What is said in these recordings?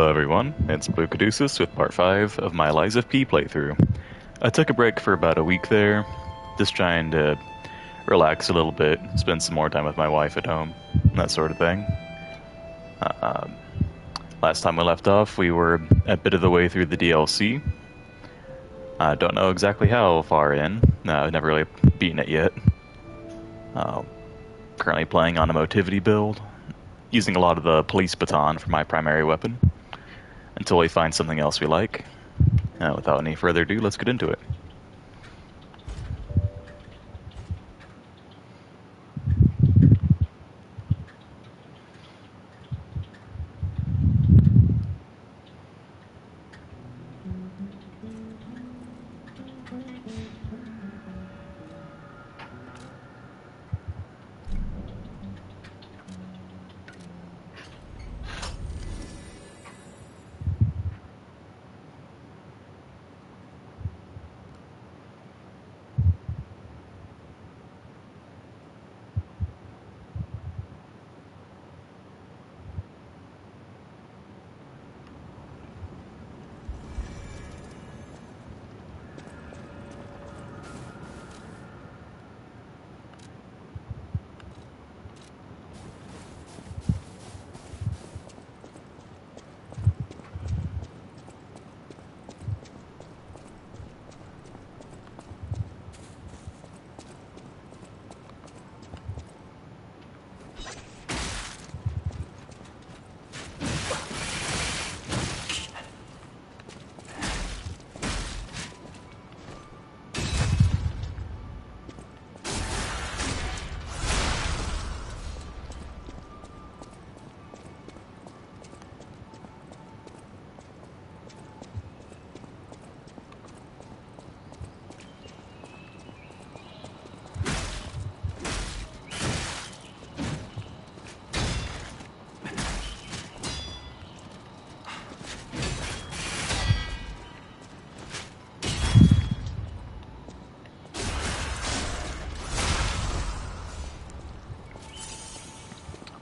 Hello everyone, it's Blue Caduceus with part 5 of my Lies of P playthrough. I took a break for about a week there, just trying to relax a little bit, spend some more time with my wife at home, that sort of thing. Uh, Last time we left off, we were a bit of the way through the DLC. I don't know exactly how far in, I've never really beaten it yet. Currently playing on a Motivity build, using a lot of the police baton for my primary weapon, until we find something else we like. Without any further ado, let's get into it.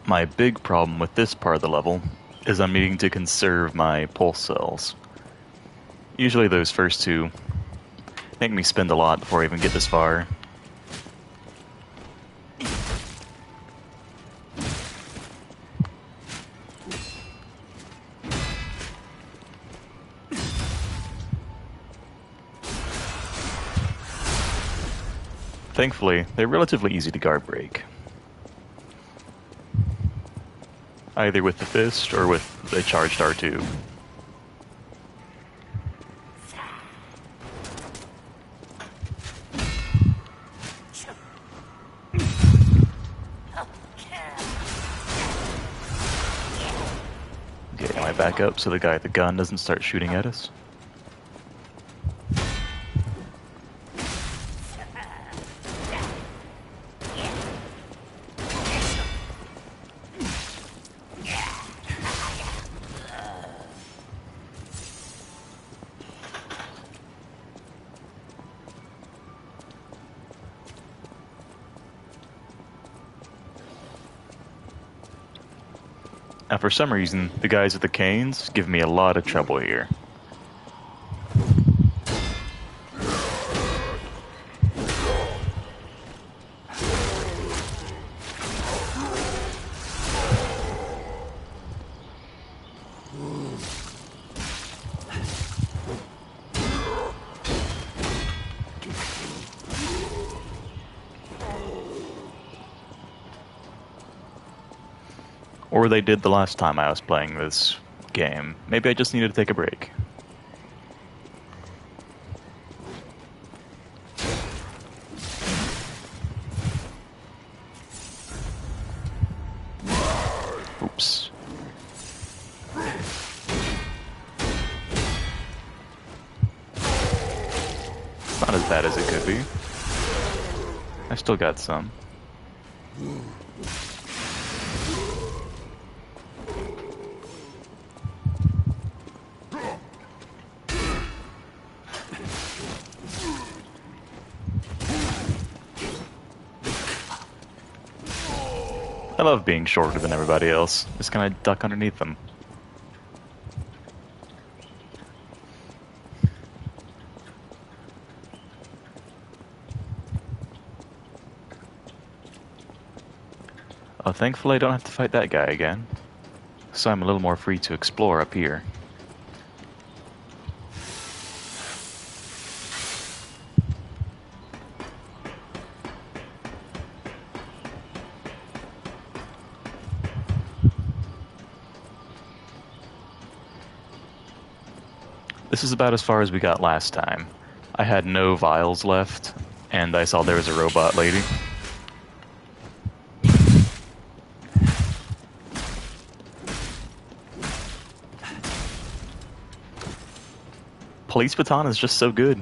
My big problem with this part of the level is I'm needing to conserve my pulse cells. Usually those first two make me spend a lot before I even get this far. Thankfully, they're relatively easy to guard break. Either with the fist or with a charged R2. Okay, am I back up so the guy with the gun doesn't start shooting at us? Now, for some reason, the guys with the canes give me a lot of trouble here. Or they did the last time I was playing this game. Maybe I just needed to take a break. Oops. Not as bad as it could be. I still got some. I love being shorter than everybody else. Just kinda duck underneath them. Oh, thankfully I don't have to fight that guy again, so I'm a little more free to explore up here. This is about as far as we got last time. I had no vials left, and I saw there was a robot lady. Police baton is just so good.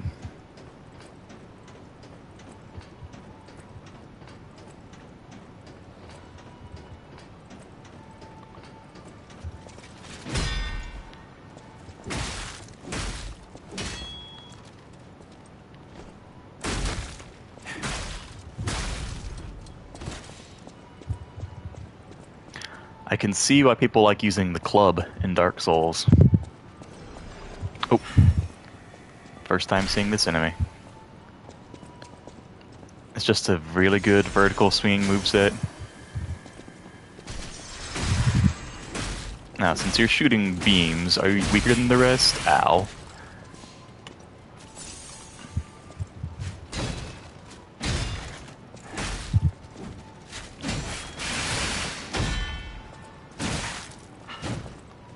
I can see why people like using the club in Dark Souls. Oh. First time seeing this enemy. It's just a really good vertical swinging moveset. Now, since you're shooting beams, are you weaker than the rest? Ow.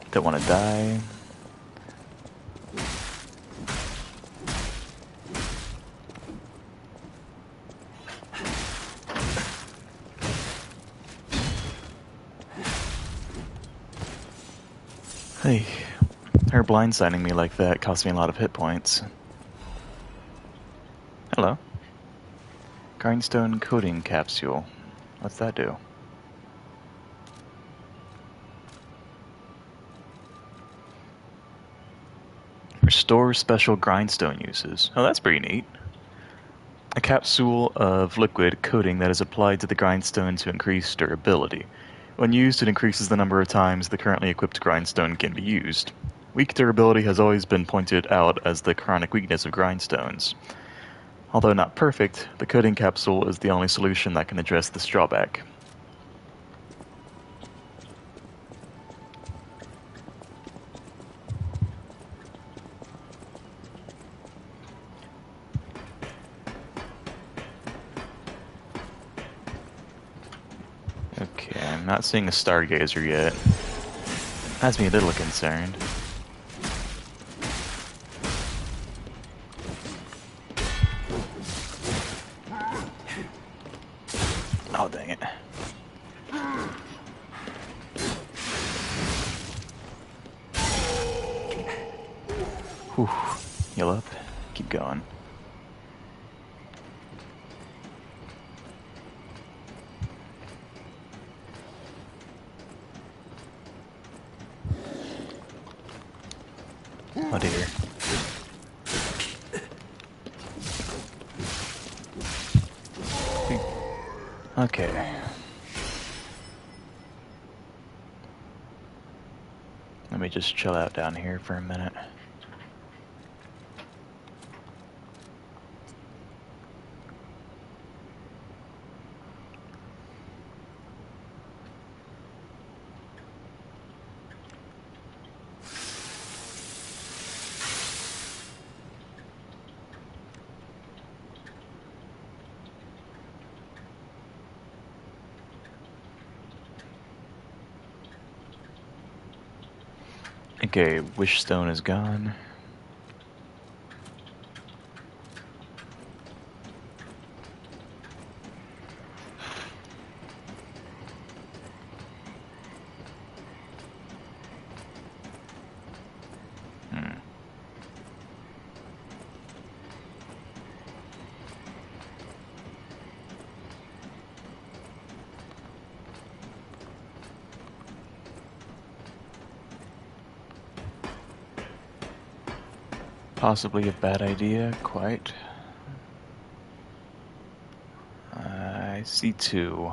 Don't want to die. Hey, her blindsiding me like that cost me a lot of hit points. Hello. Grindstone coating capsule. What's that do? Restore special grindstone uses. Oh, that's pretty neat. A capsule of liquid coating that is applied to the grindstone to increase durability. When used, it increases the number of times the currently equipped grindstone can be used. Weak durability has always been pointed out as the chronic weakness of grindstones. Although not perfect, the coating capsule is the only solution that can address this drawback. Okay, I'm not seeing a stargazer yet. Has me a little concerned. Oh, dang it. Whew. Heal up. Keep going. Oh dear. Okay. Let me just chill out down here for a minute. Okay, Wishstone is gone. Possibly a bad idea, quite. I see two.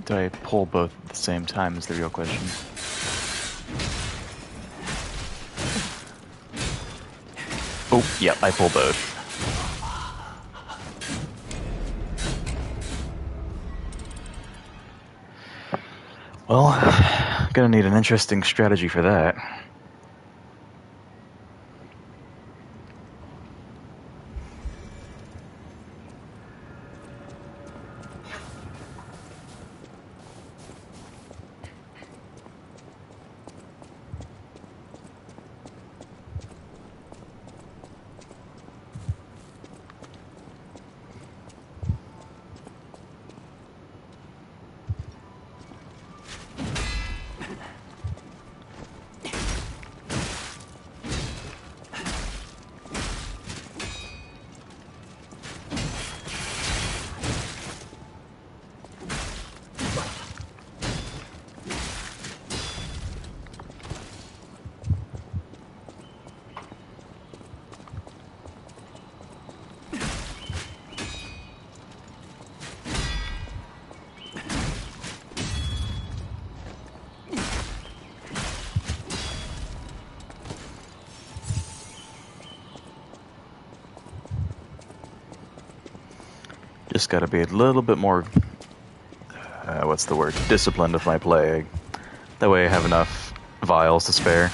Do I pull both at the same time is the real question. Oh, yeah, I pull both. Well, gonna need an interesting strategy for that. Just gotta be a little bit more, what's the word, disciplined with my play. That way I have enough vials to spare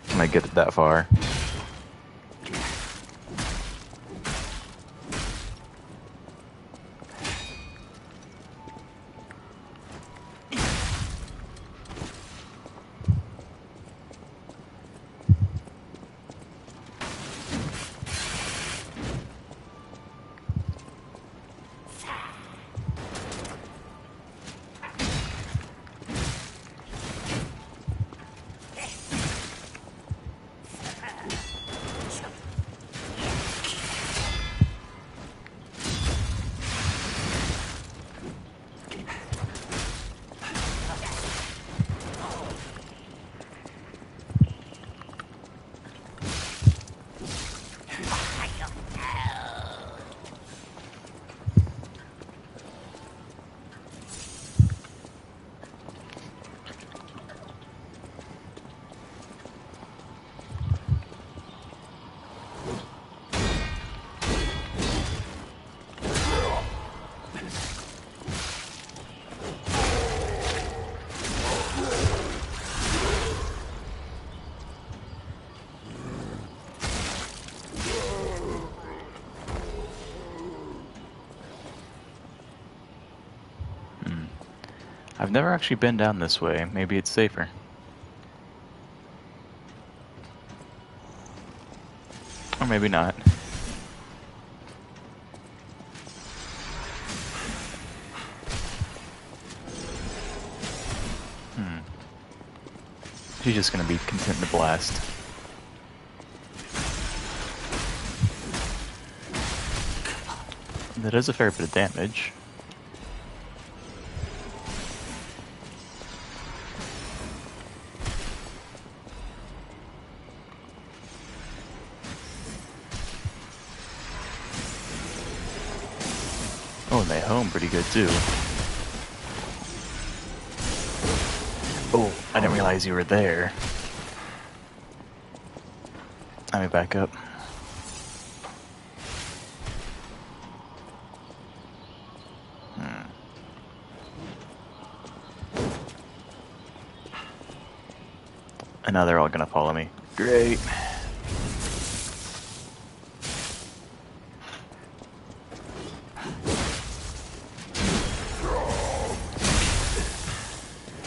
when I get it that far. I've never actually been down this way. Maybe it's safer. Or maybe not. She's just gonna be content to blast. That is a fair bit of damage. Oh, and they home pretty good too. Oh, I didn't realize you were there. Let me back up. And now they're all gonna follow me. Great.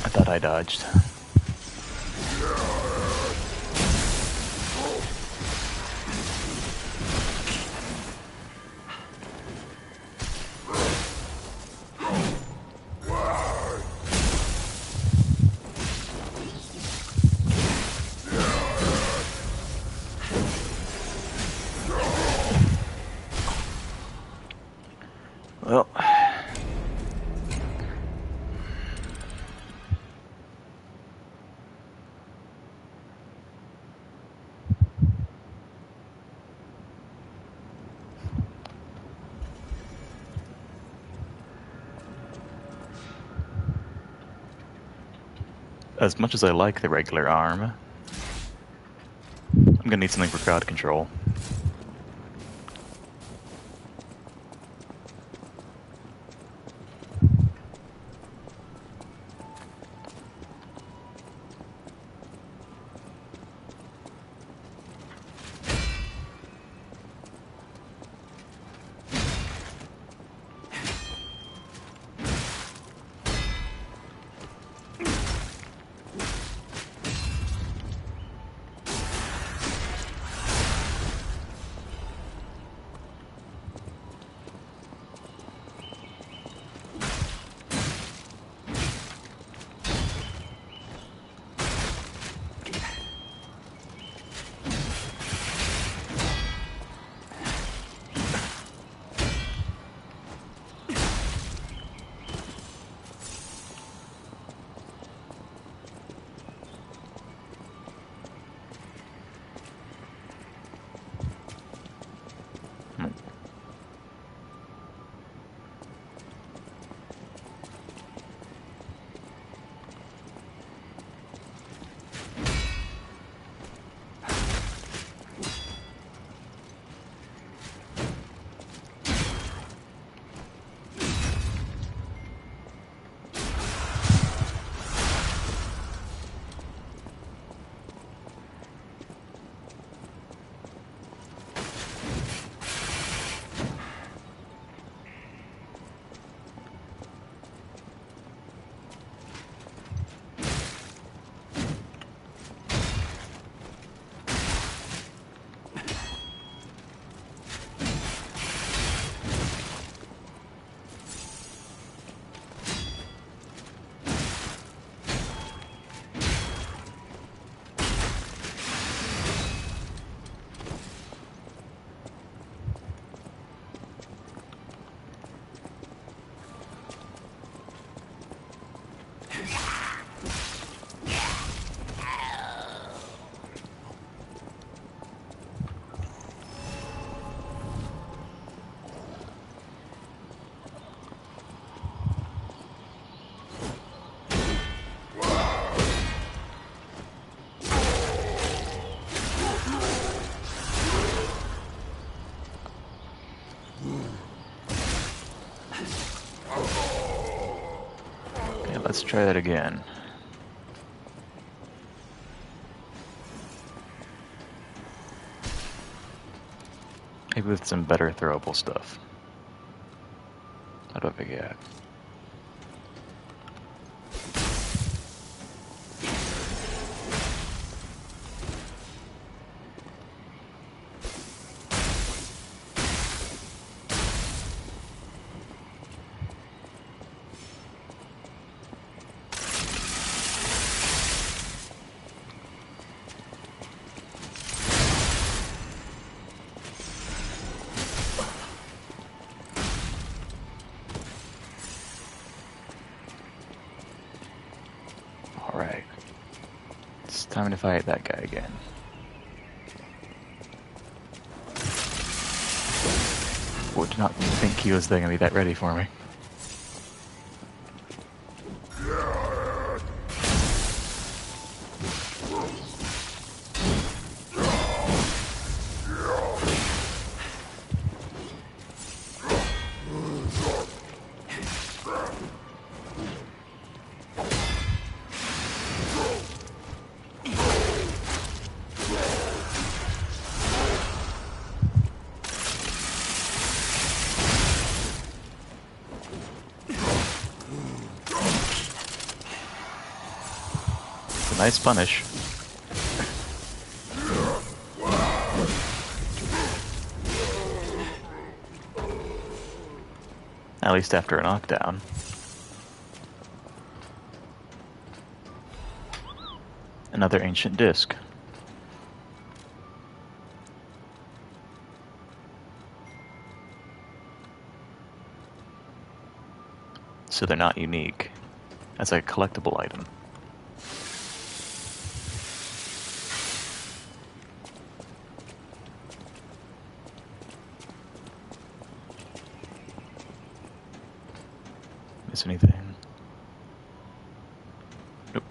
I thought I dodged. Well, as much as I like the regular arm, I'm gonna need something for crowd control. Let's try that again. Maybe with some better throwable stuff. How do I get? Alright. It's time to fight that guy again. Would not think he was going to be that ready for me. Nice punish. At least after a knockdown. Another ancient disc. So they're not unique as a collectible item. Miss anything? Nope.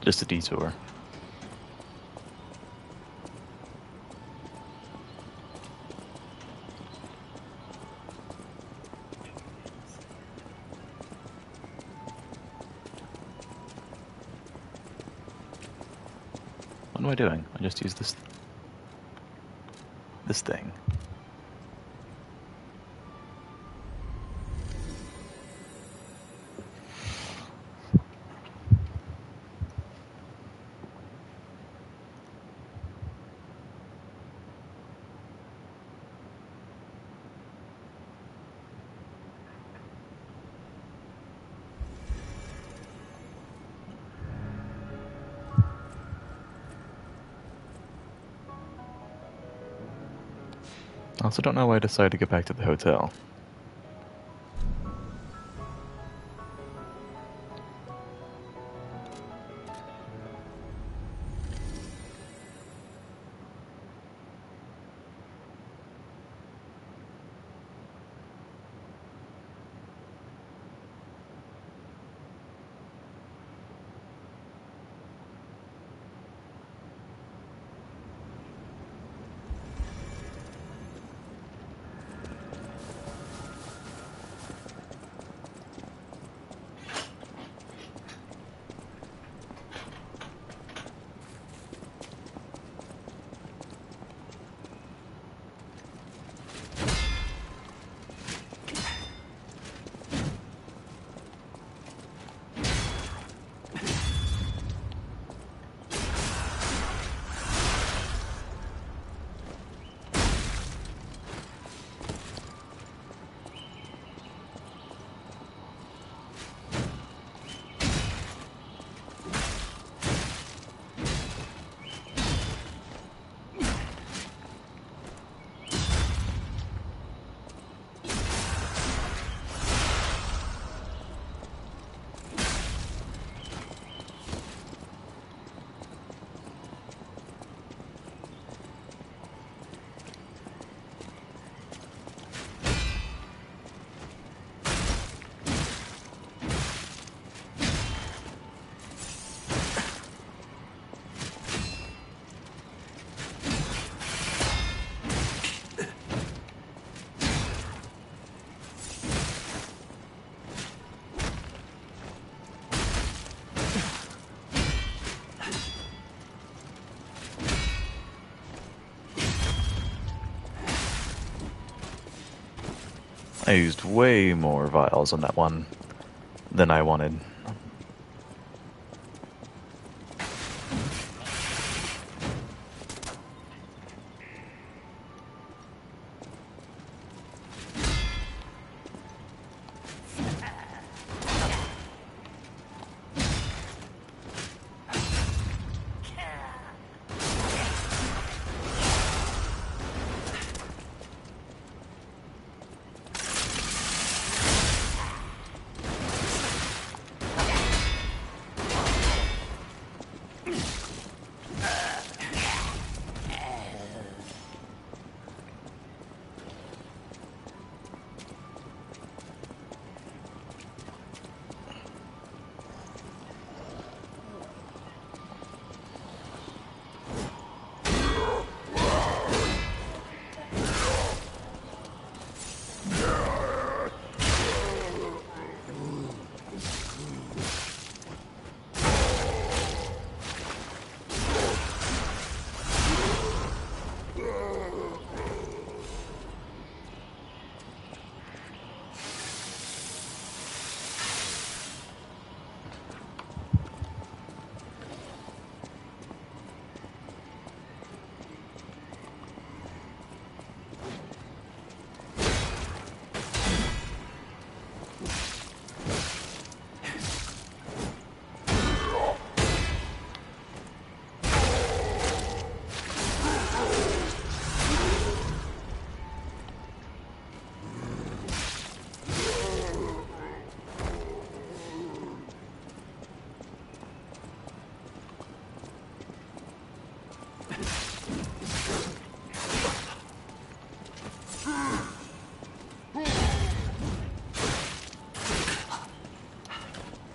Just a detour. What am I doing? I just used this thing. I also don't know why I decided to get back to the hotel. I used way more vials on that one than I wanted.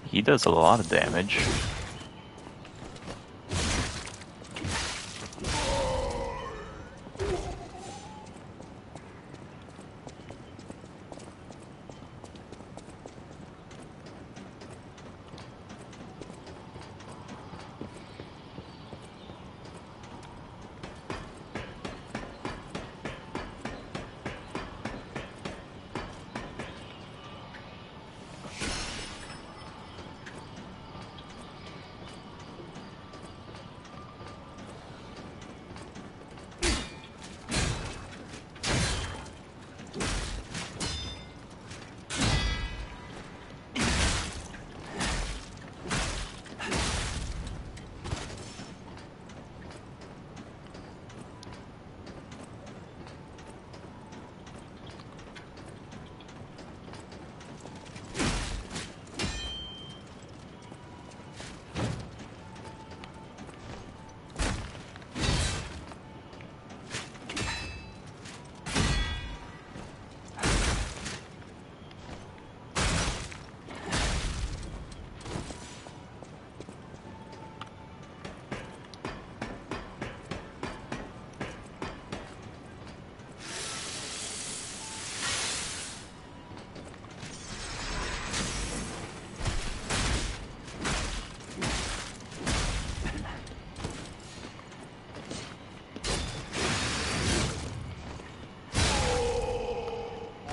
He does a lot of damage.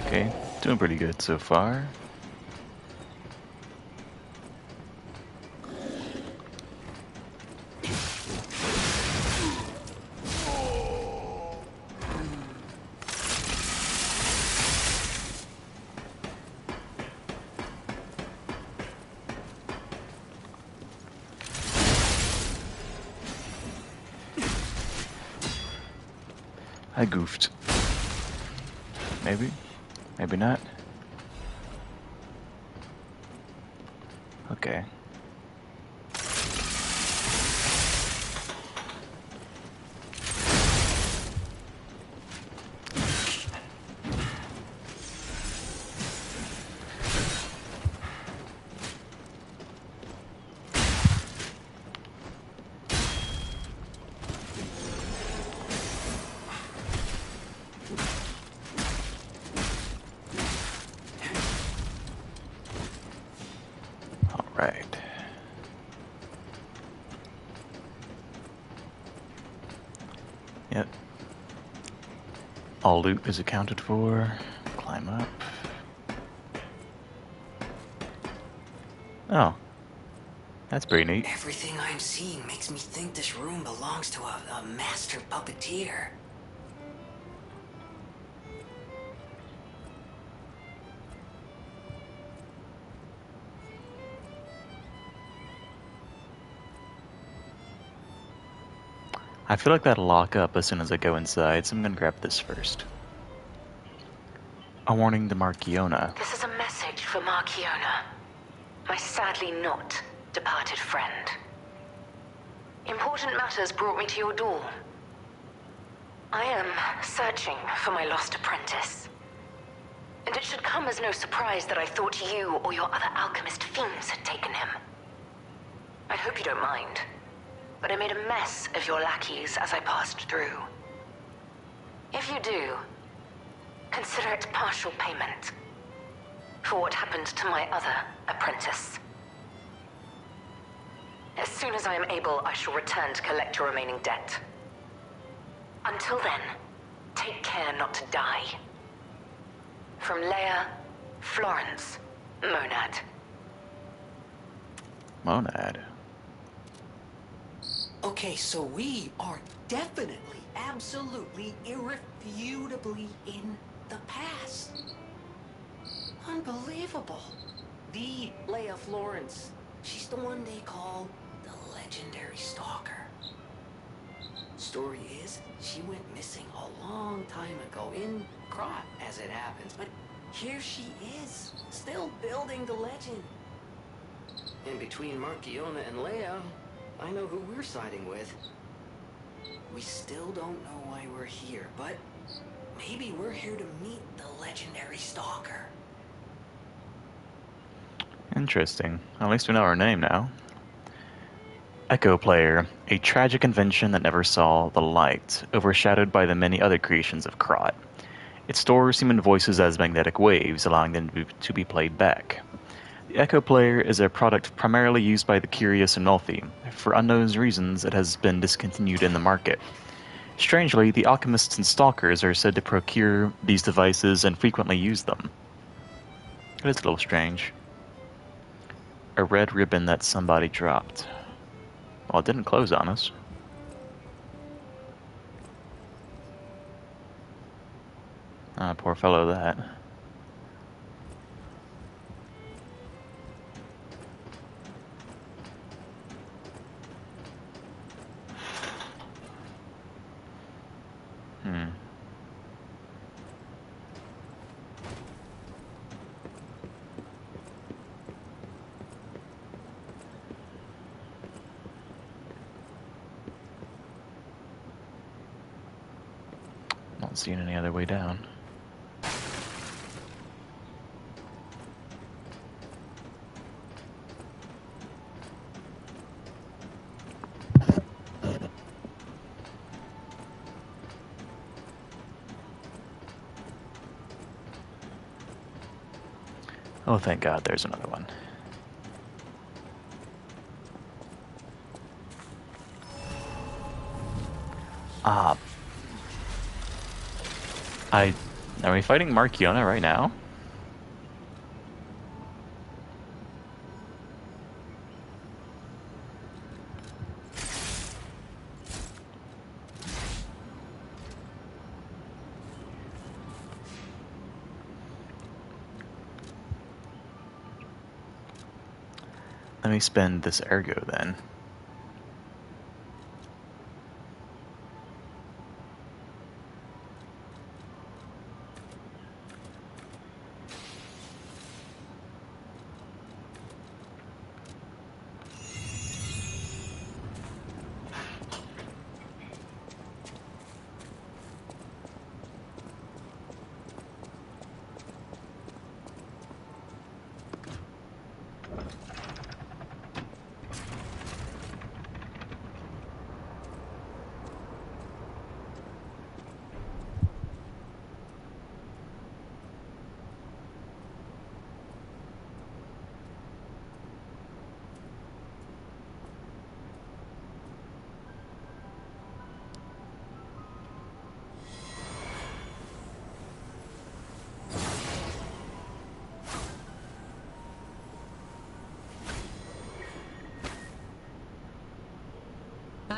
Okay, doing pretty good so far. I goofed. Maybe? Maybe not. Okay. Alright. Yep. All loot is accounted for. Climb up. Oh, that's pretty neat. Everything I'm seeing makes me think this room belongs to a master puppeteer. I feel like that'll lock up as soon as I go inside, so I'm gonna grab this first. A warning to Markiona. This is a message for Markiona, my sadly not departed friend. Important matters brought me to your door. I am searching for my lost apprentice. And it should come as no surprise that I thought you or your other alchemist fiends had taken him. I hope you don't mind, but I made a mess of your lackeys as I passed through. If you do, consider it partial payment for what happened to my other apprentice. As soon as I am able, I shall return to collect your remaining debt. Until then, take care not to die. From Leia, Florence, Monad. Monad. Okay, so we are definitely, absolutely, irrefutably in the past. Unbelievable. The Leia Florence. She's the one they call the legendary stalker. Story is, she went missing a long time ago in Krat, as it happens. But here she is, still building the legend. And between Markiona and Leia, I know who we're siding with. We still don't know why we're here, but maybe we're here to meet the legendary stalker. Interesting. At least we know her name now. Echo Player, a tragic invention that never saw the light, overshadowed by the many other creations of Krot. It stores human voices as magnetic waves, allowing them to be played back. The Echo Player is a product primarily used by the curious and wealthy. For unknown reasons, it has been discontinued in the market. Strangely, the alchemists and stalkers are said to procure these devices and frequently use them. It is a little strange. A red ribbon that somebody dropped. Well, it didn't close on us. Ah, poor fellow that. Hmm. Not seeing any other way down. Oh, thank God, there's another one. Ah. Are we fighting Markiona right now? Let me spend this ergo then.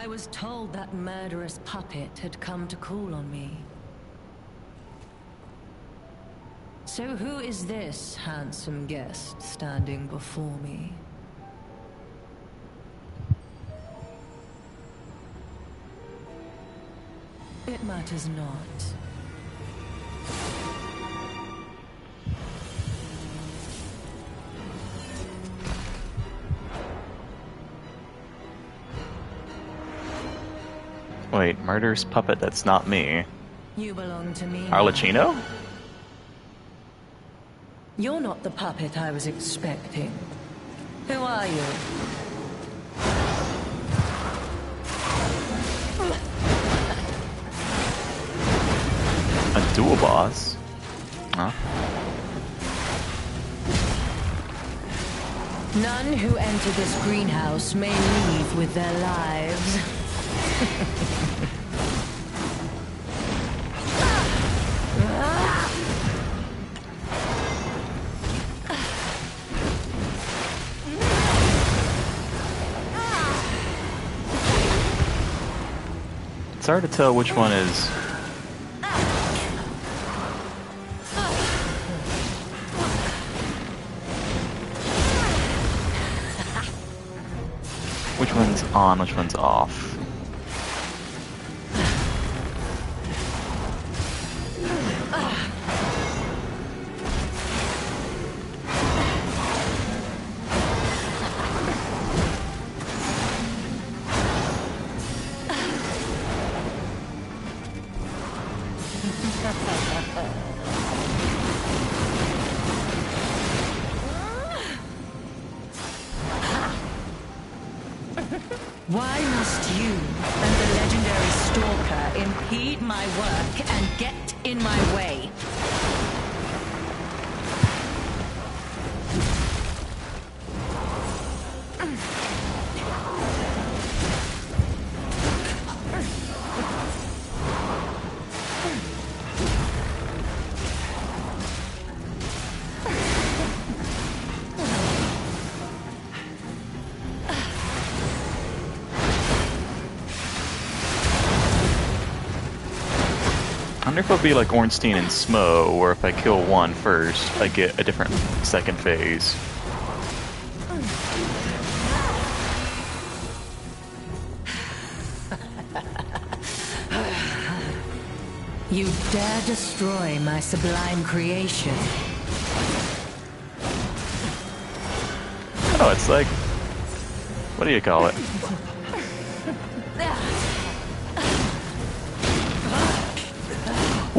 I was told that murderous puppet had come to call on me. So who is this handsome guest standing before me? It matters not. Wait, murderous puppet, that's not me. You belong to me. Arlecchino? You're not the puppet I was expecting. Who are you? A dual boss? Huh? None who enter this greenhouse may leave with their lives. It's hard to tell which one is... which one's on, which one's off. Why must you and the legendary Stalker impede my work and get in my way? I wonder if it'll be like Ornstein and Smo, where if I kill one first, I get a different second phase. You dare destroy my sublime creation. Oh, it's like... what do you call it?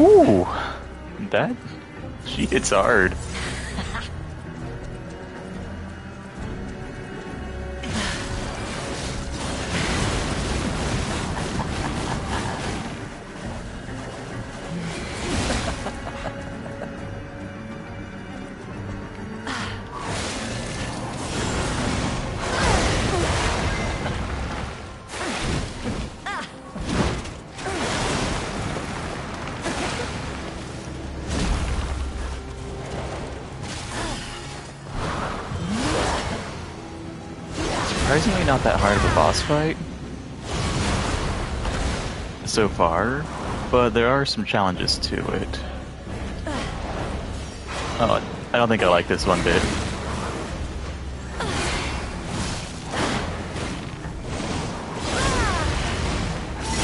Ooh! That... she hits hard. Surprisingly not that hard of a boss fight so far, but there are some challenges to it. Oh, I don't think I like this one bit.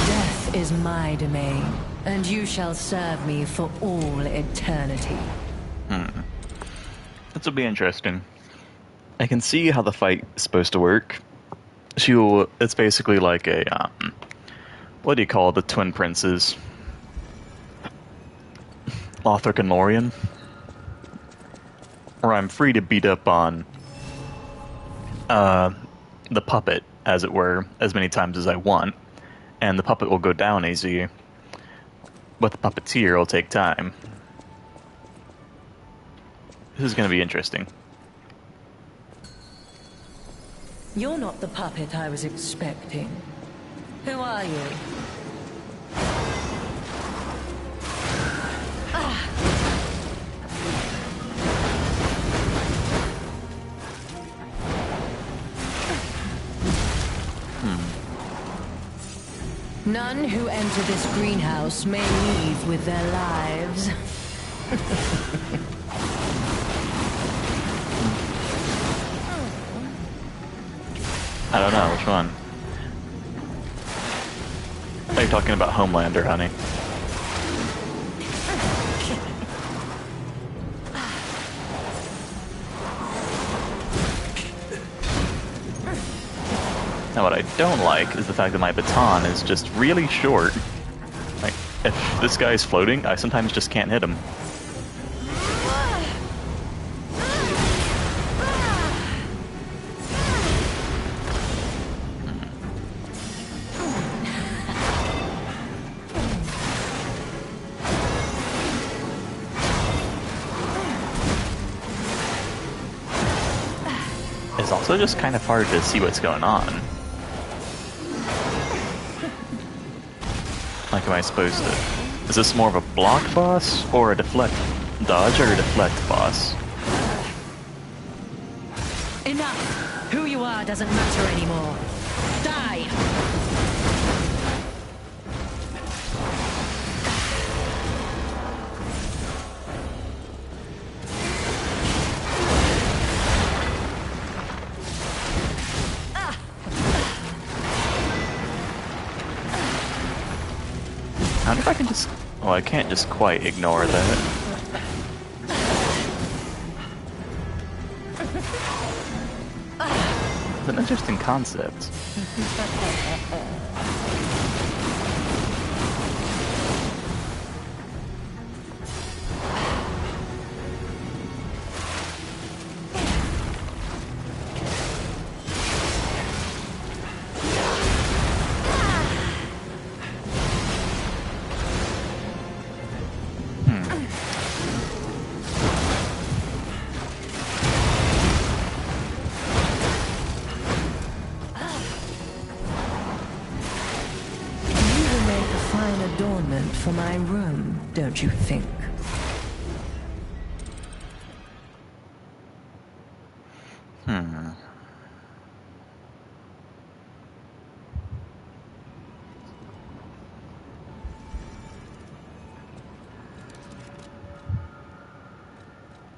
Death is my domain, and you shall serve me for all eternity. This will be interesting. I can see how the fight is supposed to work. It's basically like a, what do you call the twin princes? Lothric and Lorien? Where I'm free to beat up on, the puppet, as it were, as many times as I want. And the puppet will go down easy. But the puppeteer will take time. This is going to be interesting. You're not the puppet I was expecting. Who are you? None who enter this greenhouse may leave with their lives. I don't know, which one? Are you talking about Homelander, honey? Now what I don't like is the fact that my baton is just really short. Like, if this guy's floating, I sometimes just can't hit him. It's also just kind of hard to see what's going on. Like, am I supposed to... Is this more of a block boss, or a deflect... dodge, or a deflect boss? Enough! Who you are doesn't matter anymore. Die! I wonder if I can just... Oh, I can't just quite ignore that. It's an interesting concept. Adornment for my room, don't you think?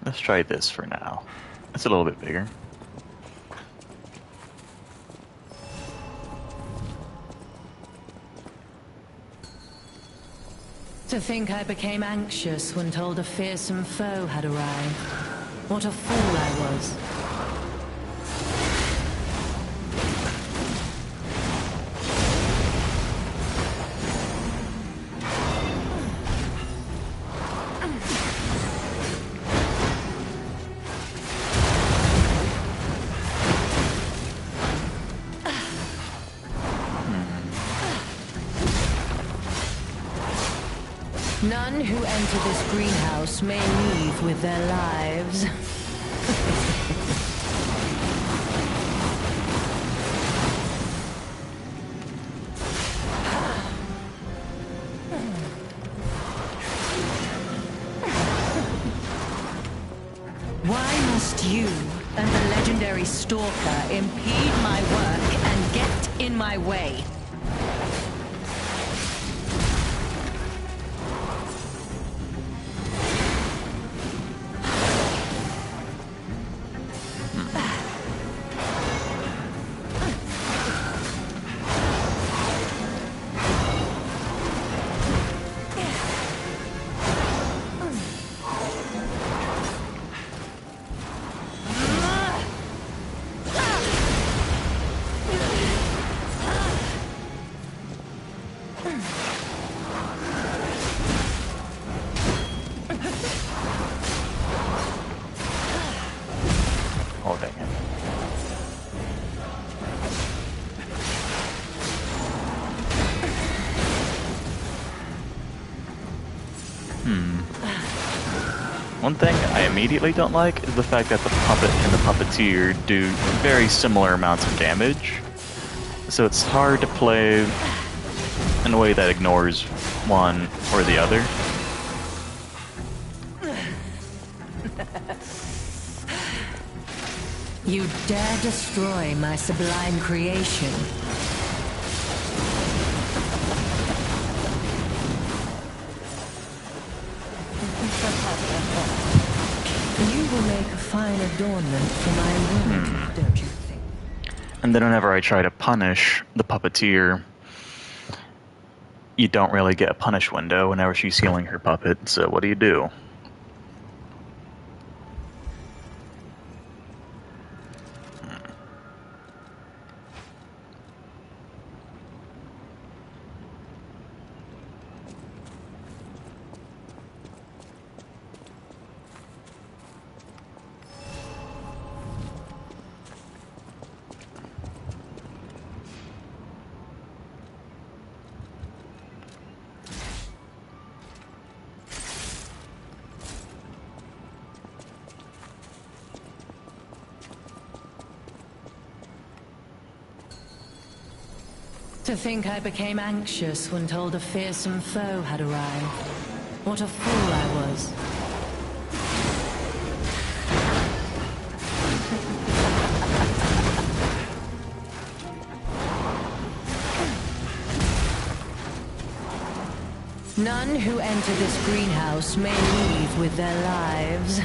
Let's try this for now. It's a little bit bigger. To think I became anxious when told a fearsome foe had arrived. What a fool I was. None who enter this greenhouse may leave with their lives. Why must you and the legendary Stalker impede my work and get in my way? Oh, dang it. One thing I immediately don't like is the fact that the puppet and the puppeteer do very similar amounts of damage. So it's hard to play in a way that ignores one or the other. You dare destroy my sublime creation. a fine adornment for my room, don't you think? And then whenever I try to punish the puppeteer, you don't really get a punish window whenever she's healing her puppet, so what do? To think I became anxious when told a fearsome foe had arrived. What a fool I was. None who enter this greenhouse may leave with their lives.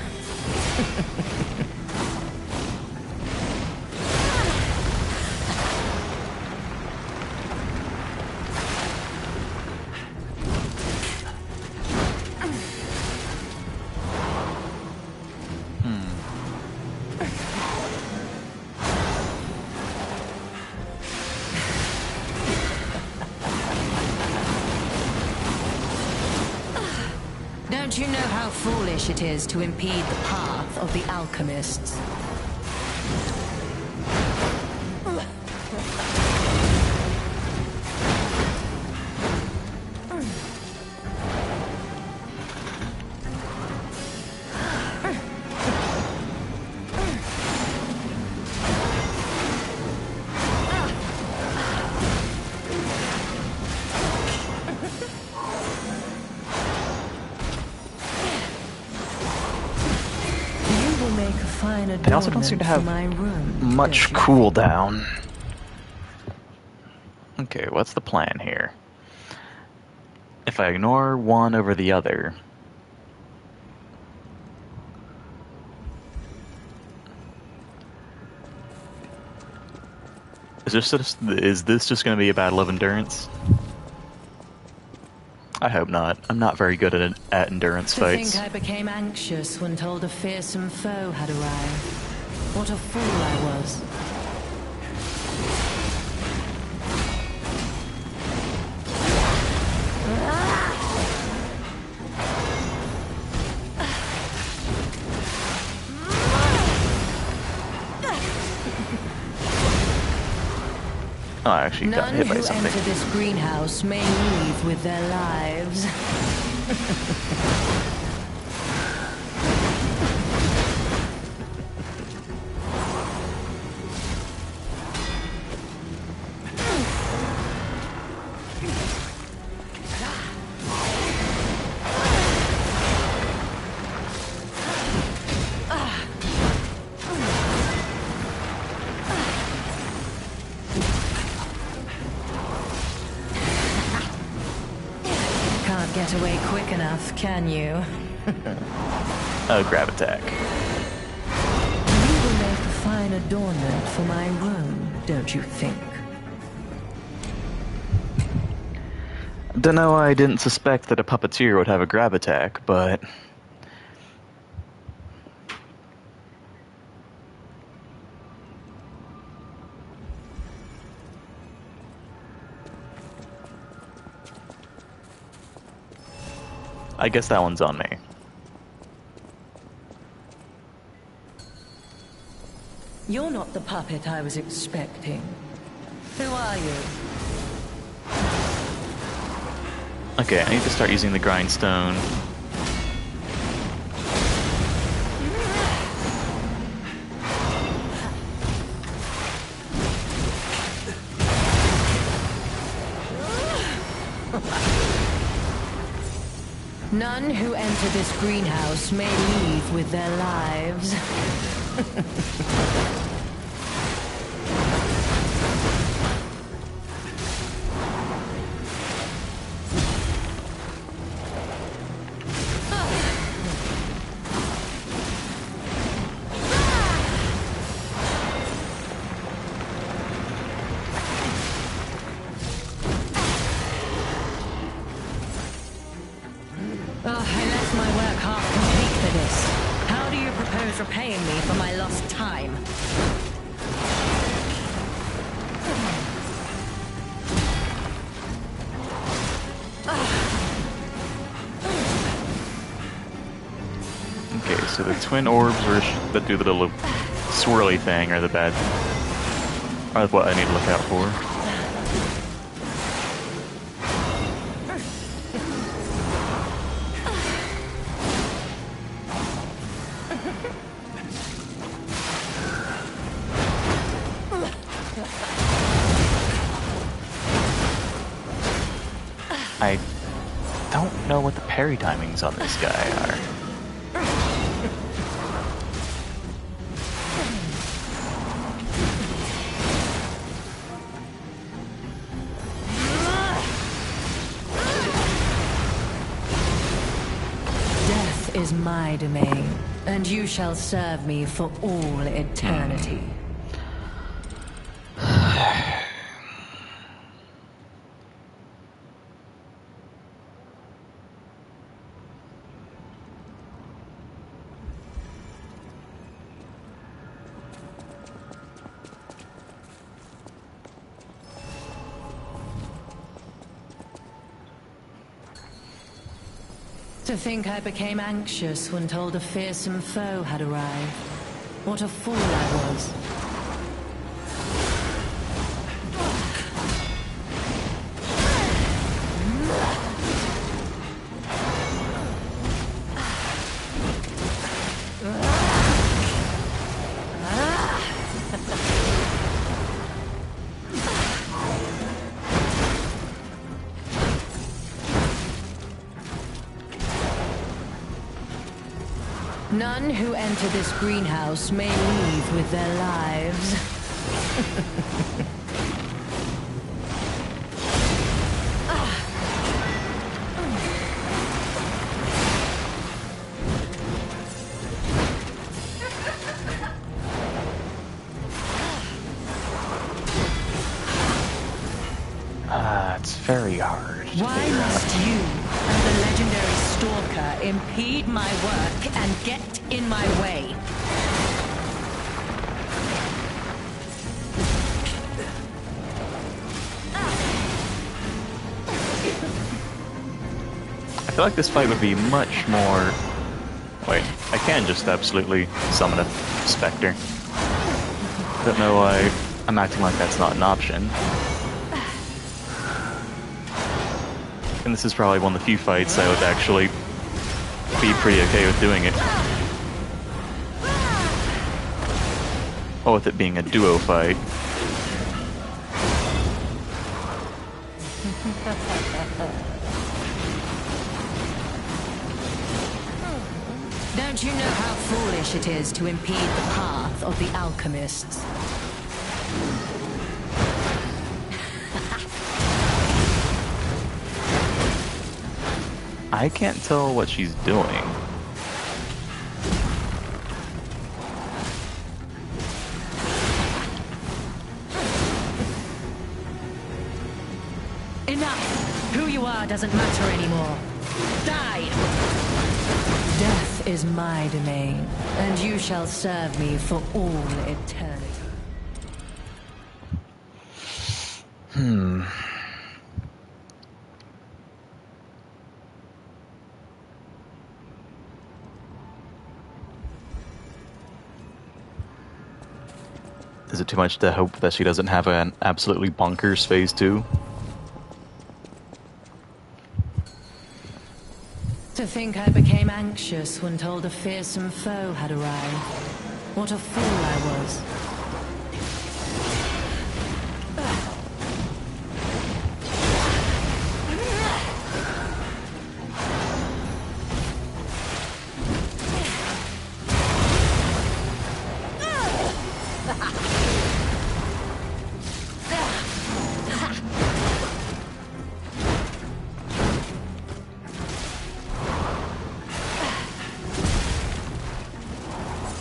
Don't you know how foolish it is to impede the path of the alchemists? They also don't seem to have much cooldown. Okay, what's the plan here? If I ignore one over the other... Is this just going to be a battle of endurance? I hope not. I'm not very good at endurance fights. To think I became anxious when told a fearsome foe had arrived. What a fool I was. Oh, I actually got hit by something. None who enter this greenhouse may leave with their lives. Can't get away quick enough, can you? Grab attack. You will make a fine adornment for my room, don't you think? Dunno, I didn't suspect that a puppeteer would have a grab attack, but... I guess that one's on me. You're not the puppet I was expecting. Who are you? Okay, I need to start using the grindstone. None who enter this greenhouse may leave with their lives. is repaying me for my lost time. Okay, so the twin orbs that do the little swirly thing are the bad. Are what I need to look out for. I don't know what the parry timings on this guy are. Death is my domain, and you shall serve me for all eternity. To think I became anxious when told a fearsome foe had arrived. What a fool I was. None who enter this greenhouse may leave with their lives. It's very hard. Why must you and the legendary Stalker impede my work and get in my way? I feel like this fight would be much more... Wait, I can just absolutely summon a Spectre. Don't know why I'm acting like that's not an option. And this is probably one of the few fights I would actually be pretty okay with doing it. Oh, with it being a duo fight. Don't you know how foolish it is to impede the path of the alchemists? I can't tell what she's doing. Enough! Who you are doesn't matter anymore. Die! Death is my domain, and you shall serve me for all eternity. Is it too much to hope that she doesn't have an absolutely bonkers phase 2? To think I became anxious when told a fearsome foe had arrived. What a fool I was.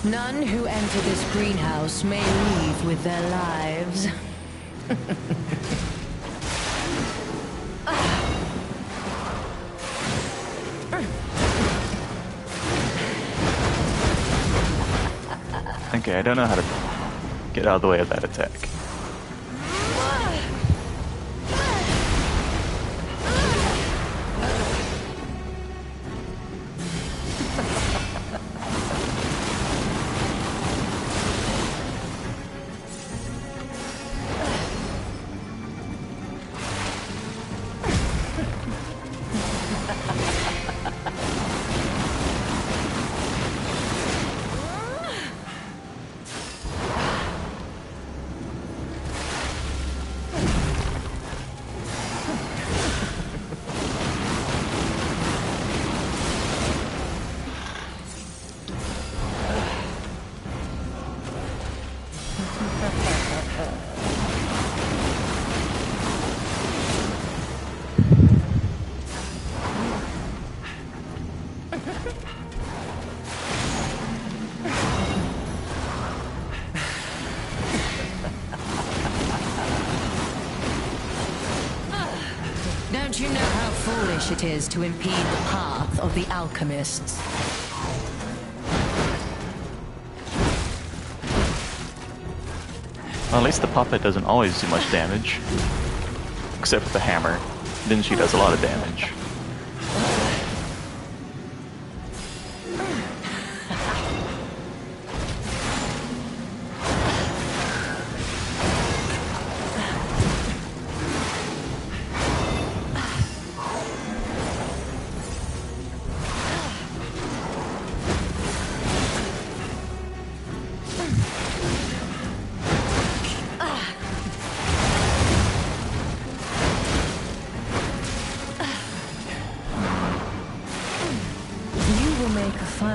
None who enter this greenhouse may leave with their lives. Okay, I don't know how to get out of the way of that attack. Don't you know how foolish it is to impede the path of the alchemists? Well, at least the puppet doesn't always do much damage. Except with the hammer. Then she does a lot of damage.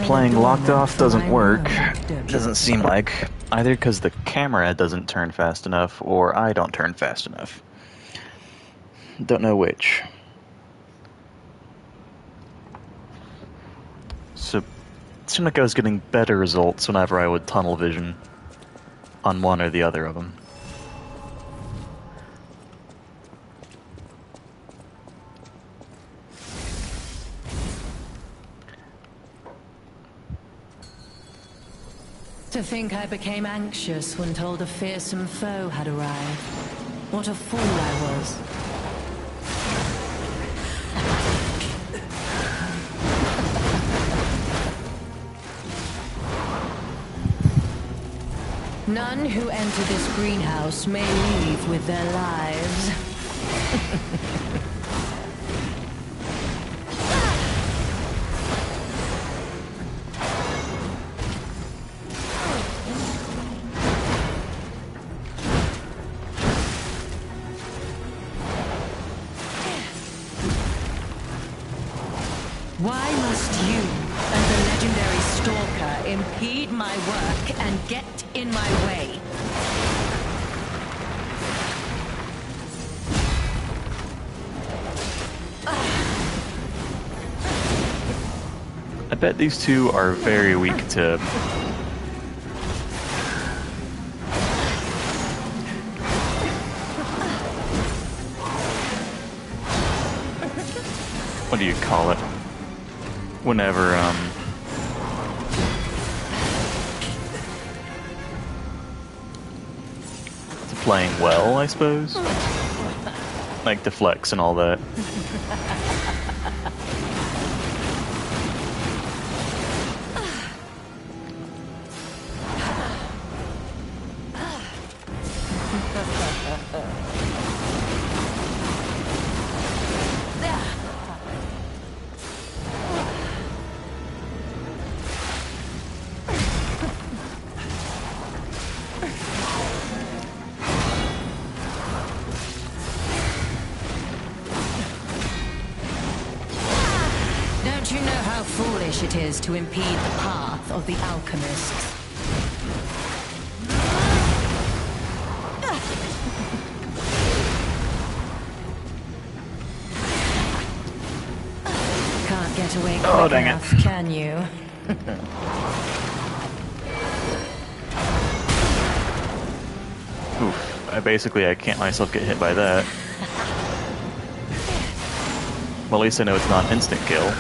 Playing locked off doesn't work. Doesn't seem like. Either because the camera doesn't turn fast enough, or I don't turn fast enough. Don't know which. So, it seemed like I was getting better results whenever I would tunnel vision on one or the other of them. To think I became anxious when told a fearsome foe had arrived. What a fool I was. None who enter this greenhouse may leave with their lives. Why must you and the legendary stalker impede my work and get in my way? I bet these two are very weak to... what do you call it? Whenever, to playing well, I suppose? Like the flex and all that. Don't you know how foolish it is to impede the path of the alchemists? Can't get away quick enough, can you? Oof, I can't myself get hit by that. Well, at least I know it's not an instant kill.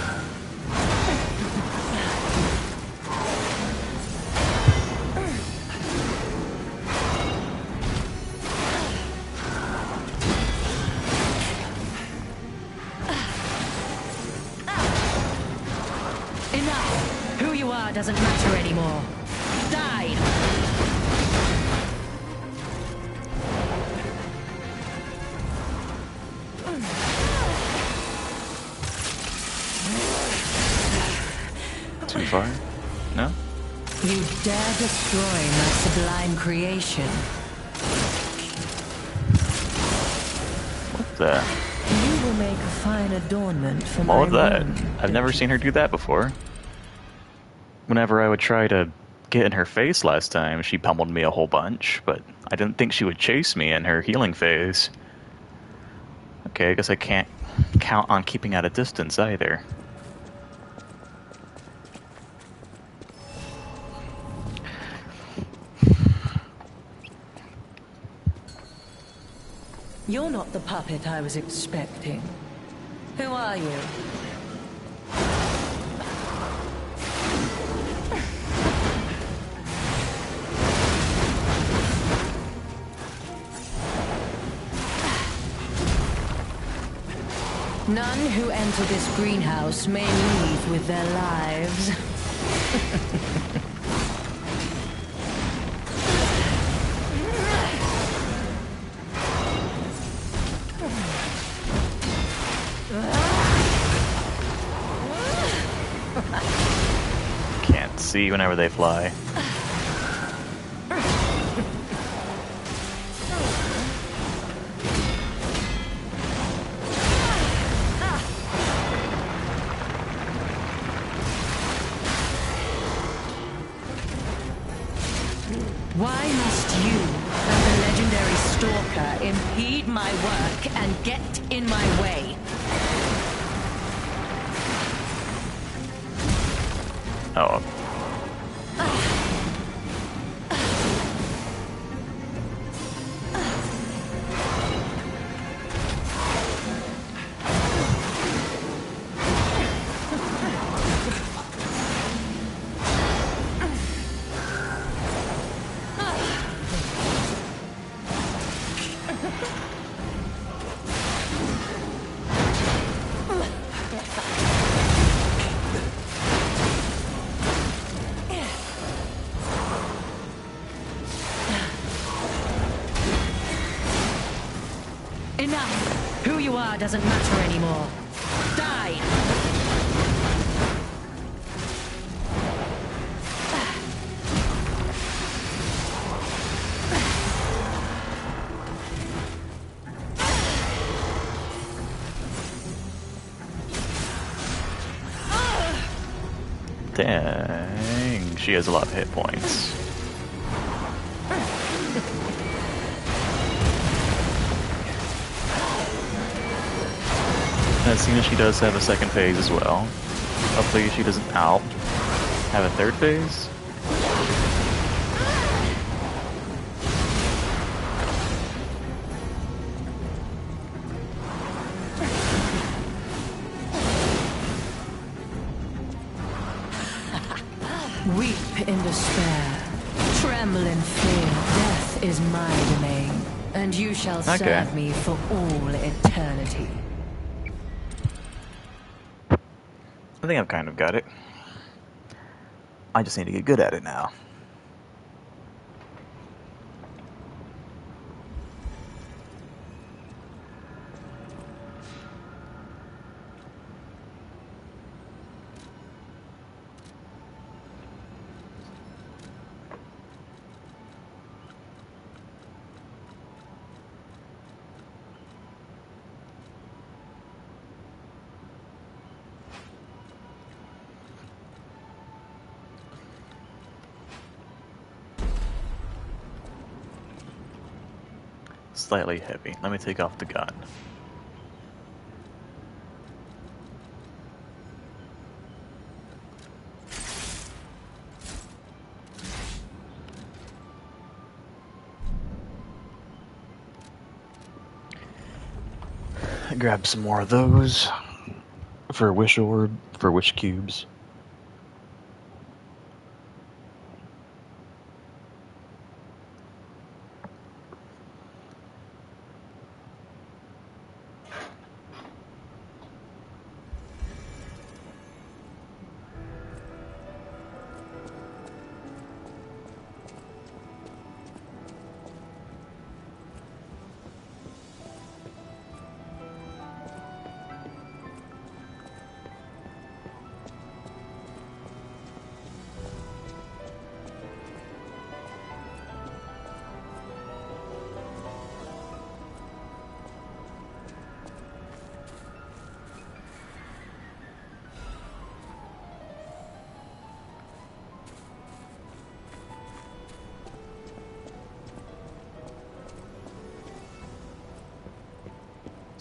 doesn't matter anymore. Die! Too far? No? You dare destroy my sublime creation. What the? You will make a fine adornment for my All of that. room, I've never seen her do that before. Whenever I would try to get in her face last time, she pummeled me a whole bunch, but I didn't think she would chase me in her healing phase. Okay, I guess I can't count on keeping at a distance either. You're not the puppet I was expecting. Who are you? None who enter this greenhouse may leave with their lives. Can't see whenever they fly. Why must you, as the legendary stalker, impede my work and get in my way? Oh. Enough! Who you are doesn't matter anymore. Die! Dang, she has a lot of hit points. And it seems she does have a second phase as well. Hopefully she doesn't have a third phase. Weep in despair. Tremble in fear. Death is my domain. And you shall serve me for all eternity. I think I've kind of got it. I just need to get good at it now. Slightly heavy. Let me take off the gun. Grab some more of those for wish orb, for wish cubes.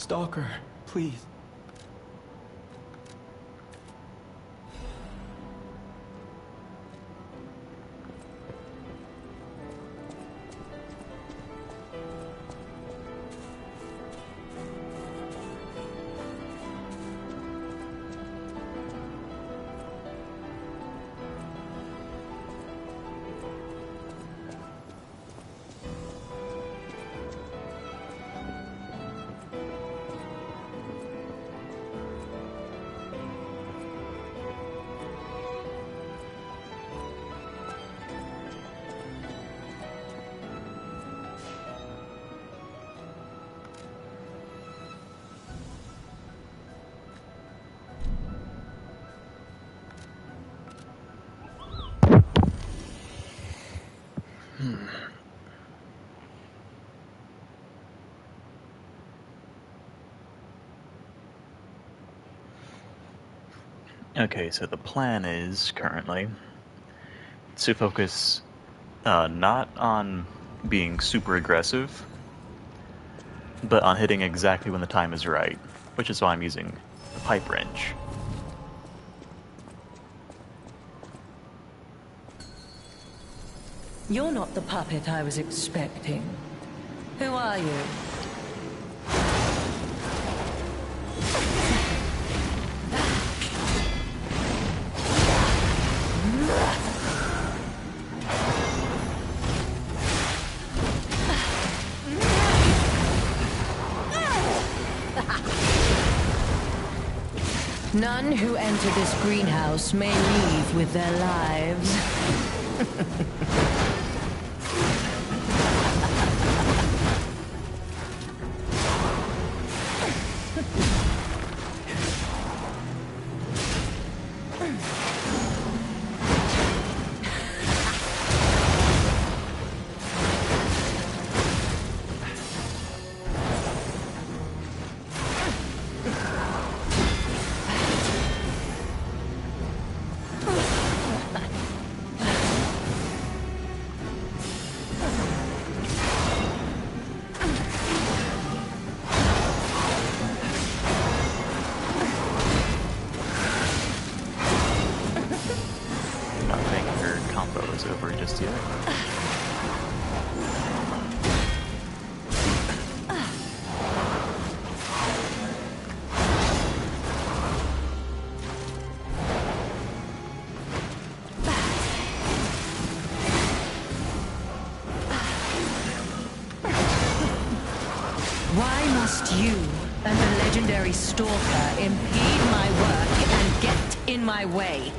Stalker, please. Okay, so the plan is currently to focus not on being super aggressive, but on hitting exactly when the time is right, which is why I'm using the pipe wrench. You're not the puppet I was expecting. Who are you? None who enter this greenhouse may leave with their lives. Not think her combo is over just yet. Why must you and the legendary Stalker impede my work and get in my way?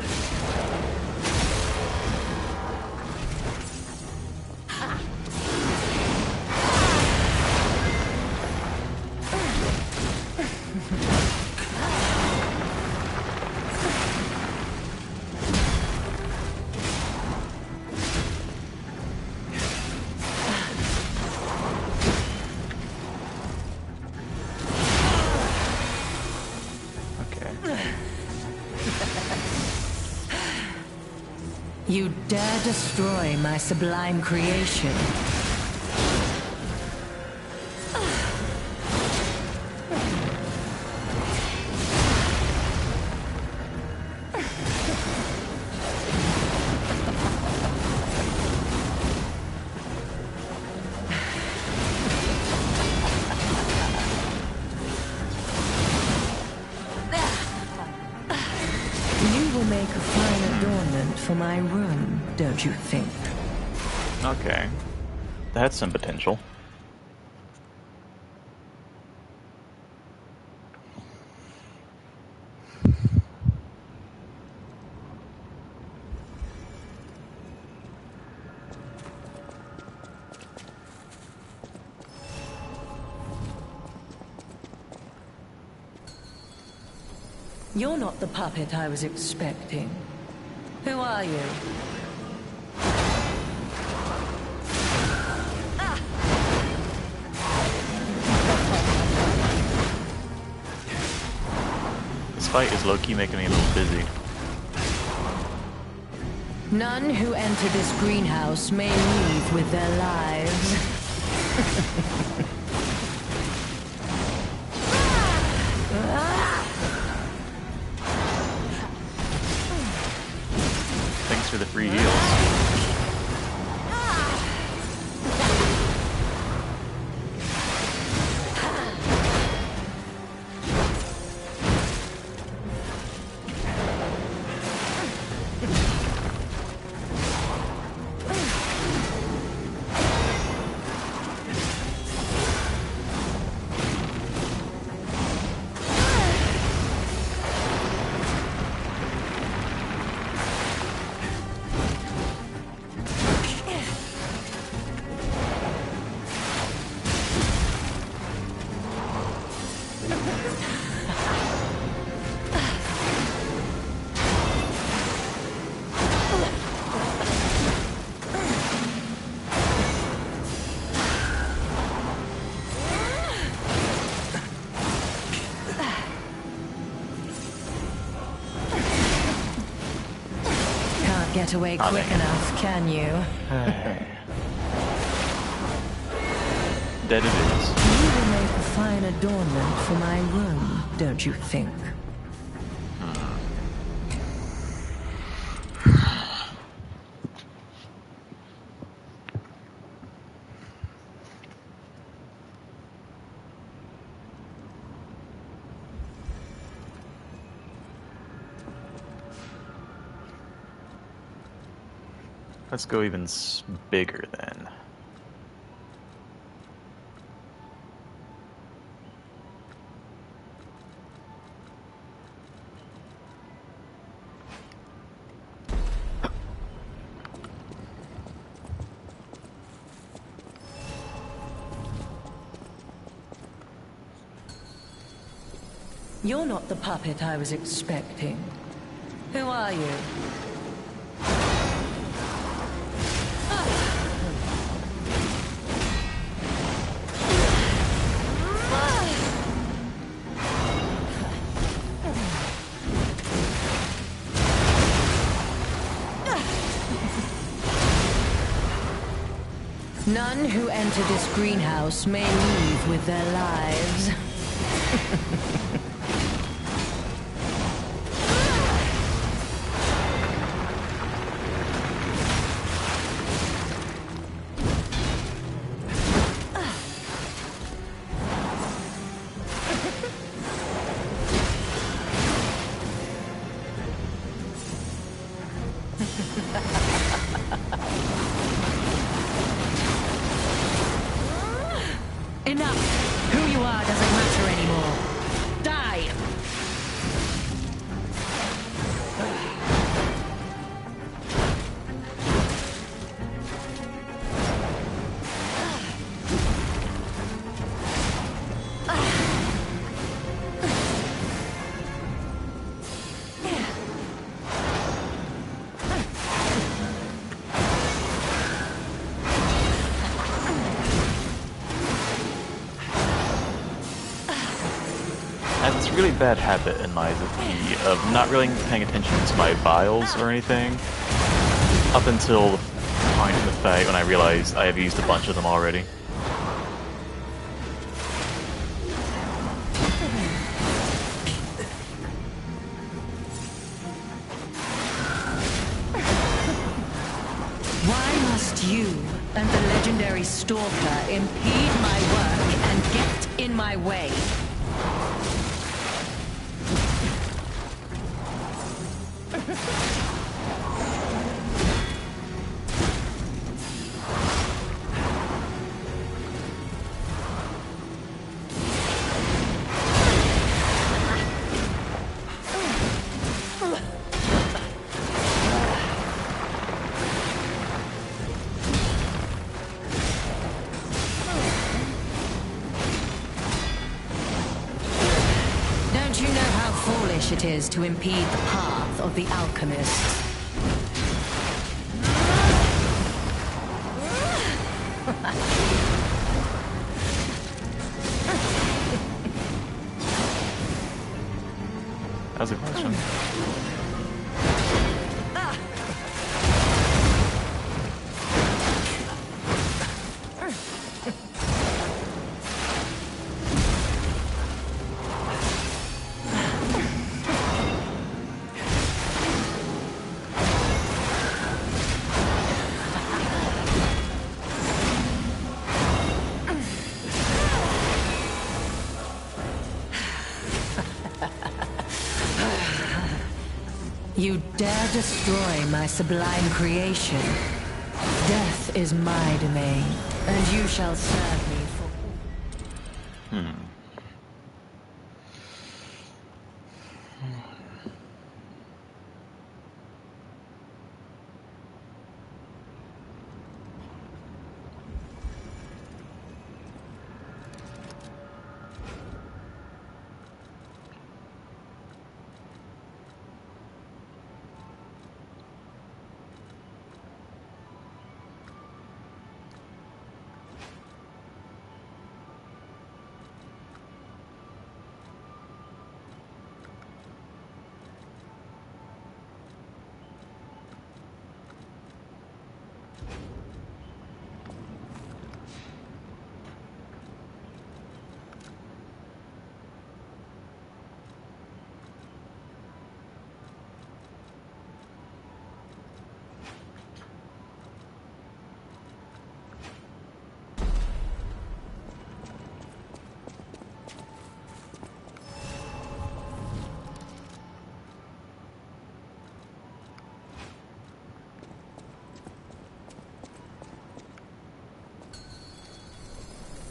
You dare destroy my sublime creation. You will make a fine adornment for my room, don't you think? Okay. That's some potential. You're not the puppet I was expecting. Who are you? This fight is low-key making me a little busy. None who enter this greenhouse may leave with their lives. get away quick enough, can you? Dead it is. You will make a fine adornment for my room, don't you think? Let's go even bigger then. You're not the puppet I was expecting. Who are you? None who enter this greenhouse may leave with their lives. Enough! Who you are doesn't matter anymore. Die! I have this really bad habit in my ZP of not really paying attention to my vials or anything up until the point in the fight when I realize I have used a bunch of them already. Why must you and the legendary Stalker impede my work and get in my way? Don't you know how foolish it is to impede the path of the alchemists? That's a question. You dare destroy my sublime creation. Death is my domain, and you shall serve me for...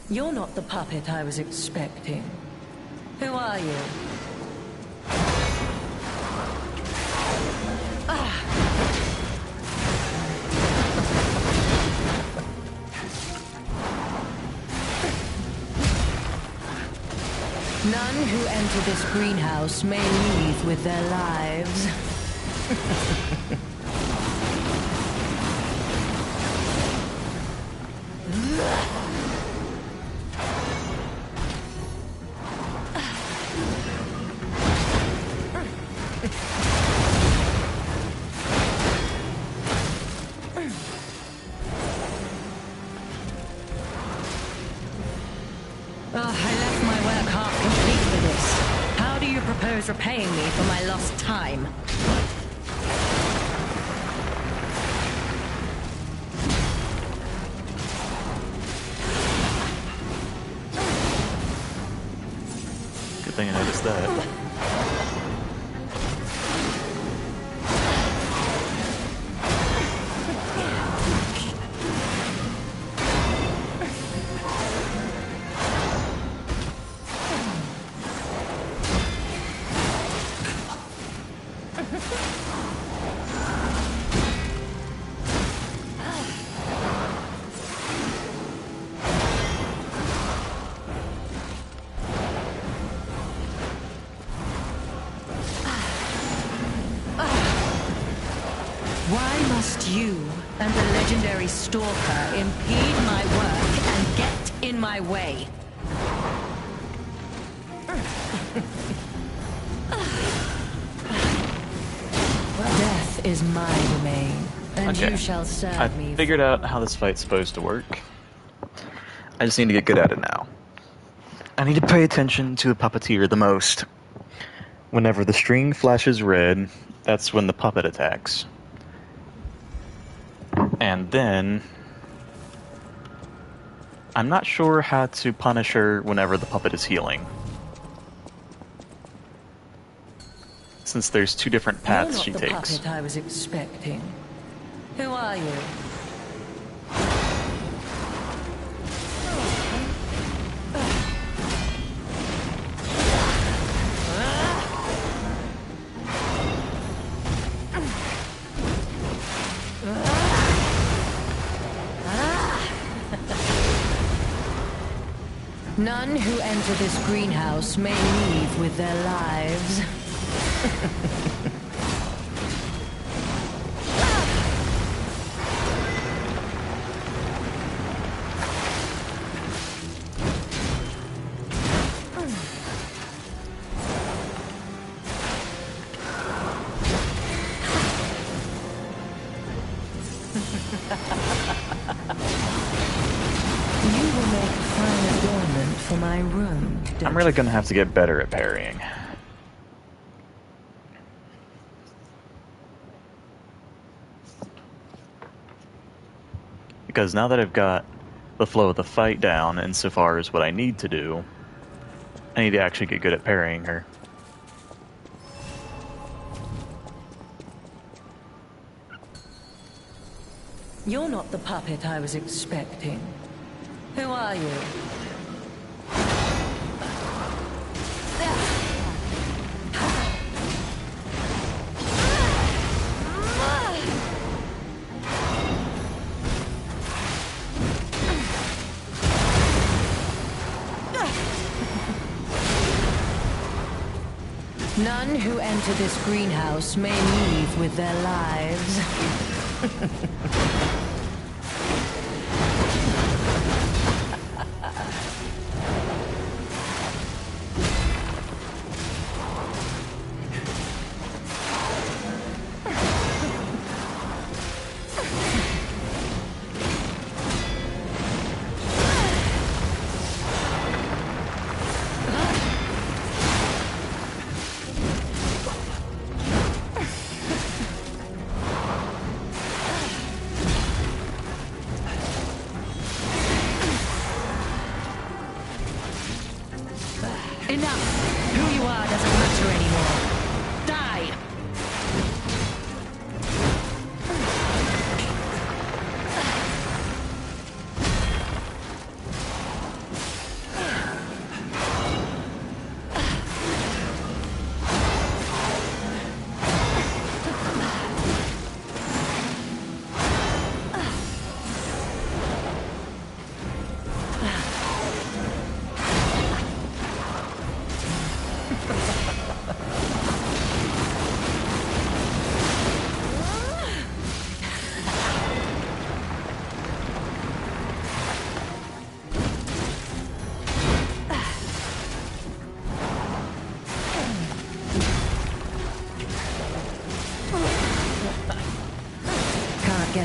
You're not the puppet I was expecting. Who are you? None who enter this greenhouse may leave with their lives. I left my work half complete for this. How do you propose repaying me for my lost time? Good thing I noticed that. Why must you and the legendary Stalker impede my work and get in my way? Death is my domain, and Okay. you shall serve I me. figured out how this fight's supposed to work. I just need to get good at it now. I need to pay attention to the puppeteer the most. Whenever the string flashes red, that's when the puppet attacks. And then I'm not sure how to punish her whenever the puppet is healing. Since there's two different paths You're she not the takes. puppet I was expecting. Who are you? None who enter this greenhouse may leave with their lives. You will make a fine adornment for my room. I'm really gonna have to get better at parrying. Because now that I've got the flow of the fight down insofar as what I need to do, I need to actually get good at parrying her. You're not the puppet I was expecting. Who are you? None who enter this greenhouse may leave with their lives. Enough! Who you are doesn't matter anymore. Die!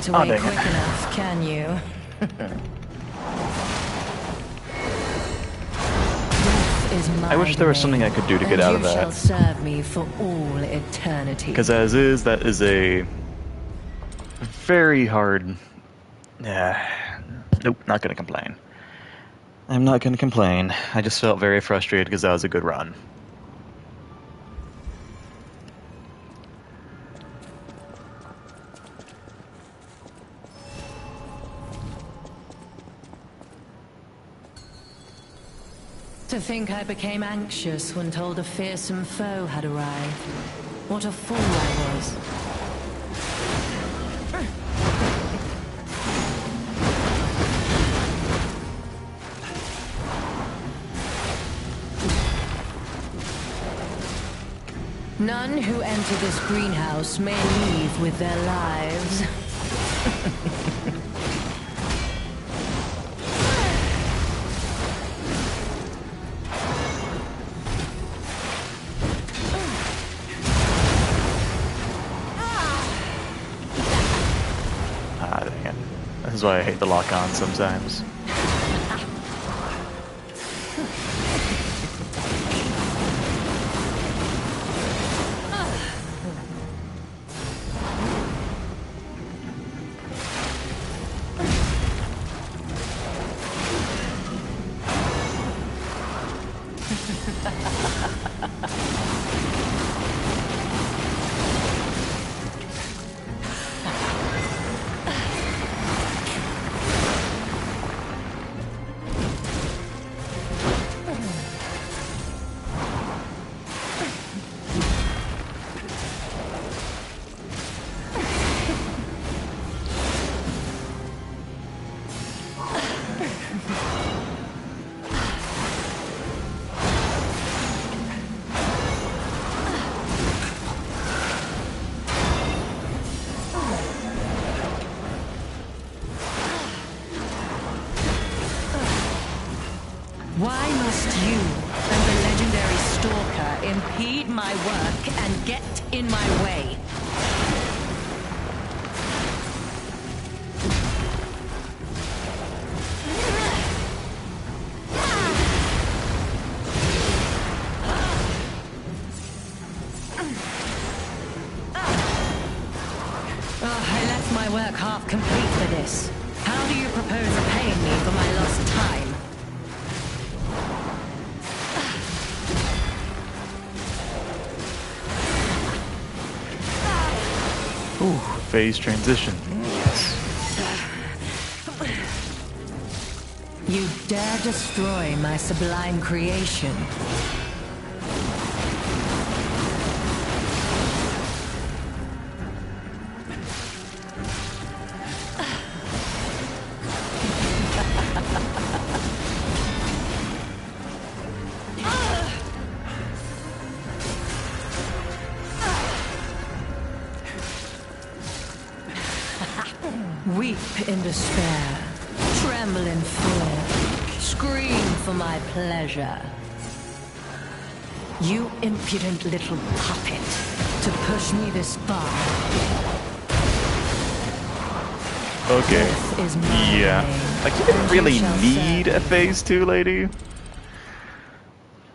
get Oh, away dang quick it. enough, can you? Death is my I wish there was something I domain, could do to get and out of you shall that. serve me for all eternity. Because as is, that is a very hard... Nope, not gonna complain. I'm not gonna complain. I just felt very frustrated because that was a good run. To think I became anxious when told a fearsome foe had arrived. What a fool I was. None who enter this greenhouse may leave with their lives. Ah, dang it. This is why I hate the lock-on sometimes. Why must you and the legendary Stalker impede my work and get in my way? I left my work half complete for this. How do you propose repaying me for my lost time? Ooh, phase transition. Yes. You dare destroy my sublime creation. Weep in despair, tremble in fear, scream for my pleasure. You impudent little puppet, to push me this far. Okay. Death is my Yeah. domain, Like, you didn't and really shall need serve a phase 2, lady.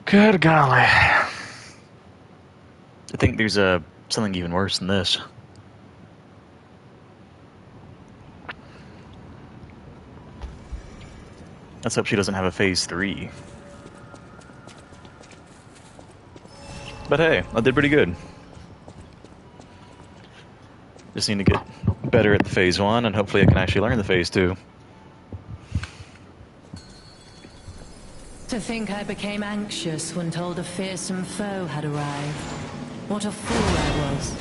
Good golly. I think there's something even worse than this. Let's hope she doesn't have a phase 3. But hey, I did pretty good. Just need to get better at the phase 1, and hopefully I can actually learn the phase 2. To think I became anxious when told a fearsome foe had arrived. What a fool I was.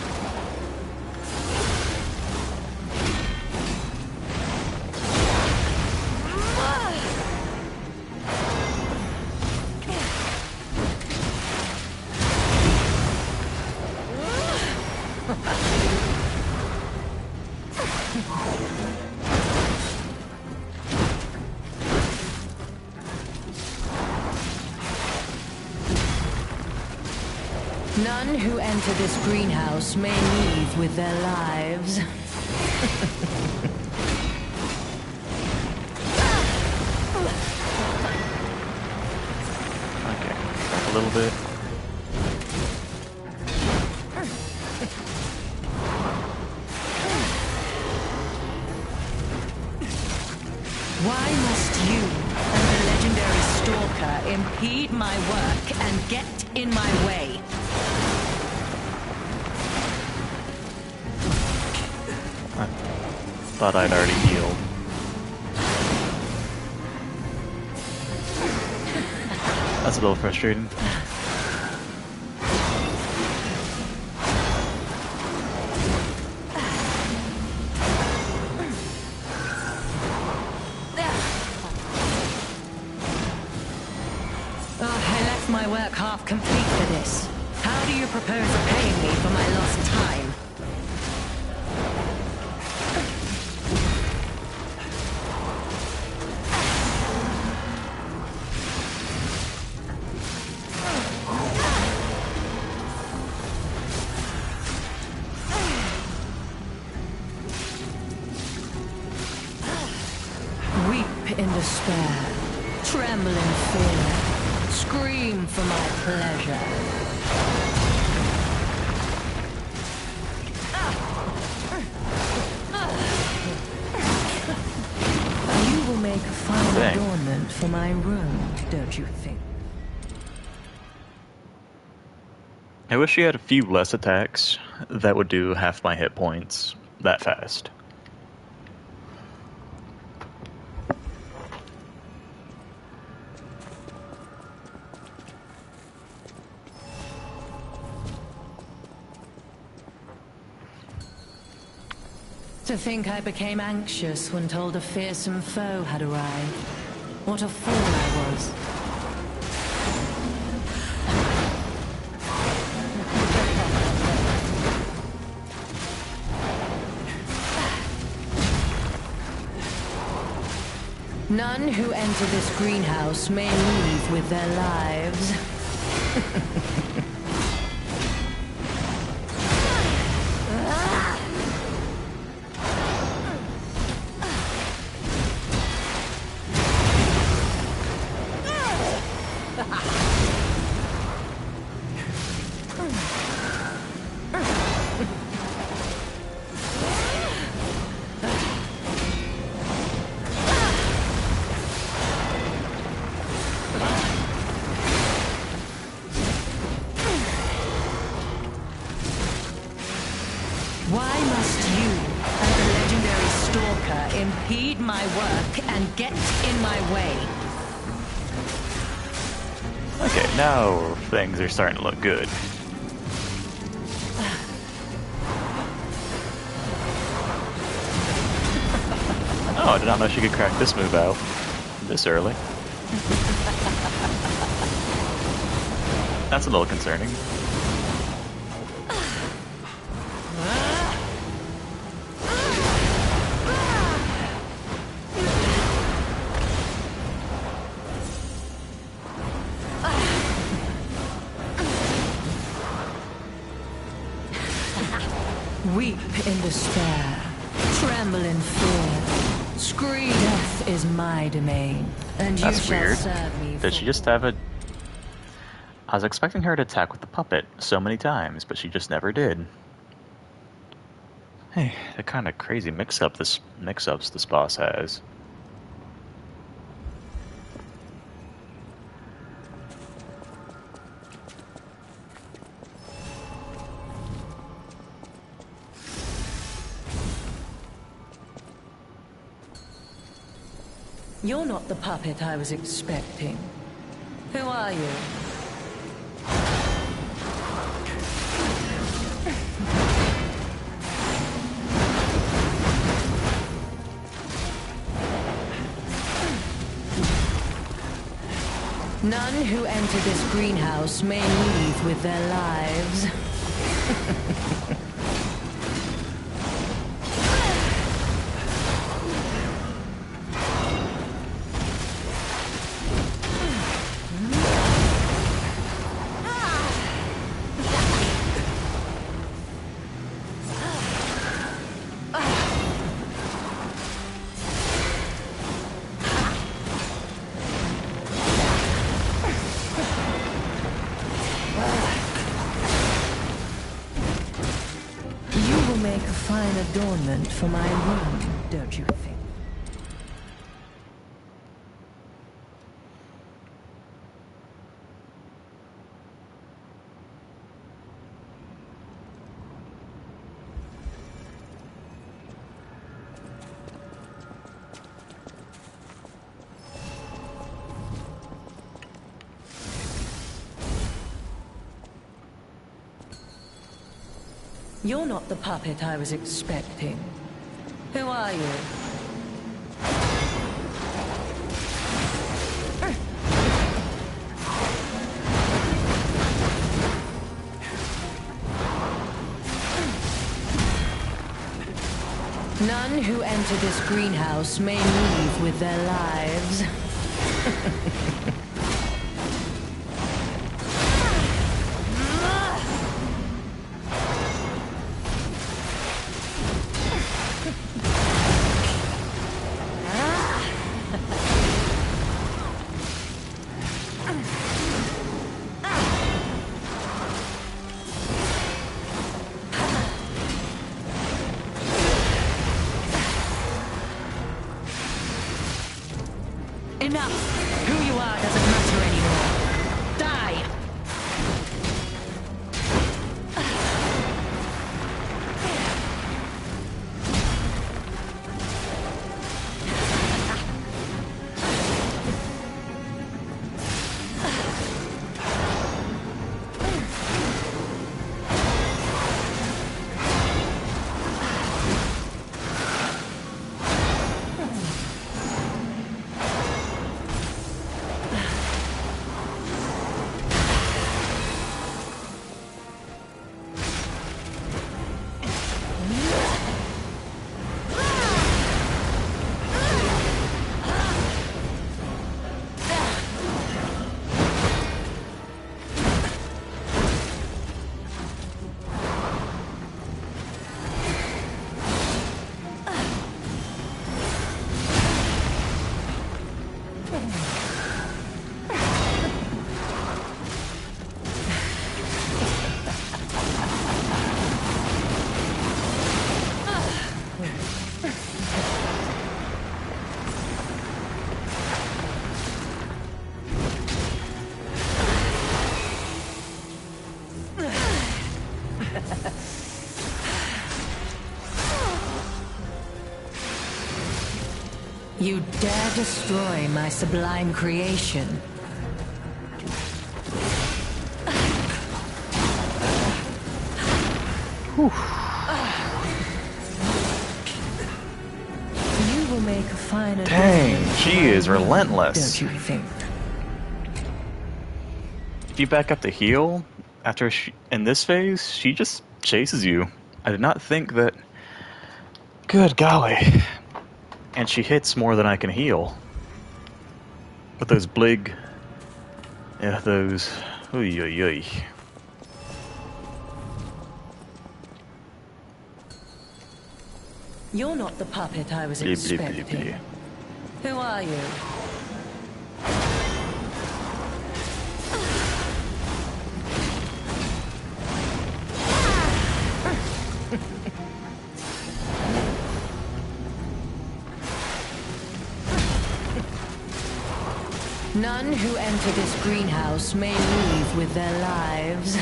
None who enter this greenhouse may leave with their lives. Okay, back a little bit. Why must you and the legendary stalker impede my work and get in my way? I thought I'd already healed. That's a little frustrating. I left my work half complete for this. How do you propose repaying me for my lost time? Weep in despair, tremble in fear, scream for my pleasure. You will make a fine Dang. adornment for my room, don't you think? I wish she had a few less attacks that would do half my hit points that fast. To think I became anxious when told a fearsome foe had arrived. What a fool I was. None who enter this greenhouse may leave with their lives. Why must you and the legendary stalker impede my work and get in my way? Okay, now things are starting to look good. Oh, I did not know she could crack this move out this early. That's a little concerning. Weep in despair, tremble in fear, scream. Death is my domain, and you That's shall weird. serve me. Did she just have a... I was expecting her to attack with the puppet so many times, but she just never did. Hey, the kind of crazy mix-ups this boss has. You're not the puppet I was expecting. Who are you? None who enter this greenhouse may leave with their lives. fine adornment for my room, don't you think? You're not the puppet I was expecting. Who are you? None who enter this greenhouse may leave with their lives. Enough! Who you are doesn't matter anymore. Die! You dare destroy my sublime creation. You will make a fine adornment. Dang, she is relentless. Don't you think? If you back up the heal, in this phase, she just chases you. I did not think that... Good golly. And she hits more than I can heal. With those blig... Yeah, those... Oy, oy, oy. You're not the puppet I was Blip, blip, expecting. blip, blip. Who are you? None who enter this greenhouse may leave with their lives.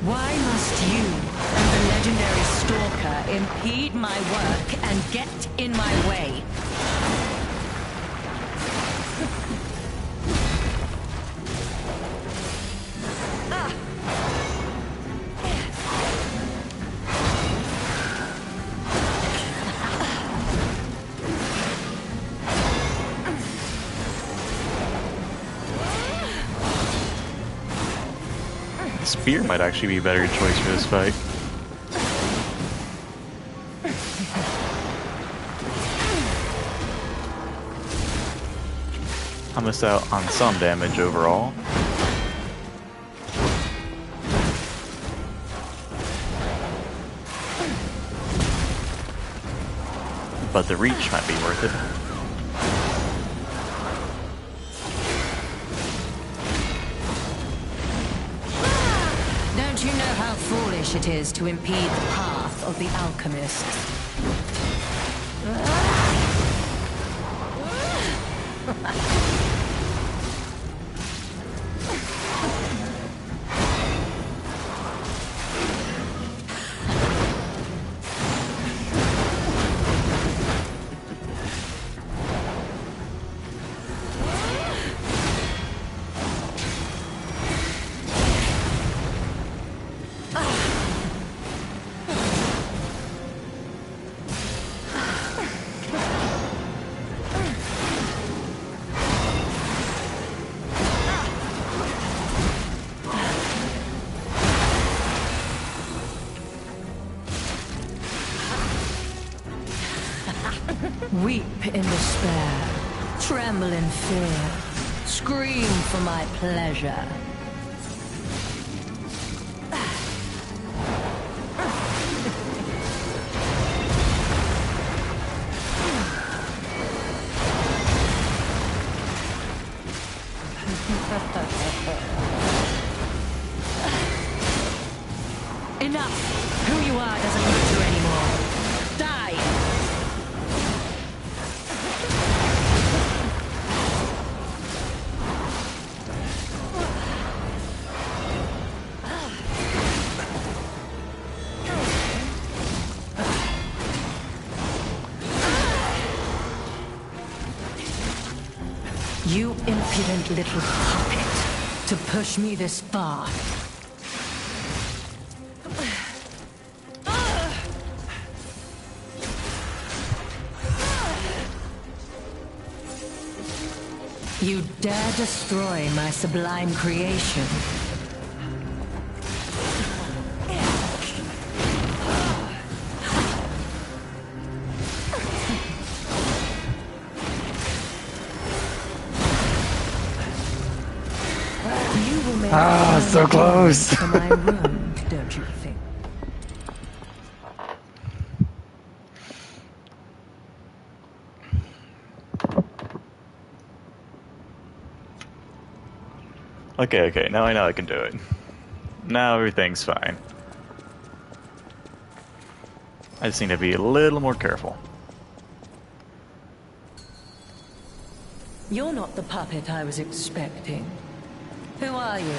Why must you and the legendary stalker impede my work and get in my way? Spear might actually be a better choice for this fight. I missed out on some damage overall. but the reach might be worth it. Don't you know how foolish it is to impede the path of the alchemists? Weep in despair, tremble in fear, scream for my pleasure. Enough! Who you are doesn't matter anymore. Die! You impudent little puppet, to push me this far. You dare destroy my sublime creation. So close. To my room, don't you think? Okay, now I know I can do it. Now everything's fine. I just need to be a little more careful. You're not the puppet I was expecting. Who are you?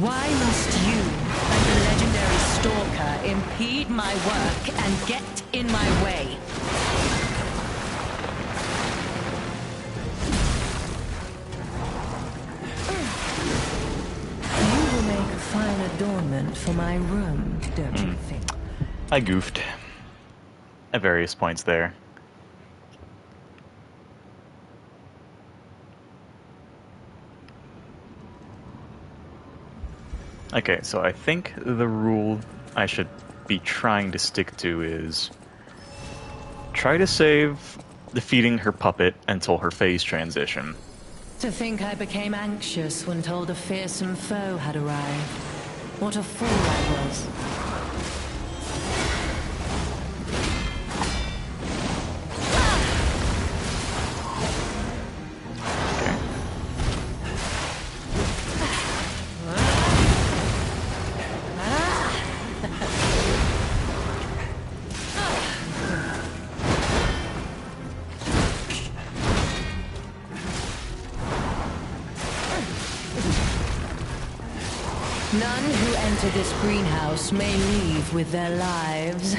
Why must you and the legendary stalker impede my work and get in my way? You will make a fine adornment for my room, don't you think? I goofed at various points there. Okay, so I think the rule I should be trying to stick to is try to save defeating her puppet until her phase transition. To think I became anxious when told a fearsome foe had arrived. What a fool I was. None who enter this greenhouse may leave with their lives.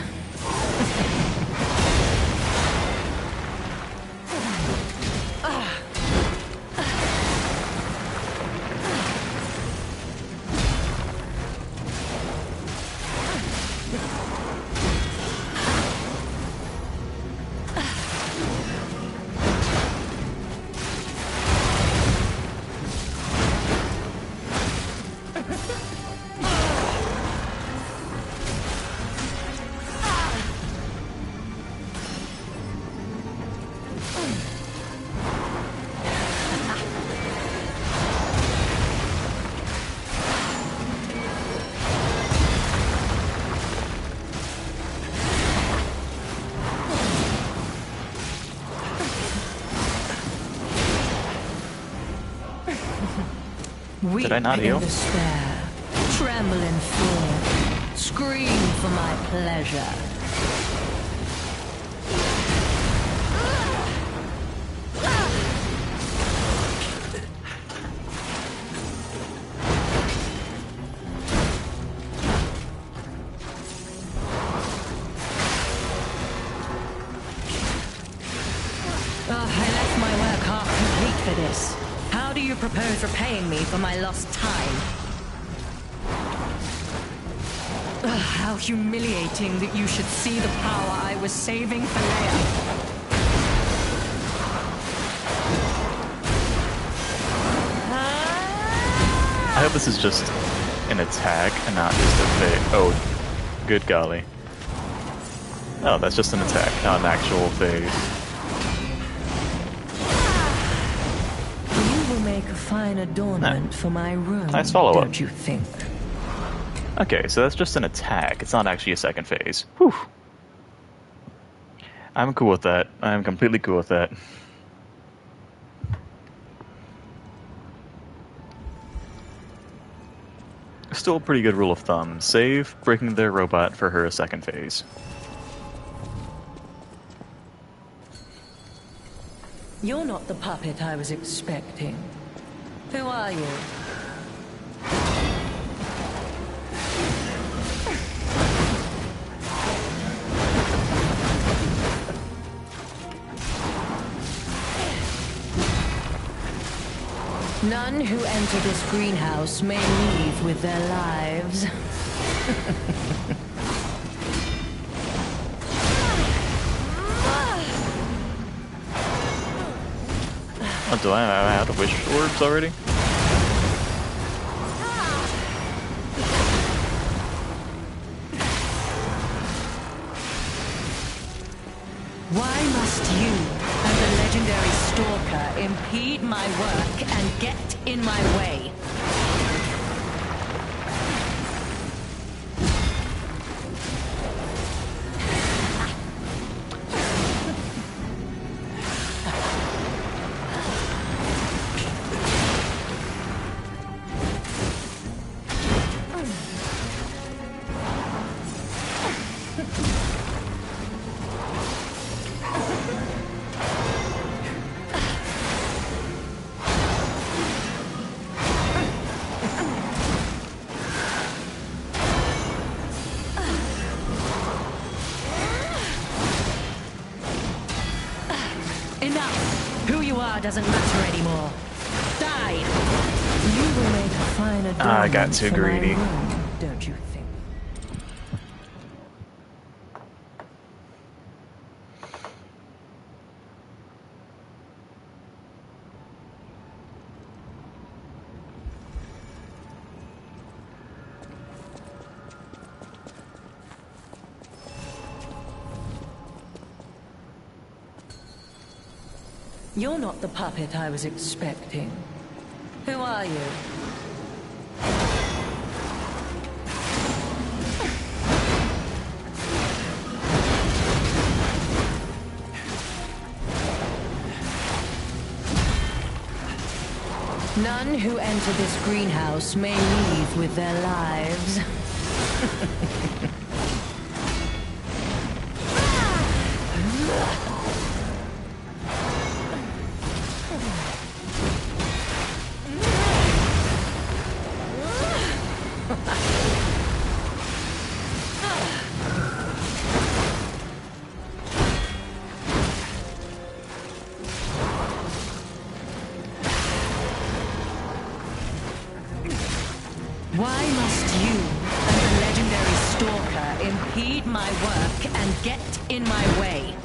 Weep Did I not heal? in despair, tremble in fear, scream for my pleasure. I left my work half complete for this. How do you propose repaying me for my lost time? How humiliating that you should see the power I was saving for Leia. I hope this is just an attack and not just a phase. Oh, good golly. Oh, that's just an attack, not an actual phase. You will make a fine adornment for my room, Nice follow-up. don't you think? Okay, so that's just an attack. It's not actually a second phase. Whew. I'm cool with that. I'm completely cool with that. Still a pretty good rule of thumb. Save breaking their robot for her second phase. You're not the puppet I was expecting. Who are you? None who enter this greenhouse may leave with their lives. Oh, do I have out of wish orbs already? Why must you, as a legendary stalker, impede my work and get in my way? Enough! Who you are doesn't matter anymore. Die! You will make a fine adornment I got too for my greedy. room, don't you think? You're not the puppet I was expecting. Who are you? None who enter this greenhouse may leave with their lives. Why must you, as a legendary stalker, impede my work and get in my way?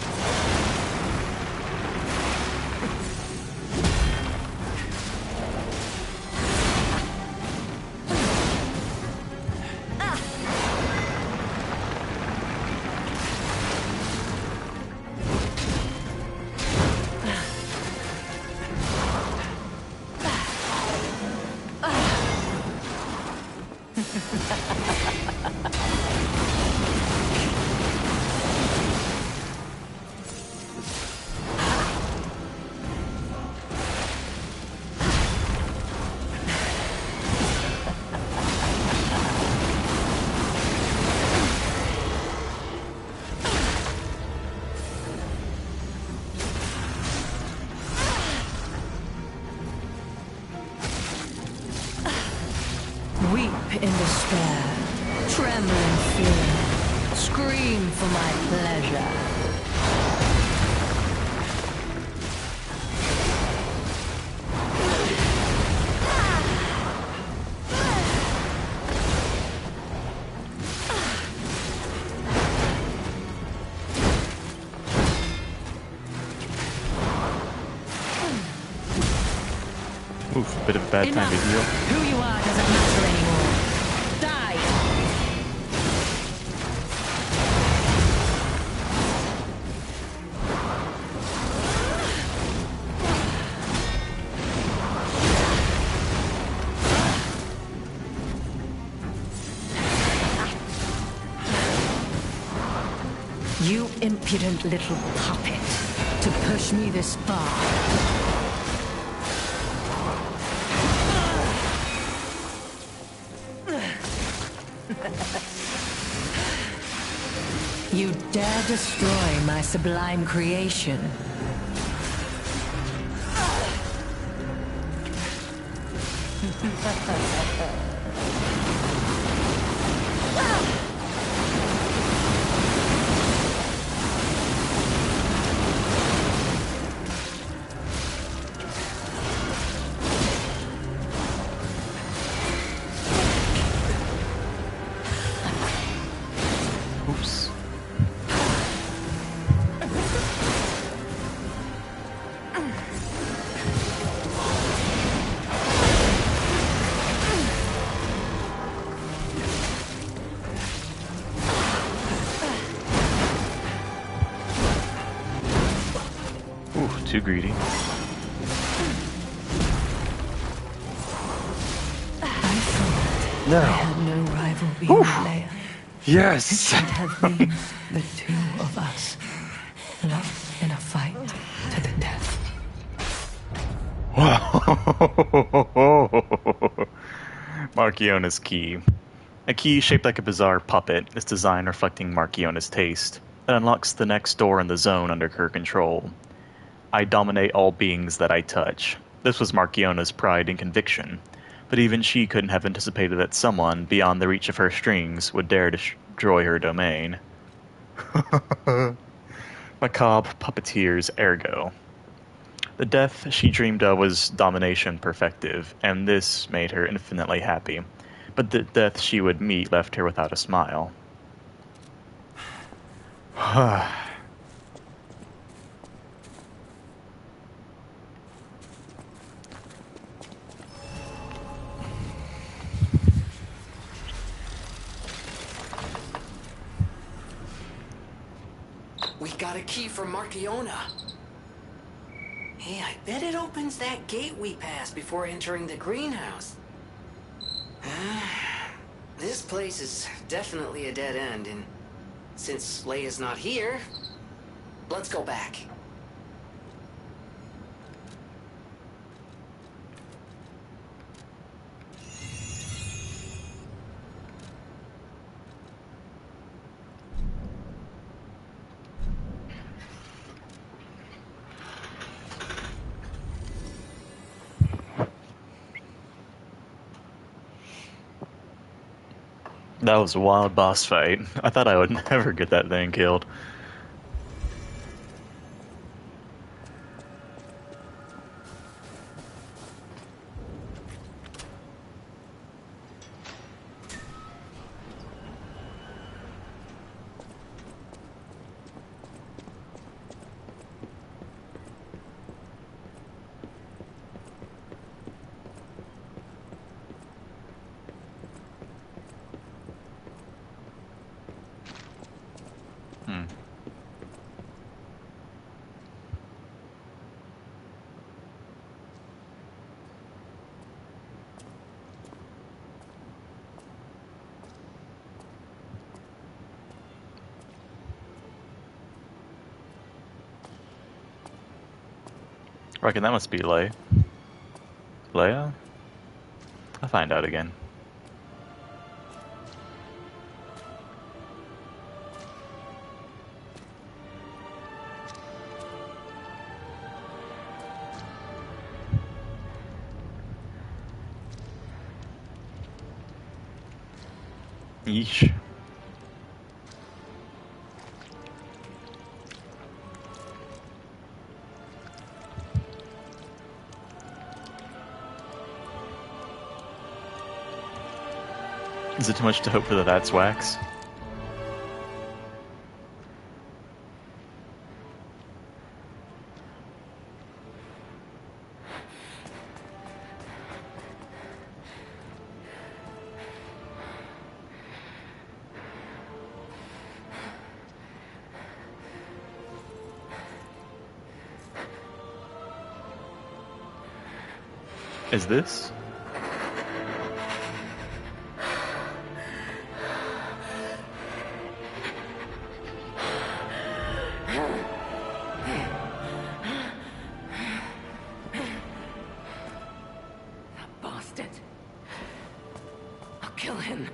in despair, tremble in fear, scream for my pleasure. Oof, bit of a bad time to heal. Who you are doesn't matter anymore. Die! You impudent little puppet, to push me this far. You dare destroy my sublime creation. Oops. Ooh, too greedy. No. I had no rival beyond Leia. Yes. It have been the two of us, locked in a fight to the death. Marchiona's key. A key shaped like a bizarre puppet, its design reflecting Marchiona's taste. It unlocks the next door in the zone under her control. I dominate all beings that I touch. This was Marchiona's pride and conviction, but even she couldn't have anticipated that someone, beyond the reach of her strings, would dare destroy her domain. Macabre puppeteers ergo. The death she dreamed of was domination perfective, and this made her infinitely happy. But the death she would meet left her without a smile. We got a key from Marchiona. Hey, I bet it opens that gate we passed before entering the greenhouse. This place is definitely a dead end, and since Leia's not here, let's go back. That was a wild boss fight. I thought I would never get that thing killed. Reckon that must be Leia. Leia? I'll find out again. Yeesh. Is it too much to hope for that's wax? Is this? That bastard. I'll kill him.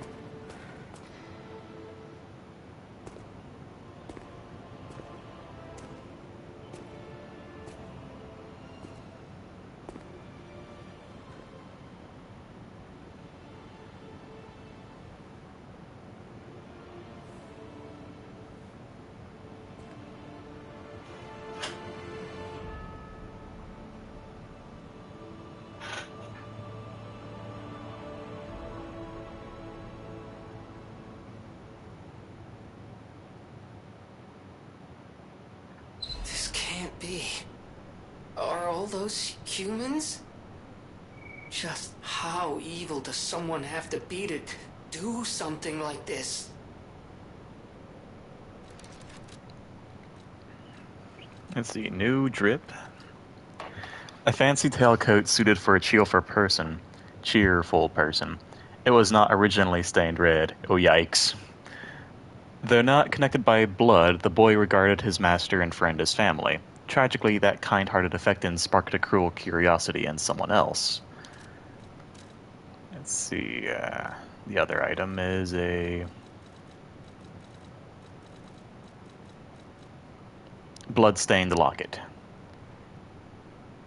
Can't be. Are all those humans? Just how evil does someone have to be to do something like this? Let's see, new drip. A fancy tailcoat suited for a cheerful person. It was not originally stained red. Oh yikes. Though not connected by blood, the boy regarded his master and friend as family. Tragically, that kind-hearted affection sparked a cruel curiosity in someone else. Let's see, the other item is a blood-stained locket.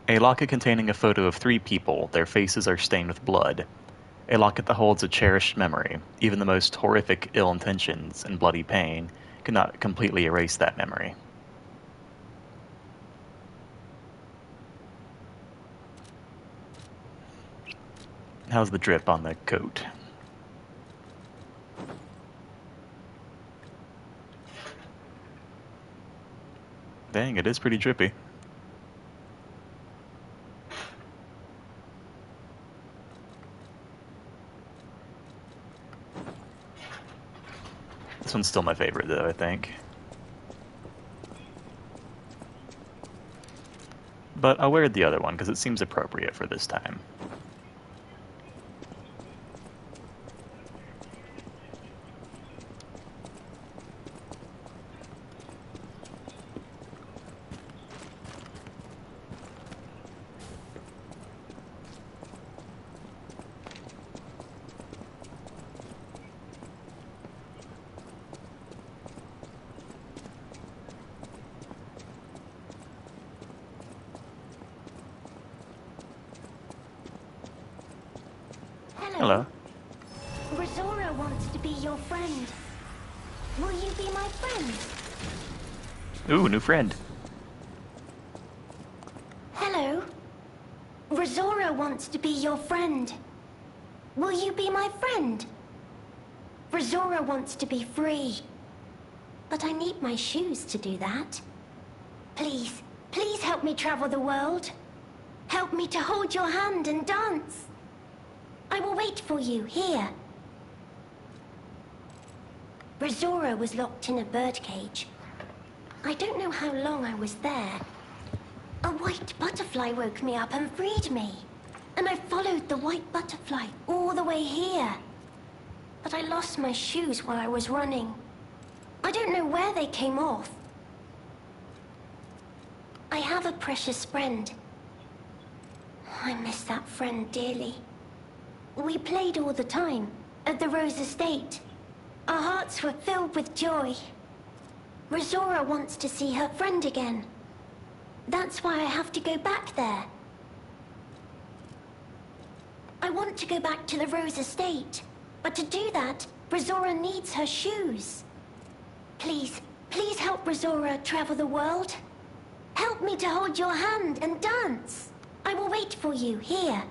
A locket containing a photo of 3 people. Their faces are stained with blood. A locket that holds a cherished memory. Even the most horrific ill intentions and bloody pain cannot completely erase that memory. How's the drip on the coat? Dang, it is pretty drippy. This one's still my favorite, though, I think. But I'll wear the other one, because it seems appropriate for this time. Hello. Rosora wants to be your friend. Will you be my friend? Ooh, new friend. Hello. Rosora wants to be your friend. Will you be my friend? Rosora wants to be free. But I need my shoes to do that. Please, please help me travel the world. Help me to hold your hand and dance. I will wait for you here. Rosora was locked in a birdcage. I don't know how long I was there. A white butterfly woke me up and freed me. And I followed the white butterfly all the way here. But I lost my shoes while I was running. I don't know where they came off. I have a precious friend. I miss that friend dearly. We played all the time, at the Rose Estate. Our hearts were filled with joy. Rosora wants to see her friend again. That's why I have to go back there. I want to go back to the Rose Estate, but to do that, Brazora needs her shoes. Please, please help Brazora travel the world. Help me to hold your hand and dance. I will wait for you here.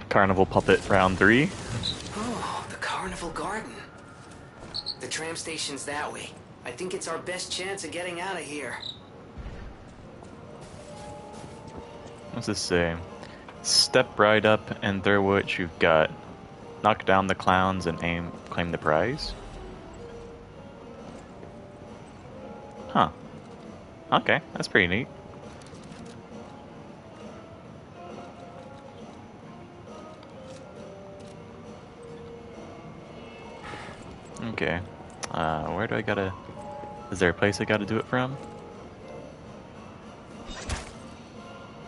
Carnival Puppet round 3. Oh, the Carnival Garden. The tram station's that way. I think it's our best chance of getting out of here. What's this say? Step right up and throw what you've got. Knock down the clowns and claim the prize? Huh. Okay, that's pretty neat. Okay. Where do I gotta... Is there a place I gotta do it from?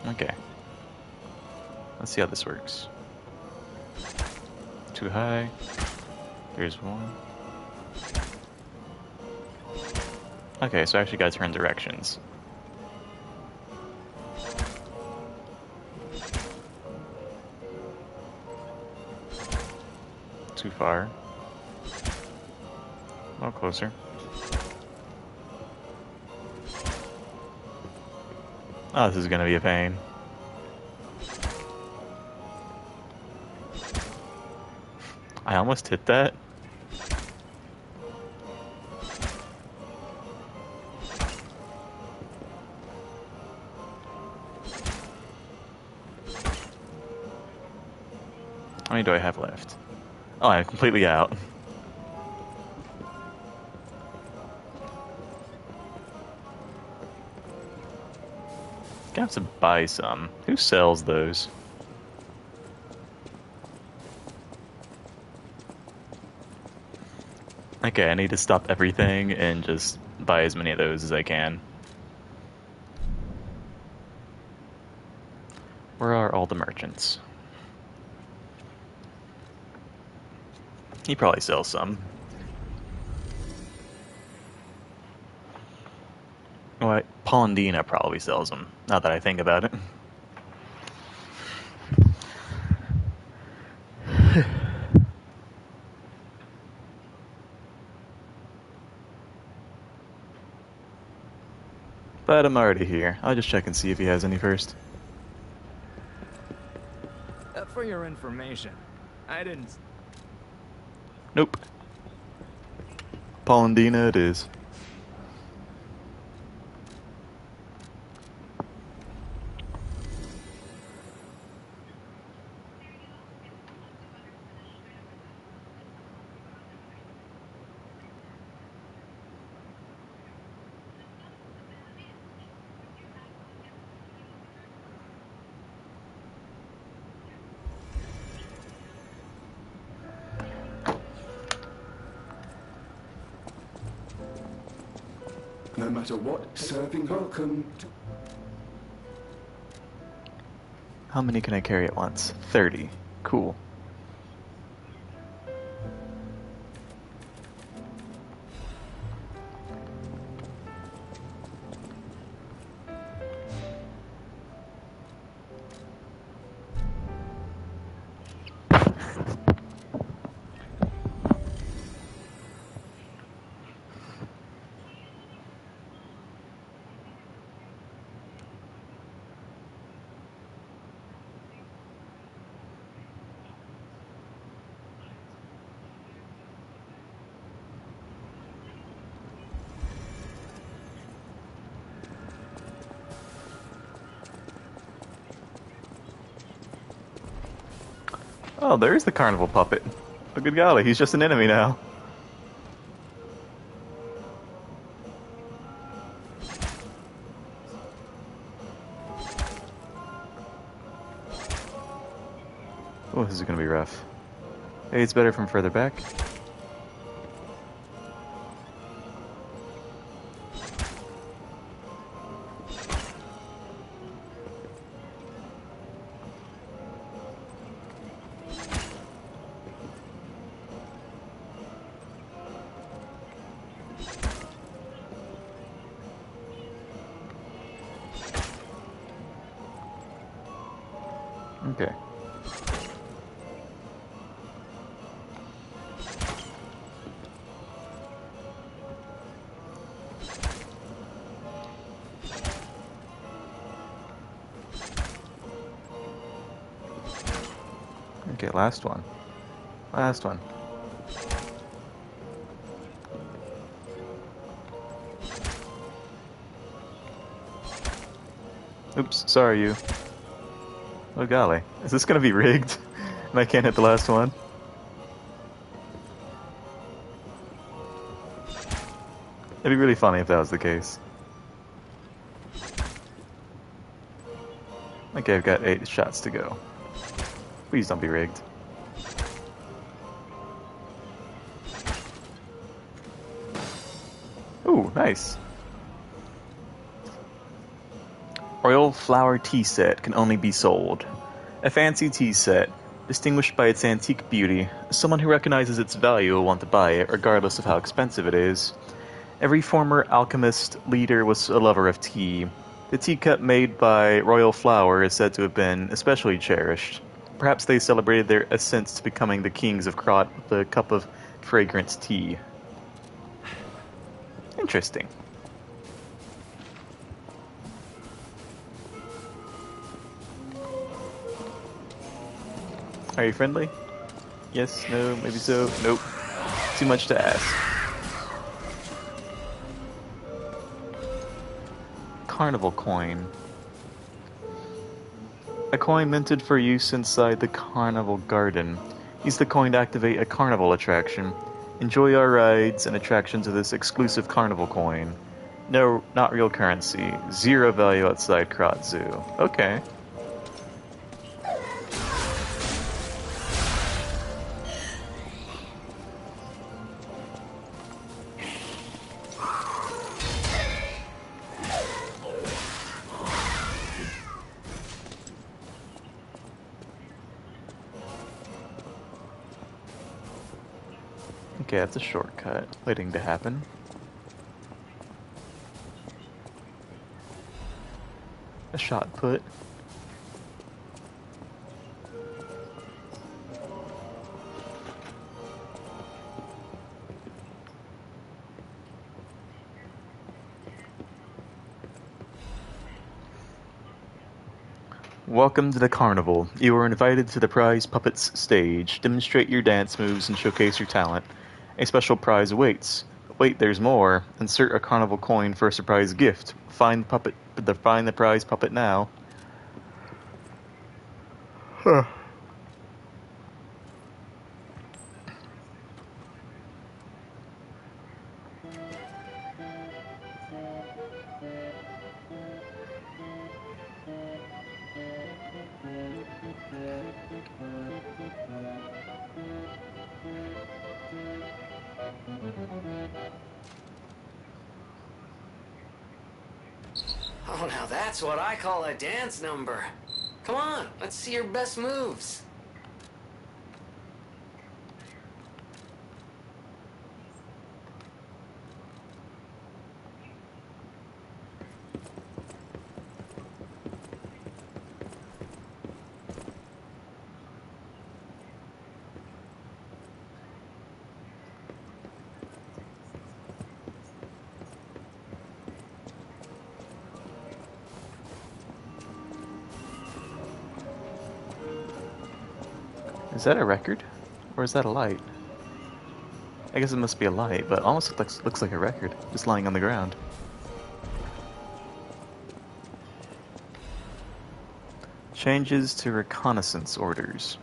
Okay. Let's see how this works. Too high. There's one. Okay, so I actually gotta turn directions. Too far. A little closer. Oh, this is gonna be a pain. I almost hit that. How many do I have left? Oh, I'm completely out. I have to buy some. Who sells those? Okay, I need to stop everything and just buy as many of those as I can. Where are all the merchants? He probably sells some. What? Polendina probably sells them, now that I think about it. But I'm already here. I'll just check and see if he has any first. For your information, I didn't... Nope. Polendina it is. No matter what, serving welcome. How many can I carry at once? 30. Cool. Oh, there's the carnival puppet. Oh, good golly, he's just an enemy now. Oh, this is gonna be rough. Hey, it's better from further back. Okay. Okay, last one. Last one. Oops, sorry you. Oh golly. Is this gonna be rigged? And I can't hit the last one? It'd be really funny if that was the case. Okay, I've got 8 shots to go. Please don't be rigged. Ooh, nice. Royal Flower Tea Set can only be sold. A fancy tea set, distinguished by its antique beauty. Someone who recognizes its value will want to buy it, regardless of how expensive it is. Every former alchemist leader was a lover of tea. The teacup made by Royal Flower is said to have been especially cherished. Perhaps they celebrated their ascent to becoming the kings of Krot with a cup of fragrant tea. Interesting. Are you friendly? Yes, no, maybe so. Nope. Too much to ask. Carnival coin. A coin minted for use inside the carnival garden. Use the coin to activate a carnival attraction. Enjoy our rides and attractions with this exclusive carnival coin. No, not real currency. 0 value outside Krot Zoo. Okay. Okay, that's a shortcut waiting to happen. A shot put. Welcome to the carnival. You are invited to the prize puppets stage. Demonstrate your dance moves and showcase your talent. A special prize awaits. But wait, there's more. Insert a carnival coin for a surprise gift. Find the prize puppet now. Huh. Oh, now that's what I call a dance number. Come on, let's see your best moves. Is that a record? Or is that a light? I guess it must be a light, but almost looks like a record, just lying on the ground. Changes to reconnaissance orders.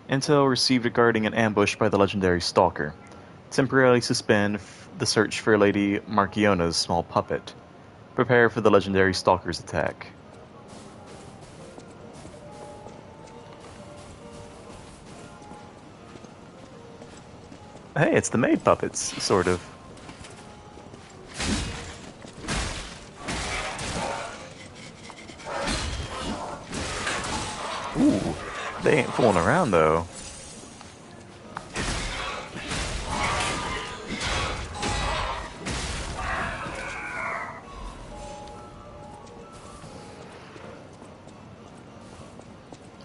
Intel received regarding an ambush by the legendary Stalker. Temporarily suspend the search for Lady Marchiona's small puppet. Prepare for the legendary Stalker's attack. Hey, it's the maid puppets, sort of. Ooh, they ain't fooling around though.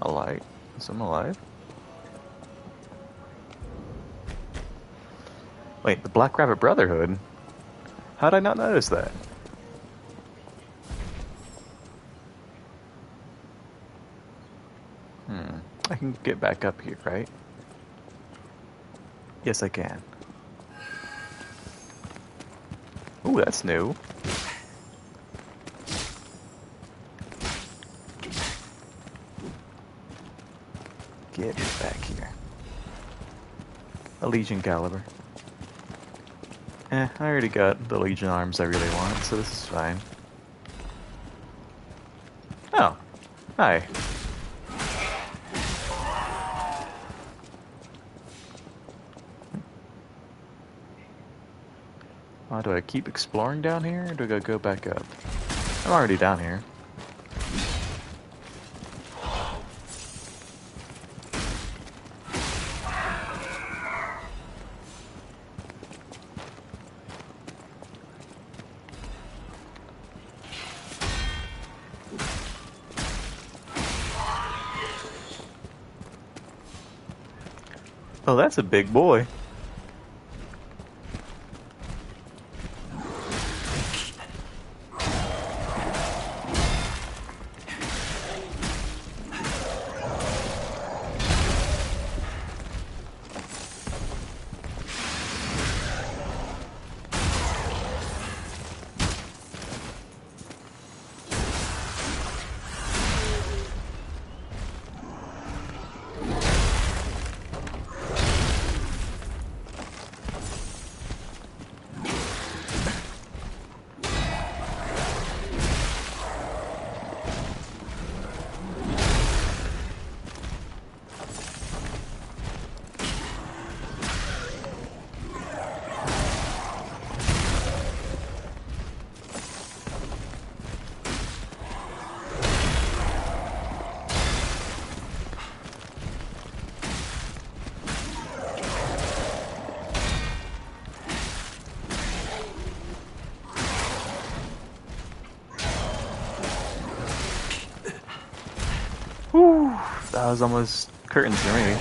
A light. Is someone alive? Wait, the Black Rabbit Brotherhood? How'd I not notice that? I can get back up here, right? Yes, I can. Ooh, that's new. Get back here. A Legion caliber. I already got the Legion arms I really want, so this is fine. Oh. Hi. Do I keep exploring down here, or do I go back up? I'm already down here. Oh, that's a big boy. Whew, that was almost curtains for me.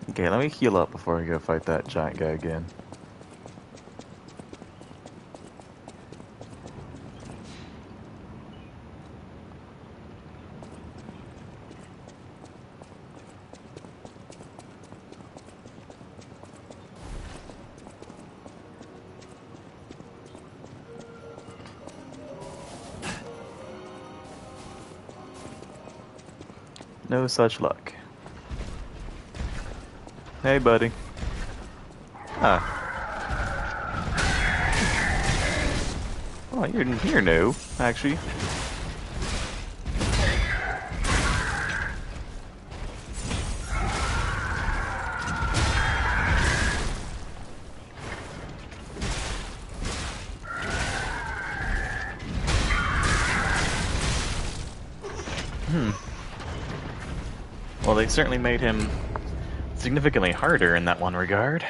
Okay, let me heal up before I go fight that giant guy again. No such luck. Hey, buddy. Ah. Oh, you're new, actually. Well, they certainly made him significantly harder in that one regard.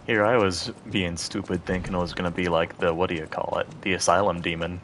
Here I was being stupid thinking it was gonna be like the, what do you call it, the Asylum Demon.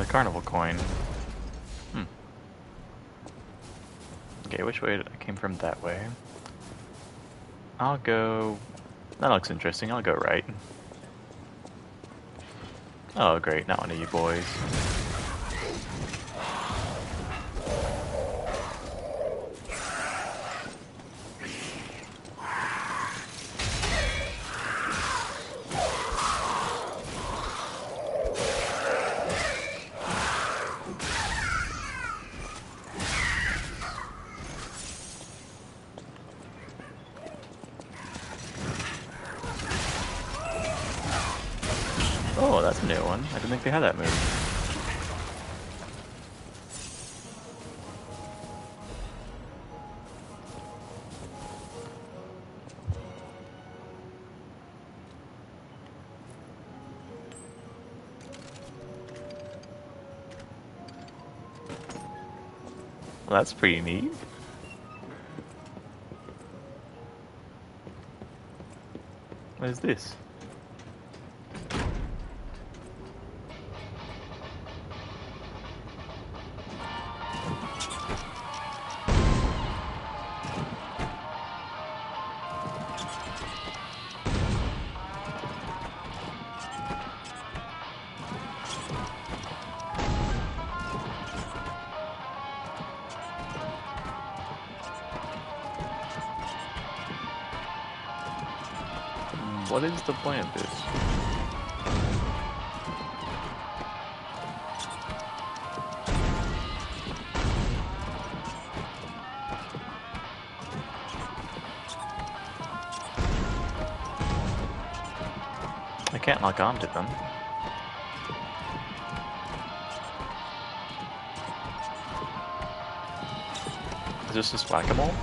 carnival coin. Okay, which way did I came from? That way. I'll go... That looks interesting. I'll go right. Oh, great. Not one of you boys. Oh, that's a new one. I didn't think they had that move. Well, that's pretty neat. What is this? What is the point of this? I can't lock onto them. Is this just whack-a-mole?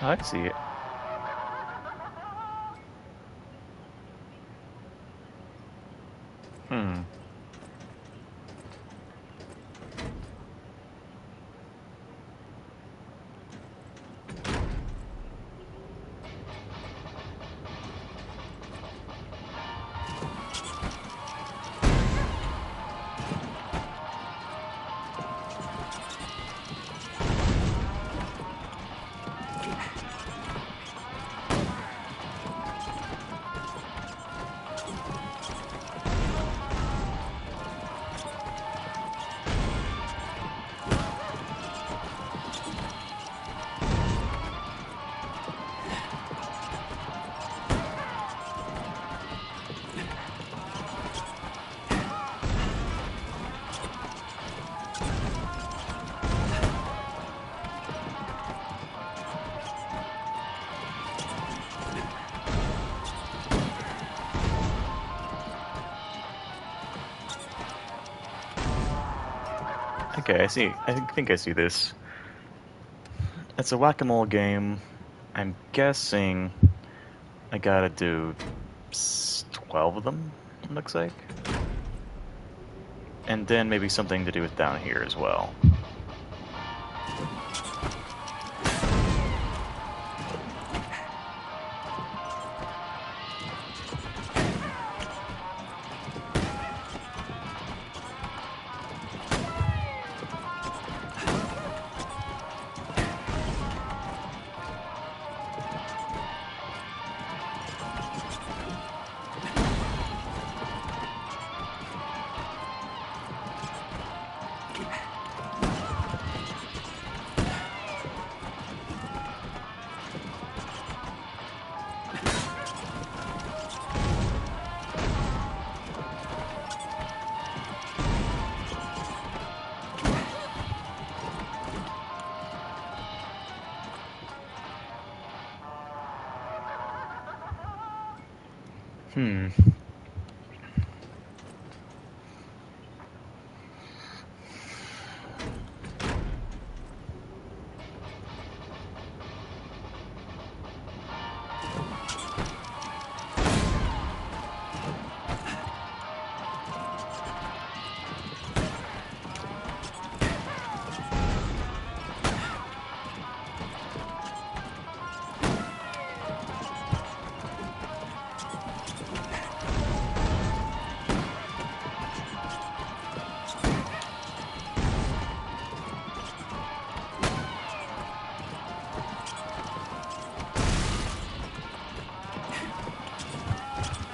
Oh, I see it. Hmm. Okay, I see. I think I see this. It's a whack-a-mole game. I'm guessing I gotta do 12 of them, it looks like. And then maybe something to do with down here as well. Hmm.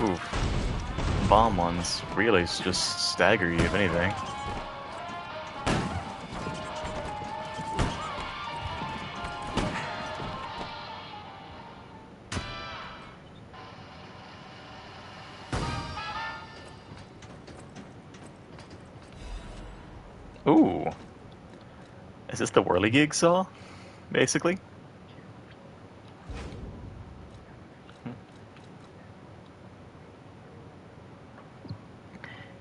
Oof. Bomb ones really just stagger you, if anything. Ooh. Is this the whirligig saw? Basically?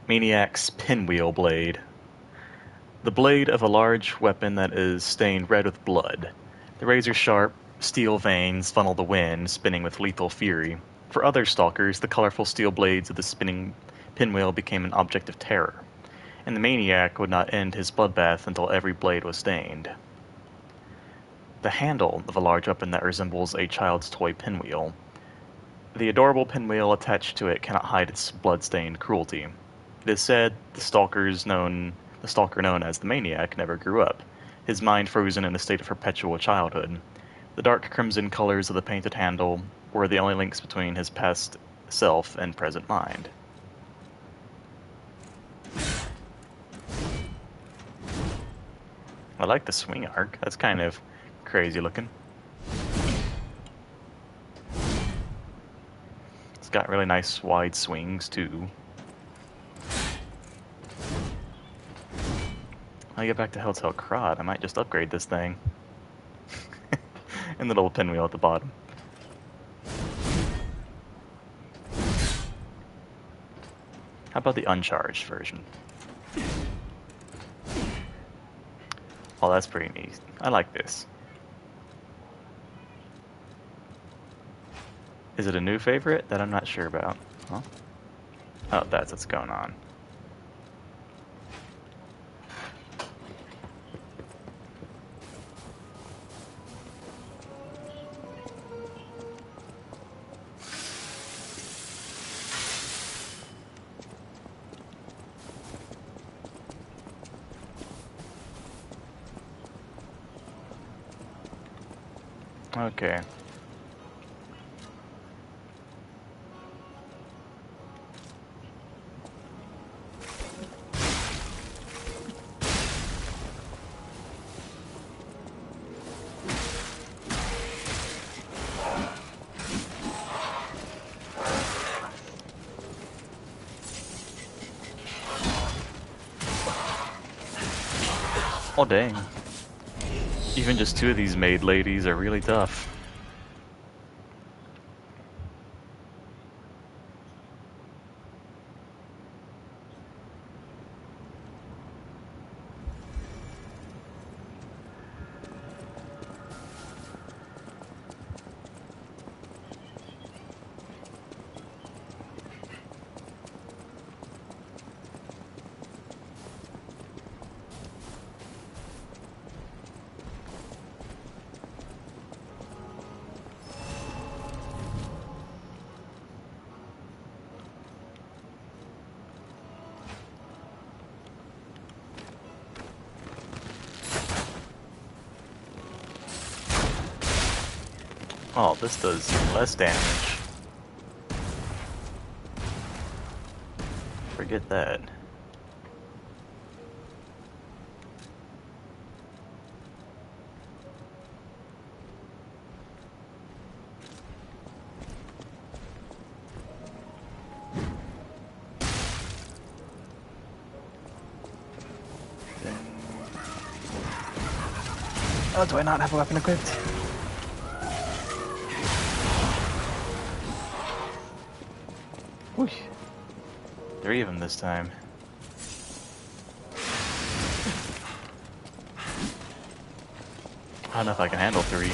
Maniac's pinwheel blade. The blade of a large weapon that is stained red with blood. The razor-sharp steel veins funnel the wind, spinning with lethal fury. For other stalkers, the colorful steel blades of the spinning pinwheel became an object of terror, and the maniac would not end his bloodbath until every blade was stained. The handle of a large weapon that resembles a child's toy pinwheel. The adorable pinwheel attached to it cannot hide its blood-stained cruelty. It is said the stalker known as the Maniac never grew up, his mind frozen in a state of perpetual childhood. The dark crimson colors of the painted handle were the only links between his past self and present mind. I like the swing arc. That's kind of crazy looking. It's got really nice wide swings too. When I get back to Hotel Krat, I might just upgrade this thing. And the little pinwheel at the bottom. How about the uncharged version? Oh, that's pretty neat. I like this. Is it a new favorite that I'm not sure about? Huh? Oh, that's what's going on. Okay. Oh dang. Even just two of these maid ladies are really tough. Oh, this does less damage. Forget that. Oh, do I not have a weapon equipped? 3 of them this time. I don't know if I can handle 3.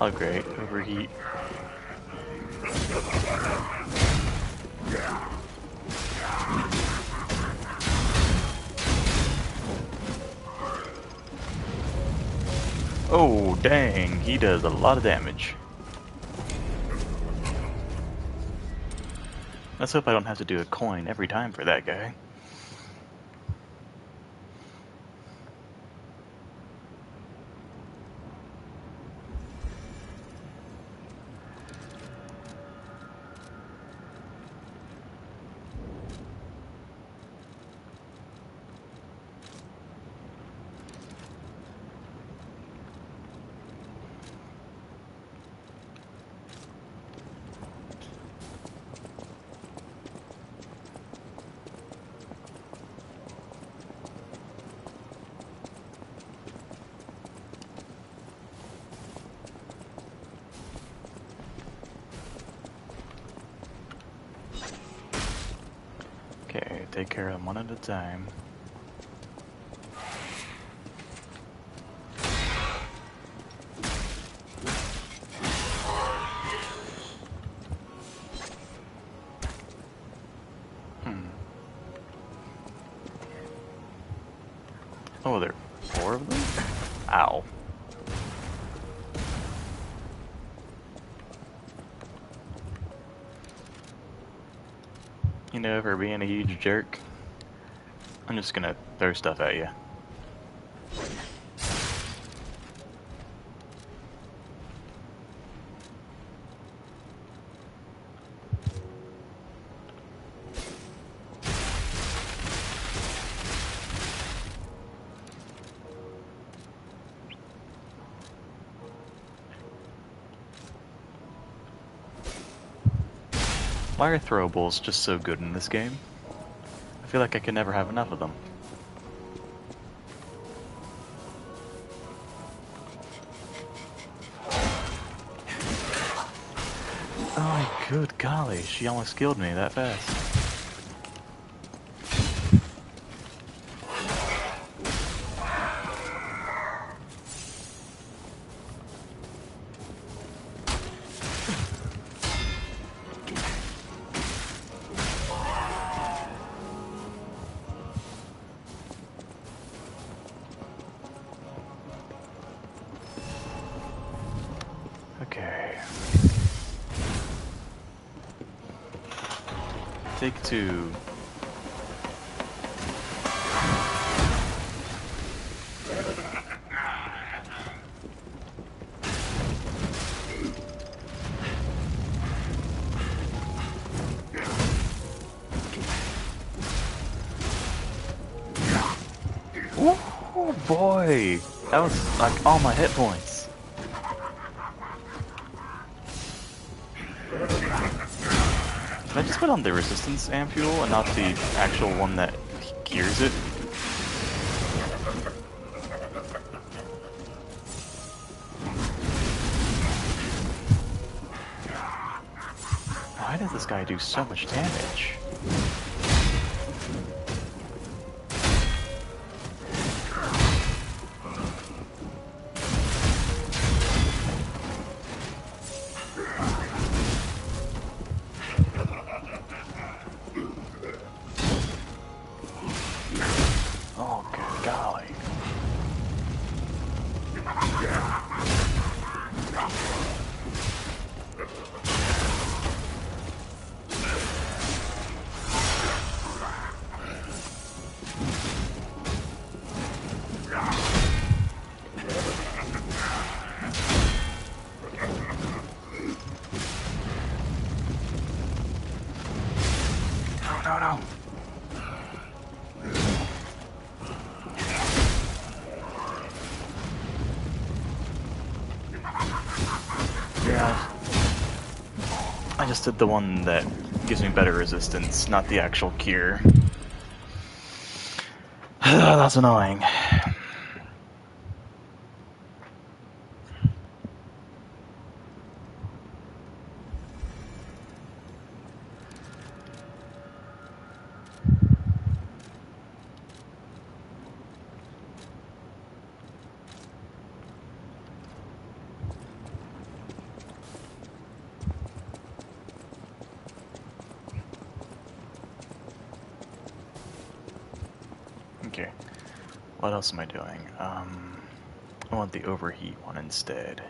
Oh great, overheat. Oh dang, he does a lot of damage. Let's hope I don't have to do a coin every time for that guy. Okay, take care of them one at a time. Oh, there are 4 of them? Ow. You know, for being a huge jerk, I'm just gonna throw stuff at you. Why are throwables just so good in this game? I feel like I can never have enough of them. Oh my good golly, she almost killed me that fast. Okay. Take 2. Ooh, boy! That was like all my hit points. Can I just put on the resistance ampule and not the actual one that cures it? Why does this guy do so much damage? Oh, good golly. No, no. Yeah. I just did the one that gives me better resistance, not the actual cure. That's annoying. Okay, what else am I doing? I want the overheat one instead.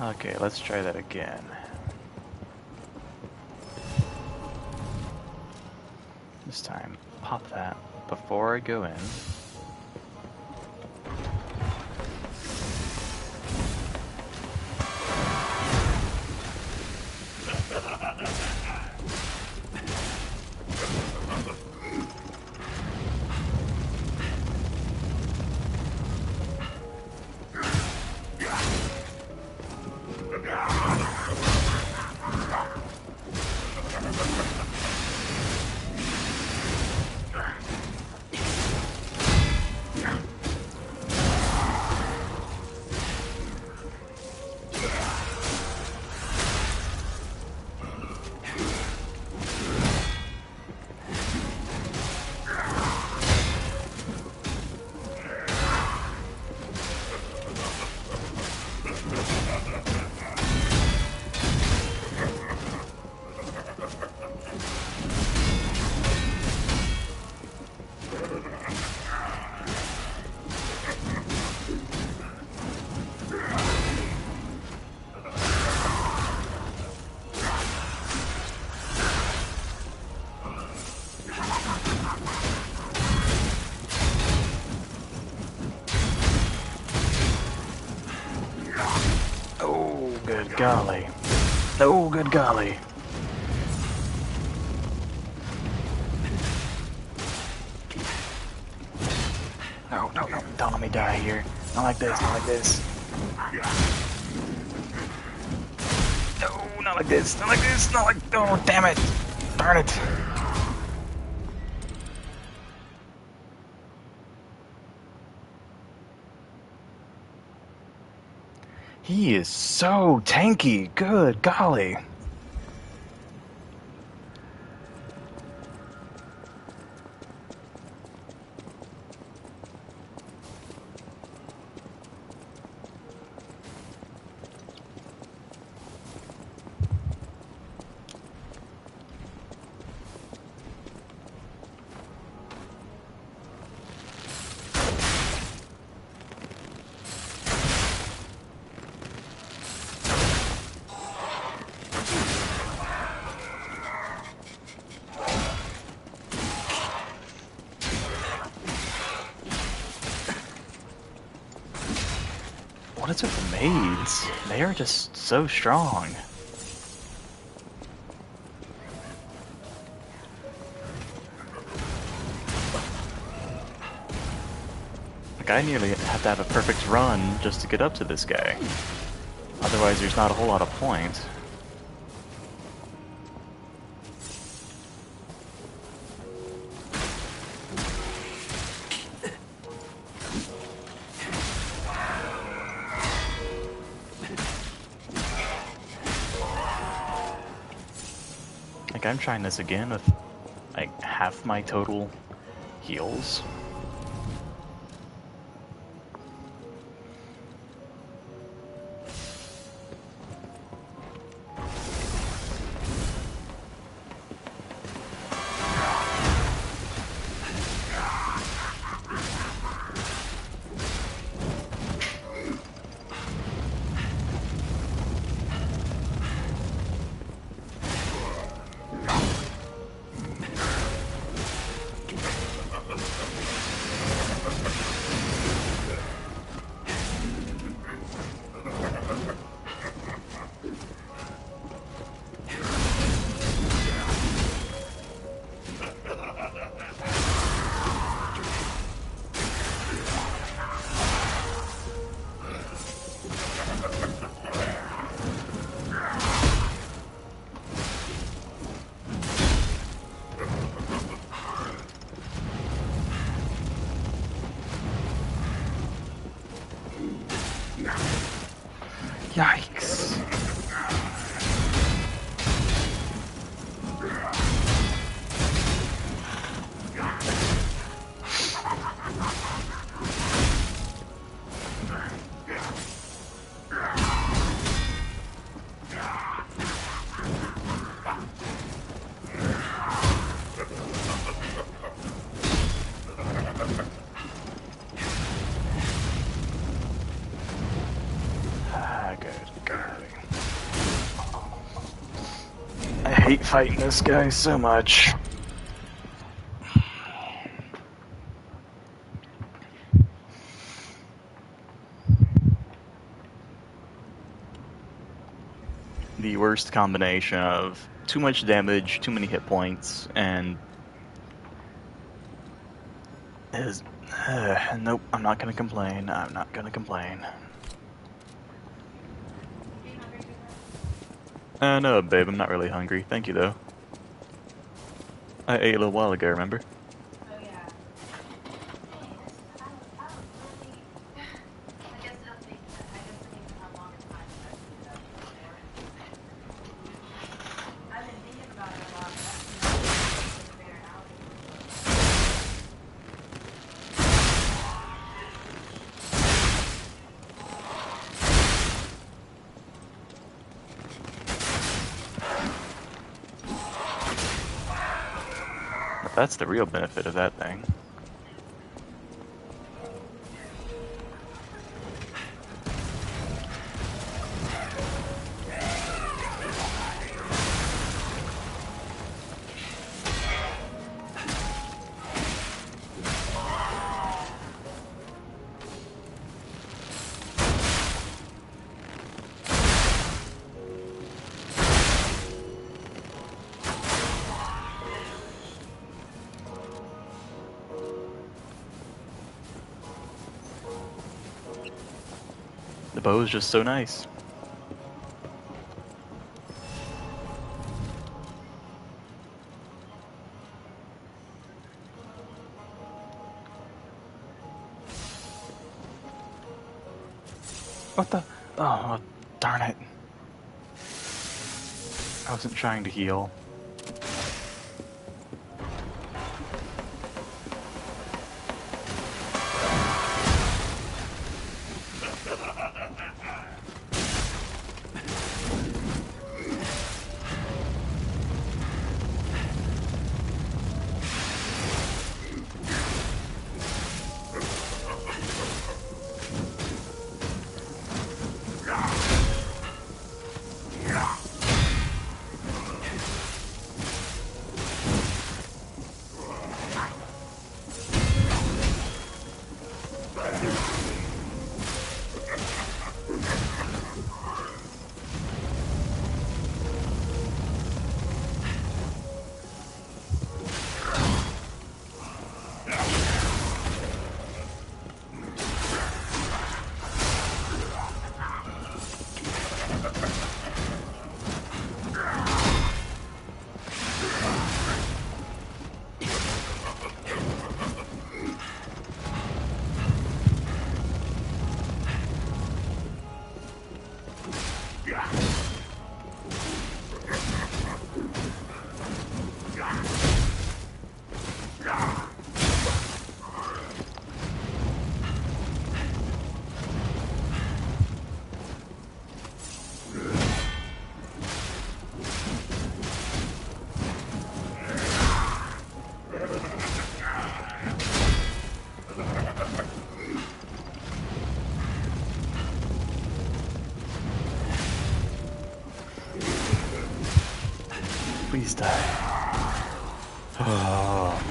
Okay, let's try that again. This time, pop that before I go in. Good golly. Oh, good golly. Don't let me die here. Not like this, not like this. No, not like this, not like this, not like... Oh, damn it! Darn it! He is so tanky. Good golly. What is with the maids? They are just so strong. Like, I nearly have to have a perfect run just to get up to this guy. Otherwise, there's not a whole lot of point. Like, I'm trying this again with, like, half my total heals. Yikes. I hate fighting this guy so much. The worst combination of too much damage, too many hit points, and is nope, I'm not gonna complain. I'm not gonna complain. No, babe, I'm not really hungry. Thank you, though. I ate a little while ago, remember? That's the real benefit of that thing. bow is just so nice. What the? Oh, darn it. I wasn't trying to heal. Please die. Oh.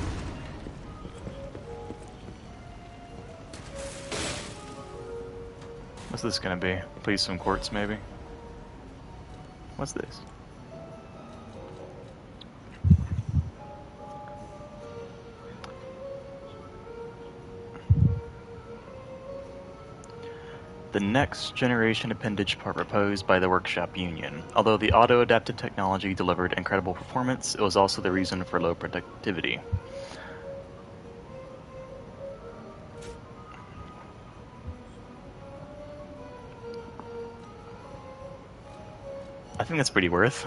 What's this gonna be? Please some quartz, maybe? What's this? The next generation appendage part proposed by the Workshop Union. Although the auto-adaptive technology delivered incredible performance, it was also the reason for low productivity. I think that's pretty worth.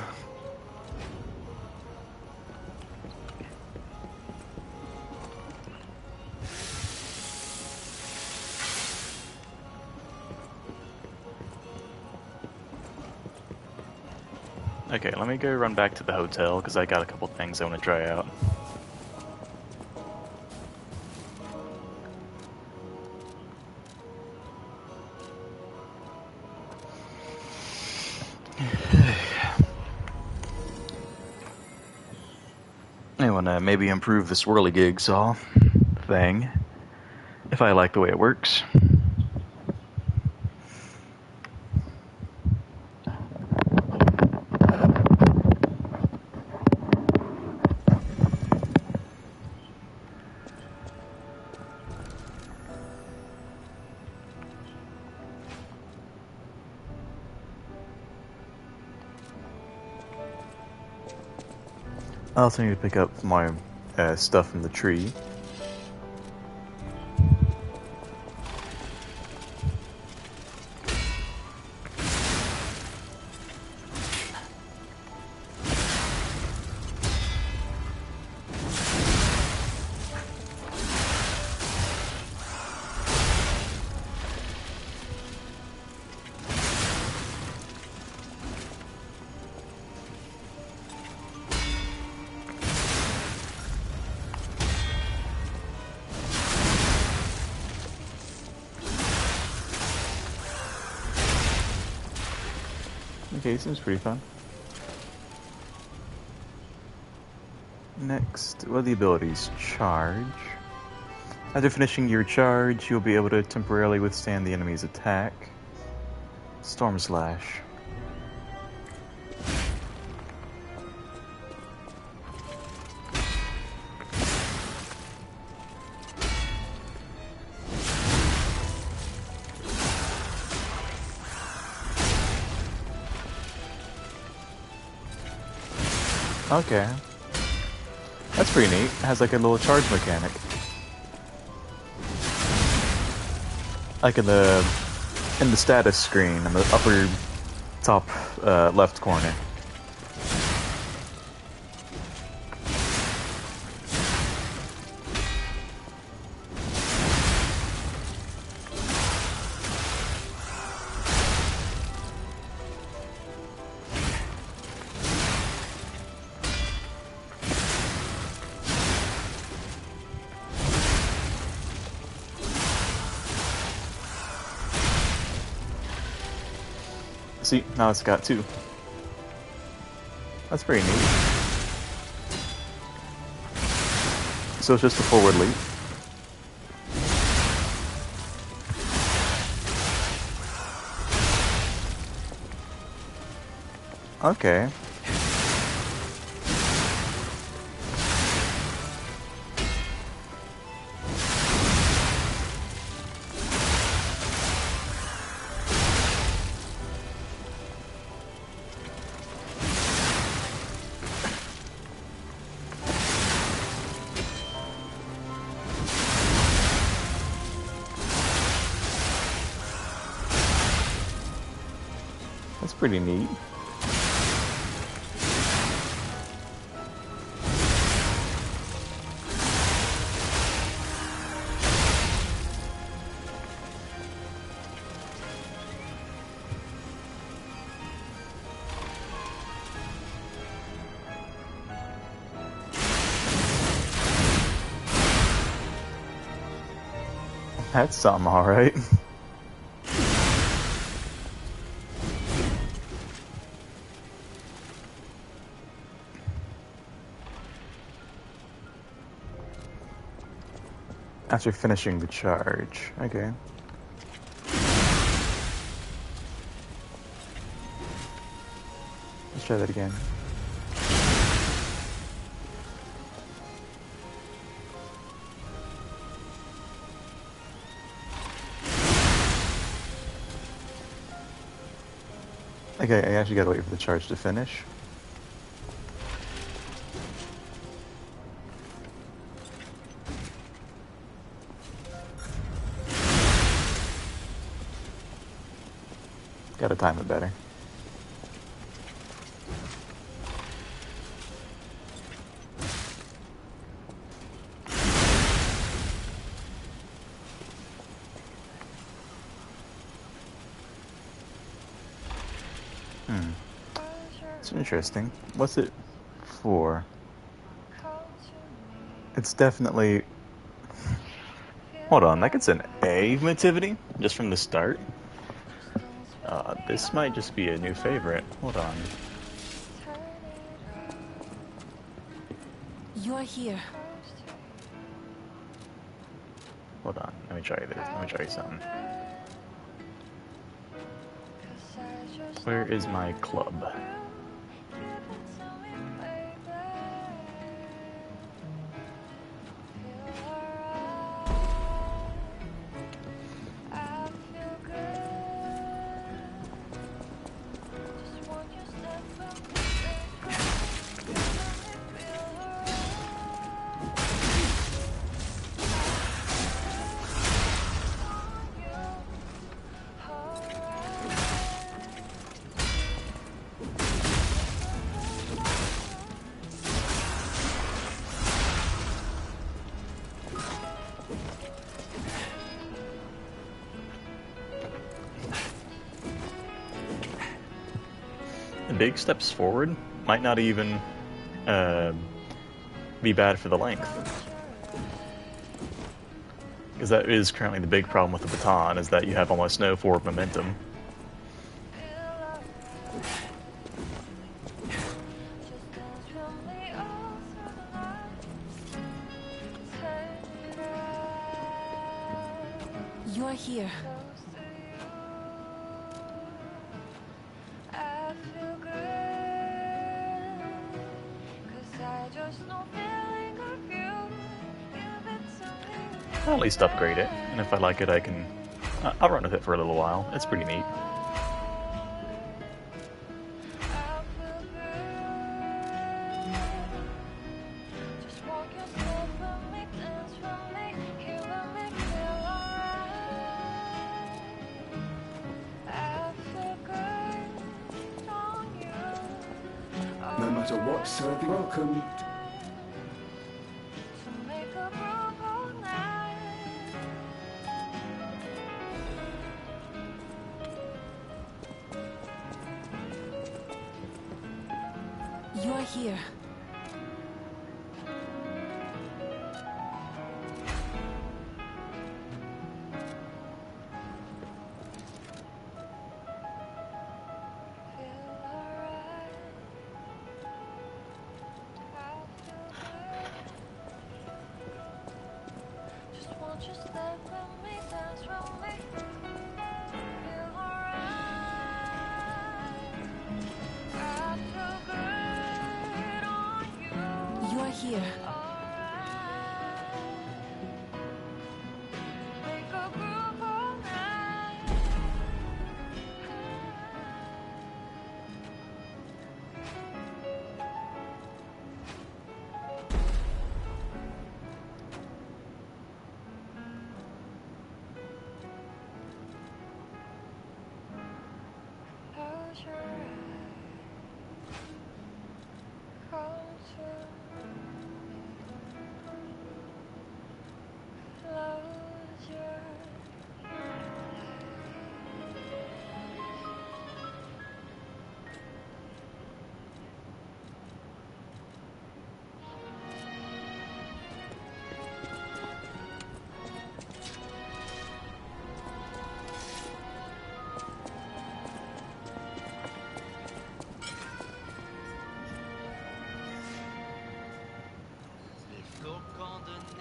Okay, let me go run back to the hotel because I got a couple things I want to try out. I want to maybe improve the swirly saw thing if I like the way it works. I also need to pick up my stuff from the tree. Okay, seems pretty fun. Next, what are the abilities? Charge. After finishing your charge, you'll be able to temporarily withstand the enemy's attack. Storm Slash. Okay. That's pretty neat. It has like a little charge mechanic. Like in the status screen in the upper top left corner. See, now it's got 2. That's pretty neat. So it's just a forward leap. Okay. That's pretty neat. That's something, alright. After finishing the charge. Okay. Let's try that again. Okay, I actually gotta wait for the charge to finish. Gotta time it better. It's interesting. What's it for? It's definitely... Hold on, that gets an A motivity just from the start? This might just be a new favorite. Hold on. You're here. Hold on, let me try this. Let me try something. Where is my club? Big steps forward might not even be bad for the length. Because that is currently the big problem with the baton, is that you have almost no forward momentum. You're here. I'll at least upgrade it, and if I like it, I'll run with it for a little while. It's pretty neat. matter what, serving welcome. You're here. You're here.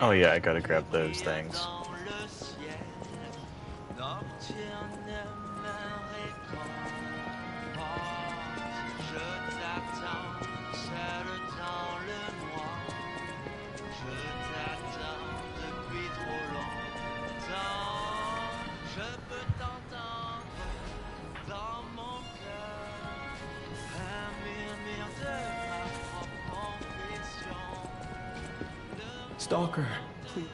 Oh yeah, I gotta grab those things. Stalker, please.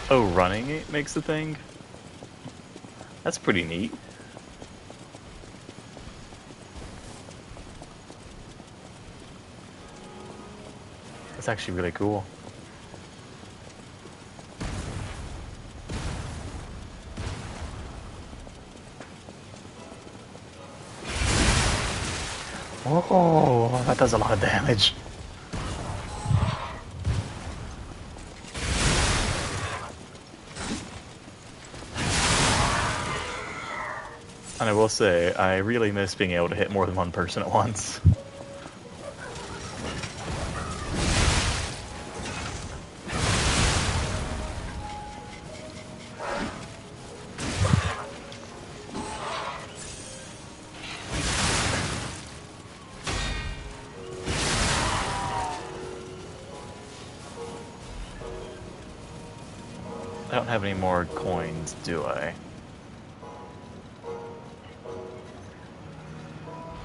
Oh, running it makes the thing? That's pretty neat. That's actually really cool. Oh, that does a lot of damage. And I will say, I really miss being able to hit more than one person at once. I don't have any more coins, do I?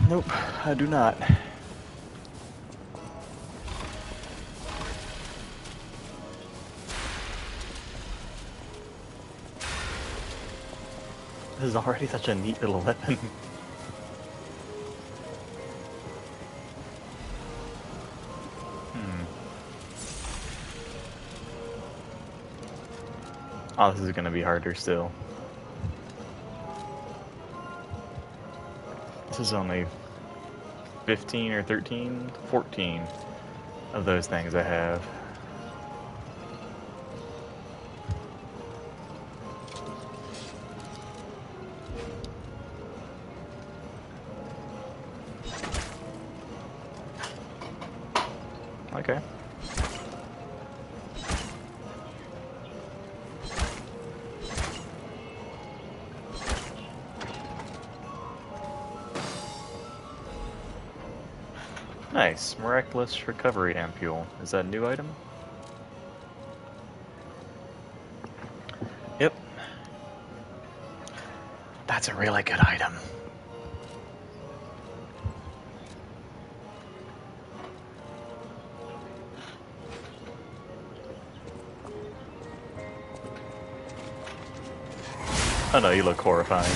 Nope, I do not. This is already such a neat little weapon. Oh, this is gonna be harder still. this is only 15 or 13, 14 of those things I have. Okay. Nice. Miraculous Recovery Ampule. Is that a new item? Yep. That's a really good item. Oh no, you look horrifying.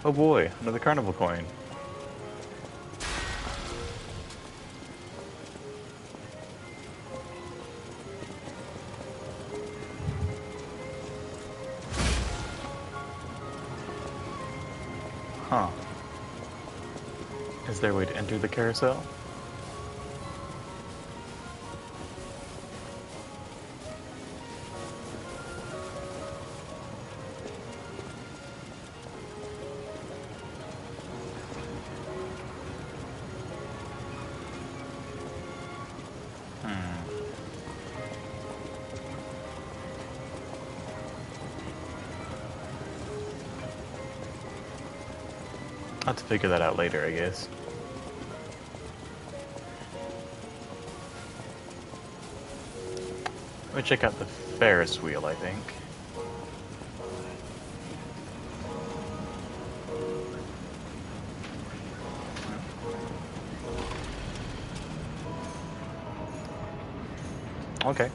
Oh boy, another carnival coin. Huh. Is there a way to enter the carousel? I'll have to figure that out later, I guess. Let me check out the Ferris wheel, I think. Okay.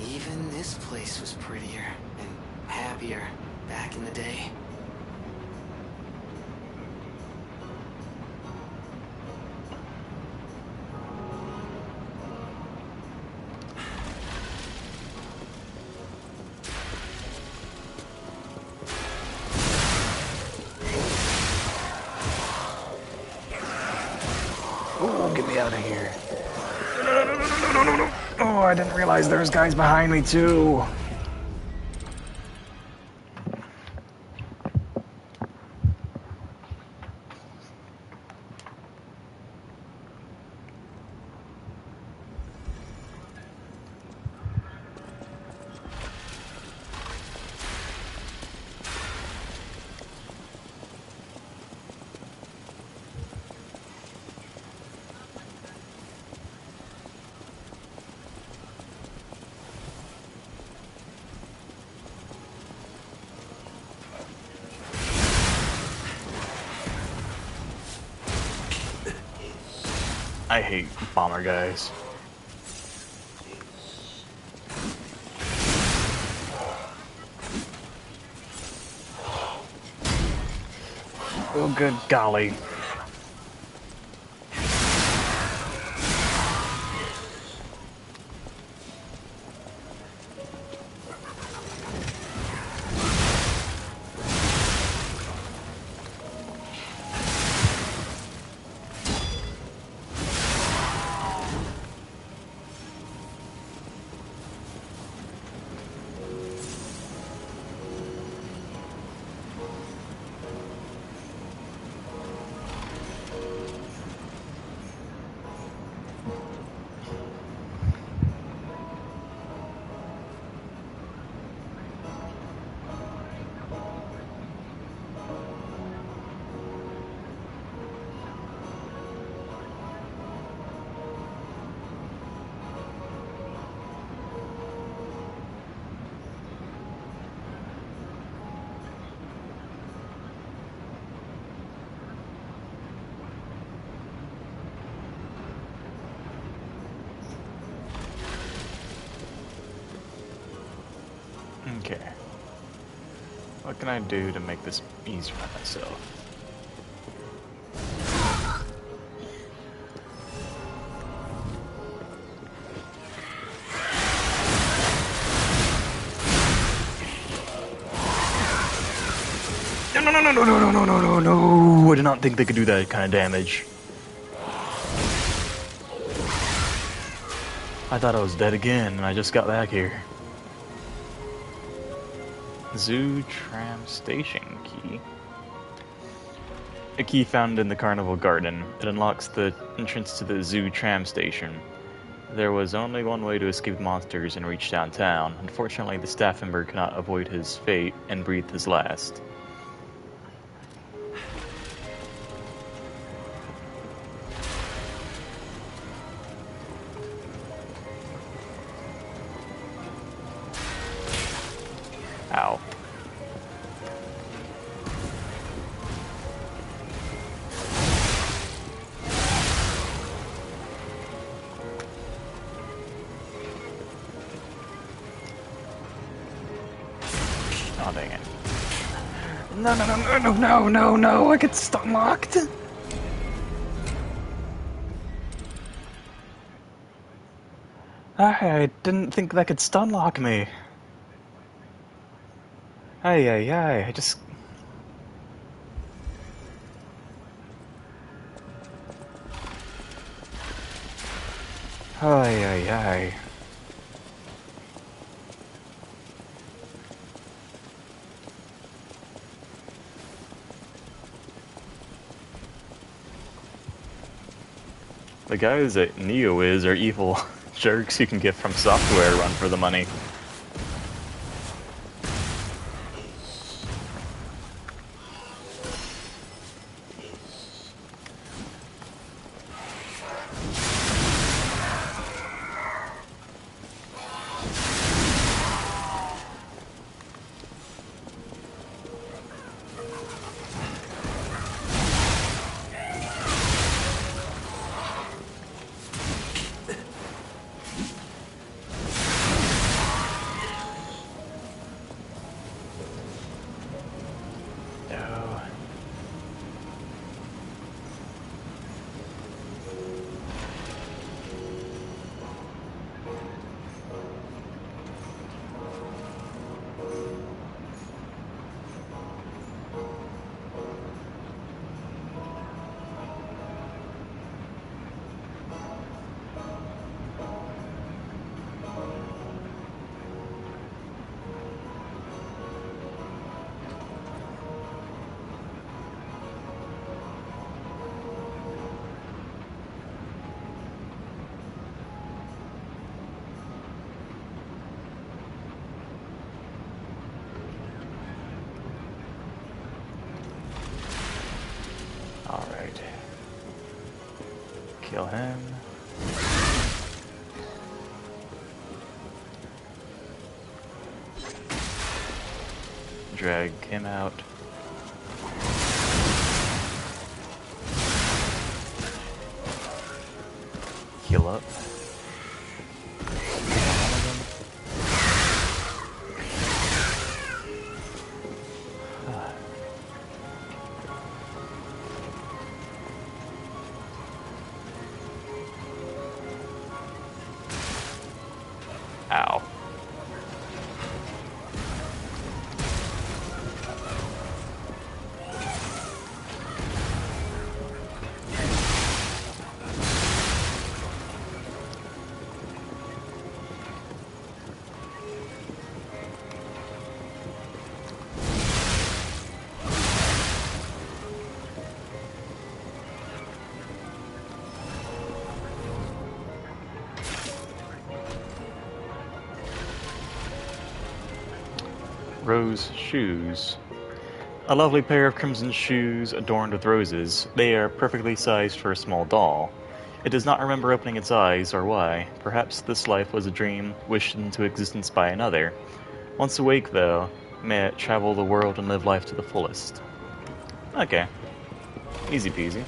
Even this place was prettier and happier back in the day. Oh, get me out of here. No. Oh, I didn't realize there's guys behind me, too. I hate bomber guys. Oh, good golly. can I do to make this easier on myself? No! I did not think they could do that kind of damage. I thought I was dead again, and I just got back here. Zoo Tram Station Key. A key found in the Carnival Garden. It unlocks the entrance to the Zoo Tram Station. There was only one way to escape the monsters and reach downtown. Unfortunately, the staff member could not avoid his fate and breathed his last. Ow. Oh, dang it. No, I get stuck locked. I didn't think that could stun lock me. I just... Ay. The guys at NeoWiz are evil jerks you can get from software run for the money. Alright. Kill him. Drag him out. Heal up. Ow. Rose shoes. A lovely pair of crimson shoes adorned with roses. They are perfectly sized for a small doll. It does not remember opening its eyes, or why. Perhaps this life was a dream, wished into existence by another. Once awake, though, may it travel the world and live life to the fullest. Okay. Easy peasy.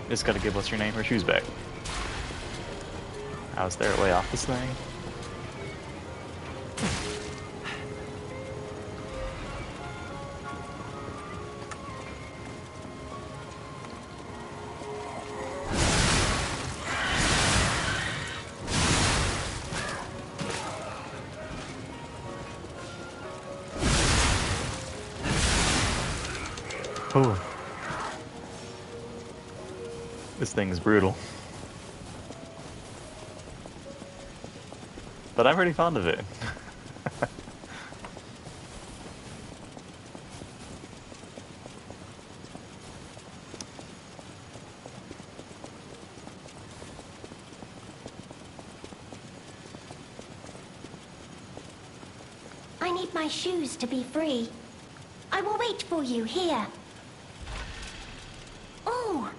Just gotta give what's your name her shoes back. How's there a way off this thing? Oh. This thing's brutal. But I'm pretty fond of it. I need my shoes to be free. I will wait for you here. Oh,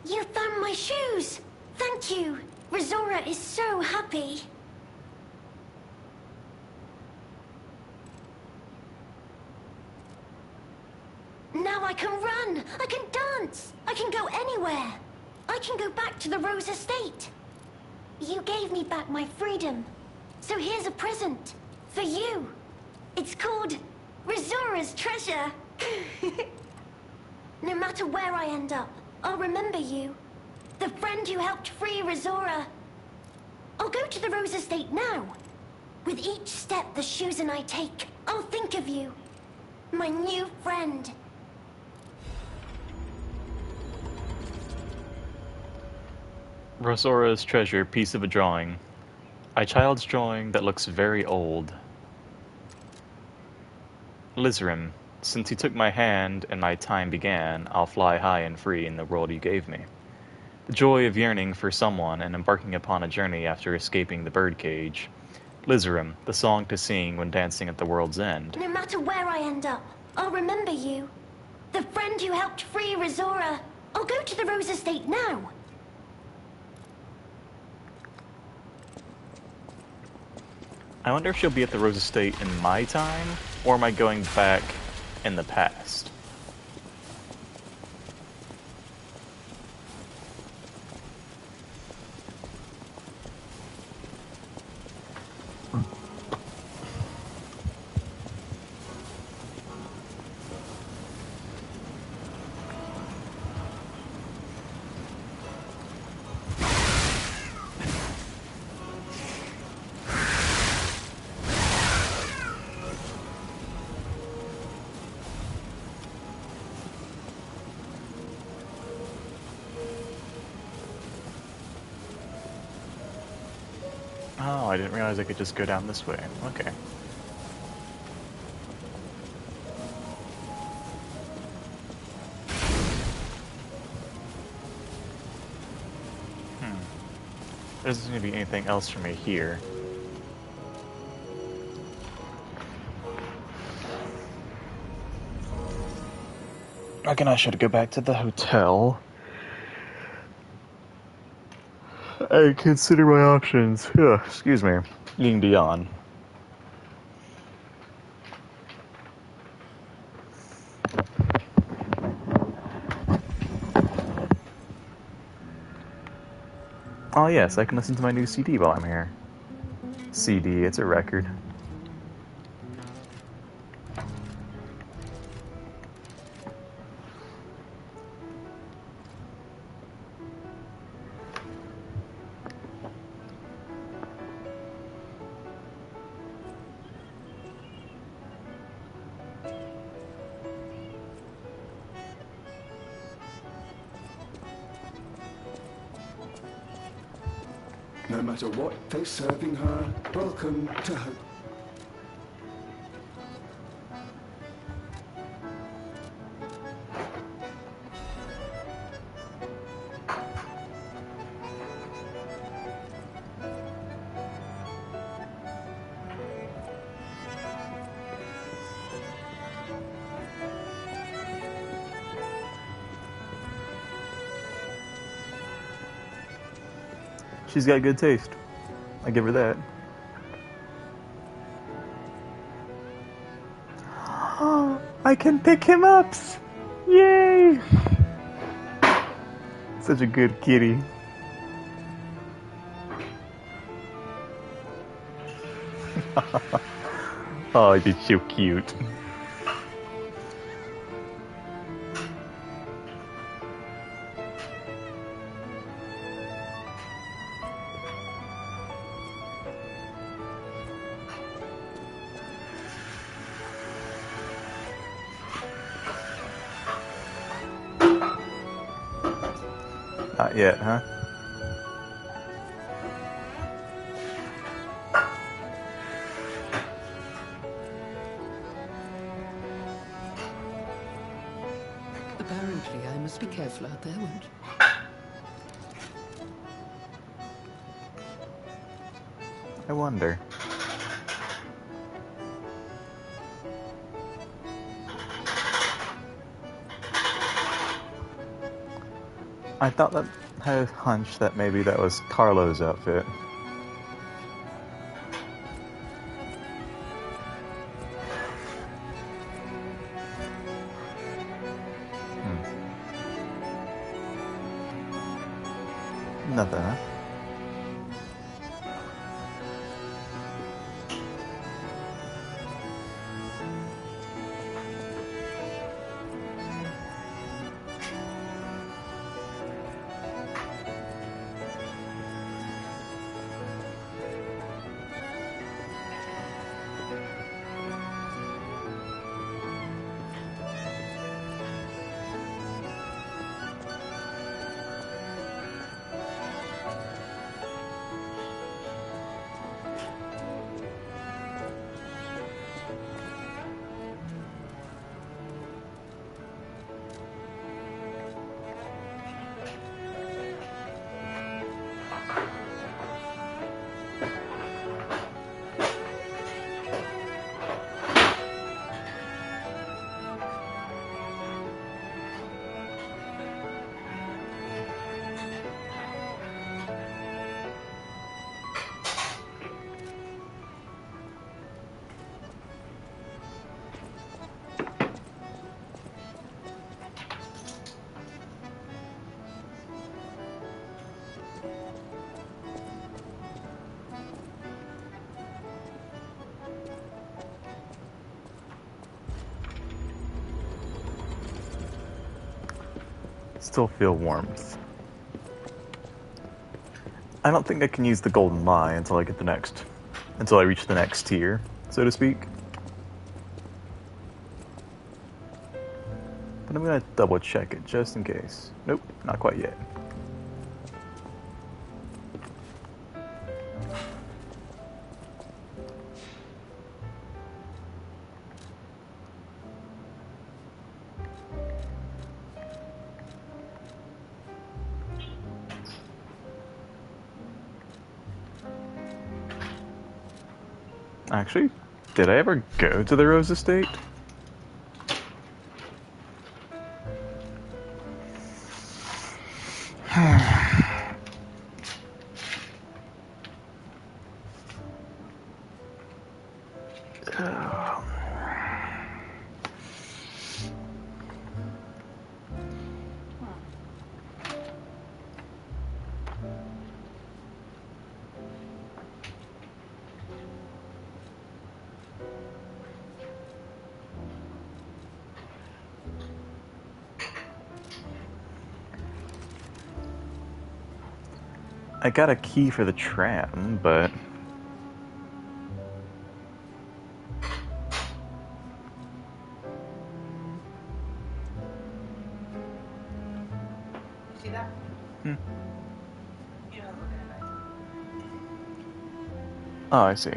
you found my shoes. Thank you. Rizora is so happy. Now I can run. I can dance. I can go anywhere. I can go back to the Rose Estate. You gave me back my freedom. So here's a present for you. It's called Rizora's Treasure. No matter where I end up, I'll remember you. The friend who helped free Rizora. I'll go to the Rose Estate now. With each step the shoes and I take, I'll think of you. My new friend. Rizora's Treasure, piece of a drawing. A child's drawing that looks very old. Lizarim, since you took my hand and my time began, I'll fly high and free in the world you gave me. The joy of yearning for someone and embarking upon a journey after escaping the birdcage. Lizarim, the song to sing when dancing at the world's end. No matter where I end up, I'll remember you. The friend who helped free Rizora. I'll go to the Rose Estate now. I wonder if she'll be at the Rose Estate in my time, or am I going back in the past? Oh, I didn't realize I could just go down this way. Okay. There doesn't seem to be anything else for me here. I reckon I should go back to the hotel and consider my options. Yeah, excuse me. Ying Dion. Oh yes, I can listen to my new CD while I'm here. CD, it's a record. No matter what they're serving her, welcome to her. She's got good taste. I give her that. I can pick him up! Yay! Such a good kitty. Oh, he's so cute. Not yet, huh? Apparently, I must be careful out there, won't I wonder. I thought that had a hunch that maybe that was Carlo's outfit. Nothing, huh? Still feel warmth. I don't think I can use the golden lie until I reach the next tier, so to speak. But I'm gonna double check it just in case. Nope, not quite yet. Actually, did I ever go to the Rose Estate? I got a key for the tram, but... See that? Hmm. You don't look at it. Oh, I see.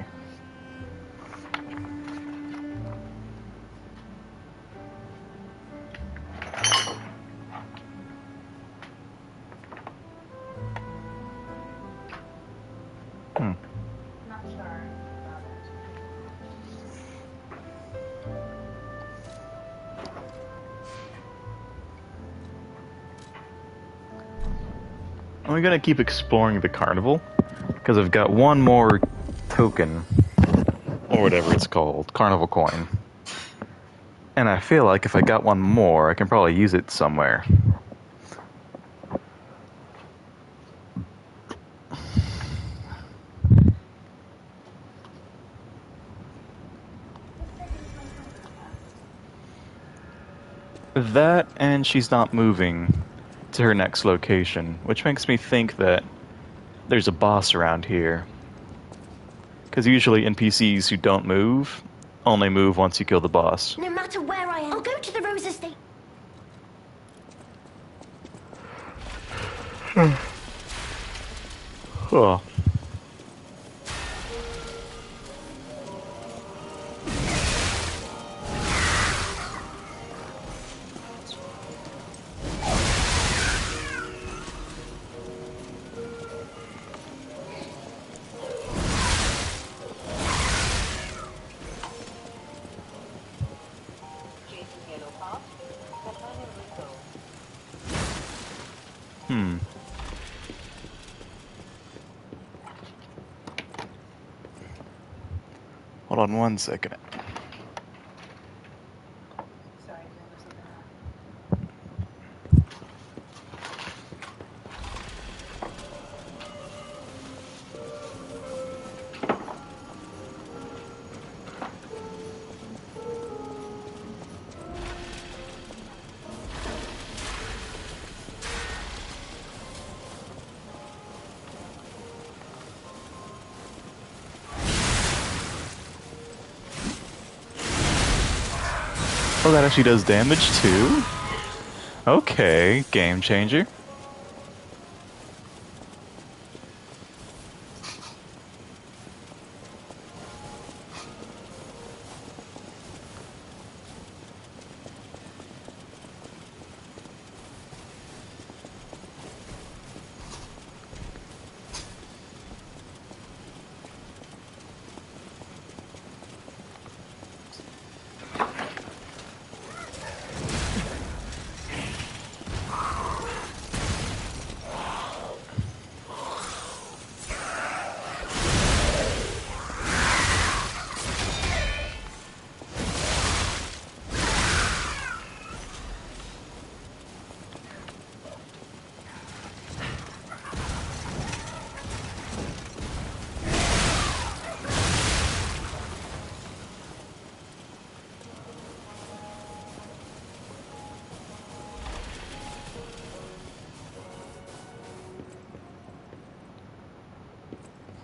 Not sure about it. I'm gonna keep exploring the carnival, because I've got one more token, or whatever it's called, carnival coin. And I feel like if I got one more, I can probably use it somewhere. That, and she's not moving to her next location, which makes me think that there's a boss around here. Because usually NPCs who don't move only move once you kill the boss. No matter where I am, I'll go to the Rose Estate. Well, Cool. Hmm. Hold on one second. Sorry, there was something else. Oh, that actually does damage too? Okay, game changer.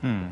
Hmm.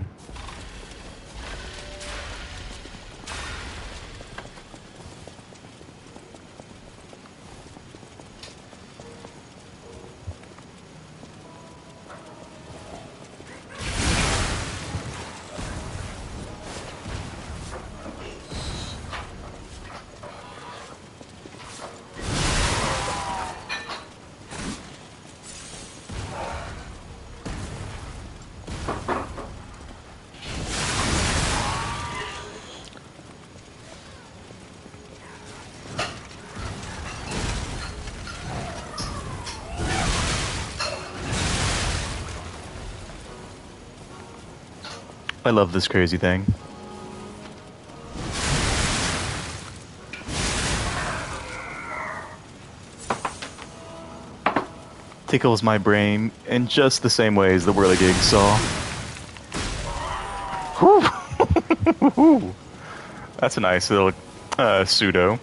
I love this crazy thing. Tickles my brain in just the same way as the whirligig saw. Whew. That's a nice little pseudo.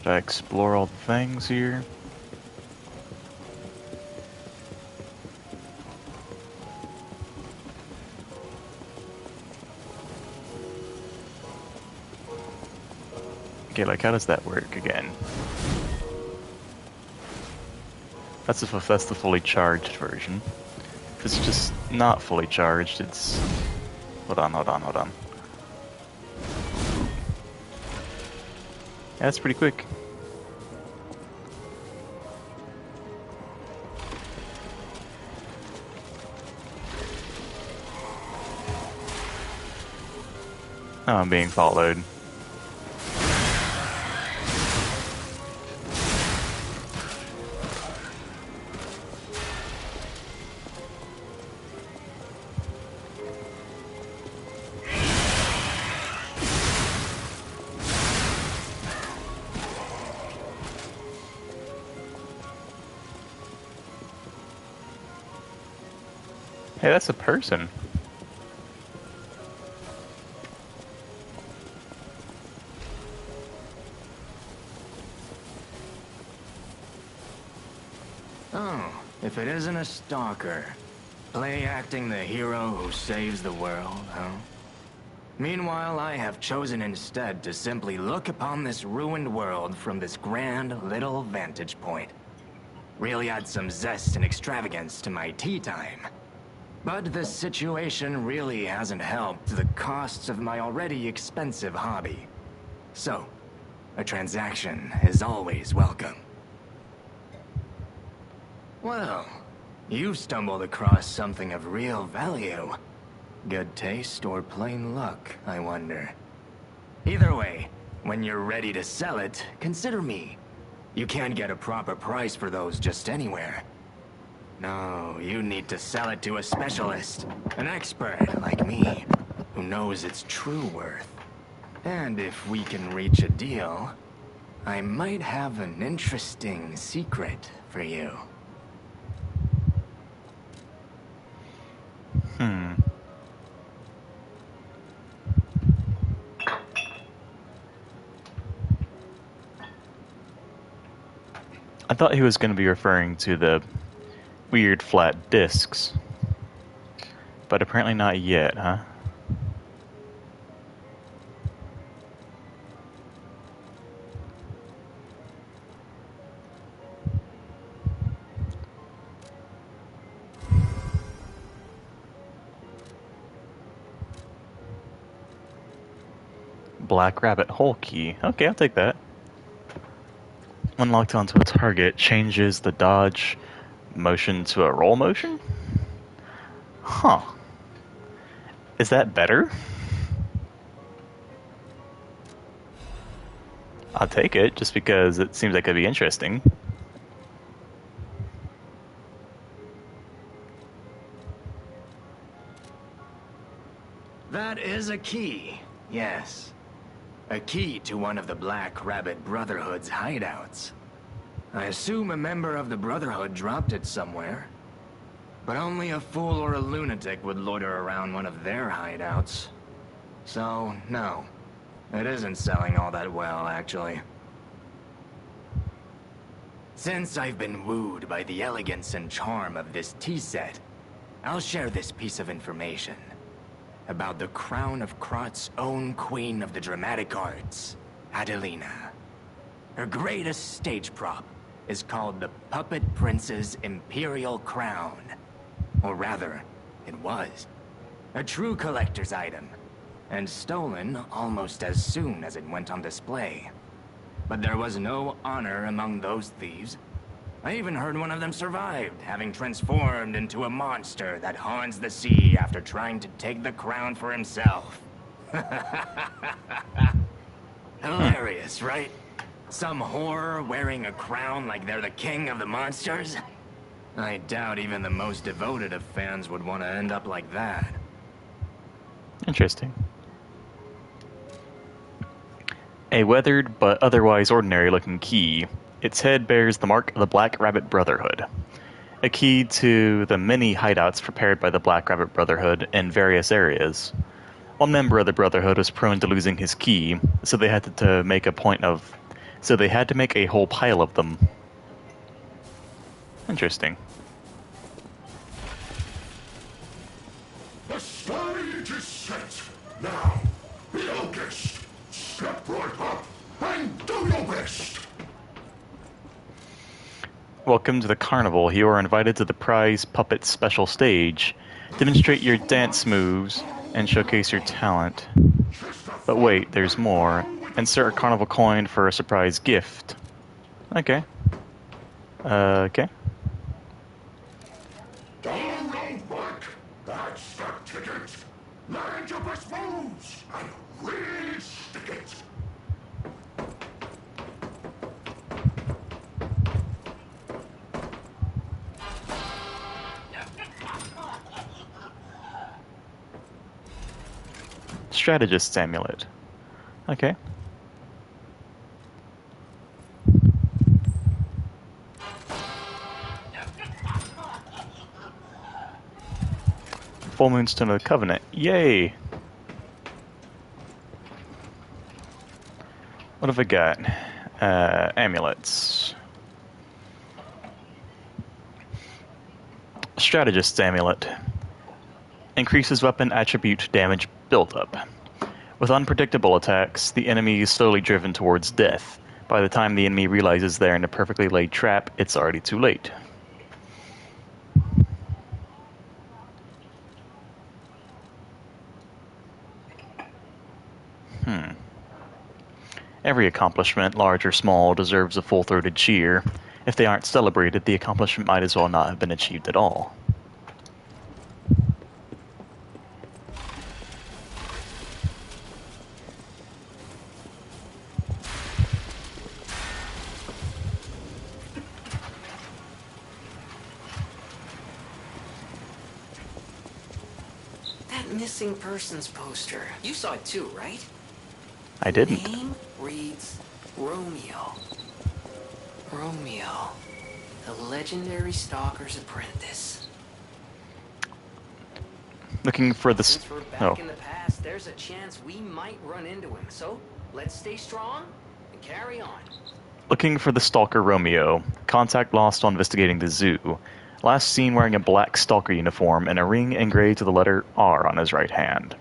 Did I explore all the things here? Okay, like how does that work again? That's the fully charged version. If it's just not fully charged, it's... Hold on. Yeah, that's pretty quick. Oh, I'm being followed. Hey, that's a person. Oh, if it isn't a stalker. Play acting the hero who saves the world, huh? Meanwhile, I have chosen instead to simply look upon this ruined world from this grand little vantage point. Really add some zest and extravagance to my tea time. But this situation really hasn't helped the costs of my already expensive hobby. So, a transaction is always welcome. Well, you've stumbled across something of real value. Good taste or plain luck, I wonder. Either way, when you're ready to sell it, consider me. You can't get a proper price for those just anywhere. No, you need to sell it to a specialist, an expert like me, who knows its true worth. And if we can reach a deal, I might have an interesting secret for you. I thought he was going to be referring to the weird flat discs. But apparently not yet, huh? Black Rabbit hole key. Okay, I'll take that. When locked onto a target, changes the dodge motion to a roll motion? Huh. Is that better? I'll take it, just because it seems like it'd be interesting. That is a key, yes. A key to one of the Black Rabbit Brotherhood's hideouts. I assume a member of the Brotherhood dropped it somewhere. But only a fool or a lunatic would loiter around one of their hideouts. So, no. It isn't selling all that well, actually. Since I've been wooed by the elegance and charm of this tea set, I'll share this piece of information about the crown of Krot's own queen of the dramatic arts, Adelina. Her greatest stage prop is called the Puppet Prince's Imperial Crown. Or rather, it was. A true collector's item, and stolen almost as soon as it went on display. But there was no honor among those thieves. I even heard one of them survived, having transformed into a monster that haunts the sea after trying to take the crown for himself. Hilarious, right? Some horror wearing a crown like they're the king of the monsters? I doubt even the most devoted of fans would want to end up like that. Interesting. A weathered but otherwise ordinary looking key. Its head bears the mark of the Black Rabbit Brotherhood. A key to the many hideouts prepared by the Black Rabbit Brotherhood in various areas. One member of the Brotherhood was prone to losing his key, so they had to make a whole pile of them. Interesting. The stage is set. Now, be our guest. Step right up and do your best. Welcome to the carnival. You are invited to the prize puppet special stage. Demonstrate your dance moves and showcase your talent. But wait, there's more. Insert a carnival coin for a surprise gift. Okay. Okay. Down road back. That's the ticket. Land your best moves and really stick it. Strategist's amulet. Okay. Full Moonstone of the Covenant. Yay! What have I got? Amulets. Strategist's Amulet. Increases weapon attribute damage buildup. With unpredictable attacks, the enemy is slowly driven towards death. By the time the enemy realizes they're in a perfectly laid trap, it's already too late. Every accomplishment, large or small, deserves a full-throated cheer. If they aren't celebrated, the accomplishment might as well not have been achieved at all. That missing persons poster. You saw it too, right? I didn't. Name reads Romeo. Romeo, the legendary stalker's apprentice. Looking for the... Since we're back in the past, there's a chance we might run into him. So, let's stay strong and carry on. Looking for the stalker Romeo. Contact lost while investigating the zoo. Last seen wearing a black stalker uniform and a ring engraved to the letter R on his right hand.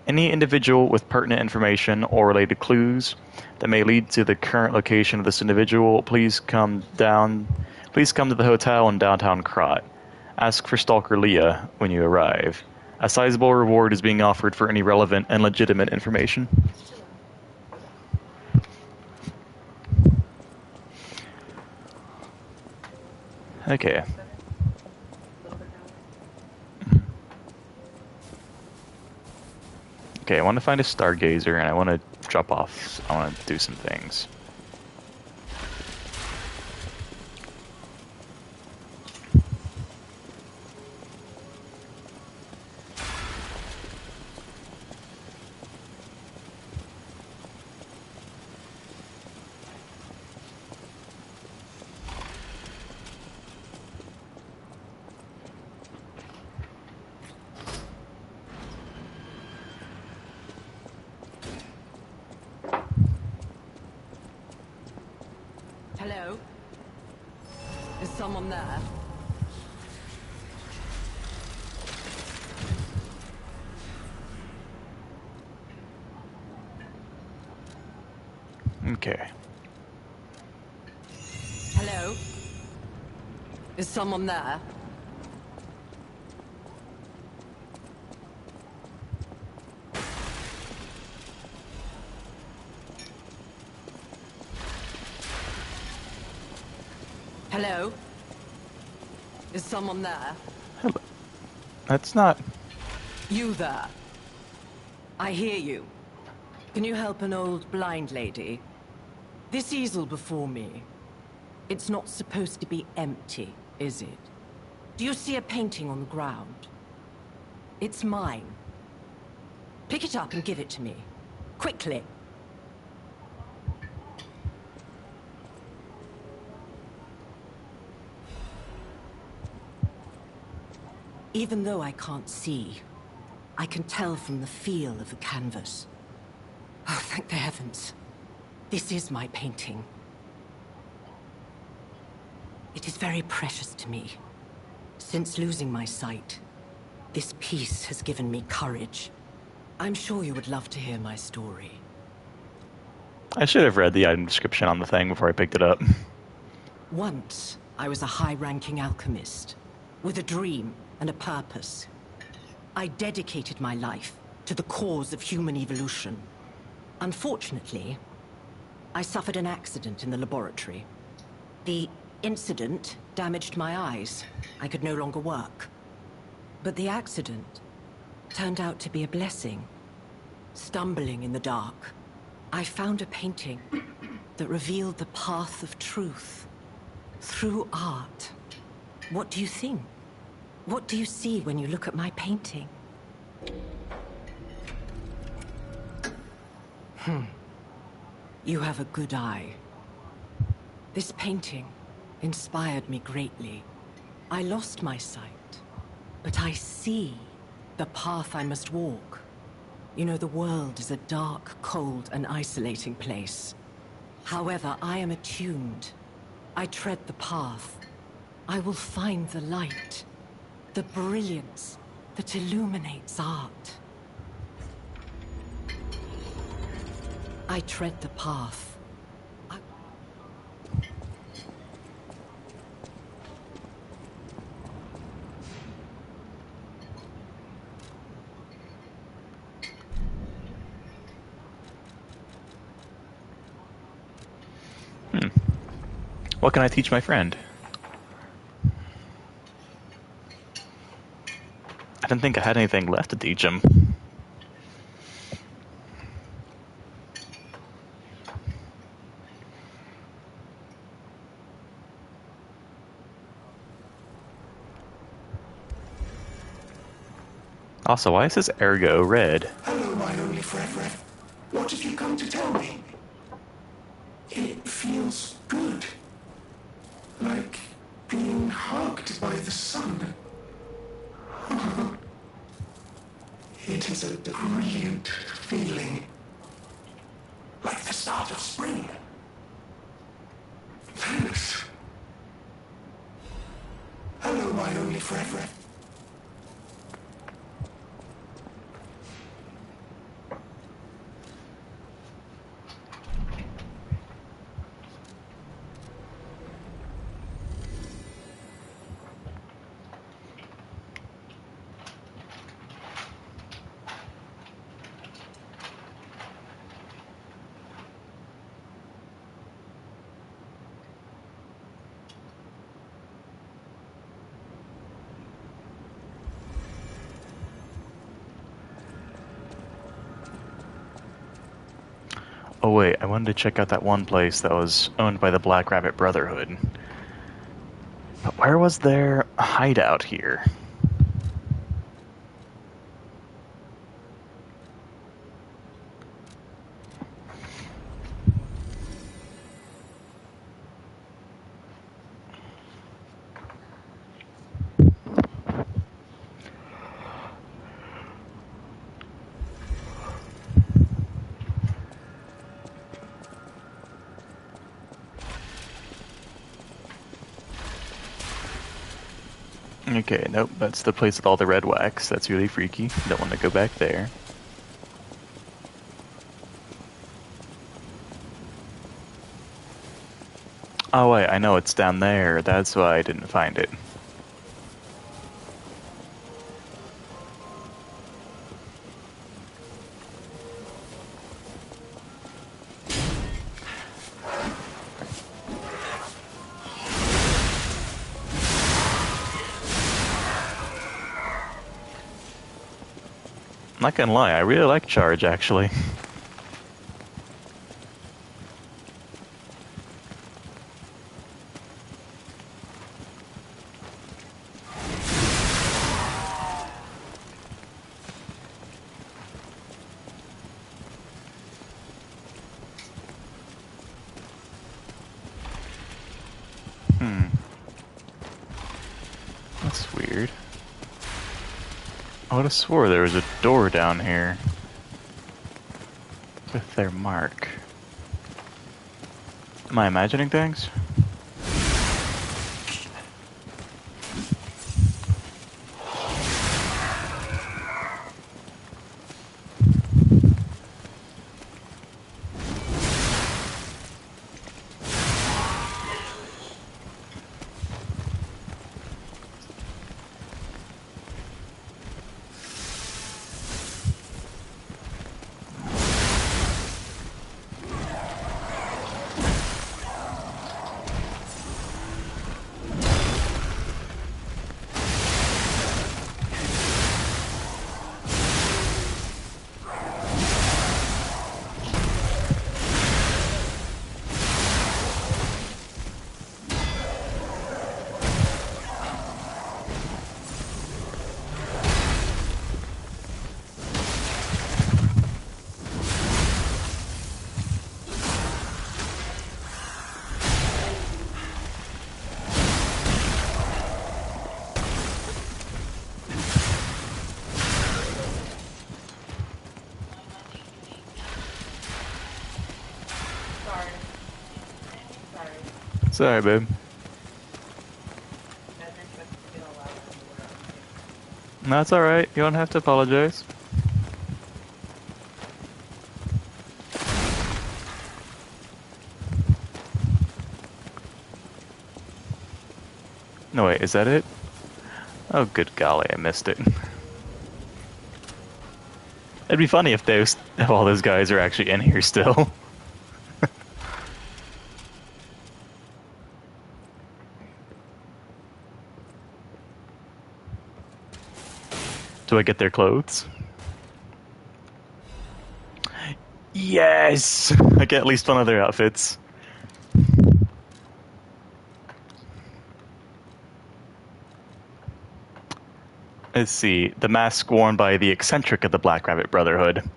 Any individual with pertinent information or related clues that may lead to the current location of this individual, please come to the hotel in downtown Krat. Ask for Stalker Leah when you arrive. A sizable reward is being offered for any relevant and legitimate information. Okay. Okay, I want to find a stargazer and I want to drop off. I want to do some things. Hello? Is someone there? Okay. Hello? Is someone there? Hello? Is someone there? Hello. That's not... You there? I hear you. Can you help an old blind lady? This easel before me, it's not supposed to be empty, is it? Do you see a painting on the ground? It's mine. Pick it up and give it to me. Quickly. Even though I can't see, I can tell from the feel of the canvas. Oh, thank the heavens. This is my painting. It is very precious to me. Since losing my sight, this piece has given me courage. I'm sure you would love to hear my story. I should have read the item description on the thing before I picked it up. Once, I was a high-ranking alchemist, with a dream and a purpose. I dedicated my life to the cause of human evolution. Unfortunately, I suffered an accident in the laboratory. The incident damaged my eyes. I could no longer work. But the accident turned out to be a blessing. Stumbling in the dark, I found a painting that revealed the path of truth through art. What do you think? What do you see when you look at my painting? You have a good eye. This painting inspired me greatly. I lost my sight, but I see the path I must walk. You know, the world is a dark, cold, and isolating place. However, I am attuned. I tread the path. I will find the light. The brilliance that illuminates art. I tread the path. What can I teach my friend? I didn't think I had anything left to teach him. Also, why is this ergo red? Hello, my only friend. What have you come to tell me? It feels good. Like being hugged by the sun. It is a brilliant feeling. Like the start of spring. Thanks. Hello, my only friend. Oh wait, I wanted to check out that one place that was owned by the Black Rabbit Brotherhood. But where was their hideout here? Okay, nope, that's the place with all the red wax. That's really freaky. Don't want to go back there. Oh wait, I know it's down there. That's why I didn't find it. Not gonna lie, I really like Charge, actually. That's weird. I would have swore there was a door down here with their mark. Am I imagining things? Sorry, babe. That's alright. You don't have to apologize. No, wait, is that it? Oh, good golly, I missed it. It'd be funny if all those guys are actually in here still. Do I get their clothes? Yes! I get at least one of their outfits. Let's see. The mask worn by the eccentric of the Black Rabbit Brotherhood.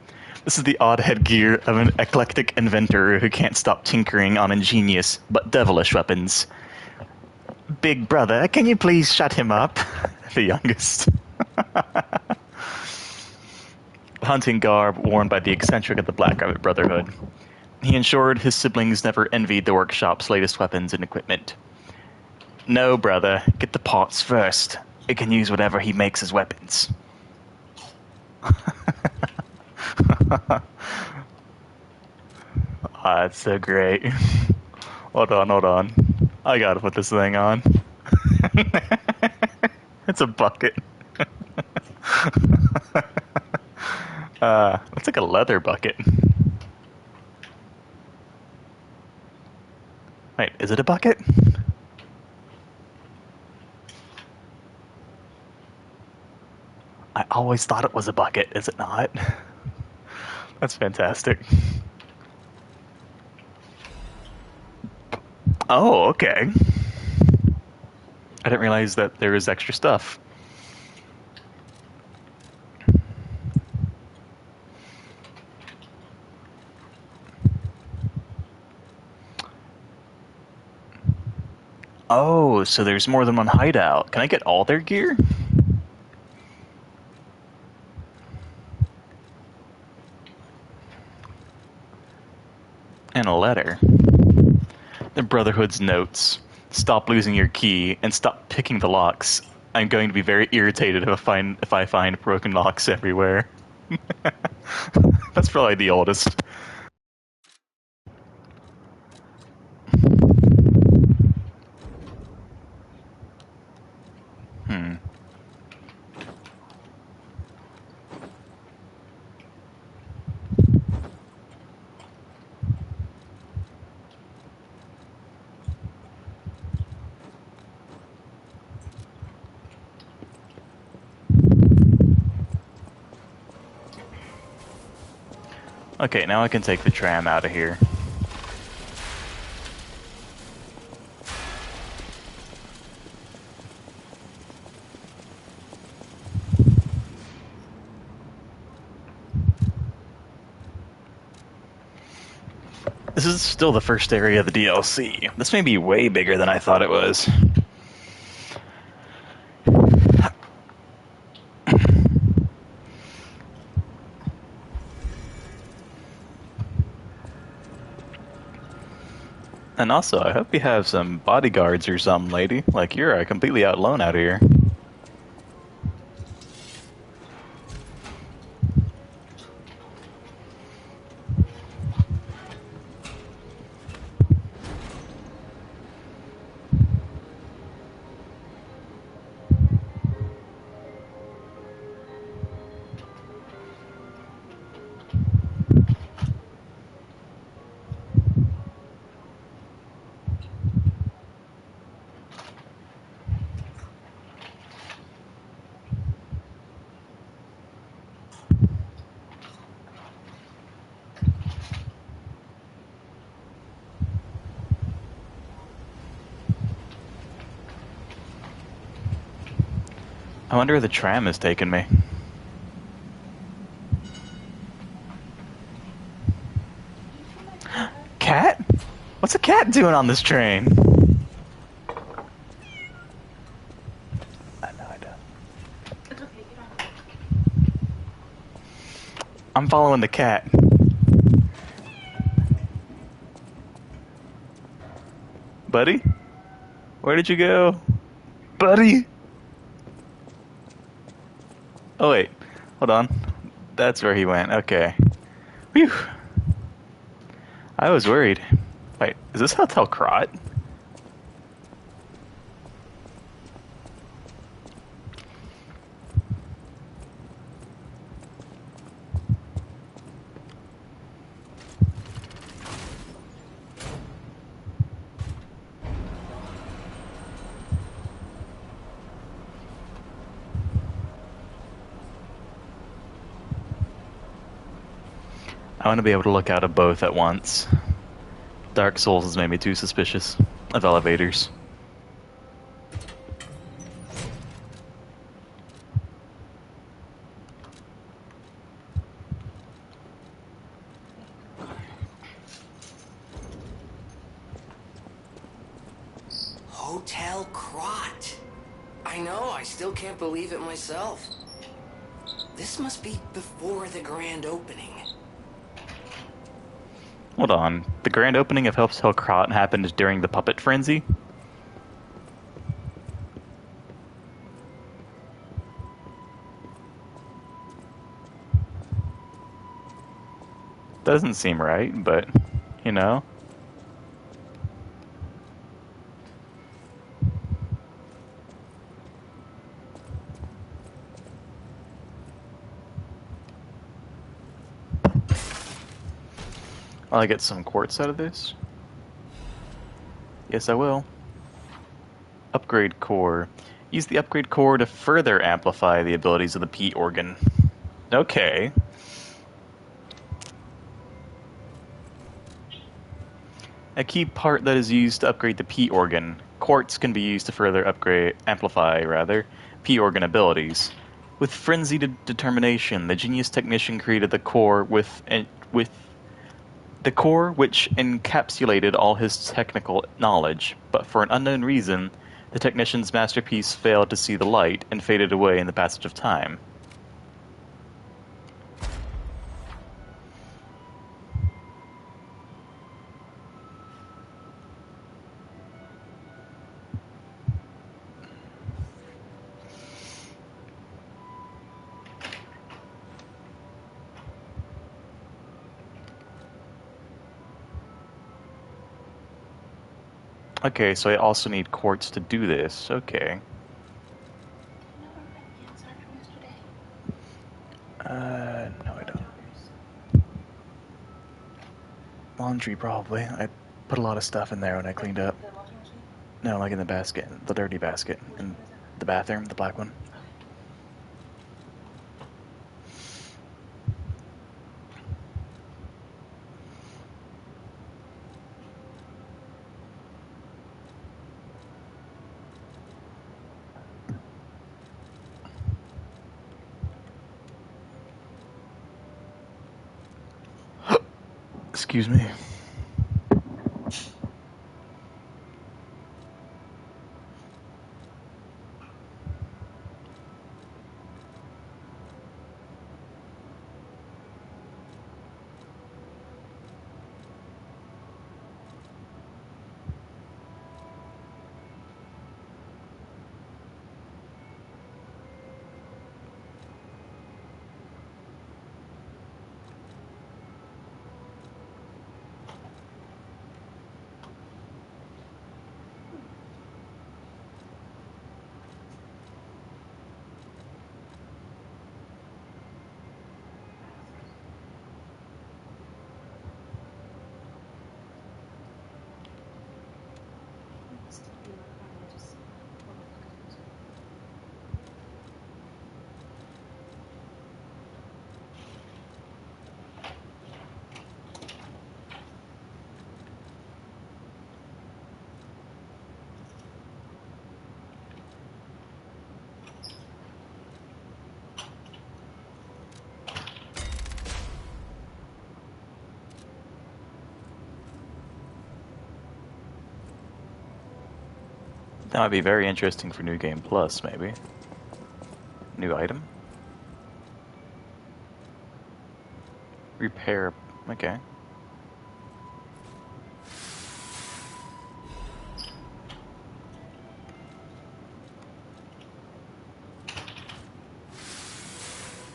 This is the odd headgear of an eclectic inventor who can't stop tinkering on ingenious but devilish weapons. Big brother, can you please shut him up? The youngest. Hunting garb worn by the eccentric of the Black Rabbit Brotherhood. He ensured his siblings never envied the workshop's latest weapons and equipment. No, brother, get the parts first. It can use whatever he makes as weapons. That's so great. Hold on. I gotta put this thing on. It's a bucket. Looks like a leather bucket. Wait, is it a bucket? I always thought it was a bucket, is it not? That's fantastic. Oh, okay. I didn't realize that there was extra stuff. Oh, so there's more than one hideout. Can I get all their gear? And a letter. The Brotherhood's notes. Stop losing your key and stop picking the locks. I'm going to be very irritated if I find broken locks everywhere. That's probably the oldest. Okay, now I can take the tram out of here. This is still the first area of the DLC. This may be way bigger than I thought it was. And also, I hope you have some bodyguards or something, lady. Like, you're completely out alone out here. I wonder where the tram has taken me. Cat? What's a cat doing on this train? I don't. It's okay, you don't. I'm following the cat. Buddy? Where did you go? Buddy? Oh wait, hold on. That's where he went. Okay. Whew. I was worried. Wait, is this Hotel Krot? I want to be able to look out of both at once. Dark Souls has made me too suspicious of elevators. Hotel Krot. I know, I still can't believe it myself. This must be before the grand opening. Hold on. The grand opening of Hotel Krot happened during the Puppet Frenzy? Doesn't seem right, but, you know. Will I get some quartz out of this? Yes, I will. Upgrade core. Use the upgrade core to further amplify the abilities of the P organ. Okay. A key part that is used to upgrade the P organ. Quartz can be used to further amplify P organ abilities. With frenzied determination, the genius technician created the core with the core which encapsulated all his technical knowledge, but for an unknown reason, the technician's masterpiece failed to see the light and faded away in the passage of time. Okay, so I also need quartz to do this. Okay. No I don't. Laundry, probably. I put a lot of stuff in there when I cleaned up. No, like in the basket. The dirty basket. In the bathroom, the black one. Excuse me. That might be very interesting for New Game Plus, maybe. New item? Repair. Okay.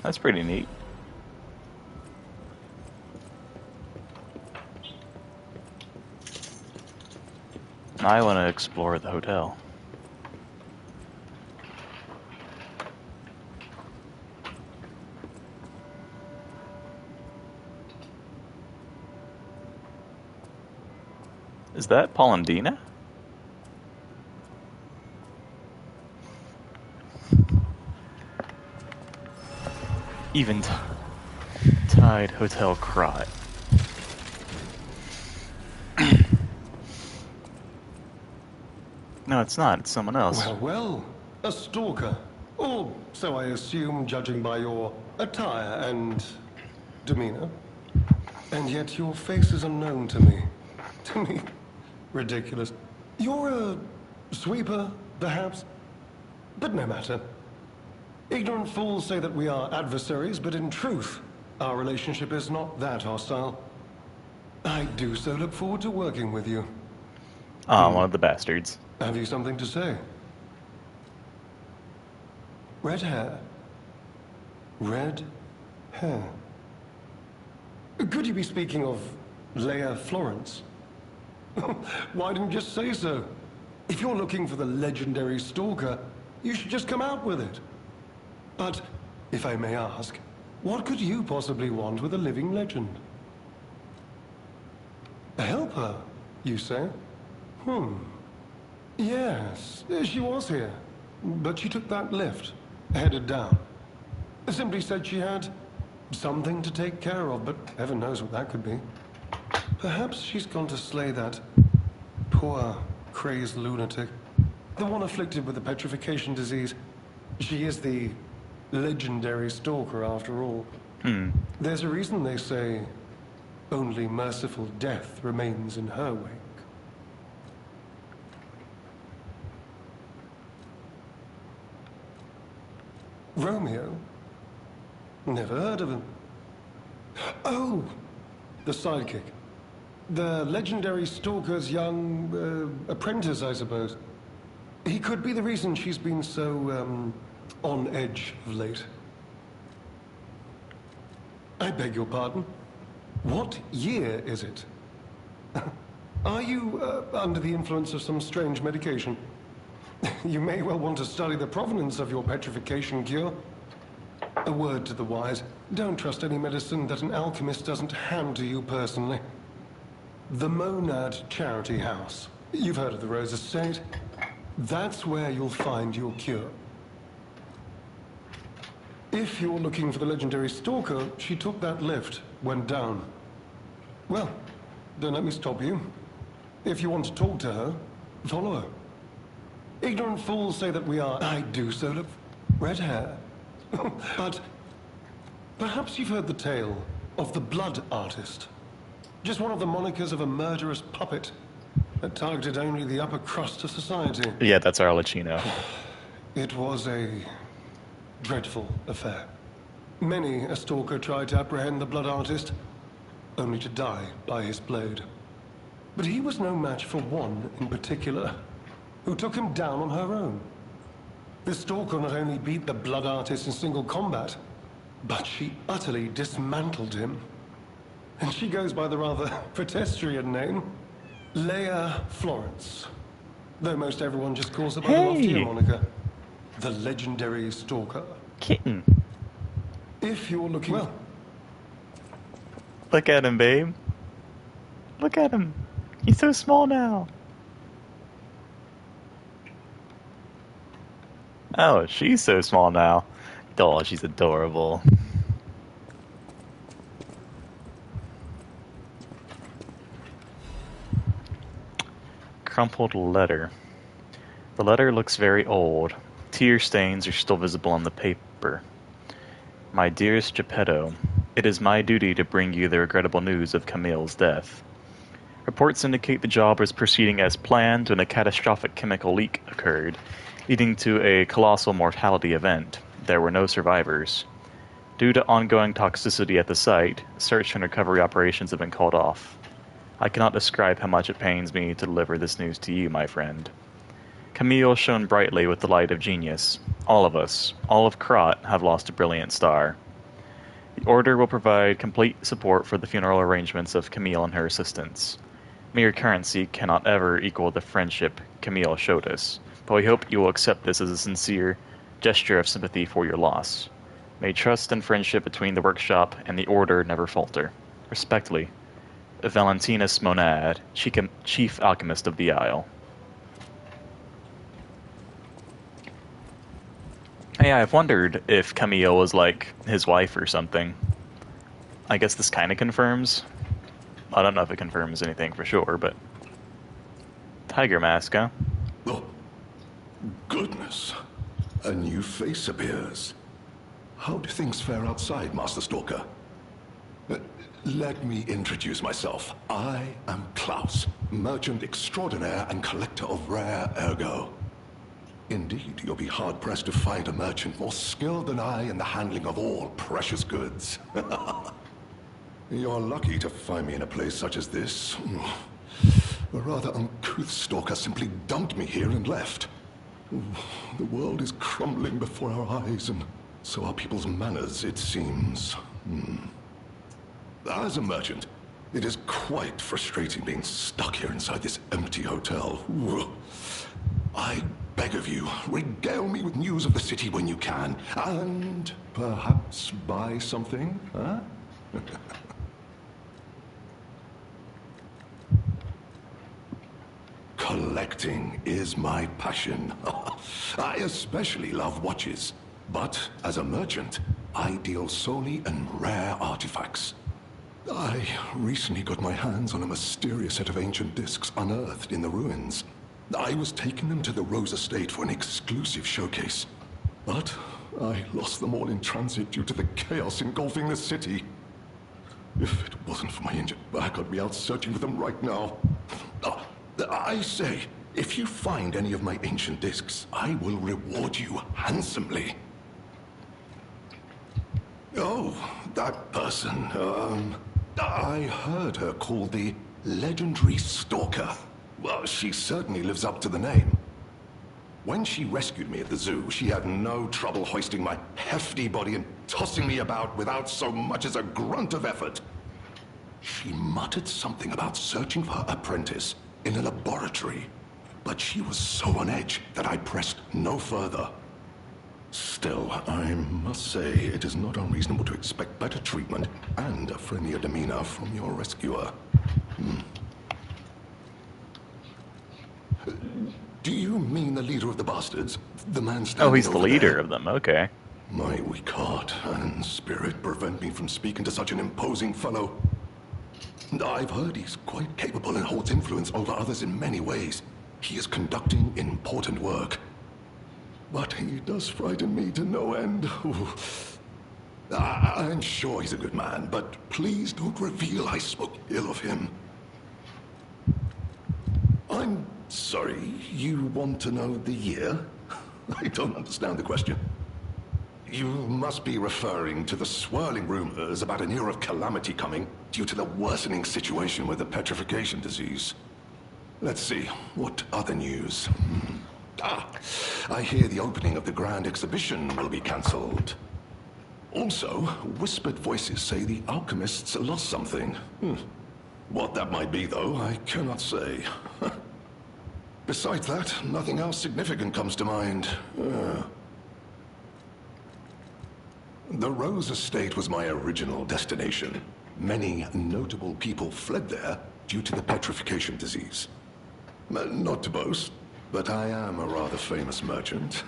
That's pretty neat. I want to explore the hotel. Is that Polendina? Eventide Hotel Krat. No, it's not. It's someone else. Well, well, a stalker. Or so I assume, judging by your attire and demeanor. And yet your face is unknown to me. To me, ridiculous. You're a sweeper, perhaps? But no matter. Ignorant fools say that we are adversaries, but in truth, our relationship is not that hostile. I do so look forward to working with you. One of the bastards. Have you something to say? Red hair. Red hair. Could you be speaking of Leia Florence? Why didn't you just say so? If you're looking for the legendary stalker, you should just come out with it. But, if I may ask, what could you possibly want with a living legend? Help her, you say? Yes, she was here. But she took that lift, headed down. Simply said she had something to take care of, but heaven knows what that could be. Perhaps she's gone to slay that poor, crazed lunatic. The one afflicted with the petrification disease. She is the legendary stalker, after all. There's a reason they say only merciful death remains in her wake. Romeo? Never heard of him. Oh, the sidekick. The legendary stalker's young apprentice, I suppose. He could be the reason she's been so, on edge of late. I beg your pardon? What year is it? Are you under the influence of some strange medication? You may well want to study the provenance of your petrification cure. A word to the wise, don't trust any medicine that an alchemist doesn't hand to you personally. The Monad Charity House. You've heard of the Rose Estate. That's where you'll find your cure. If you're looking for the legendary stalker, she took that lift, went down. Well, don't let me stop you. If you want to talk to her, follow her. Ignorant fools say that we are... I do so look... Red hair. But perhaps you've heard the tale of the Blood Artist. Just one of the monikers of a murderous puppet that targeted only the upper crust of society. Yeah, that's Arlecchino. It was a dreadful affair. Many a stalker tried to apprehend the Blood Artist, only to die by his blade. But he was no match for one in particular, who took him down on her own. The stalker not only beat the Blood Artist in single combat, but she utterly dismantled him. And she goes by the rather pedestrian name, Leia Florence. Though most everyone just calls her by the loftier moniker, the legendary stalker. Kitten. If you're looking... Well... Look at him, babe. Look at him. He's so small now. Oh, she's so small now. Oh, she's adorable. Crumpled letter. The letter looks very old. Tear stains are still visible on the paper. My dearest Geppetto, it is my duty to bring you the regrettable news of Camille's death. Reports indicate the job was proceeding as planned when a catastrophic chemical leak occurred, leading to a colossal mortality event. There were no survivors. Due to ongoing toxicity at the site, search and recovery operations have been called off. I cannot describe how much it pains me to deliver this news to you, my friend. Camille shone brightly with the light of genius. All of us, all of Krat, have lost a brilliant star. The Order will provide complete support for the funeral arrangements of Camille and her assistants. Mere currency cannot ever equal the friendship Camille showed us, but we hope you will accept this as a sincere gesture of sympathy for your loss. May trust and friendship between the workshop and the Order never falter. Respectfully, Valentinus Monad, Chief Alchemist of the Isle. Hey, I've wondered if Camille was like his wife or something. I guess this kind of confirms. I don't know if it confirms anything for sure, but... Tiger mask, huh? Oh, goodness. A new face appears. How do things fare outside, Master Stalker? Let me introduce myself. I am Klaus, merchant extraordinaire and collector of rare ergo. Indeed, you'll be hard-pressed to find a merchant more skilled than I in the handling of all precious goods. You're lucky to find me in a place such as this. A rather uncouth stalker simply dumped me here and left. The world is crumbling before our eyes, and so are people's manners, it seems. As a merchant, it is quite frustrating being stuck here inside this empty hotel. I beg of you, regale me with news of the city when you can, and perhaps buy something, huh? Collecting is my passion. I especially love watches, but as a merchant, I deal solely in rare artifacts. I recently got my hands on a mysterious set of ancient discs unearthed in the ruins. I was taking them to the Rose Estate for an exclusive showcase, but I lost them all in transit due to the chaos engulfing the city. If it wasn't for my injured back, I'd be out searching for them right now. I say, if you find any of my ancient discs, I will reward you handsomely. Oh, that person, I heard her called the Legendary Stalker. Well, she certainly lives up to the name. When she rescued me at the zoo, she had no trouble hoisting my hefty body and tossing me about without so much as a grunt of effort. She muttered something about searching for her apprentice in a laboratory, but she was so on edge that I pressed no further. Still, I must say it is not unreasonable to expect better treatment and a friendlier demeanor from your rescuer. Do you mean the leader of the bastards? The man standing Oh, he's the over leader there? of them, okay. My weak heart and spirit prevent me from speaking to such an imposing fellow. I've heard he's quite capable and holds influence over others in many ways. He is conducting important work. But he does frighten me to no end. I'm sure he's a good man, but please don't reveal I spoke ill of him. I'm sorry, you want to know the year? I don't understand the question. You must be referring to the swirling rumors about an era of calamity coming due to the worsening situation with the petrification disease. Let's see, what other news? I hear the opening of the Grand Exhibition will be cancelled. Also, whispered voices say the alchemists lost something. What that might be, though, I cannot say. Besides that, nothing else significant comes to mind. The Rose Estate was my original destination. Many notable people fled there due to the petrification disease. Not to boast, but I am a rather famous merchant.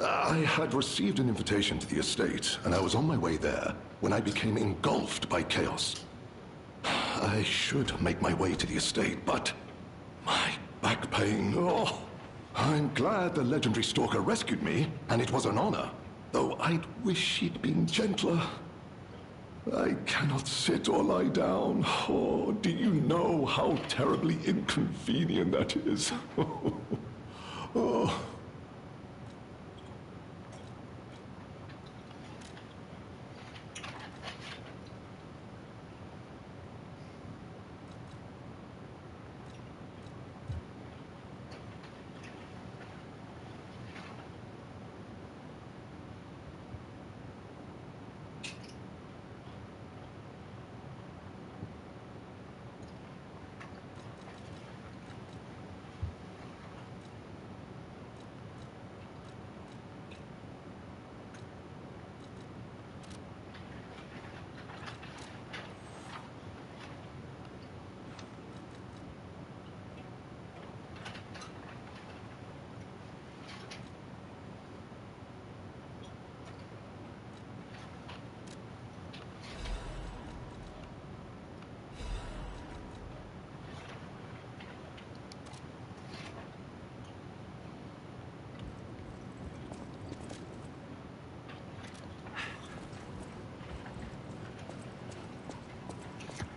I had received an invitation to the estate, and I was on my way there when I became engulfed by chaos. I should make my way to the estate, but my back pain, oh. I'm glad the legendary stalker rescued me, and it was an honor. Though I'd wish he'd been gentler. I cannot sit or lie down. Oh, do you know how terribly inconvenient that is? Oh.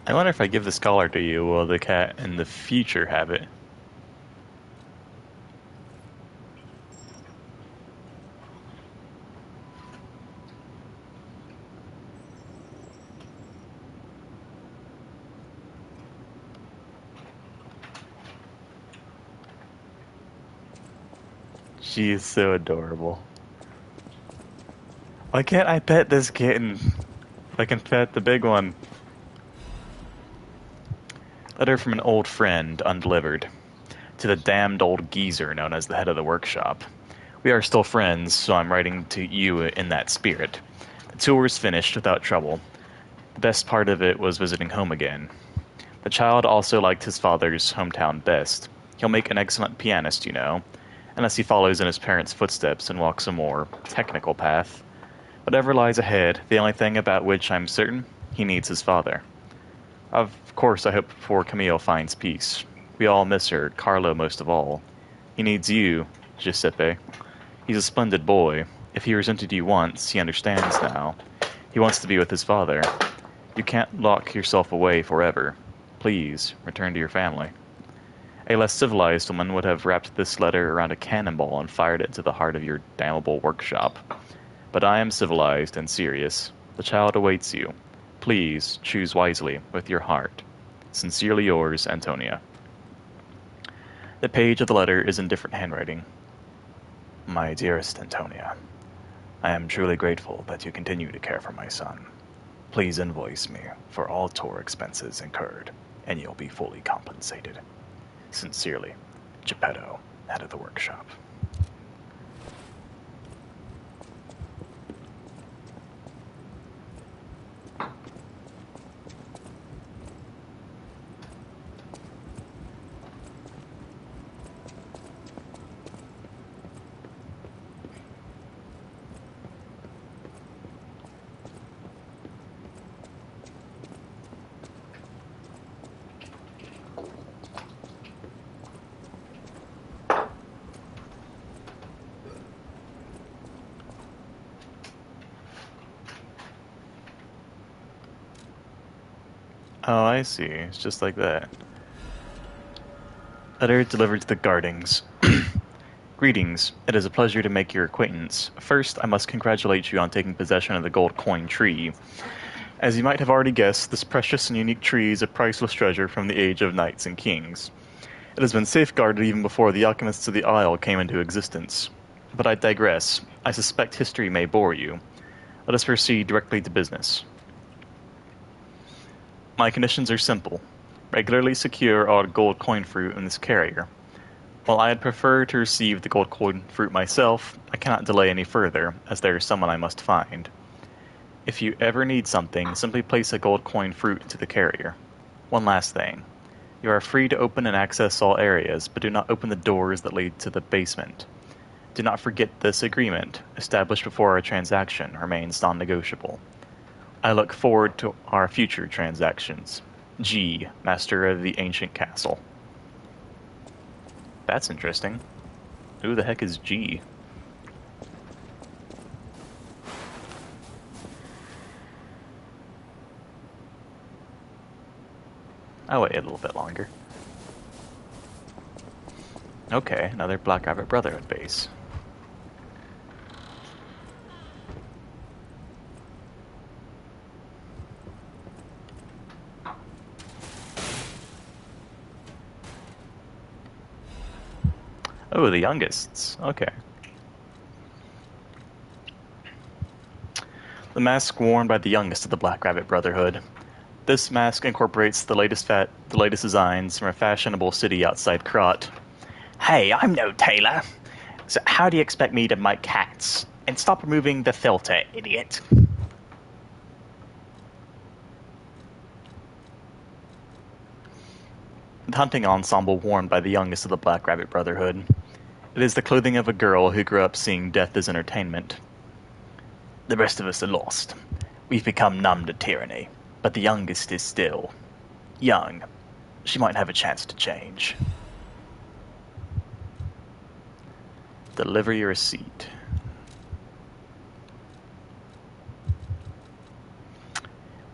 I wonder if I give this collar to you, will the cat in the future have it? She is so adorable. Why can't I pet this kitten? I can pet the big one. Letter from an old friend, undelivered. To the damned old geezer known as the head of the workshop. We are still friends, so I'm writing to you in that spirit. The tour was finished without trouble. The best part of it was visiting home again. The child also liked his father's hometown best. He'll make an excellent pianist, you know, unless he follows in his parents' footsteps and walks a more technical path. Whatever lies ahead, the only thing about which I'm certain, he needs his father. Of course, I hope poor Camille finds peace. We all miss her, Carlo most of all. He needs you, Giuseppe. He's a splendid boy. If he resented you once, he understands now. He wants to be with his father. You can't lock yourself away forever. Please, return to your family. A less civilized woman would have wrapped this letter around a cannonball and fired it into the heart of your damnable workshop. But I am civilized and serious. The child awaits you. Please choose wisely with your heart. Sincerely yours, Antonia. The page of the letter is in different handwriting. My dearest Antonia, I am truly grateful that you continue to care for my son. Please invoice me for all tour expenses incurred, and you'll be fully compensated. Sincerely, Geppetto, head of the workshop. Oh, I see. It's just like that. Letter delivered to the Guardings. Greetings. It is a pleasure to make your acquaintance. First, I must congratulate you on taking possession of the gold coin tree. As you might have already guessed, this precious and unique tree is a priceless treasure from the age of knights and kings. It has been safeguarded even before the alchemists of the Isle came into existence. But I digress. I suspect history may bore you. Let us proceed directly to business. My conditions are simple. Regularly secure odd gold coin fruit in this carrier. While I'd prefer to receive the gold coin fruit myself, I cannot delay any further, as there is someone I must find. If you ever need something, simply place a gold coin fruit into the carrier. One last thing. You are free to open and access all areas, but do not open the doors that lead to the basement. Do not forget this agreement, established before our transaction, remains non-negotiable. I look forward to our future transactions. G, Master of the Ancient Castle. That's interesting. Who the heck is G? I'll wait a little bit longer. Okay, another Black Rabbit Brotherhood base. Oh, the youngest. Okay. The mask worn by the youngest of the Black Rabbit Brotherhood. This mask incorporates the latest designs from a fashionable city outside Krat. Hey, I'm no tailor. So how do you expect me to make hats? And stop removing the filter, idiot. The hunting ensemble worn by the youngest of the Black Rabbit Brotherhood. It is the clothing of a girl who grew up seeing death as entertainment. The rest of us are lost. We've become numb to tyranny. But the youngest is still young. She might have a chance to change. Deliver your receipt.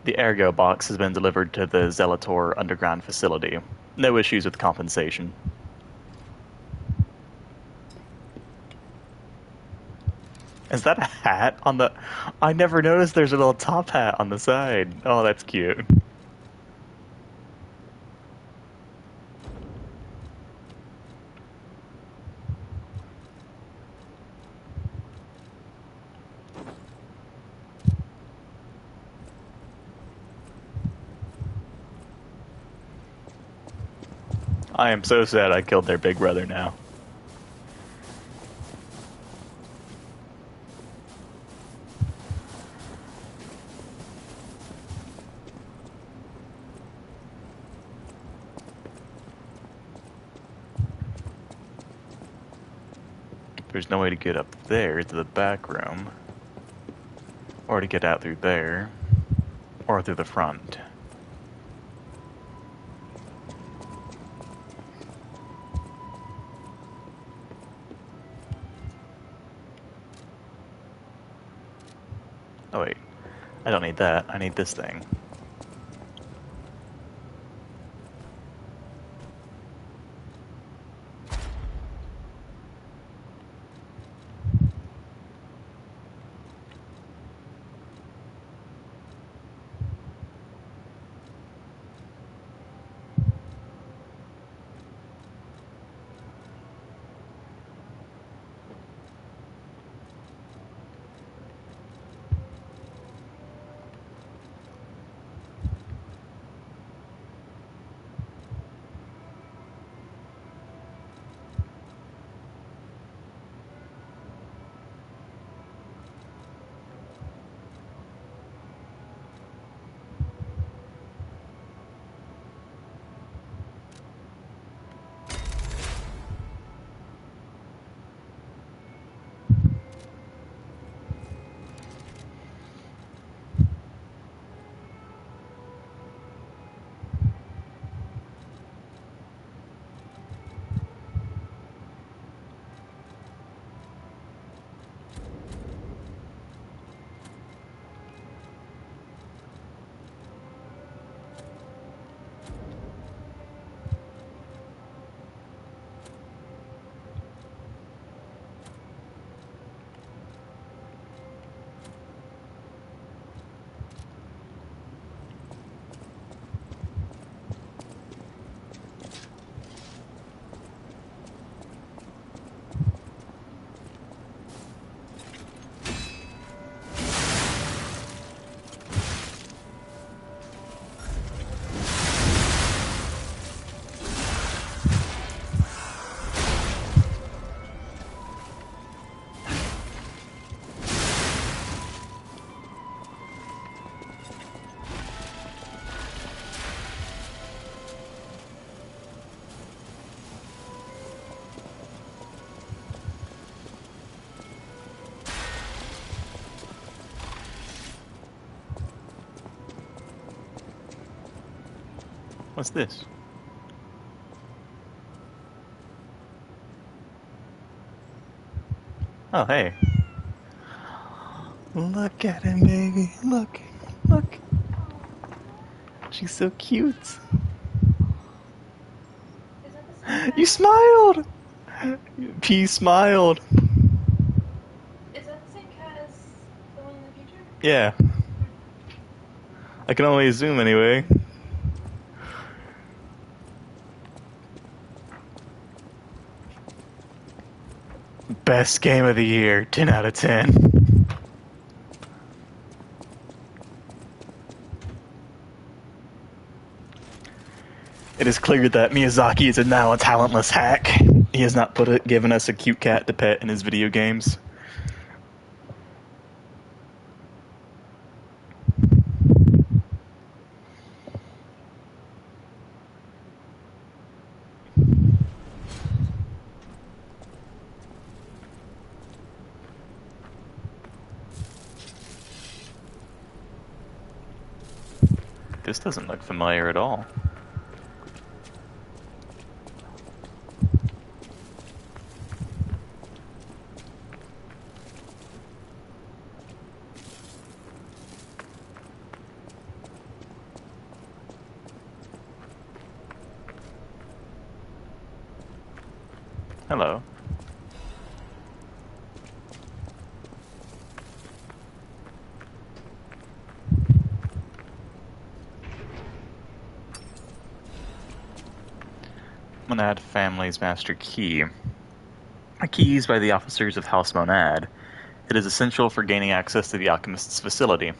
The Ergo box has been delivered to the Zelator underground facility. No issues with compensation. Is that a hat on the... I never noticed there's a little top hat on the side. Oh, that's cute. I am so sad I killed their big brother now. There's no way to get up there to the back room, or to get out through there, or through the front. Oh wait, I don't need that, I need this thing. What's this? Oh, hey. Look at him, baby. Look. Look. She's so cute. You smiled! P smiled. Is that the same cat as the one in the future? Yeah. I can only zoom anyway. Best game of the year, 10 out of 10. It is clear that Miyazaki is now a talentless hack. He has not given us a cute cat to pet in his video games. This doesn't look familiar at all. Hello. Monad family's master key. A key used by the officers of House Monad. It is essential for gaining access to the alchemist's facility.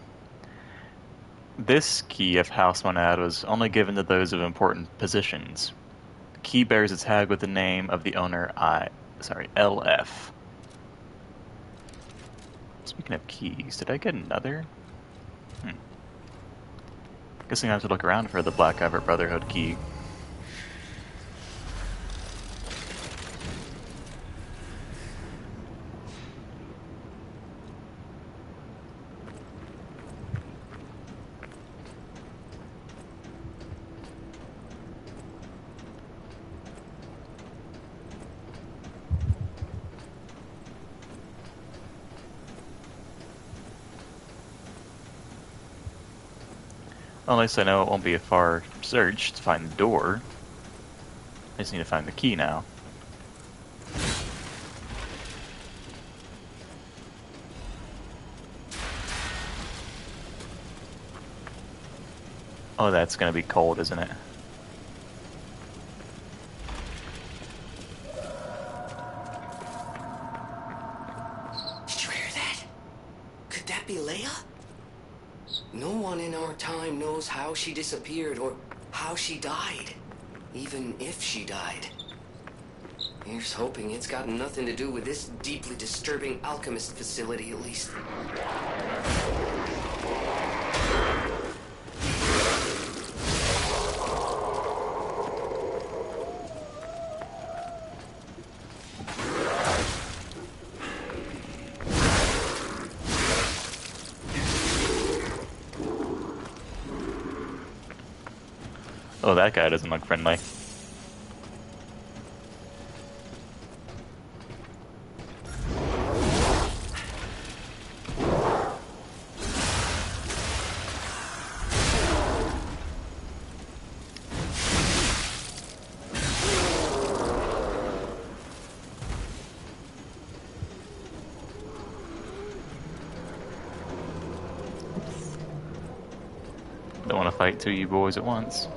This key of House Monad was only given to those of important positions. The key bears a tag with the name of the owner LF. Speaking of keys, did I get another? Guessing I have to look around for the Black Everett Brotherhood key. Well, at least I know it won't be a far search to find the door. I just need to find the key now. Oh, that's gonna be cold, isn't it? Did you hear that? Could that be Leia? No one in our time knows how she disappeared or how she died. Even if she died. Here's hoping it's got nothing to do with this deeply disturbing alchemist facility, at least. Oh, that guy doesn't look friendly. Don't want to fight two of you boys at once.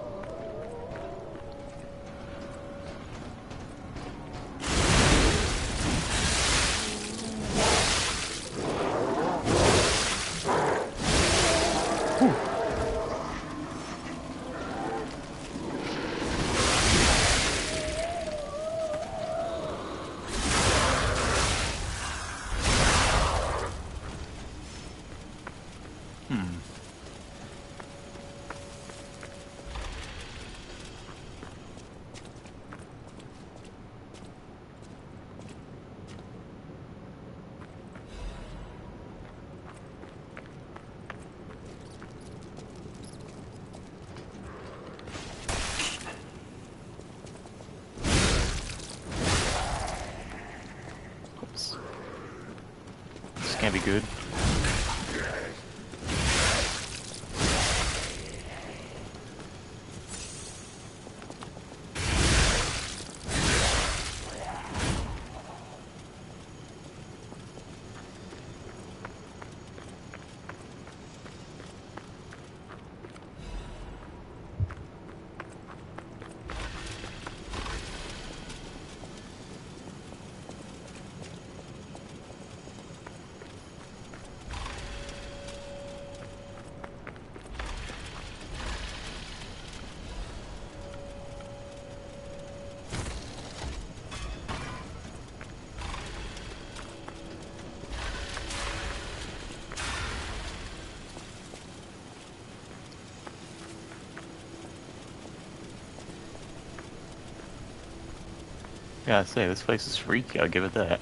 Can't be good. Yeah, I'd say this place is freaky, I'll give it that.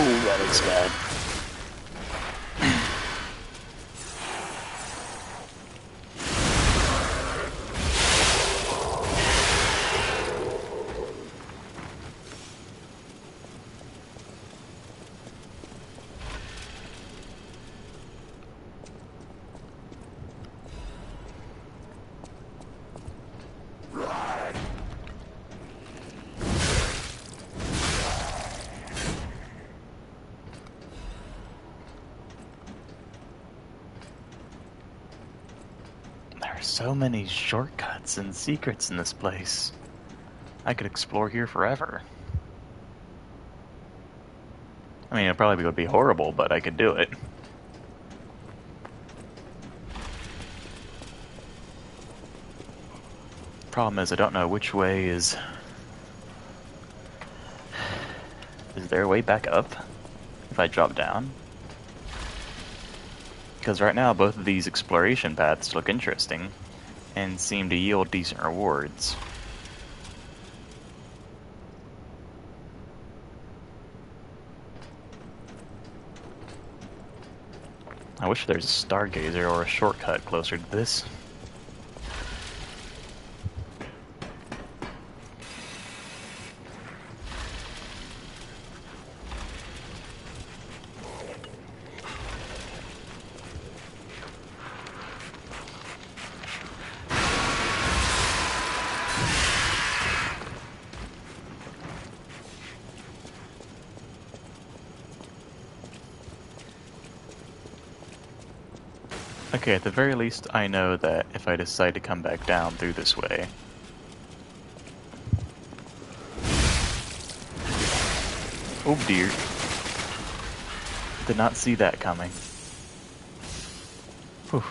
Oh, that looks bad. So many shortcuts and secrets in this place. I could explore here forever. I mean, it probably would be horrible, but I could do it. Problem is, I don't know which way is... Is there a way back up if I drop down? Because right now, both of these exploration paths look interesting and seem to yield decent rewards. I wish there's a stargazer or a shortcut closer to this. Okay, at the very least, I know that if I decide to come back down through this way... Oh dear. Did not see that coming. Whew.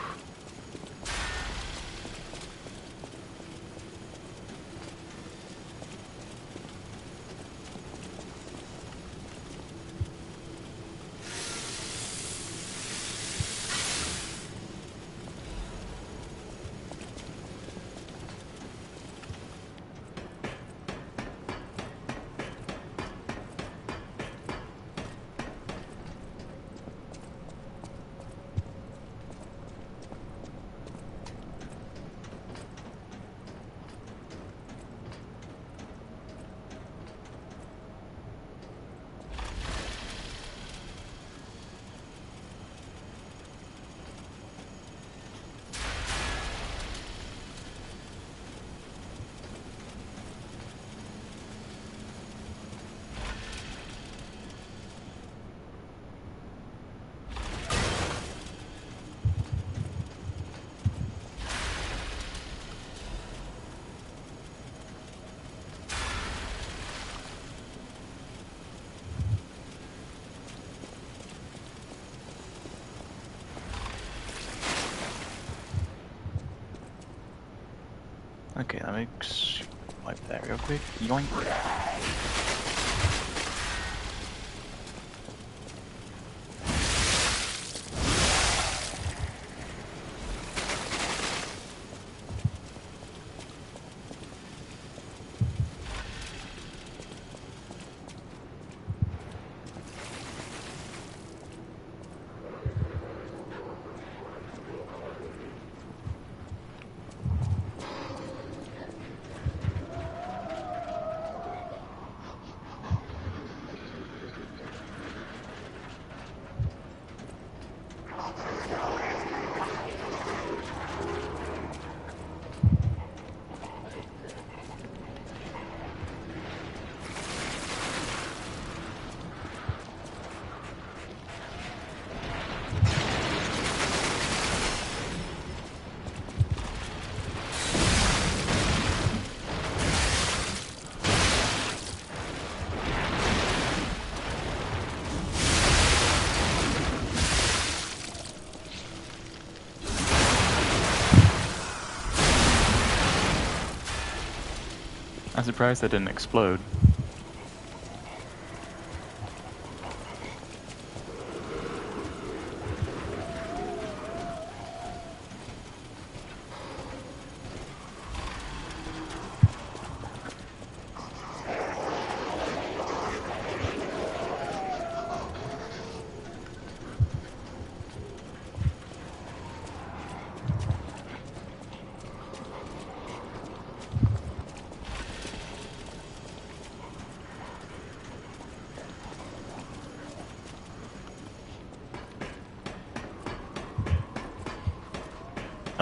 Okay, let me wipe that real quick. Yoink. I'm surprised that didn't explode.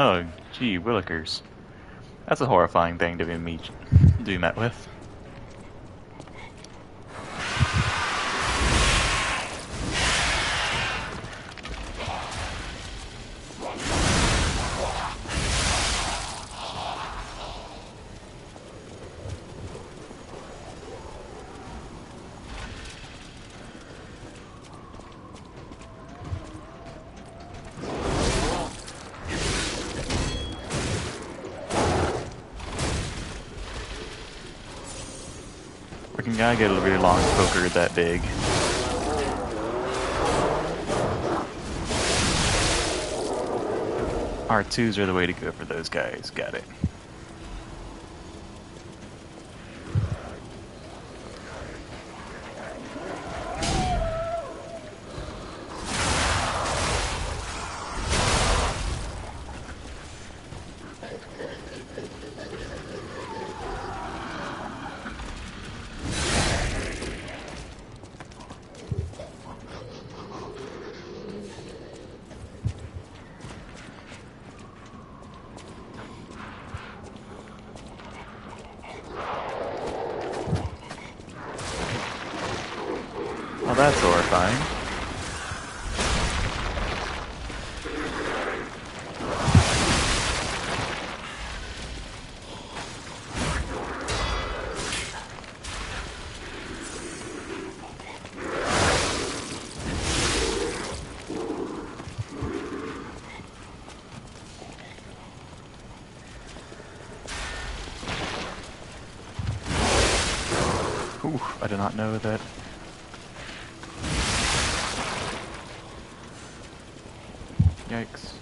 Oh, gee, Willikers. That's a horrifying thing to be met with. Freaking guy get a really long poker that big. R2s are the way to go for those guys. Got it. Well, that's horrifying. Ooh, I did not know that. Yikes.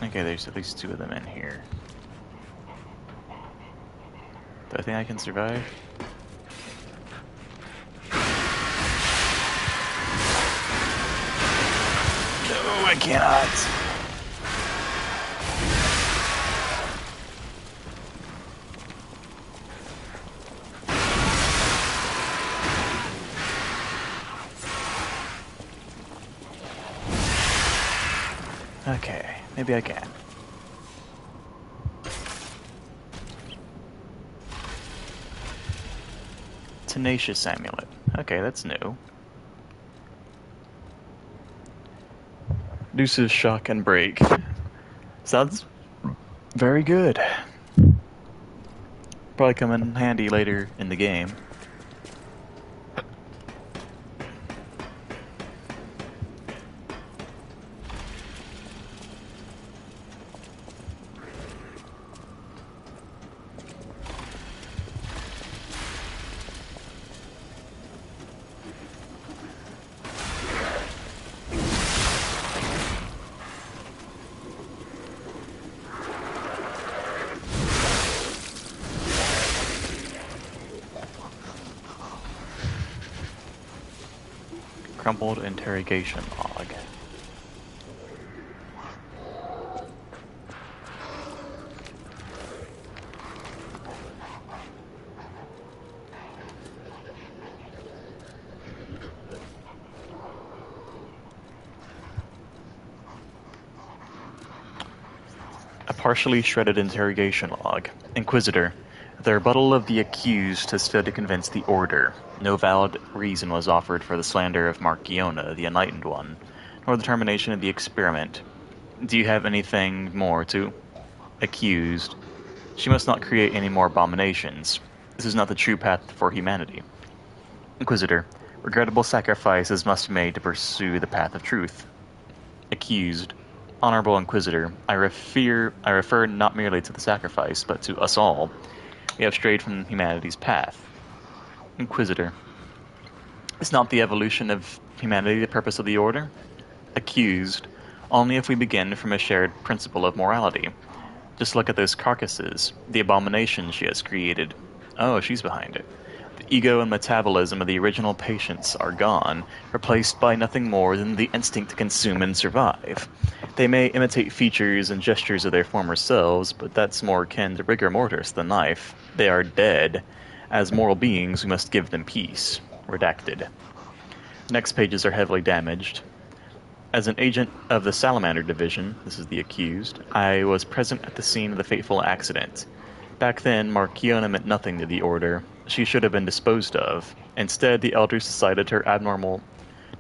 Okay, there's at least 2 of them in here. Do I think I can survive? No, I cannot! Okay, maybe I can. Tenacious amulet. Okay, that's new. Deuce's shock and break. Sounds very good. Probably come in handy later in the game. Crumpled interrogation log. A partially shredded interrogation log. Inquisitor. The rebuttal of the accused has stood to convince the Order. No valid reason was offered for the slander of Markiona, the Enlightened One, nor the termination of the experiment. Do you have anything more to? Accused. She must not create any more abominations. This is not the true path for humanity. Inquisitor. Regrettable sacrifices must be made to pursue the path of truth. Accused. Honorable Inquisitor, I refer not merely to the sacrifice, but to us all. We have strayed from humanity's path. Inquisitor, is not the evolution of humanity the purpose of the Order? Accused, only if we begin from a shared principle of morality. Just look at those carcasses, the abomination she has created. Oh, she's behind it. The ego and metabolism of the original patients are gone, replaced by nothing more than the instinct to consume and survive. They may imitate features and gestures of their former selves, but that's more akin to rigor mortis than life. They are dead. As moral beings, we must give them peace. Redacted. Next pages are heavily damaged. As an agent of the Salamander Division, this is the accused, I was present at the scene of the fateful accident. Back then, Marchiona meant nothing to the Order. She should have been disposed of. Instead, the Elders decided her abnormal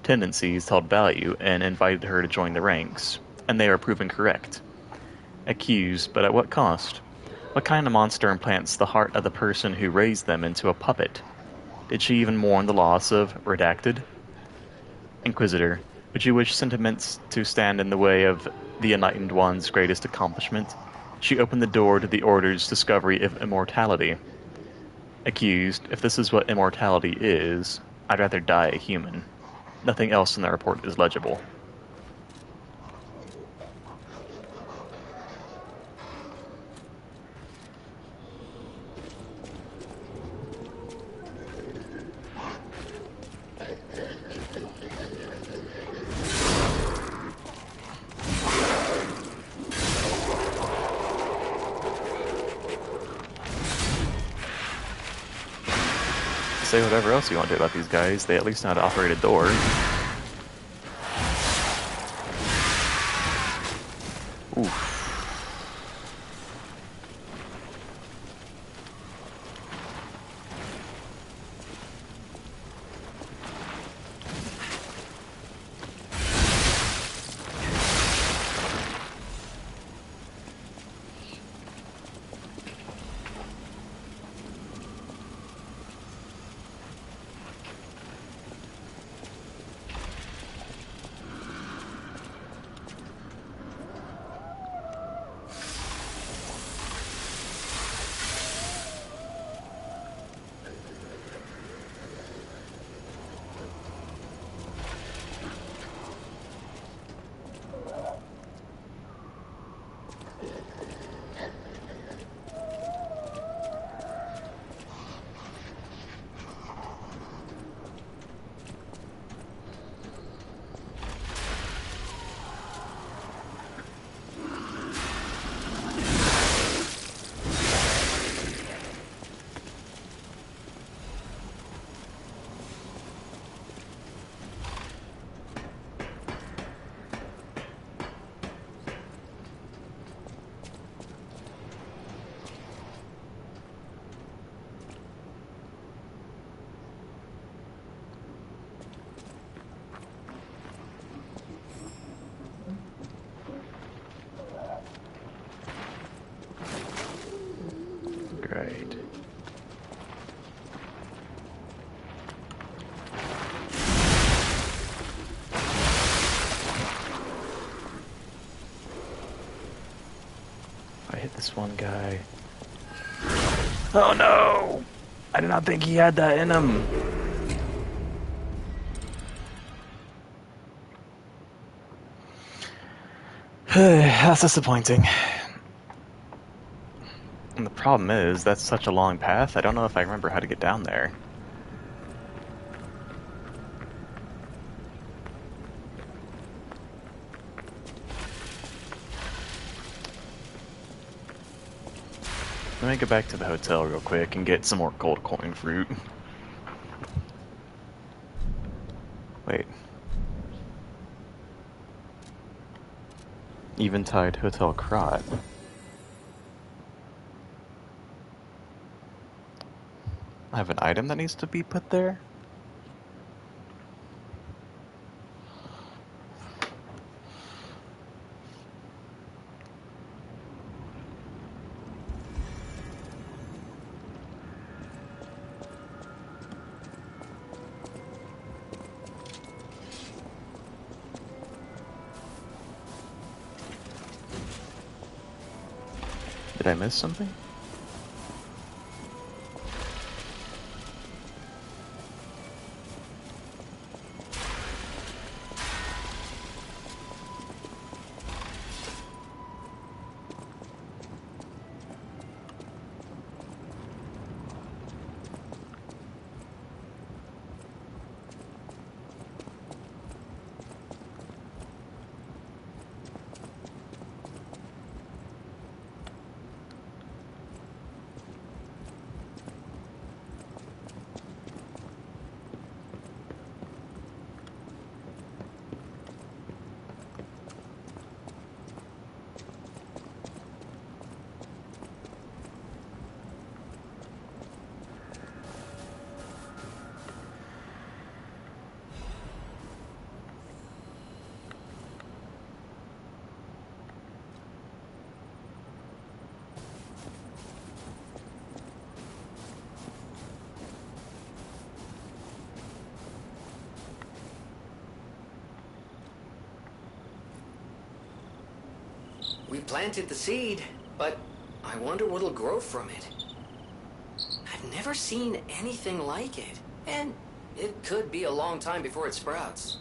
tendencies held value and invited her to join the ranks. And they are proven correct. Accused, but at what cost? What kind of monster implants the heart of the person who raised them into a puppet? Did she even mourn the loss of Redacted? Inquisitor, would you wish sentiments to stand in the way of the Enlightened One's greatest accomplishment? She opened the door to the Order's discovery of immortality. Accused, if this is what immortality is, I'd rather die a human. Nothing else in the report is legible. Say whatever else you want to do about these guys, they at least know how to operate a door. Oof. Great. I hit this one guy. Oh no! I did not think he had that in him. That's disappointing. And the problem is, that's such a long path, I don't know if I remember how to get down there. Let me go back to the hotel real quick and get some more gold coin fruit. Wait. Eventide Hotel Krat. I have an item that needs to be put there? Did I miss something? We planted the seed, but I wonder what'll grow from it. I've never seen anything like it, and it could be a long time before it sprouts.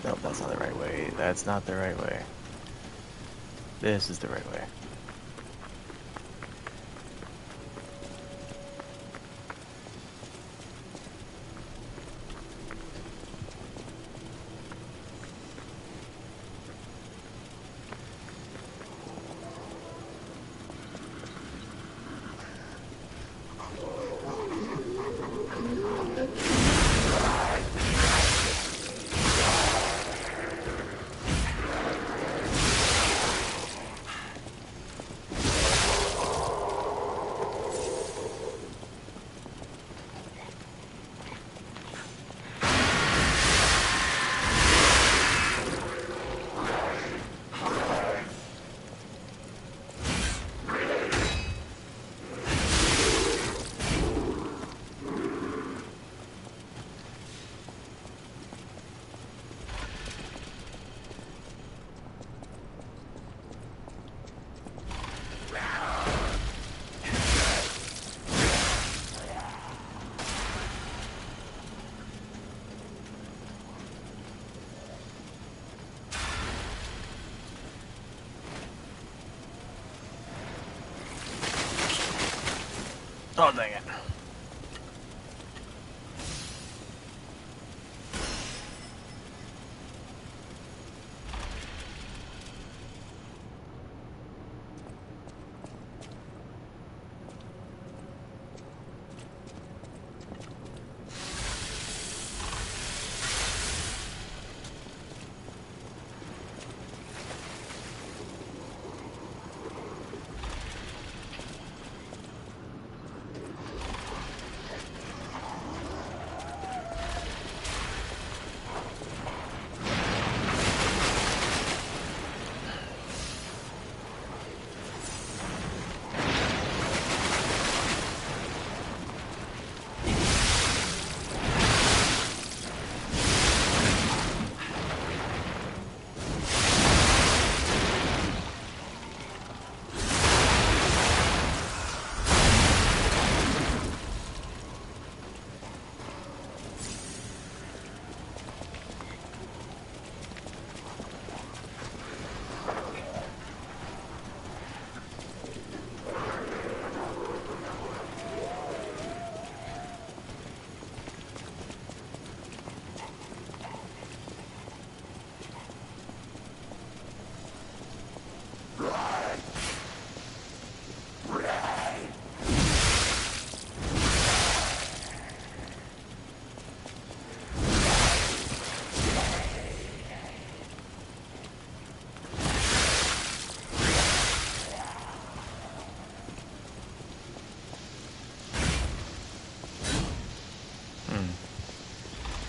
Nope, that's not the right way. That's not the right way. This is the right way. Oh, dang it.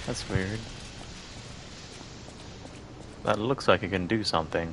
That's weird. That looks like it can do something.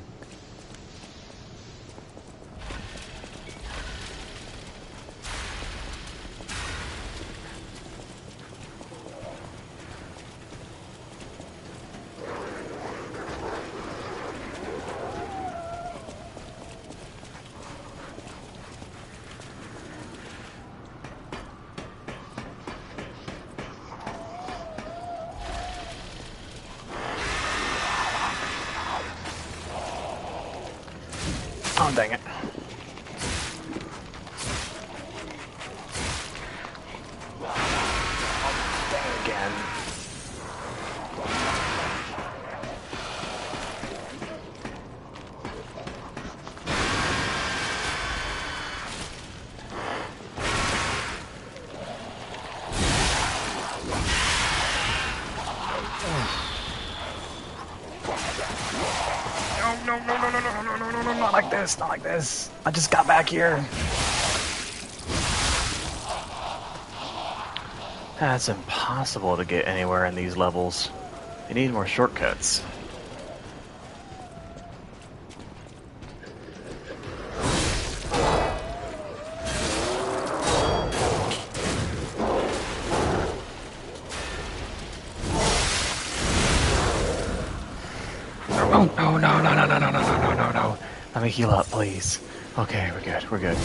Oh, dang it. Oh, dang it again. No, not like this, not like this. I just got back here. That's impossible to get anywhere in these levels. You need more shortcuts. Oh, no. Let me heal up, please. Okay, we're good, we're good.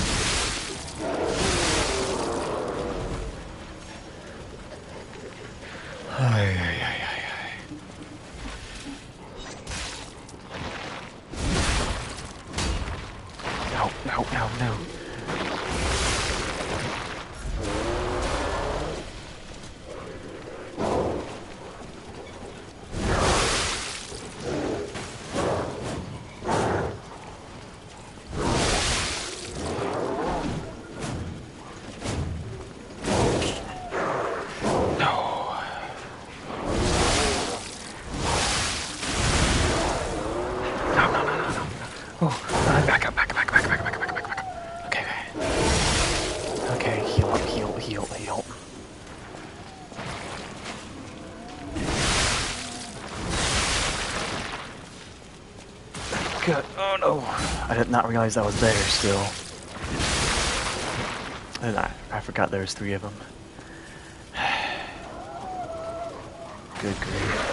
No. Back up. Okay, heal. Good. Oh no. I did not realize I was there still. And I forgot there was 3 of them. Good grief.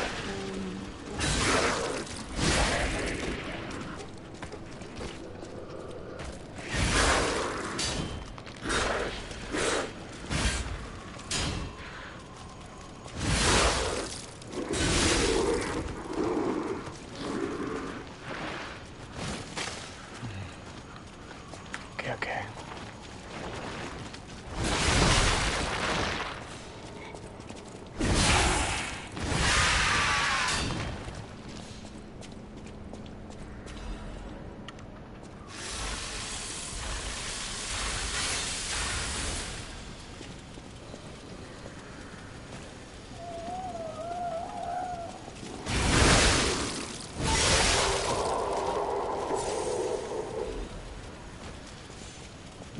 Okay.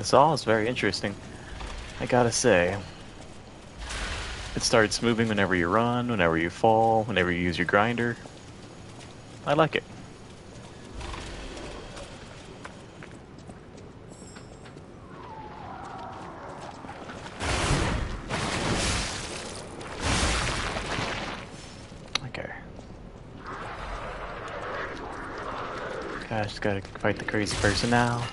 saw is very interesting, I gotta say. It starts moving whenever you run, whenever you fall, whenever you use your grinder. I like it. Okay. Gosh, gotta fight the crazy person now.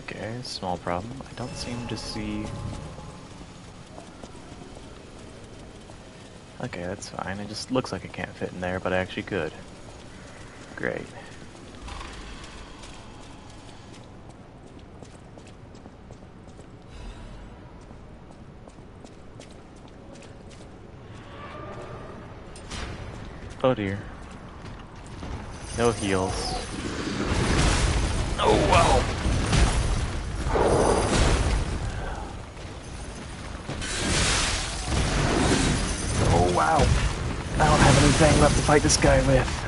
Okay, small problem. I don't seem to see... Okay, that's fine. It just looks like it can't fit in there, but I actually could. Great. Oh dear. No heals. Oh wow! Oh wow! I don't have anything left to fight this guy with.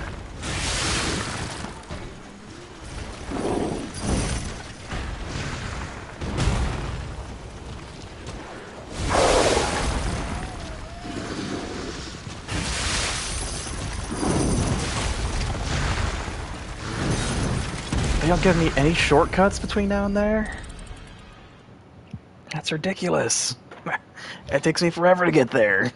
They don't give me any shortcuts between now and there? That's ridiculous. It takes me forever to get there.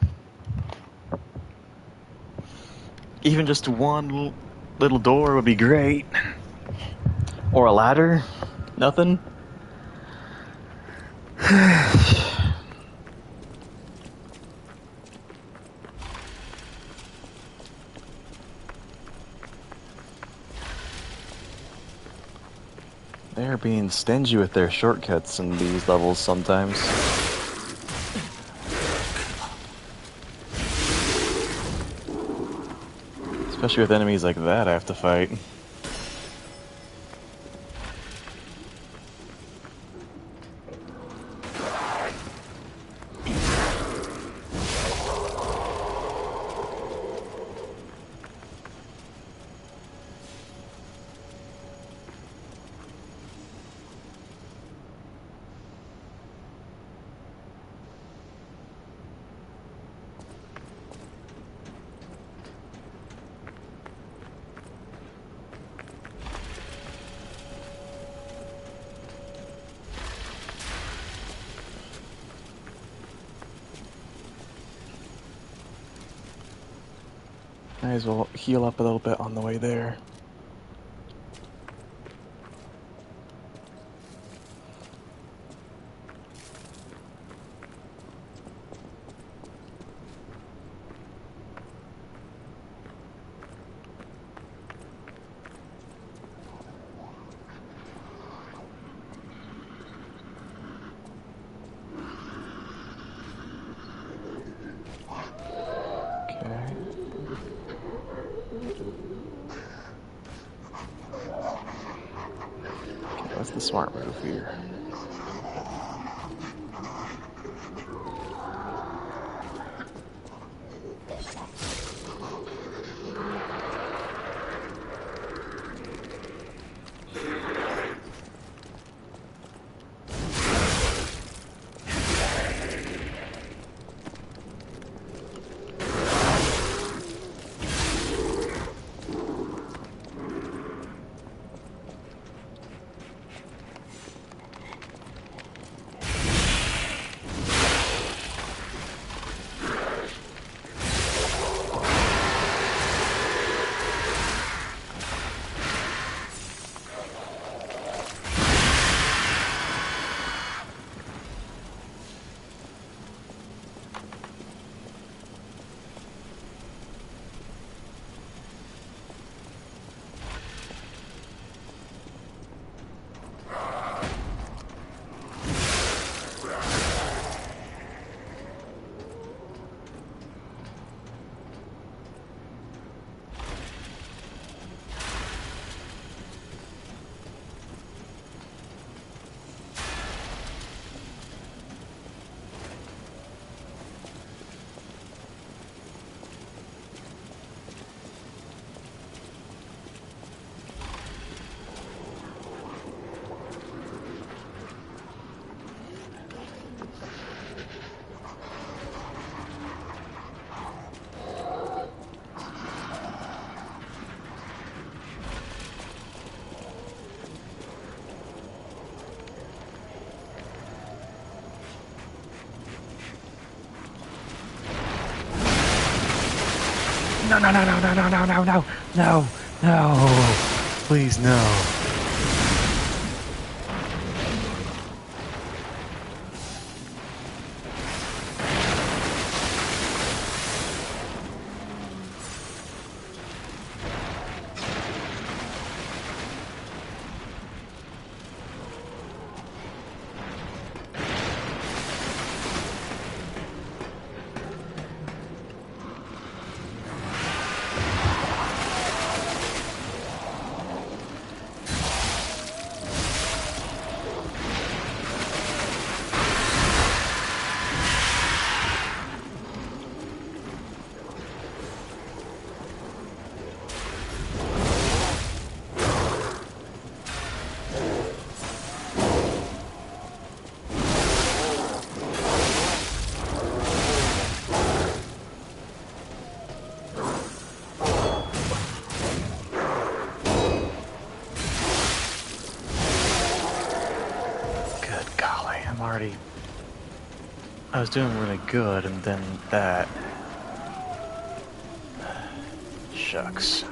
Even just one little door would be great. Or a ladder. Nothing. They're being stingy with their shortcuts in these levels sometimes. Especially with enemies like that I have to fight. Might as well heal up a little bit on the way there. That's the smart move here. no, no, no, no, no, no, no, no, no, no, no. Please, no. I was doing really good, and then that. Shucks.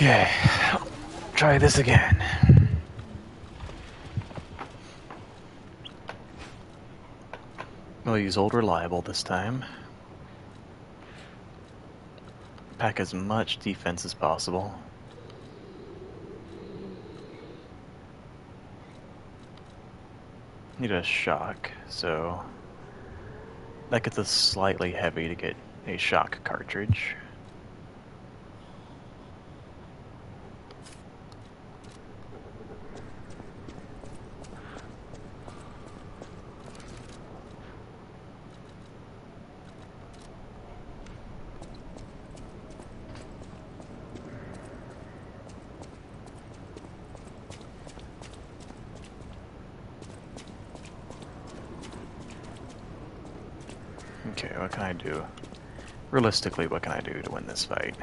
Okay, try this again. We'll use Old Reliable this time. Pack as much defense as possible. Need a shock, so that gets us slightly heavy to get a shock cartridge. Okay, what can I do? Realistically, what can I do to win this fight?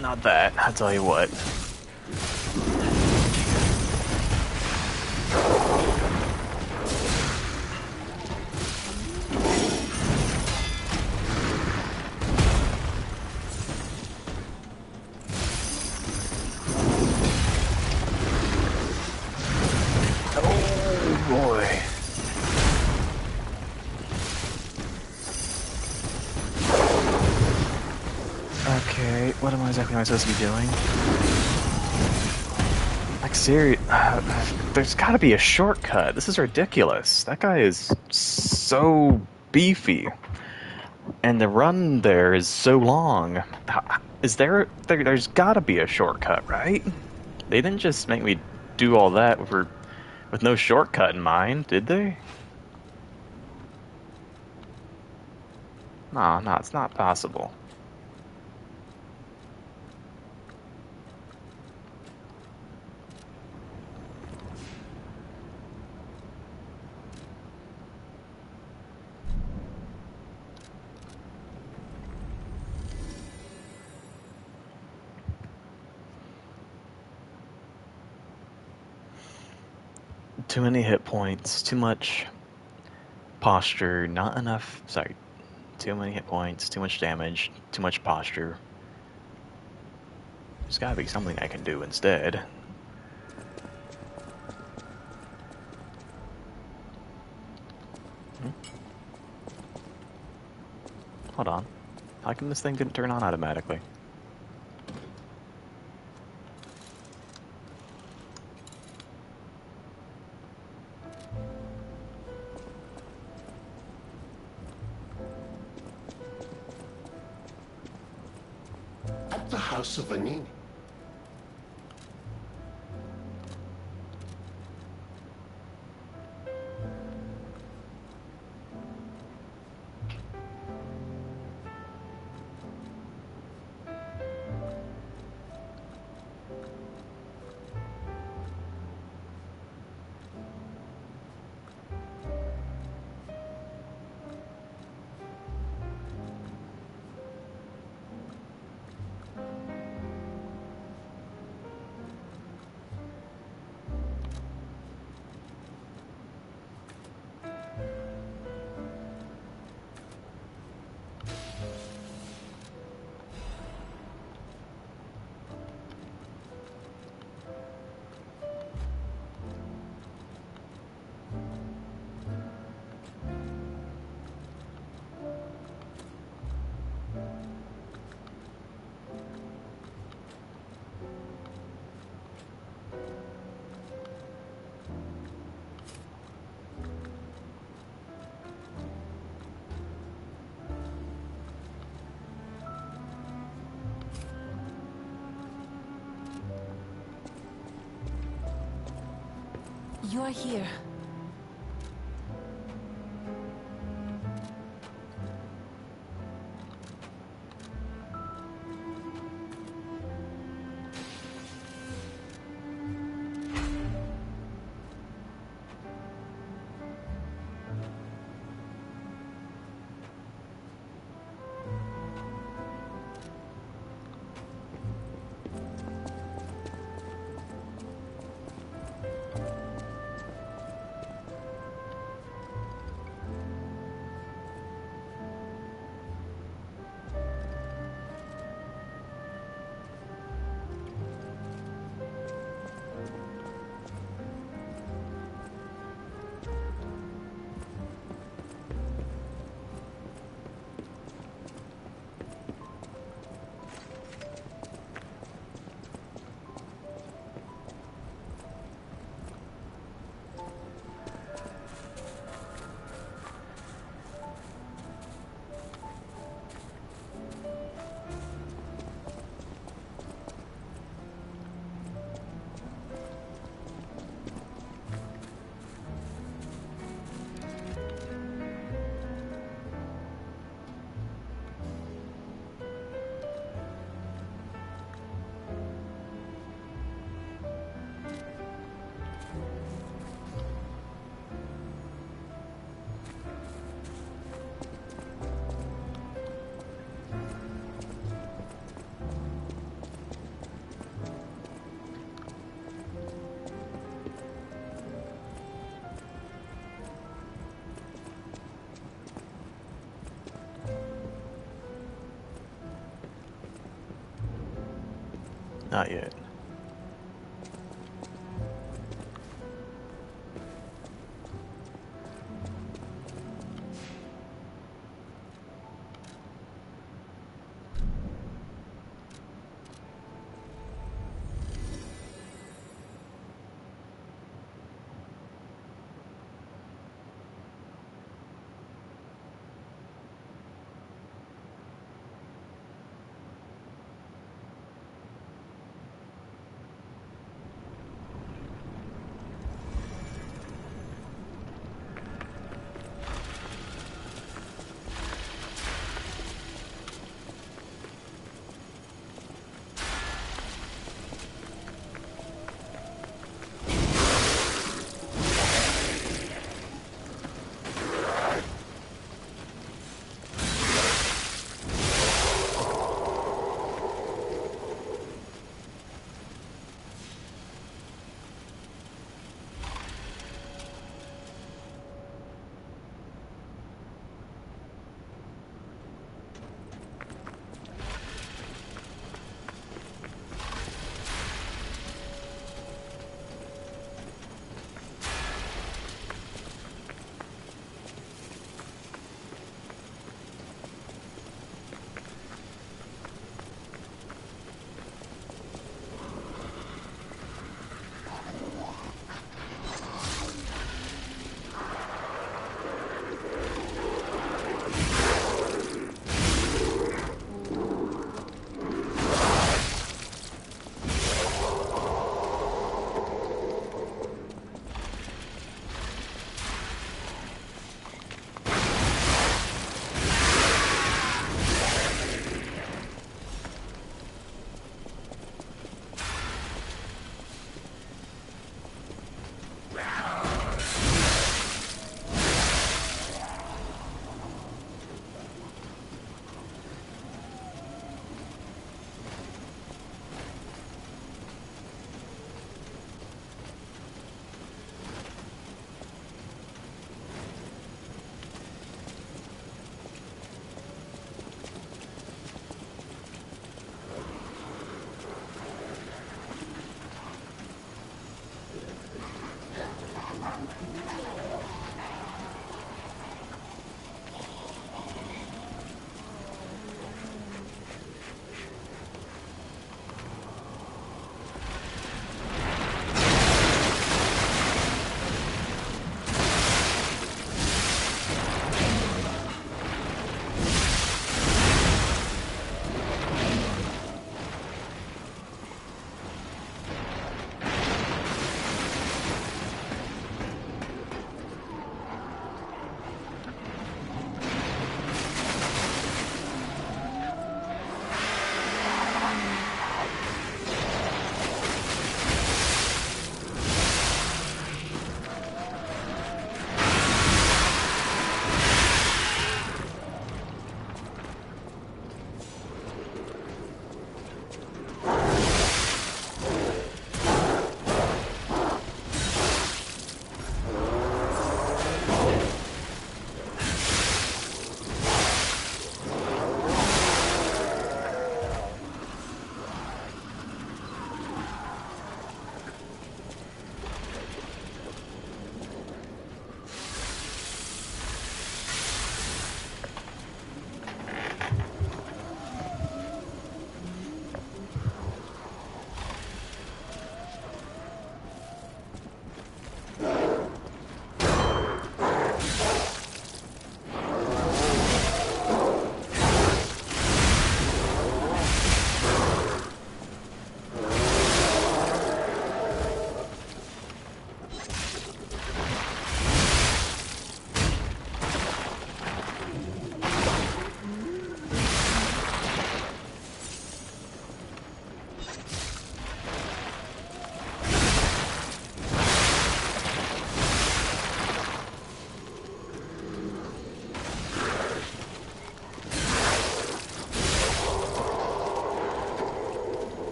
Not that, I'll tell you what. what am I supposed to be doing? Like, serious, there's gotta be a shortcut. This is ridiculous. That guy is so beefy. And the run there is so long. Is there's gotta be a shortcut, right? They didn't just make me do all that with no shortcut in mind, did they? No, it's not possible. Too many hit points, too much posture, not enough, sorry, too many hit points, too much damage, too much posture. There's gotta be something I can do instead. Hold on. How come this thing didn't turn on automatically? At the House of Vanini. You are here. Not yet.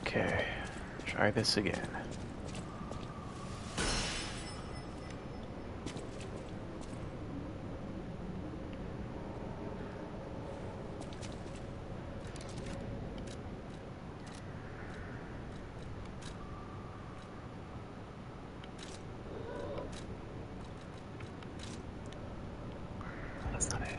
Okay, try this again. That's not it.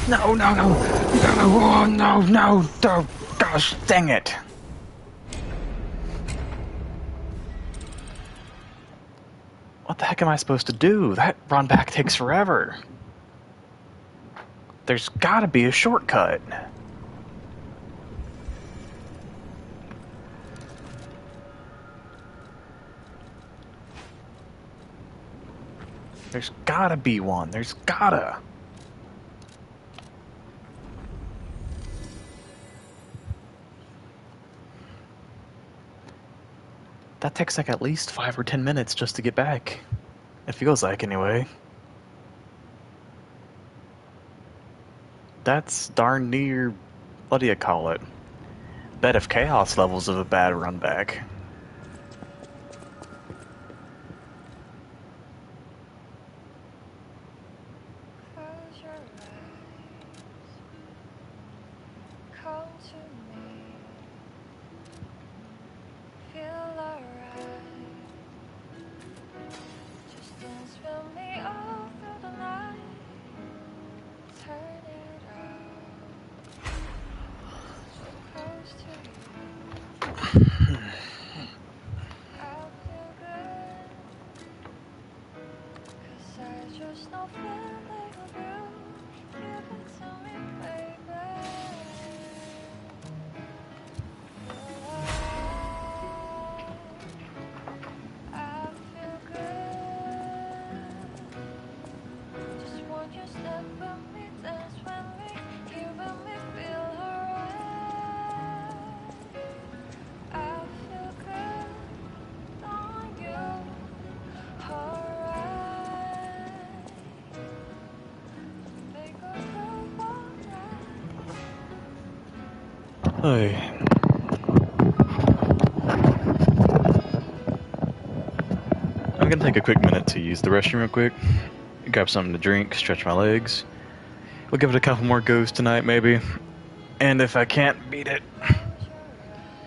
No, no, no, no, oh, no, no, no. Gosh dang it! What the heck am I supposed to do? That run back takes forever. There's gotta be a shortcut. There's gotta be one. There's gotta. That takes like at least 5 or 10 minutes just to get back. It feels like, anyway. That's darn near, what do you call it? Bed of chaos levels of a bad run back. Hey. I'm gonna take a quick minute to use the restroom real quick, grab something to drink, stretch my legs. We'll give it a couple more goes tonight, maybe. And if I can't beat it,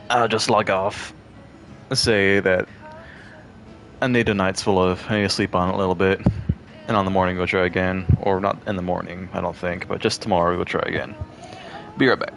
I'll just log off. Let's say that I need a night's full of, I need to sleep on it a little bit. And on the morning we'll try again. Or not in the morning, I don't think, but just tomorrow we'll try again. Be right back.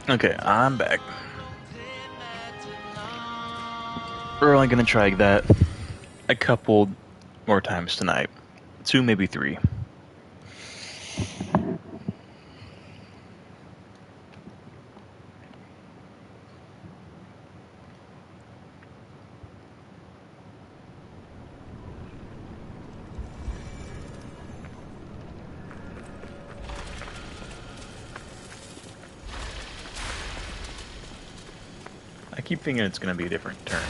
Okay, I'm back. We're only gonna try that a couple more times tonight. 2, maybe 3. I keep thinking it's gonna be a different turn.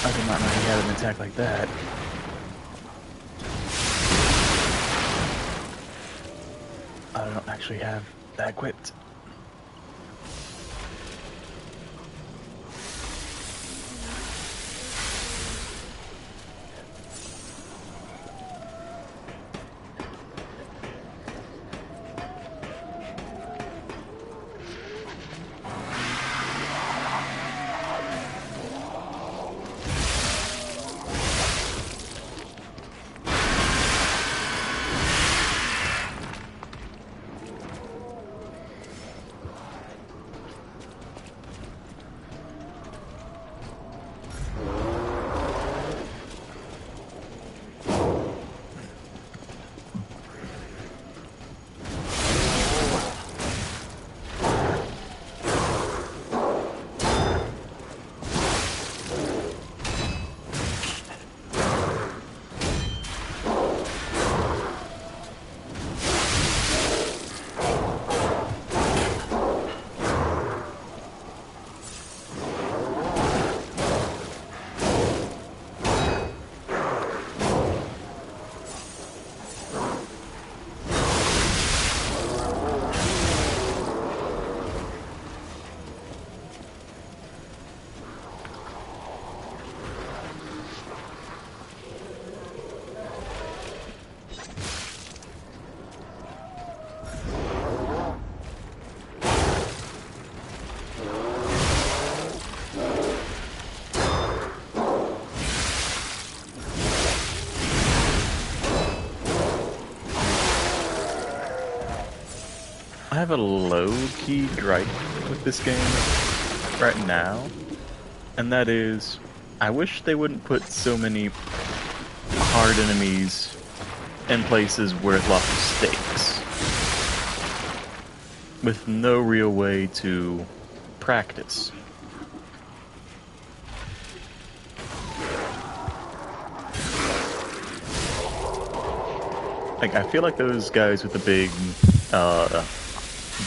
I did not know he had an attack like that. I don't actually have that equipped. I have a low-key gripe with this game right now, and that is, I wish they wouldn't put so many hard enemies in places with lots of stakes, with no real way to practice. Like, I feel like those guys with the big,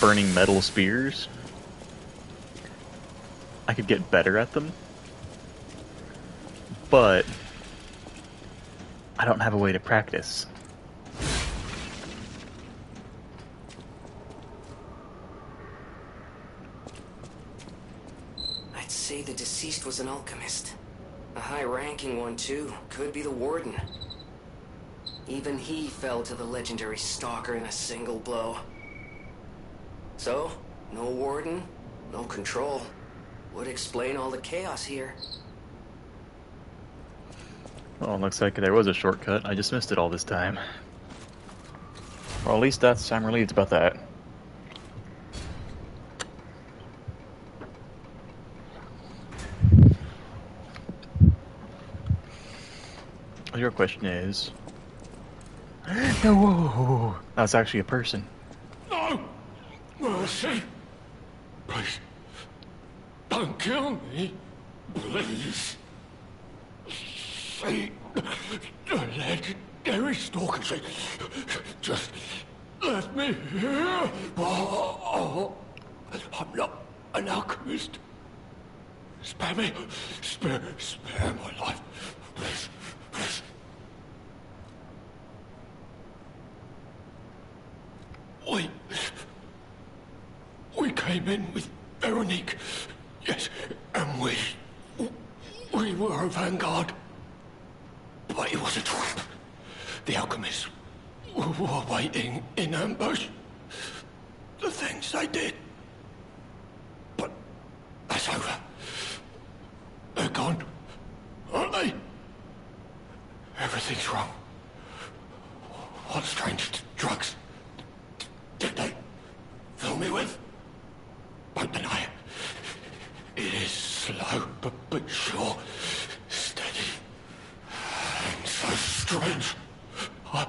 burning metal spears, I could get better at them, but I don't have a way to practice. I'd say the deceased was an alchemist. A high-ranking one, too. Could be the Warden. Even he fell to the legendary Stalker in a single blow. So, no Warden, no control. Would explain all the chaos here. Well, looks like there was a shortcut. I just missed it all this time. Well, at least I'm relieved about that. Your question is... No! That's actually a person. No! Mercy! Please. Don't kill me. Please. See the legendary stalker. Just let me here. Oh, I'm not an alchemist. Spare me. Spare my life. Please. Please. We came in with Veronique, yes, and we were a vanguard, but it was a trap. The alchemists were waiting in ambush. The things they did, but that's over. They're gone, aren't they? Everything's wrong. What strange drugs did they fill me with? Don't deny it. It is slow, but sure, steady, and so strange. I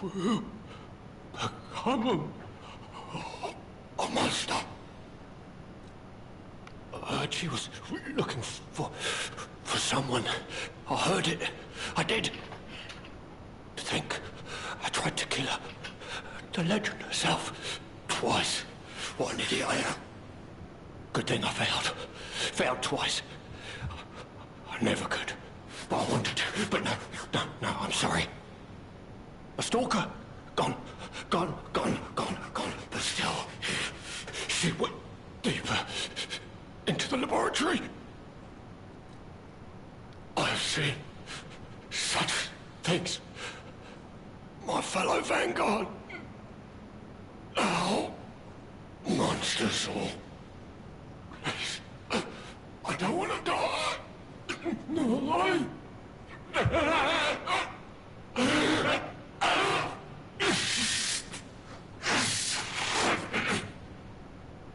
will become a monster. I heard she was looking for someone. I heard it. I did. To think I tried to kill her. The legend herself. Twice. What an idiot I am. Good thing I failed. Failed twice. I never could. But I wanted to. But no, I'm sorry. A stalker? Gone. But still, she went deeper into the laboratory. I have seen such things. My fellow vanguard. Now, monsters all. Please, I don't want to die. No,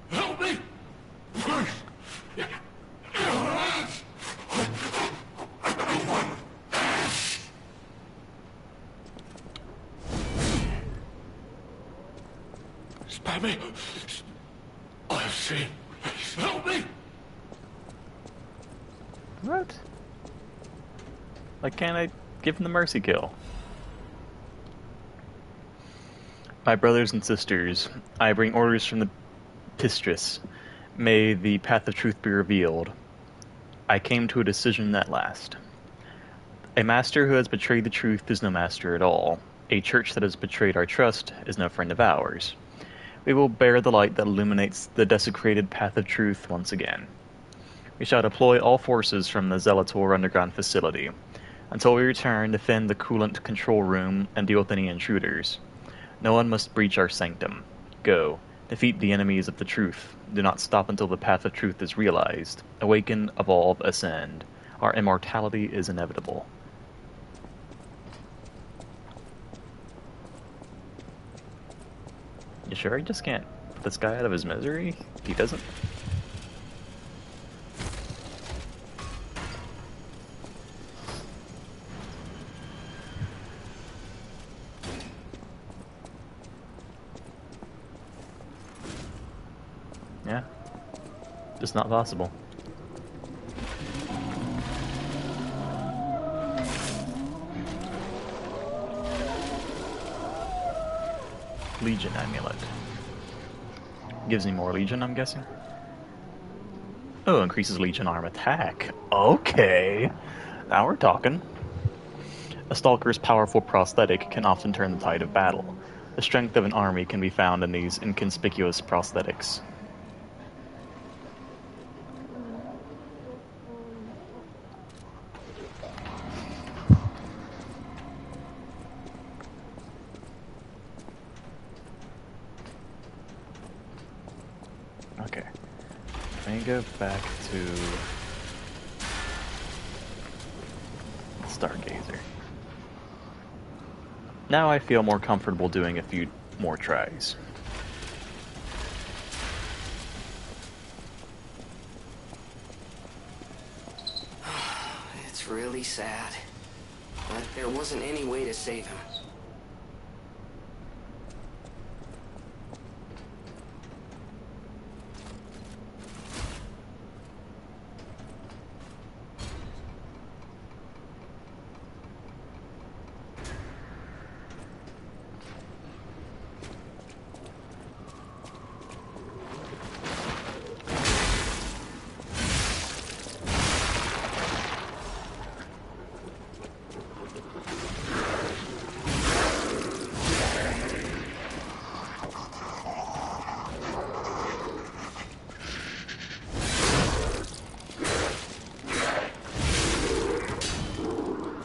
help me, please. Spare me. I have seen. Please help me. What? Like, can't I give him the mercy kill? My brothers and sisters, I bring orders from the Pistris. May the path of truth be revealed. I came to a decision at last. A master who has betrayed the truth is no master at all. A church that has betrayed our trust is no friend of ours. We will bear the light that illuminates the desecrated path of truth once again. We shall deploy all forces from the Zelator underground facility. Until we return, defend the coolant control room and deal with any intruders. No one must breach our sanctum. Go. Defeat the enemies of the truth. Do not stop until the path of truth is realized. Awaken, evolve, ascend. Our immortality is inevitable. You sure he just can't put this guy out of his misery? He doesn't? Just not possible. Legion Amulet. Gives me more Legion, I'm guessing? Oh, increases Legion arm attack. Okay. Now we're talking. A Stalker's powerful prosthetic can often turn the tide of battle. The strength of an army can be found in these inconspicuous prosthetics. Okay. Let me go back to Stargazer. Now I feel more comfortable doing a few more tries. It's really sad. But there wasn't any way to save him.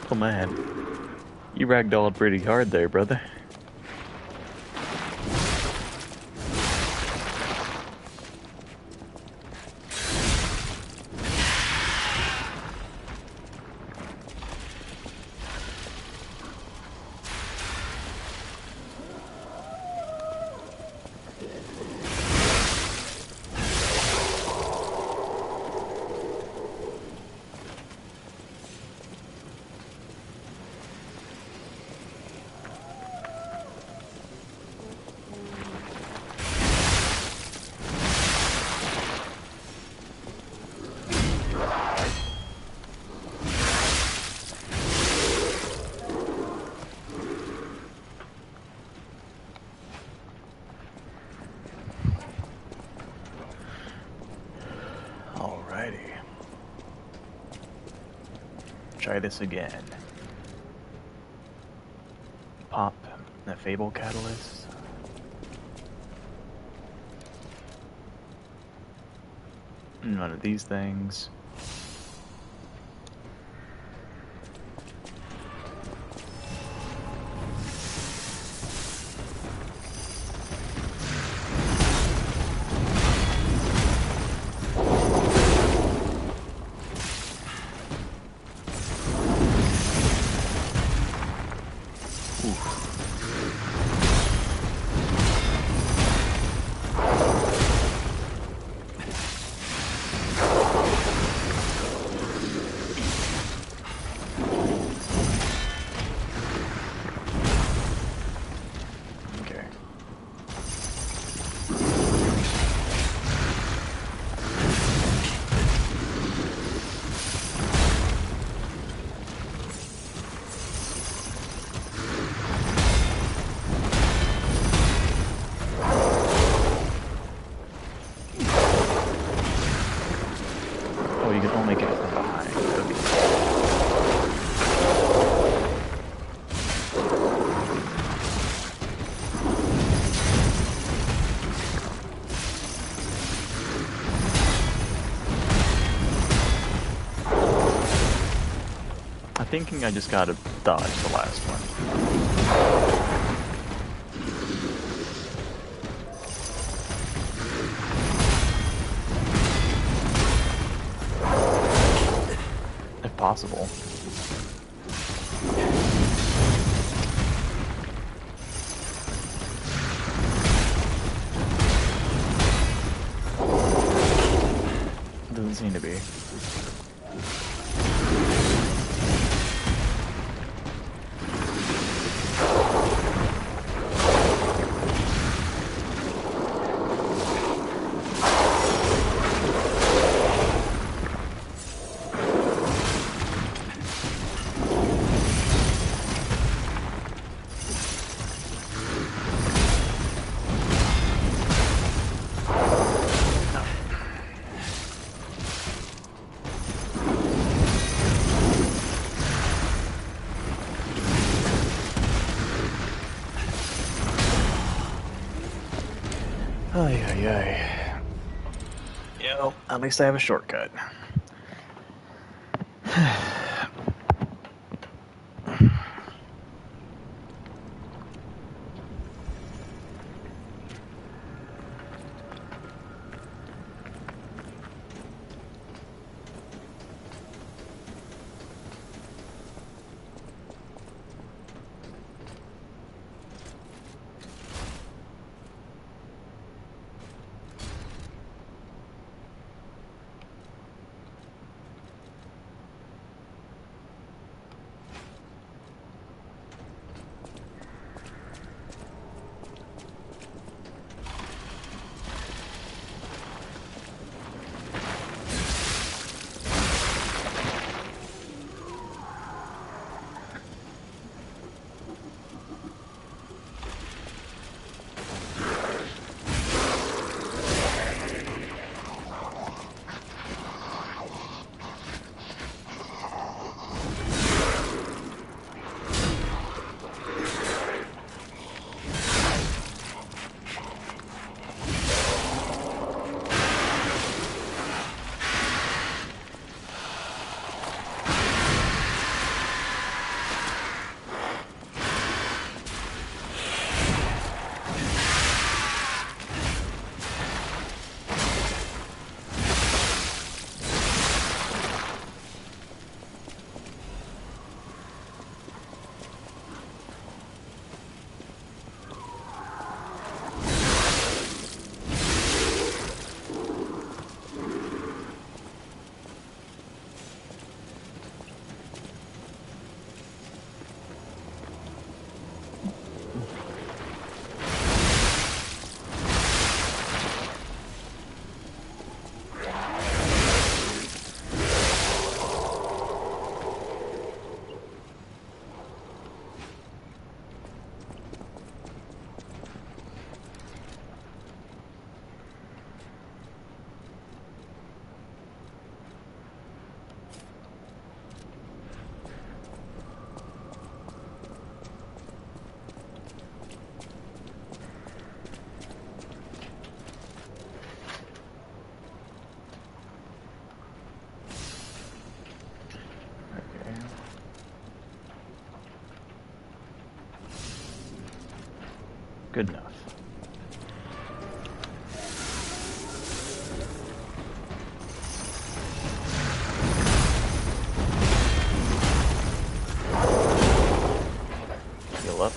Oh man, you ragdolled pretty hard there, brother. Try this again. Pop the Fable Catalyst. None of these things. Thinking I just gotta dodge the last one. If possible. Doesn't seem to be. Ay, ay. Yeah, at least I have a shortcut. Good enough. Heal up.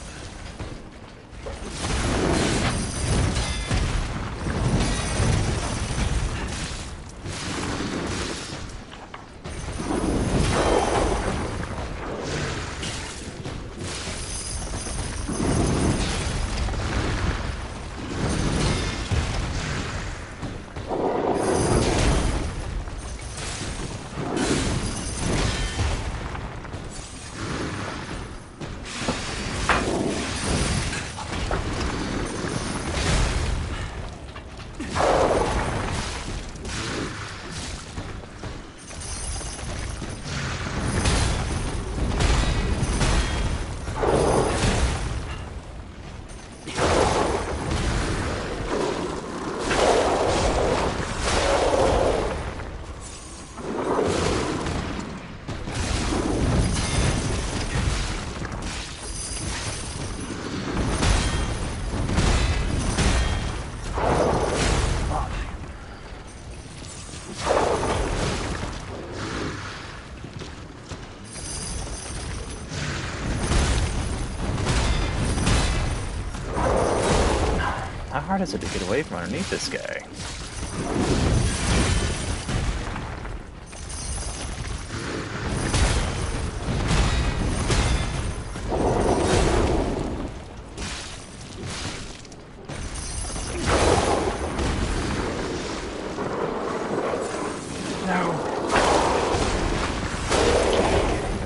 How hard is it to get away from underneath this guy?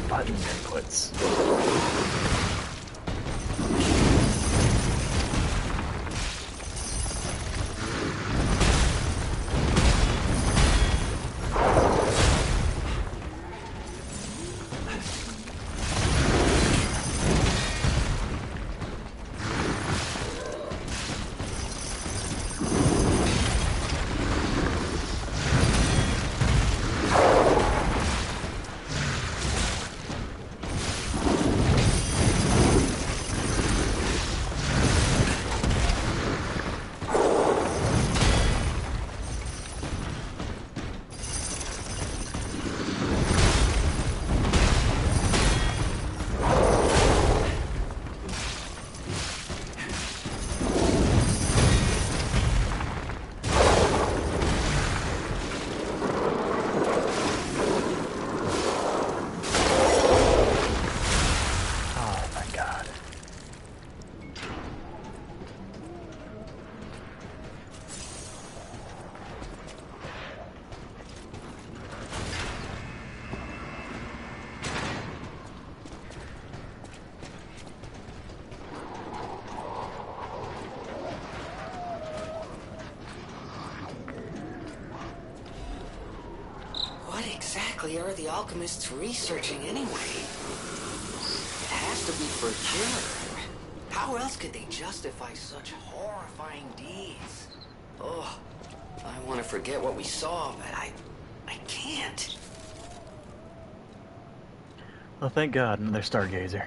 Button inputs. exactly are the alchemists researching anyway? It has to be for a cure. How else could they justify such horrifying deeds? Oh, I want to forget what we saw, but I can't. Well, thank God, another stargazer.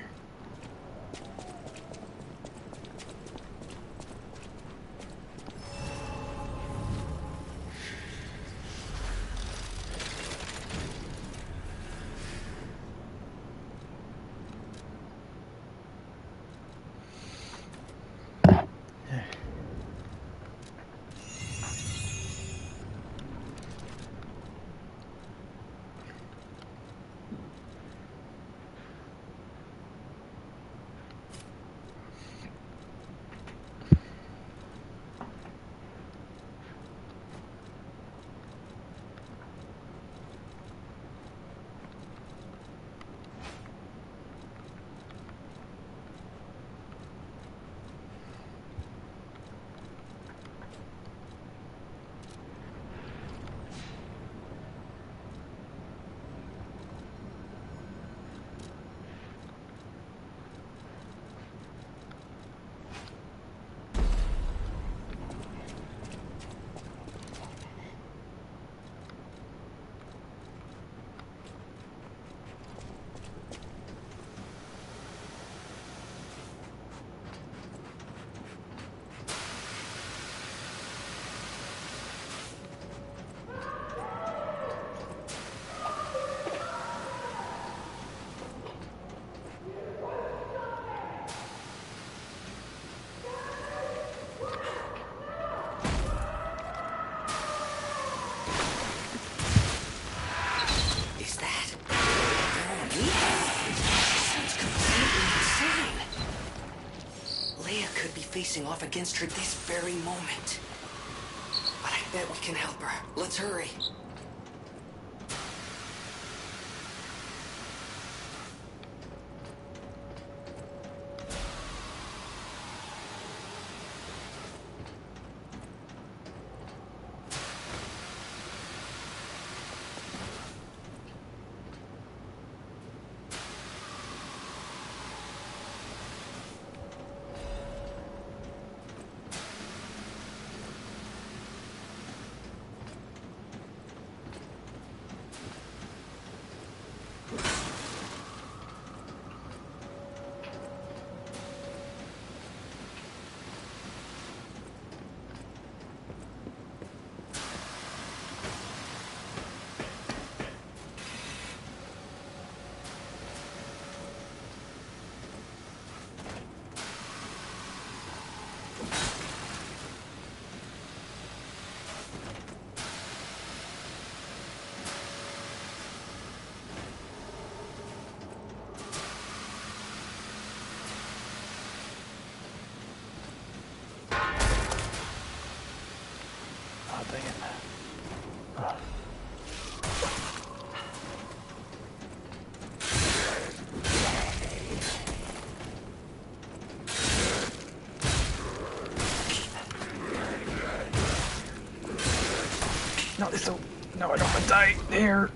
Facing off against her this very moment. But I bet we can help her. Let's hurry. No, so no, I don't want to die here.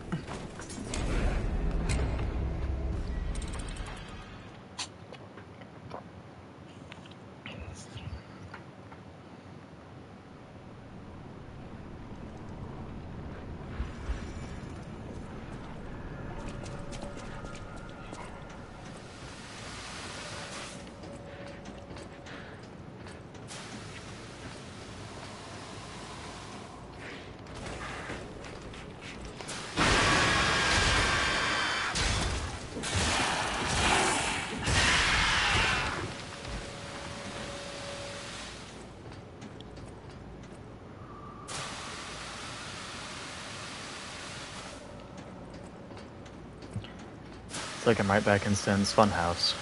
It's like I'm right back in Sten's funhouse.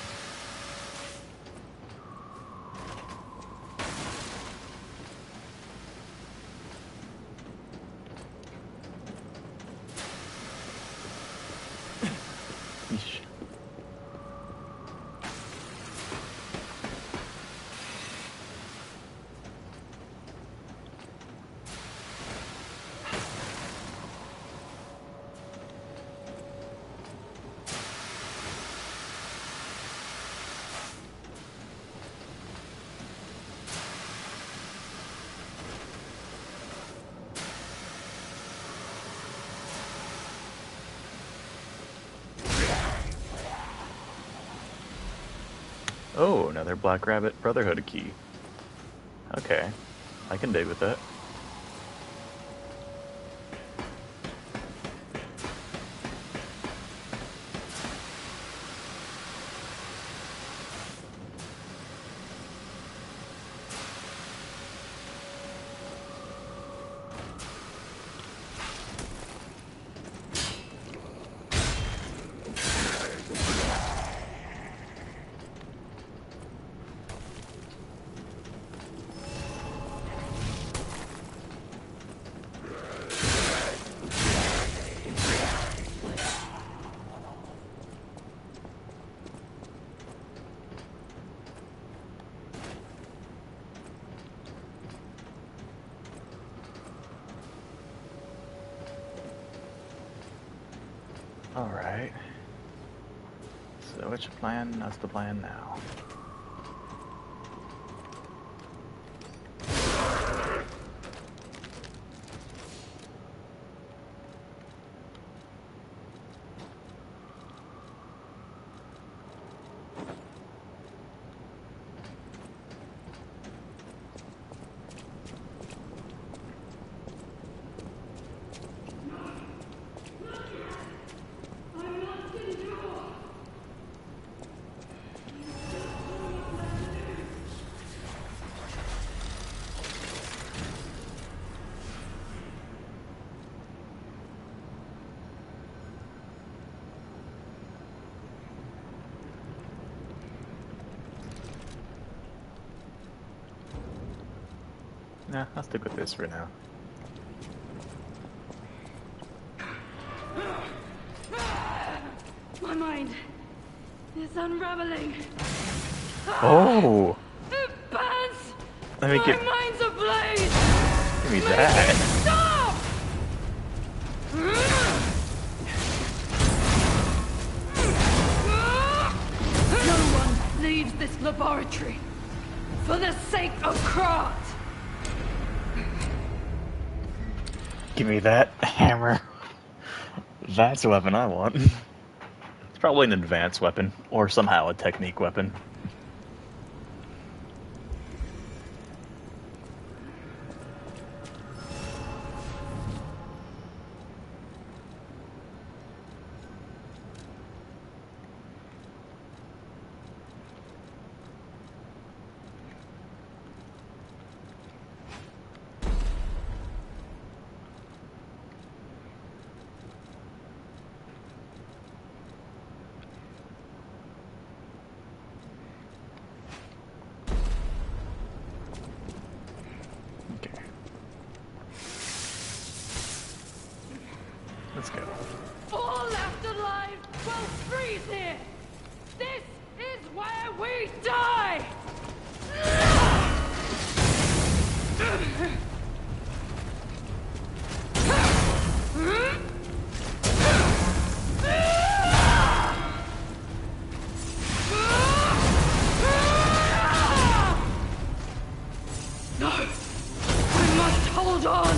Yeesh. Oh, another Black Rabbit Brotherhood key. Okay, I can dig with that. Alright. So which plan? That's the plan now. Nah, I'll stick with this for now. My mind is unraveling. Oh! It burns! Let me My get. mind's ablaze! Give me Make that. it stop! No one leaves this laboratory for the sake of Krat. Give me that hammer. That's a weapon I want. It's probably an advanced weapon, or somehow a technique weapon. Let's go. All left alive will freeze here. This is where we die. No, I must hold on.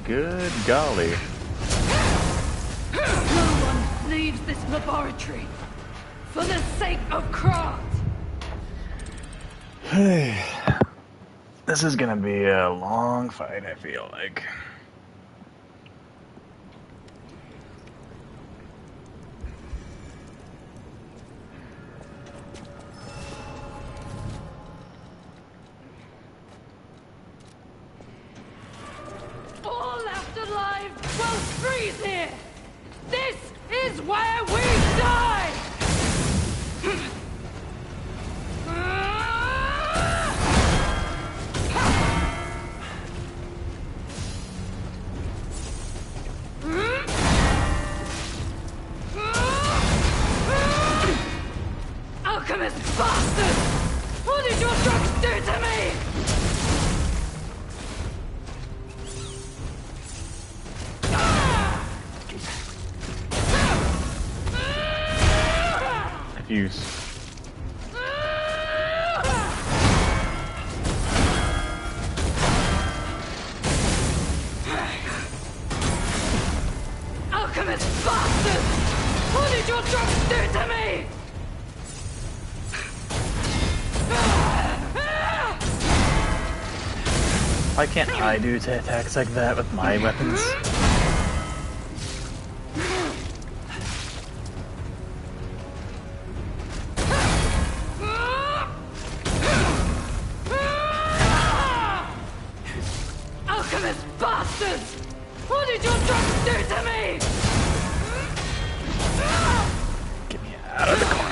Good golly. No one leaves this laboratory for the sake of Krat. This is gonna be a long fight, I feel like. All left alive will freeze here. This is where we die. Alchemist bastard! What did your drugs do to me? Use. Alchemist bastard! What did your drugs do to me? Why can't I do attacks like that with my weapons? Alchemist bastards! What did your drugs do to me? Get me out of the corner.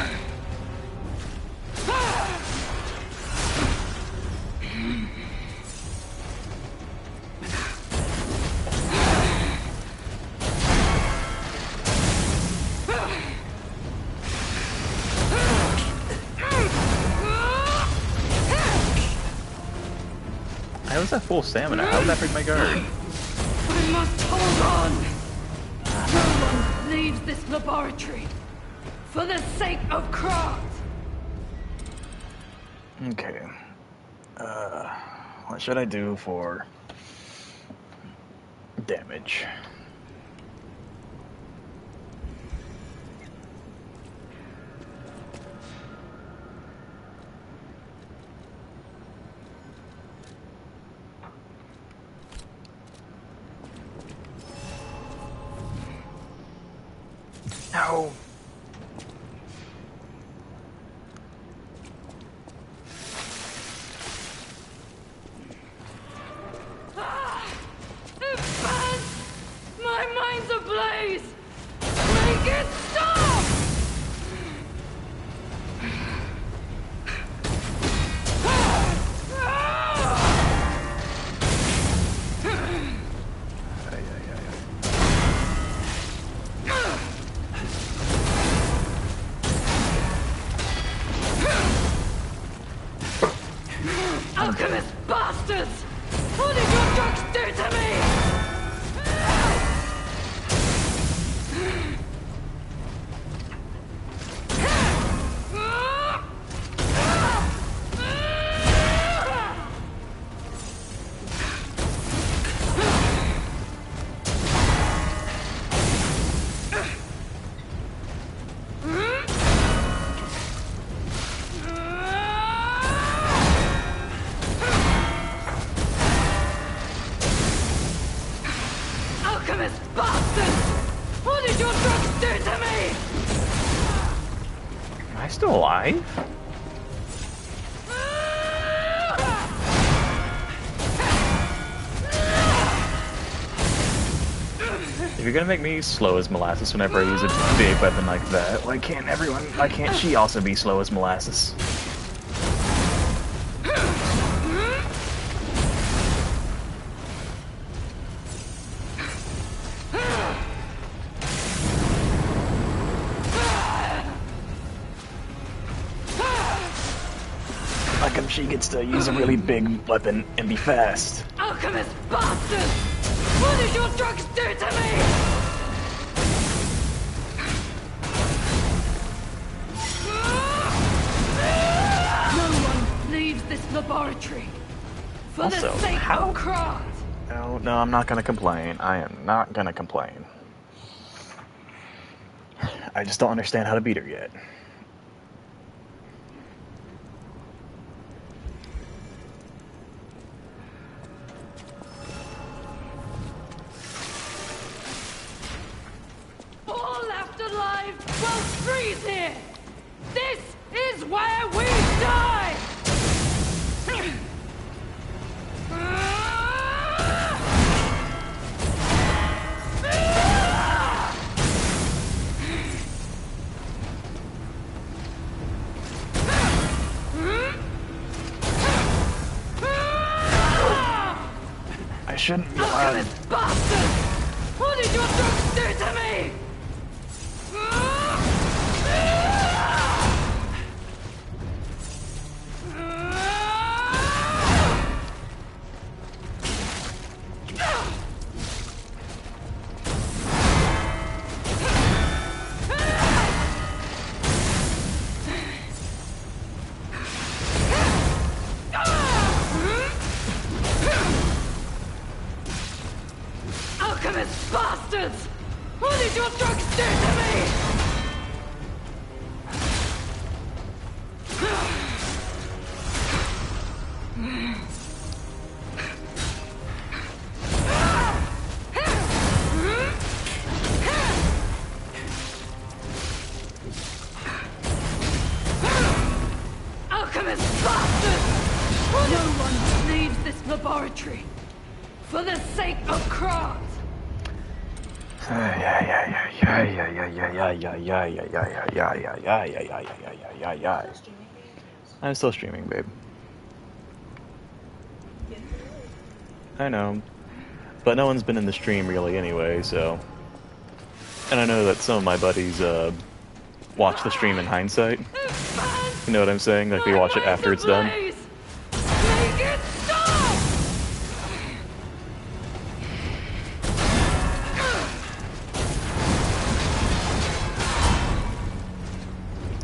I was at full stamina. How did that break my guard? I must hold on! No one leaves this laboratory for the sake of craft! Okay. What should I do for damage? No. It burns! My mind's ablaze! Make it stop! Alchemist bastards! What did your drugs do to me? Alchemist bastards! What did your drugs do to me? Am I still alive? If you're gonna make me slow as molasses whenever I use a big weapon like that, why can't she also be slow as molasses? How come she gets to use a really big weapon and be fast? Alchemist bastards! What did your drugs do to me? No one leaves this laboratory for Also, the sake how- of craft. No, I'm not gonna complain. I am not gonna complain. I just don't understand how to beat her yet. All left alive will freeze here! This is where we die! I shouldn't be allowed. Alchemist bastard! What did your drugs do to me? bastards! What did your drugs do to me? Alchemist bastards! No one leaves this laboratory for the sake of Krat. I'm still streaming, babe. I know. But no one's been in the stream really anyway, so... And I know that some of my buddies, watch the stream in hindsight. You know what I'm saying? Like, they watch it after it's done. Make it stop!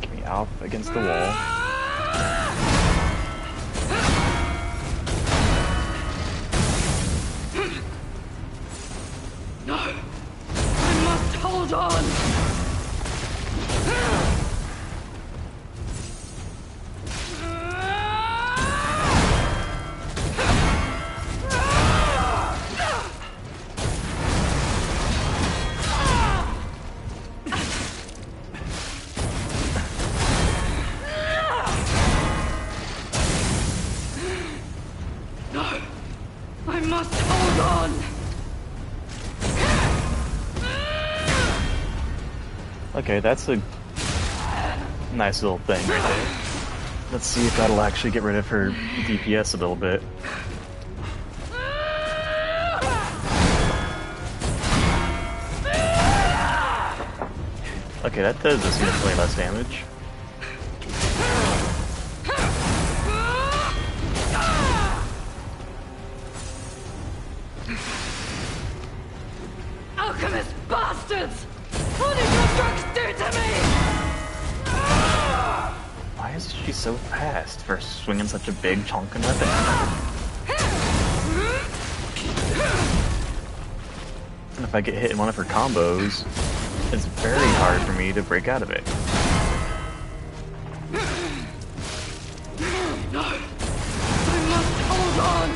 Get me out against the wall. No! I must hold on! No! I must hold on! Okay, that's a nice little thing right there. Let's see if that'll actually get rid of her DPS a little bit. Okay, that does significantly less damage. Alchemist bastards! What did your drugs do to me? Why is she so fast for swinging such a big chunkin' weapon? And if I get hit in one of her combos, it's very hard for me to break out of it. No! I must hold on!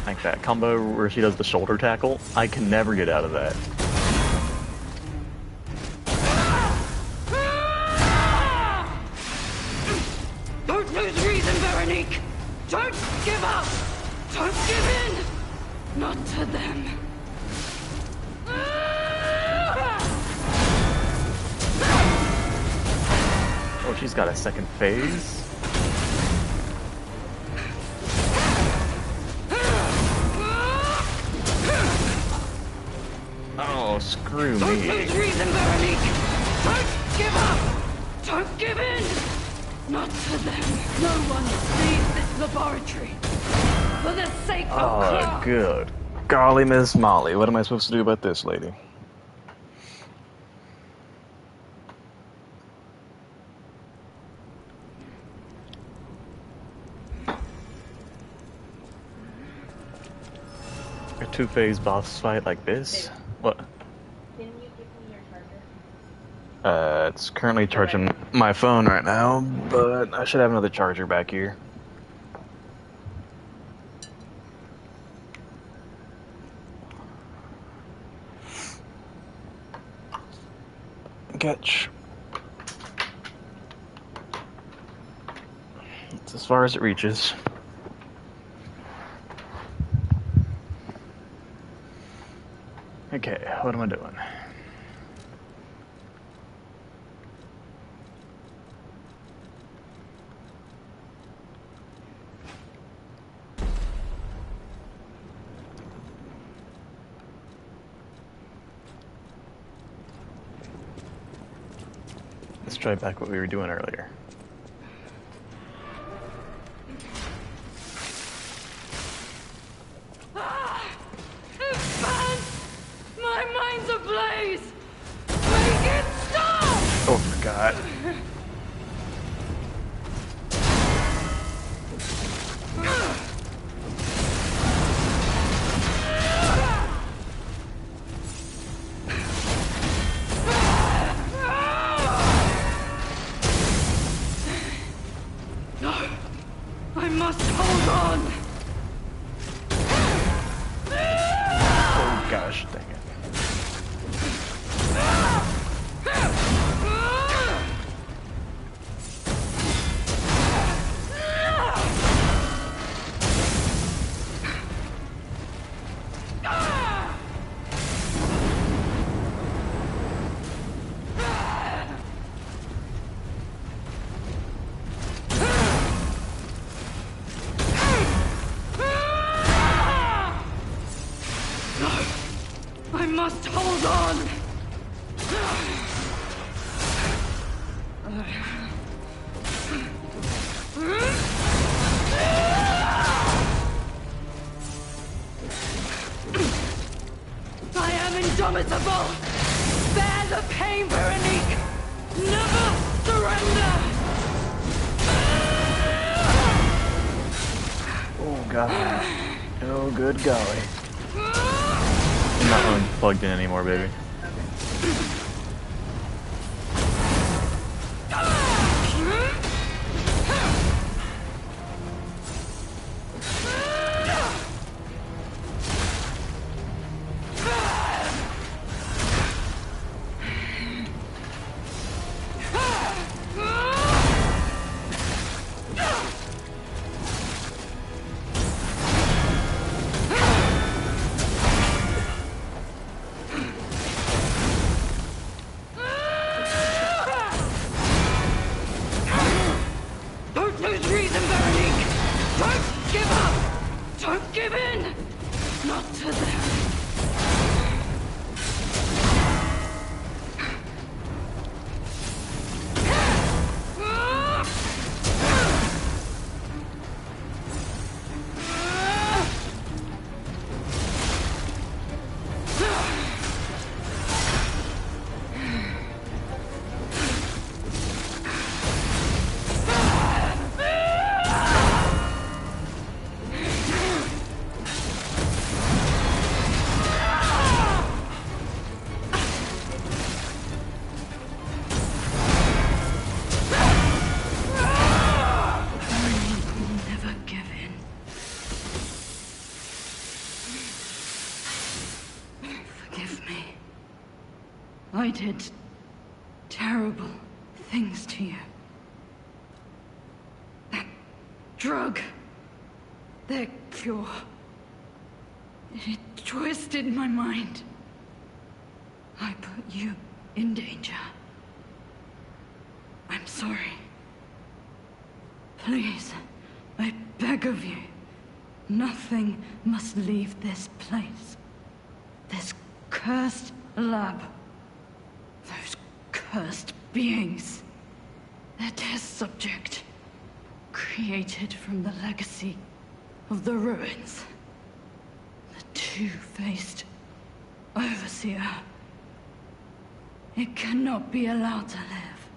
Like that combo where she does the shoulder tackle, I can never get out of that. Don't lose reason, Veronique! Don't give up! Don't give in! Not to them. Oh, she's got a second phase. Oh, screw Don't me. lose reason, Veronique! Don't give up! Don't give in! Not to them. No one leaves this laboratory for the sake of Oh, Krat. good. Golly, Miss Molly, what am I supposed to do about this lady? A two-phase boss fight like this? What? Can you give me your charger? It's currently charging my phone right now, but I should have another charger back here. Catch. It's as far as it reaches. Okay, what am I doing? Let's try back what we were doing earlier. My must hold on! Oh gosh, dang it. I must hold on! I am indomitable! Bear the pain, Veronique! Never surrender! Oh god. Oh good golly. I'm not really plugged in anymore, baby. Don't lose reason, Veronique! Don't give up! Don't give in! Not to them! I did terrible things to you. That drug, their cure, it twisted my mind. I put you in danger. I'm sorry. Please, I beg of you, nothing must leave this place. This cursed lab. Those cursed beings. Their test subject. Created from the legacy of the ruins. The two-faced overseer. It cannot be allowed to live.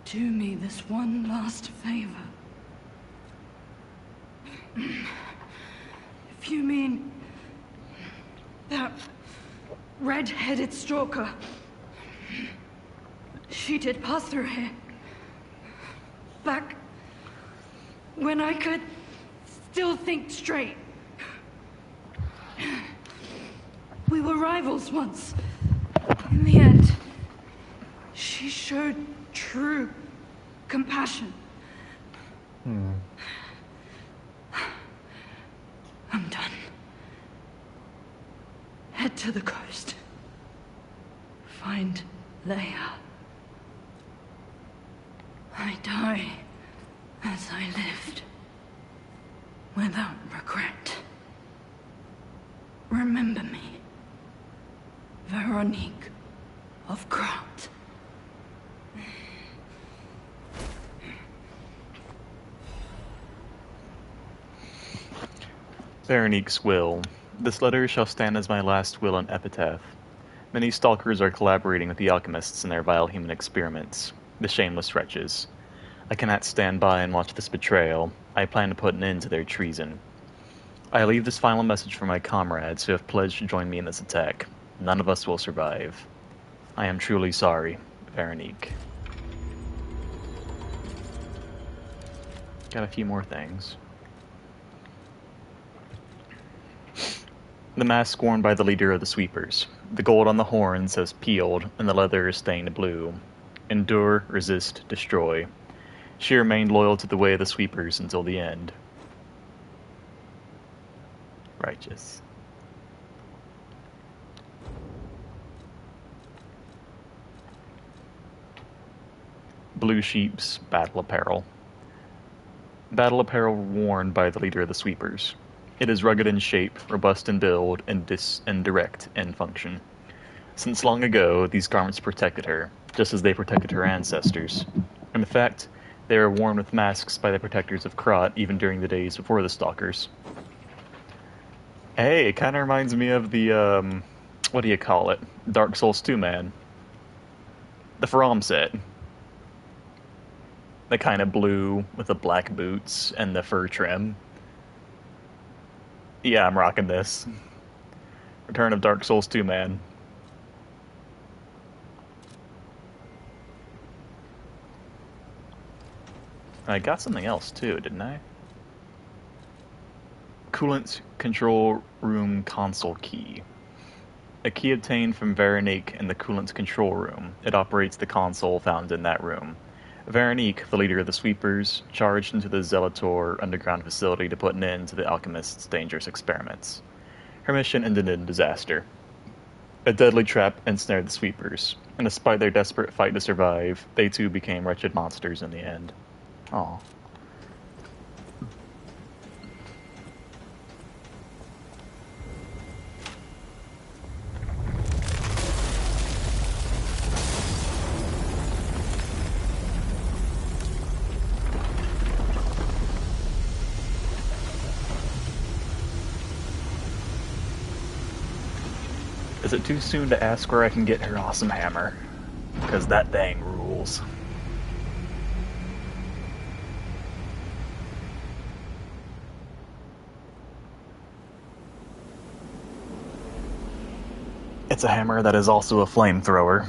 Do me this one last favor. If you mean that red-headed stalker, she did pass through here. Back when I could still think straight. We were rivals once. In the end, she showed true compassion. I'm done. Head to the coast. Find Leia. I die as I lived, without regret. Remember me, Veronique of Krat. Veronique's will. This letter shall stand as my last will and epitaph. Many stalkers are collaborating with the alchemists in their vile human experiments. The shameless wretches. I cannot stand by and watch this betrayal. I plan to put an end to their treason. I leave this final message for my comrades who have pledged to join me in this attack. None of us will survive. I am truly sorry, Veronique. Got a few more things. The mask worn by the leader of the sweepers. The gold on the horns has peeled, and the leather is stained blue. Endure, resist, destroy. She remained loyal to the way of the sweepers until the end. Righteous. Blue Sheep's battle apparel. Battle apparel worn by the leader of the sweepers. It is rugged in shape, robust in build, and direct in function. Since long ago, these garments protected her, just as they protected her ancestors. In fact, they were worn with masks by the protectors of Krat even during the days before the Stalkers. Hey, it kind of reminds me of the, what do you call it? Dark Souls 2 man. The From set. The kind of blue with the black boots and the fur trim. Yeah, I'm rocking this. Return of Dark Souls 2 man. I got something else too, didn't I? Coolant control room console key. A key obtained from Veronique in the coolant control room. It operates the console found in that room. Veronique, the leader of the sweepers, charged into the Zelator underground facility to put an end to the alchemist's dangerous experiments. Her mission ended in disaster. A deadly trap ensnared the sweepers, and despite their desperate fight to survive, they too became wretched monsters in the end. Aw. Is it too soon to ask where I can get her awesome hammer? Because that thing rules. It's a hammer that is also a flamethrower.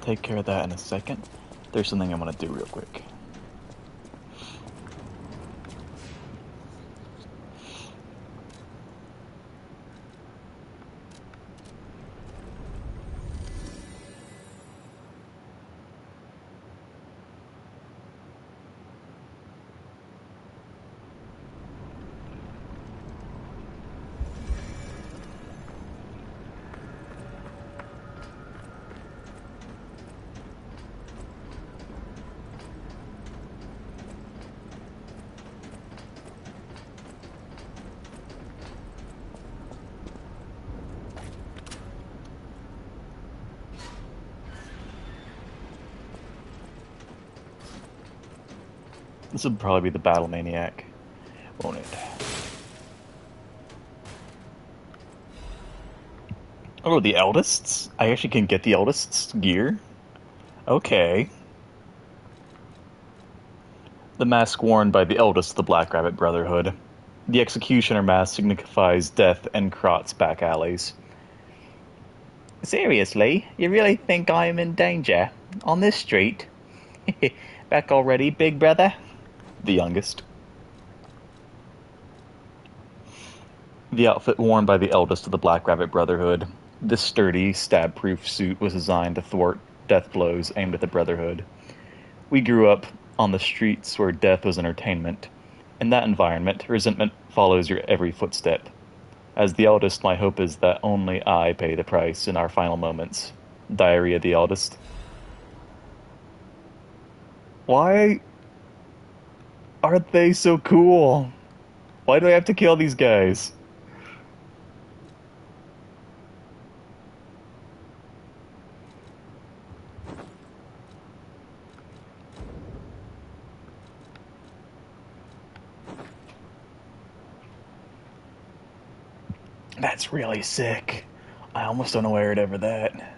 Take care of that in a second. There's something I want to do real quick. This would probably be the Battle Maniac, won't it? Oh, the Eldists? I actually can get the Eldists' gear? Okay. The mask worn by the eldest of the Black Rabbit Brotherhood. The Executioner mask signifies death in Krat's back alleys. Seriously? You really think I am in danger? On this street? Back already, big brother? The youngest. The outfit worn by the eldest of the Black Rabbit Brotherhood. This sturdy, stab-proof suit was designed to thwart death blows aimed at the Brotherhood. We grew up on the streets where death was entertainment. In that environment, resentment follows your every footstep. As the eldest, my hope is that only I pay the price in our final moments. Diary of the Eldest. Why are they so cool? Why do I have to kill these guys? That's really sick. I almost unaware over that.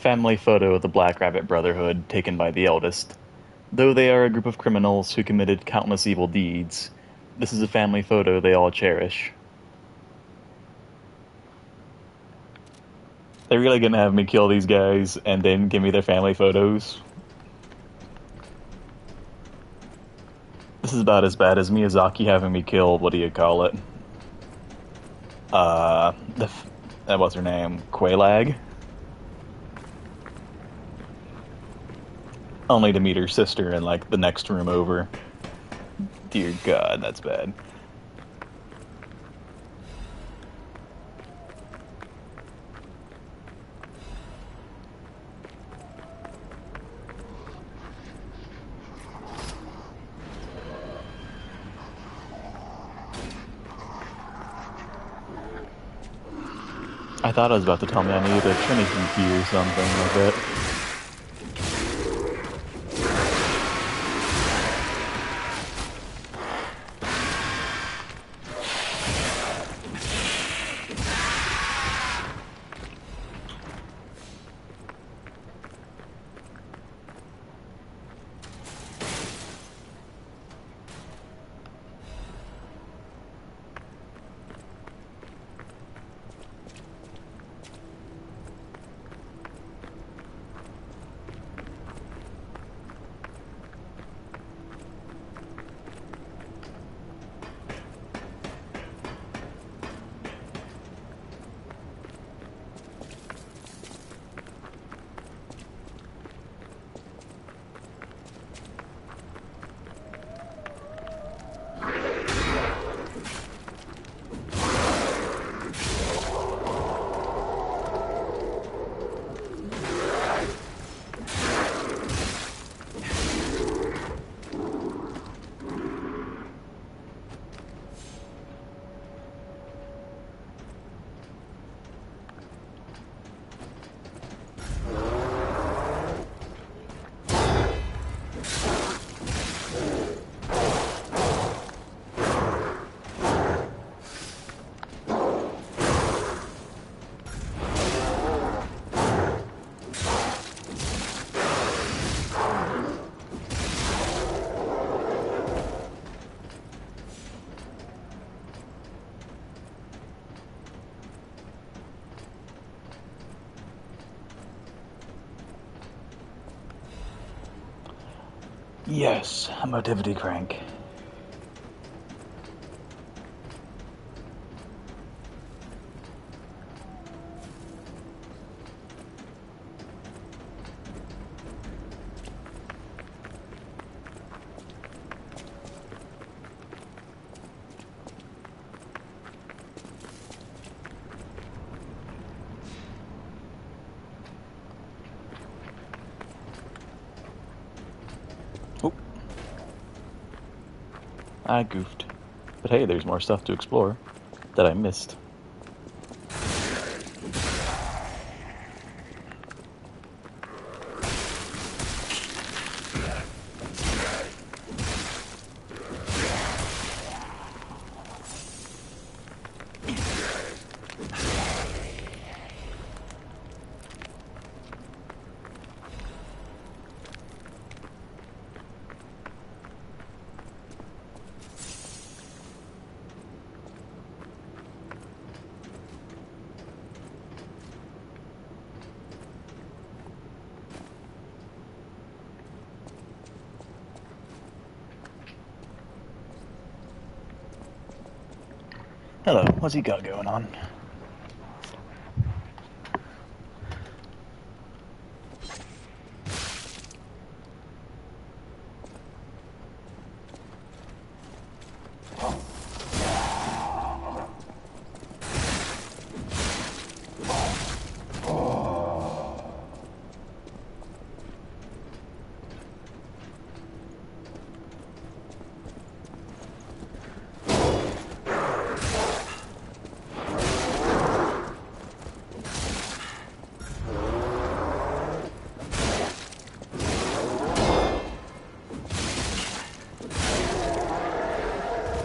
family photo of the Black Rabbit Brotherhood taken by the eldest. Though they are a group of criminals who committed countless evil deeds, this is a family photo they all cherish. They're really gonna have me kill these guys and then give me their family photos? This is about as bad as Miyazaki having me kill, what do you call it? What's her name? Quelaag? Only to meet her sister in, like, the next room over. Dear God, that's bad. I thought I was about to tell me I needed a Trinity key or something like that. Yes, a motivity crank. I goofed. But hey, there's more stuff to explore that I missed. Hello, what's he got going on?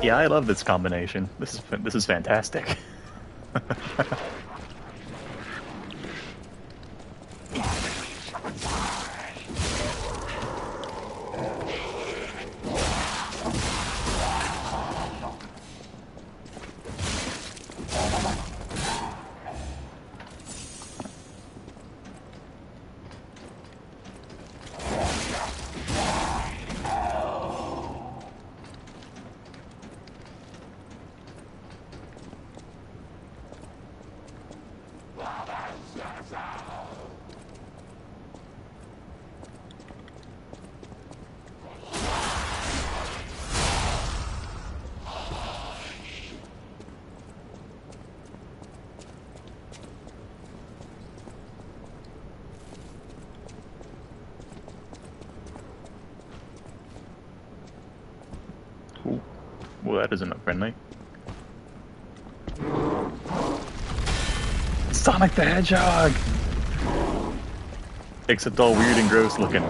Yeah, I love this combination. This is fantastic. Well, that doesn't look friendly. Sonic the Hedgehog! Except all weird and gross looking.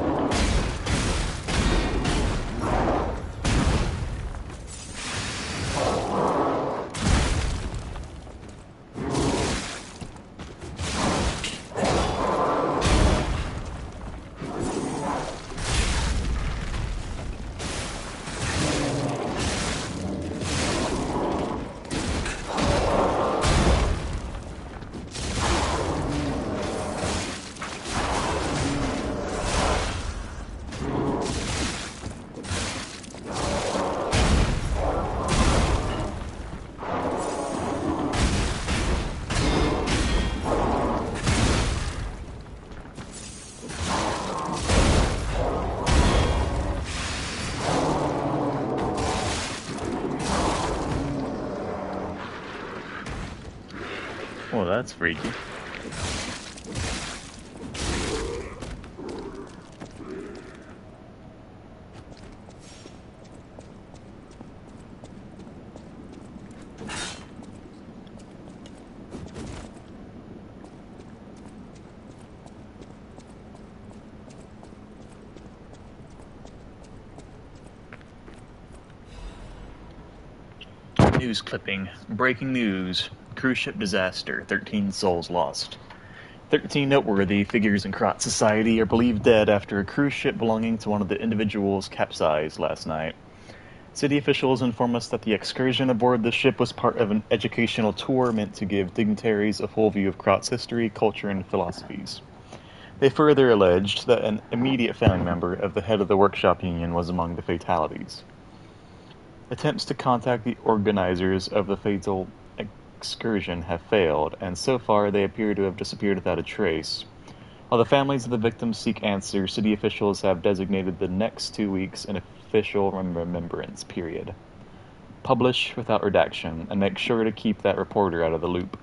Well, that's freaky. News clipping. Breaking news. Cruise ship disaster. 13 souls lost. 13 noteworthy figures in Krat society are believed dead after a cruise ship belonging to one of the individuals capsized last night. City officials inform us that the excursion aboard the ship was part of an educational tour meant to give dignitaries a full view of Krat's history, culture, and philosophies. They further alleged that an immediate family member of the head of the workshop union was among the fatalities. Attempts to contact the organizers of the fatal excursion have failed, and so far they appear to have disappeared without a trace. While the families of the victims seek answers, city officials have designated the next 2 weeks an official remembrance period. Publish without redaction, and make sure to keep that reporter out of the loop.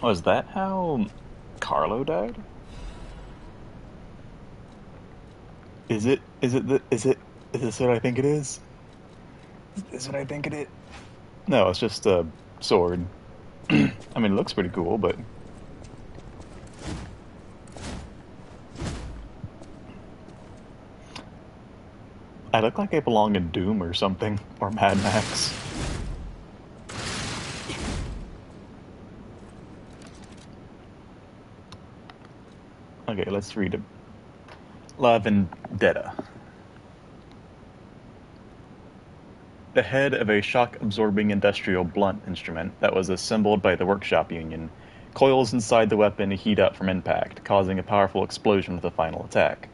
Was that how Carlo died? Is this what I think it is? Is this what I think it is? No, it's just a sword. I mean, it looks pretty cool, but... I look like I belong in Doom or something, or Mad Max. Okay, let's read it. La Vendetta. The head of a shock-absorbing industrial blunt instrument that was assembled by the workshop union coils inside the weapon to heat up from impact, causing a powerful explosion with the final attack.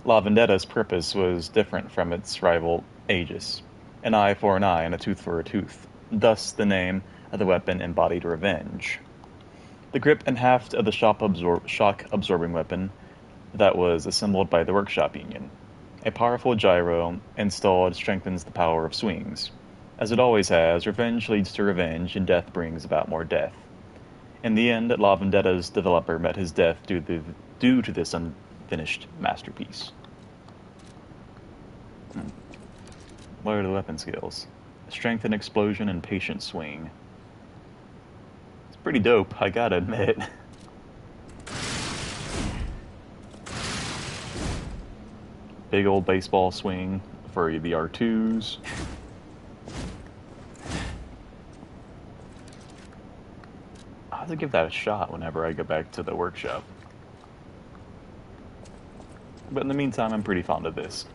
La Vendetta's purpose was different from its rival Aegis, an eye for an eye and a tooth for a tooth. Thus, the name of the weapon embodied revenge. The grip and haft of the shock-absorbing weapon that was assembled by the workshop union. A powerful gyro installed strengthens the power of swings. As it always has, revenge leads to revenge, and death brings about more death. In the end, La Vendetta's developer met his death due to this unfinished masterpiece. What are the weapon skills? Strength and explosion and patient swing. It's pretty dope, I gotta admit. Big old baseball swing for the R2s. I'll have to give that a shot whenever I go back to the workshop. But in the meantime, I'm pretty fond of this.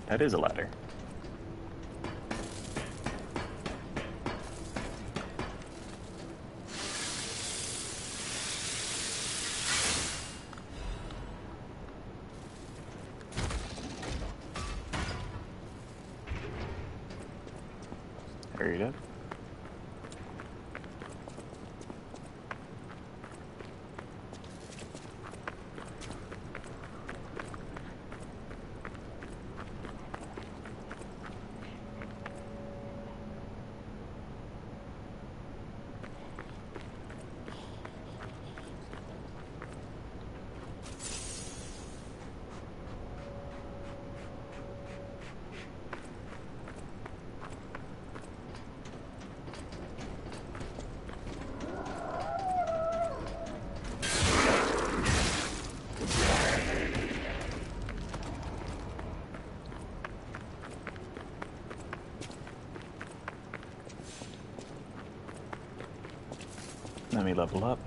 That is a ladder. Hurry it up. me level up.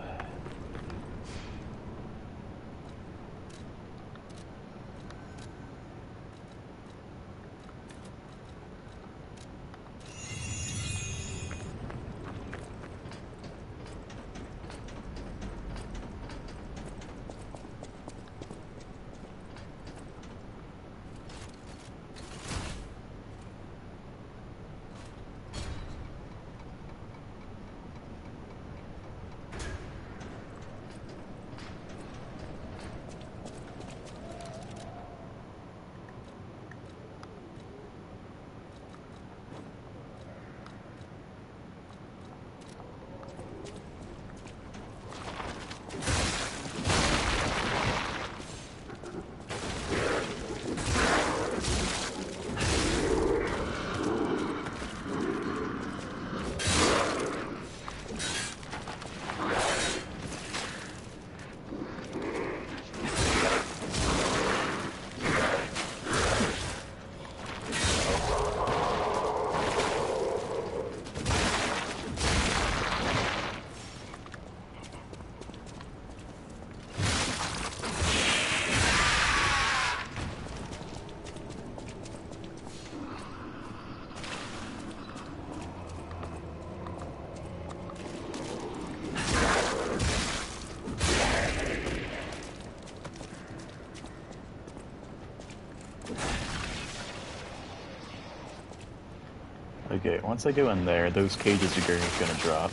Okay, once I go in there, those cages are gonna drop.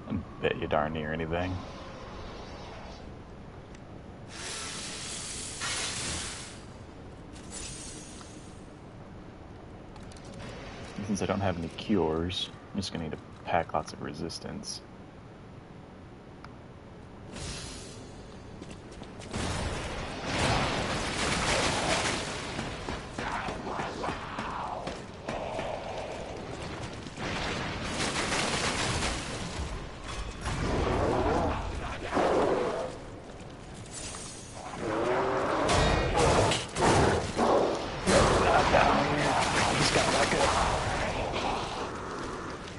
I bet you darn near anything. Since I don't have any cures, I'm just gonna need to pack lots of resistance.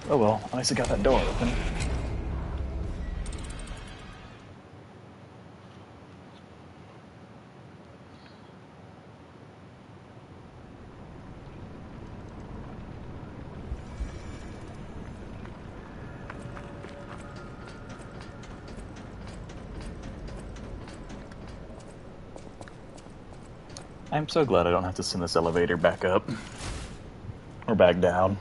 Oh well, at least I got that door open. I'm so glad I don't have to send this elevator back up. Or back down.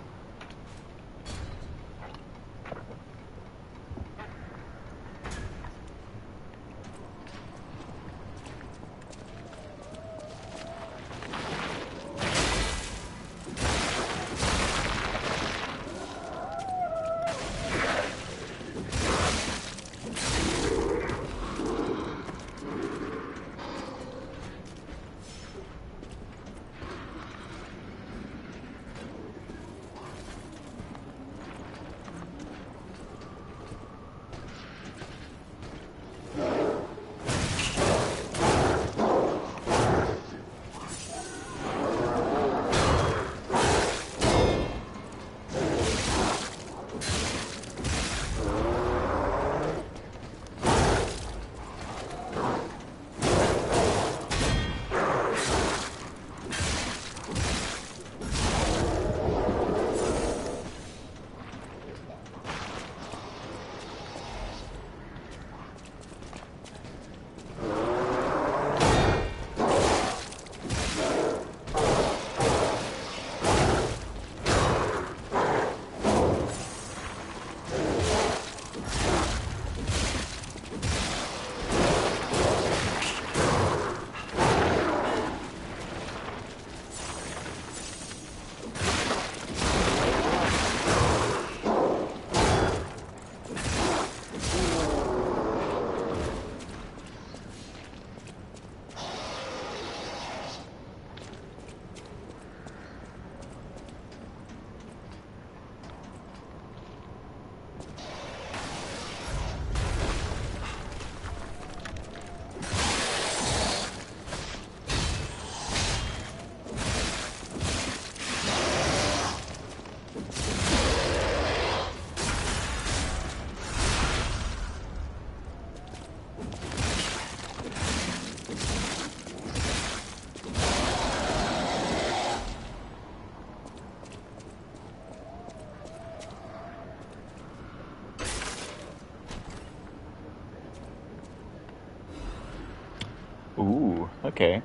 Ooh, okay.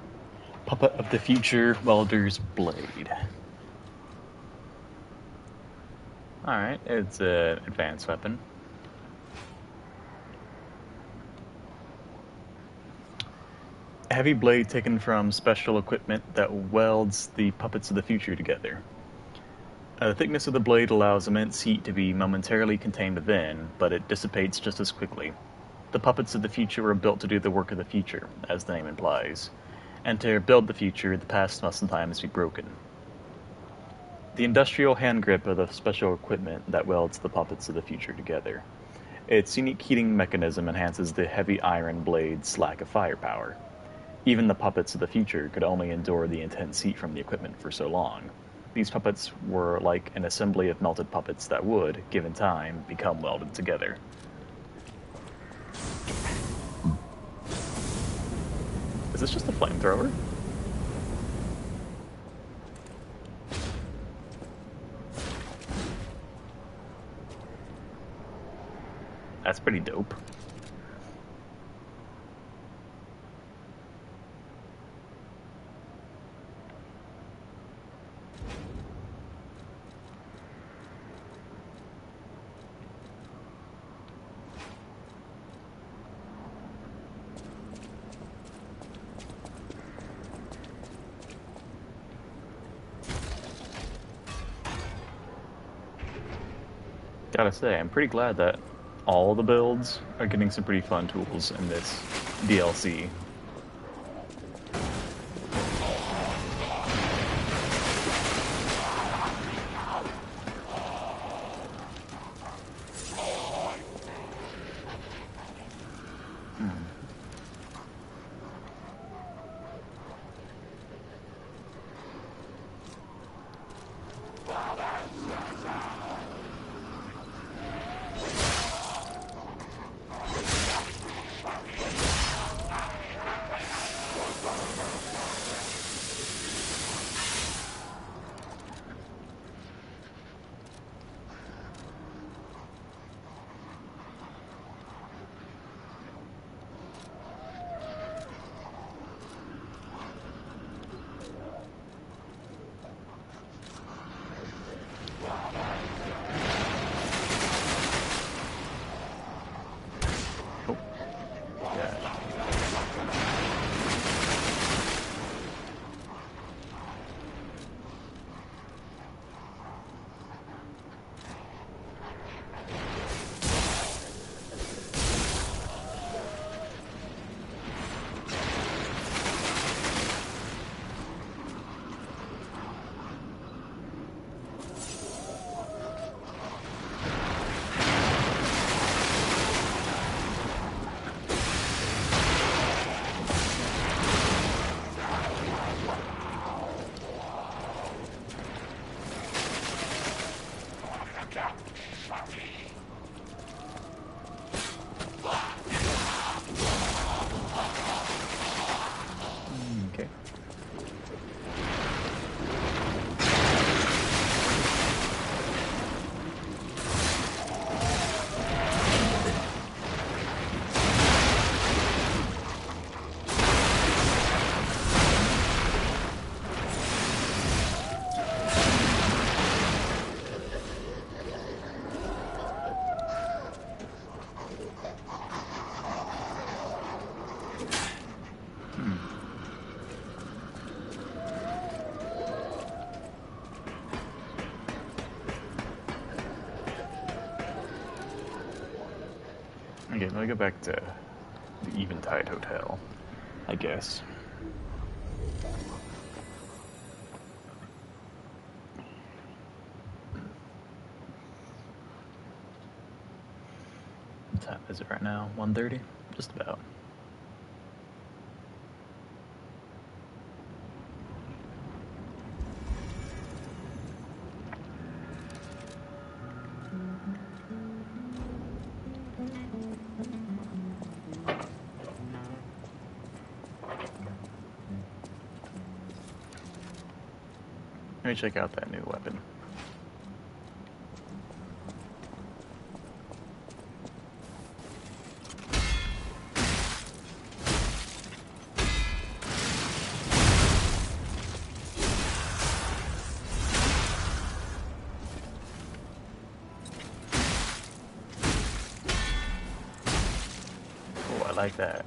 Puppet of the Future Welder's Blade. Alright, it's an advanced weapon. A heavy blade taken from special equipment that welds the puppets of the future together. The thickness of the blade allows immense heat to be momentarily contained within, but it dissipates just as quickly. The puppets of the future were built to do the work of the future, as the name implies. And to build the future, the past must sometimes be broken. The industrial hand grip of the special equipment that welds the puppets of the future together. Its unique heating mechanism enhances the heavy iron blade's lack of firepower. Even the puppets of the future could only endure the intense heat from the equipment for so long. These puppets were like an assembly of melted puppets that would, given time, become welded together. Is this just a flamethrower? That's pretty dope. Gotta say, I'm pretty glad that all the builds are getting some pretty fun tools in this DLC. Okay, let me go back to the Eventide Hotel, I guess. What time is it right now? 1:30? Just about. Let me check out that new weapon. Oh, I like that.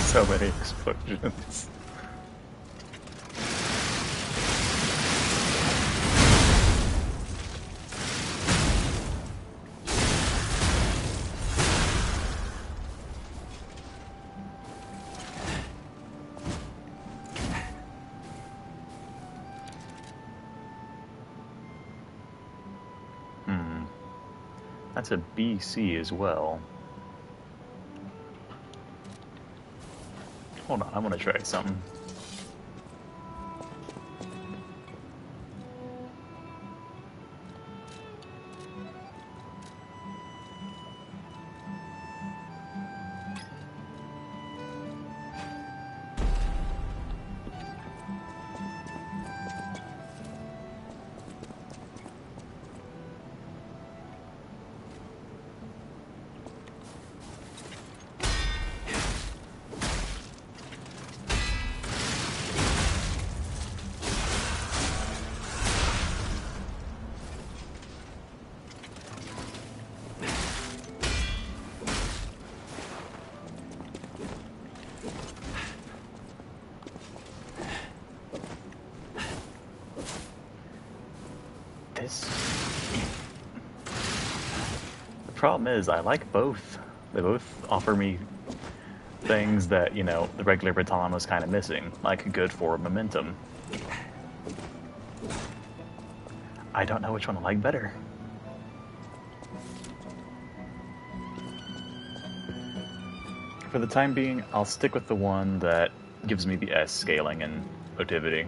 So many explosions. That's a BC as well. Hold on, I want to try something. The problem is, I like both. They both offer me things that, you know, the regular baton was kind of missing, like good forward momentum. I don't know which one I like better. For the time being, I'll stick with the one that gives me the S scaling and motivity.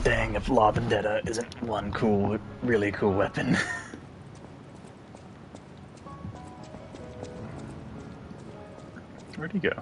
Dang, if La Vendetta isn't one cool, really cool weapon. Where'd he go?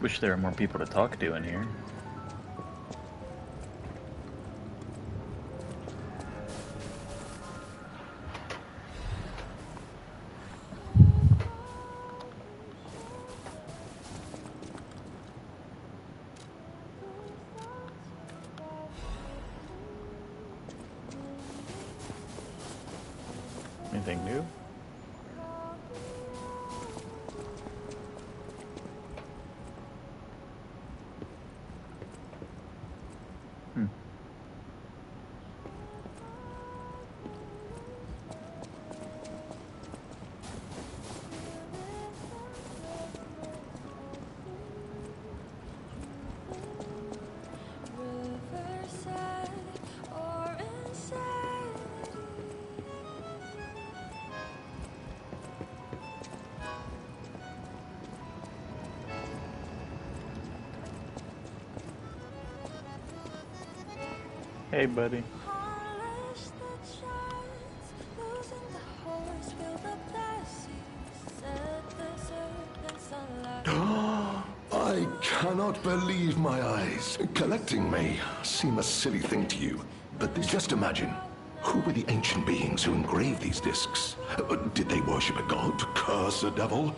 Wish there were more people to talk to in here. Anything new? Hey, buddy. I cannot believe my eyes. Collecting may seem a silly thing to you, but just imagine, who were the ancient beings who engraved these discs? Did they worship a god, curse a devil?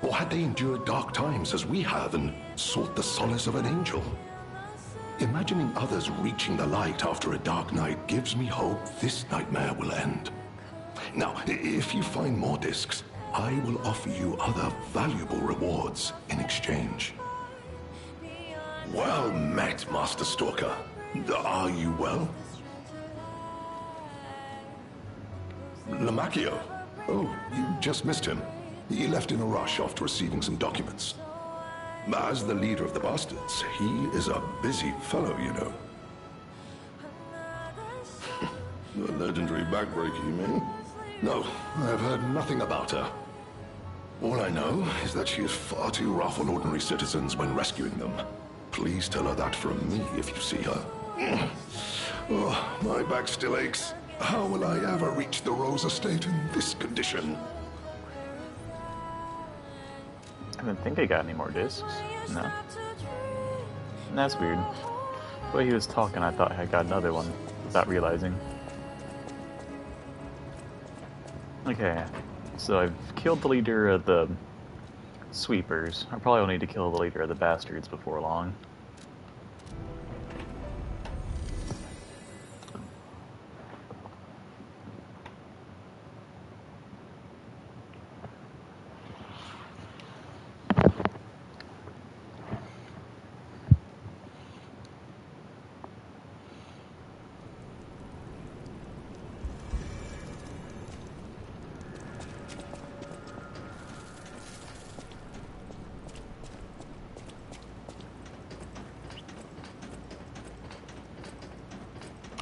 Or had they endured dark times as we have and sought the solace of an angel? Imagining others reaching the light after a dark night gives me hope this nightmare will end. Now, if you find more discs, I will offer you other valuable rewards in exchange. Well met, Master Stalker. Are you well? Lamachio? Oh, you just missed him. He left in a rush after receiving some documents. As the leader of the bastards, he is a busy fellow, you know. The legendary backbreaker, you mean? No, I've heard nothing about her. All I know is that she is far too rough on ordinary citizens when rescuing them. Please tell her that from me if you see her. Oh, my back still aches. How will I ever reach the Rose Estate in this condition? I didn't think I got any more discs. No. That's weird. The way he was talking, I thought I got another one without realizing. Okay, so I've killed the leader of the sweepers. I probably will need to kill the leader of the bastards before long.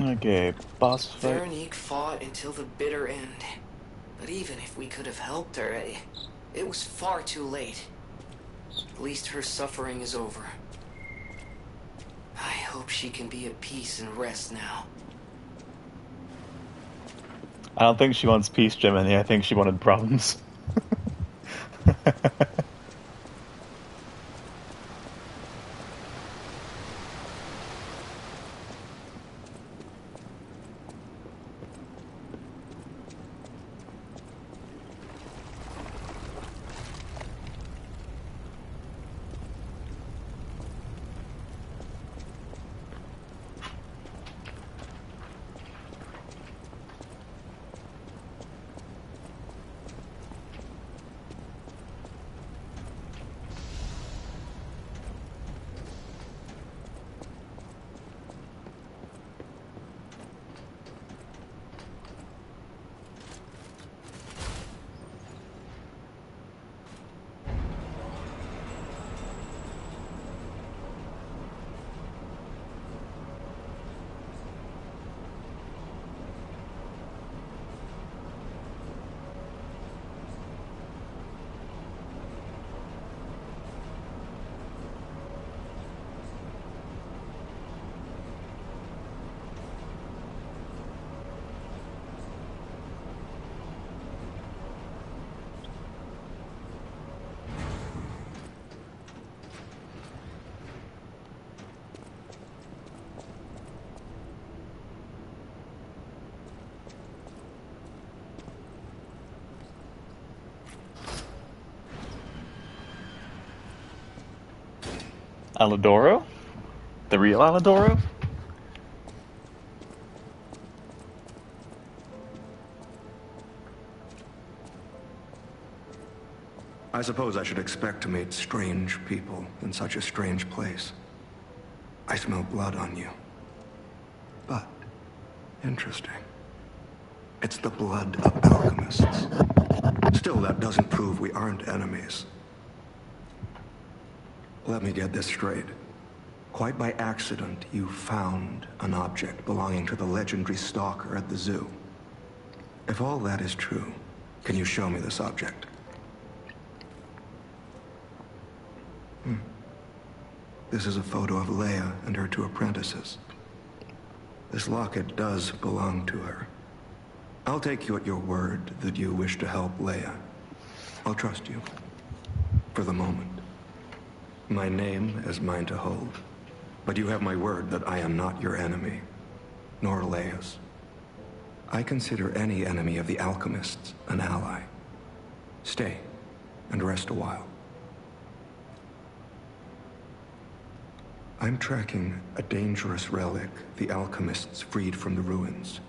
Okay, boss fight. Veronique fought until the bitter end. But even if we could have helped her, it was far too late. At least her suffering is over. I hope she can be at peace and rest now. I don't think she wants peace, Jiminy. I think she wanted problems. Aladoro? The real Aladoro? I suppose I should expect to meet strange people in such a strange place. I smell blood on you. But, interesting. It's the blood of alchemists. Still, that doesn't prove we aren't enemies. Let me get this straight. Quite by accident, you found an object belonging to the legendary stalker at the zoo. If all that is true, can you show me this object? This is a photo of Leia and her two apprentices. This locket does belong to her. I'll take you at your word that you wish to help Leia. I'll trust you. For the moment. My name is mine to hold. But you have my word that I am not your enemy. Nor Leia's. I consider any enemy of the alchemists an ally. Stay and rest a while. I'm tracking a dangerous relic the alchemists freed from the ruins.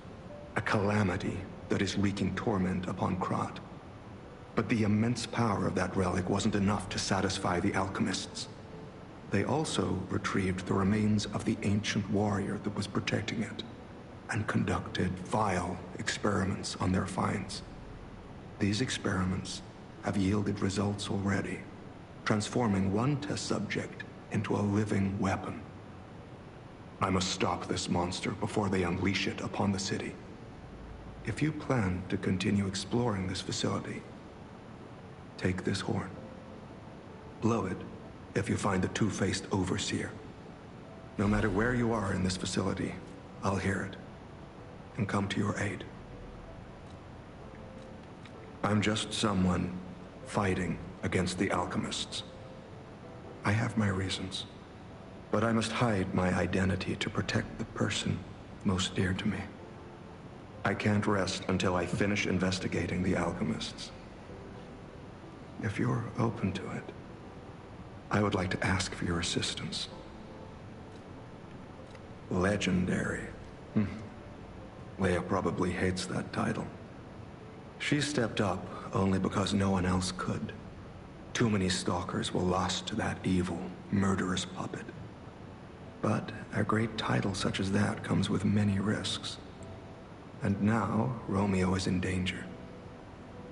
A calamity that is wreaking torment upon Krat. But the immense power of that relic wasn't enough to satisfy the alchemists. They also retrieved the remains of the ancient warrior that was protecting it, and conducted vile experiments on their finds. These experiments have yielded results already, transforming one test subject into a living weapon. I must stop this monster before they unleash it upon the city. If you plan to continue exploring this facility, take this horn. Blow it if you find the two-faced overseer. No matter where you are in this facility, I'll hear it and come to your aid. I'm just someone fighting against the alchemists. I have my reasons, but I must hide my identity to protect the person most dear to me. I can't rest until I finish investigating the alchemists. If you're open to it, I would like to ask for your assistance. Legendary. Leia probably hates that title. She stepped up only because no one else could. Too many stalkers were lost to that evil, murderous puppet. But a great title such as that comes with many risks. And now, Romeo is in danger.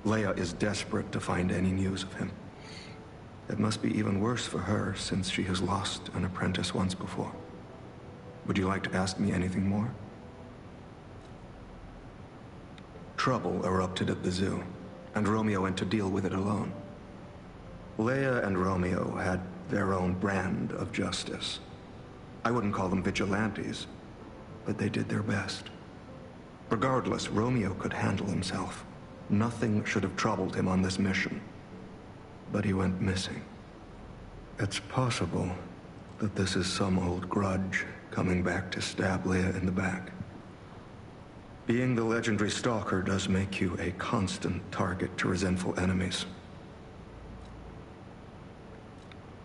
Leia is desperate to find any news of him. It must be even worse for her since she has lost an apprentice once before. Would you like to ask me anything more? Trouble erupted at the zoo, and Romeo went to deal with it alone. Leia and Romeo had their own brand of justice. I wouldn't call them vigilantes, but they did their best. Regardless, Romeo could handle himself. Nothing should have troubled him on this mission. But he went missing. It's possible that this is some old grudge coming back to stab Leia in the back. Being the legendary stalker does make you a constant target to resentful enemies.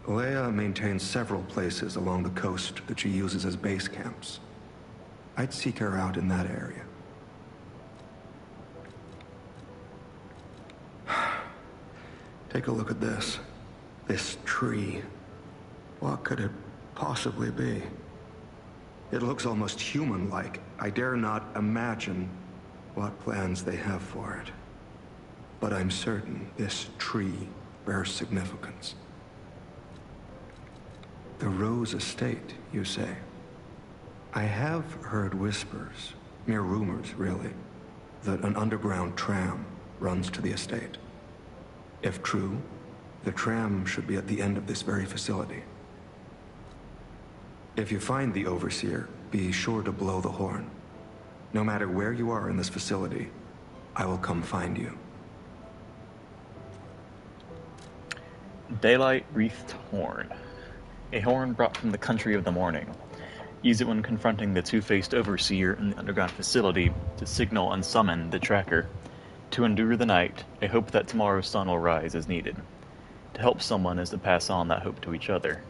Leia maintains several places along the coast that she uses as base camps. I'd seek her out in that area. Take a look at this. This tree. What could it possibly be? It looks almost human-like. I dare not imagine what plans they have for it. But I'm certain this tree bears significance. The Rose Estate, you say? I have heard whispers, mere rumors really, that an underground tram runs to the estate. If true, the tram should be at the end of this very facility. If you find the Overseer, be sure to blow the horn. No matter where you are in this facility, I will come find you. Daylight Wreathed Horn. A horn brought from the country of the morning. Use it when confronting the two-faced Overseer in the underground facility to signal and summon the tracker. To endure the night, a hope that tomorrow's sun will rise is needed. To help someone is to pass on that hope to each other.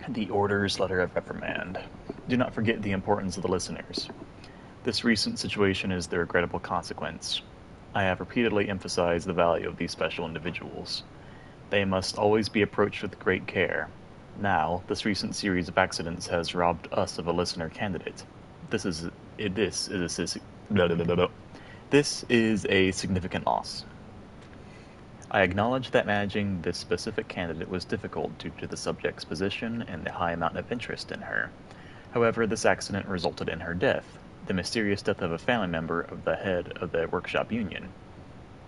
The Order's Letter of Reprimand. Do not forget the importance of the listeners. This recent situation is the regrettable consequence. I have repeatedly emphasized the value of these special individuals. They must always be approached with great care. Now, this recent series of accidents has robbed us of a listener candidate. This is a significant loss. I acknowledge that managing this specific candidate was difficult due to the subject's position and the high amount of interest in her. However, this accident resulted in her death, the mysterious death of a family member of the head of the workshop union.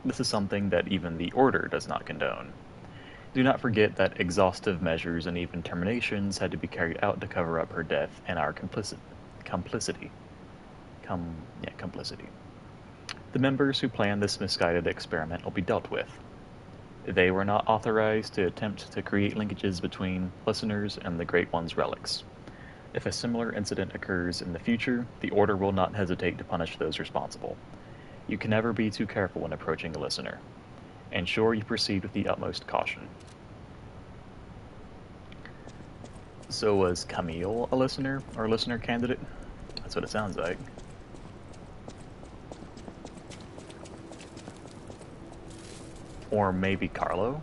This is something that even the Order does not condone. Do not forget that exhaustive measures and even terminations had to be carried out to cover up her death and our complicity. The members who planned this misguided experiment will be dealt with. They were not authorized to attempt to create linkages between listeners and the Great One's relics. If a similar incident occurs in the future, the Order will not hesitate to punish those responsible. You can never be too careful when approaching a listener. Ensure you proceed with the utmost caution. So was Camille a listener or a listener candidate? That's what it sounds like. Or maybe Carlo?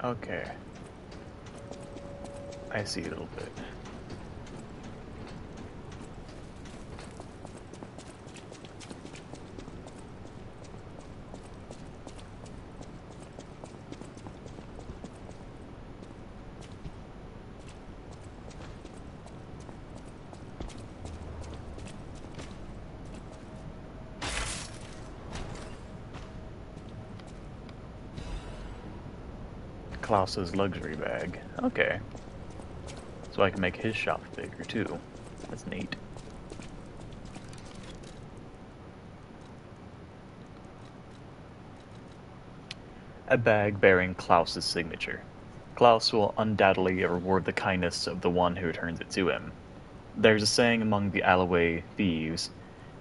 Okay. I see a little bit. Klaus's luxury bag. Okay. So I can make his shop bigger too. That's neat. A bag bearing Klaus's signature. Klaus will undoubtedly reward the kindness of the one who returns it to him. There's a saying among the Alloway thieves,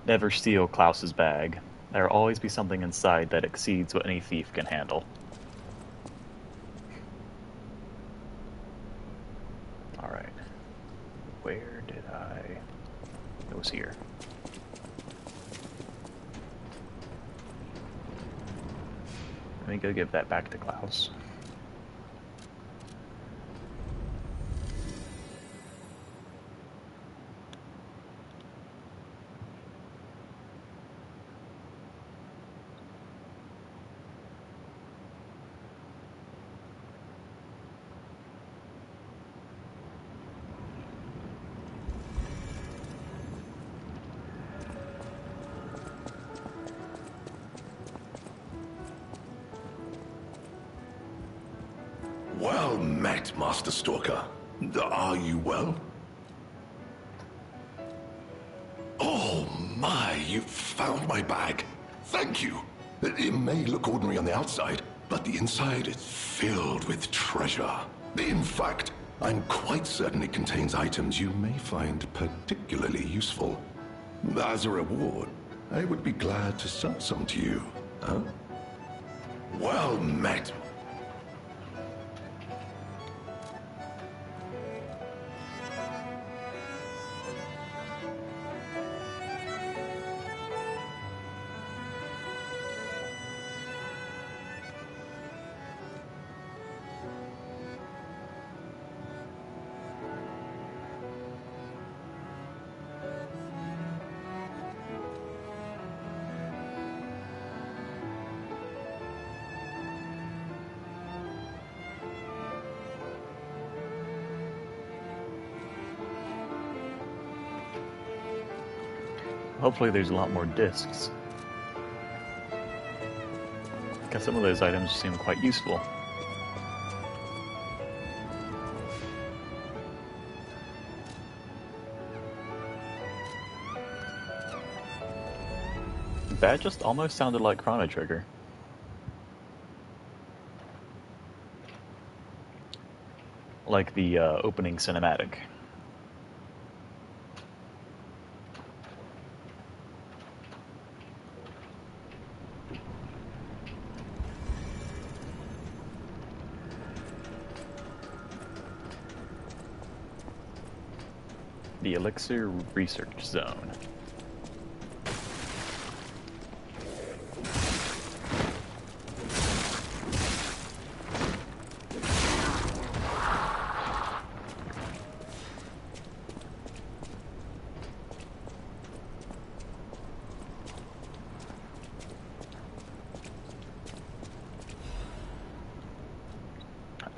never steal Klaus's bag. There will always be something inside that exceeds what any thief can handle. Alright. Where did I... It was here. Let me go give that back to Klaus. Well met, Master Stalker. Are you well? Oh my, you found my bag. Thank you. It may look ordinary on the outside, but the inside is filled with treasure. In fact, I'm quite certain it contains items you may find particularly useful. As a reward, I would be glad to sell some to you. Huh? Well met. Hopefully there's a lot more discs. Because some of those items seem quite useful. That just almost sounded like Chrono Trigger. Like the opening cinematic. The Elixir Research Zone.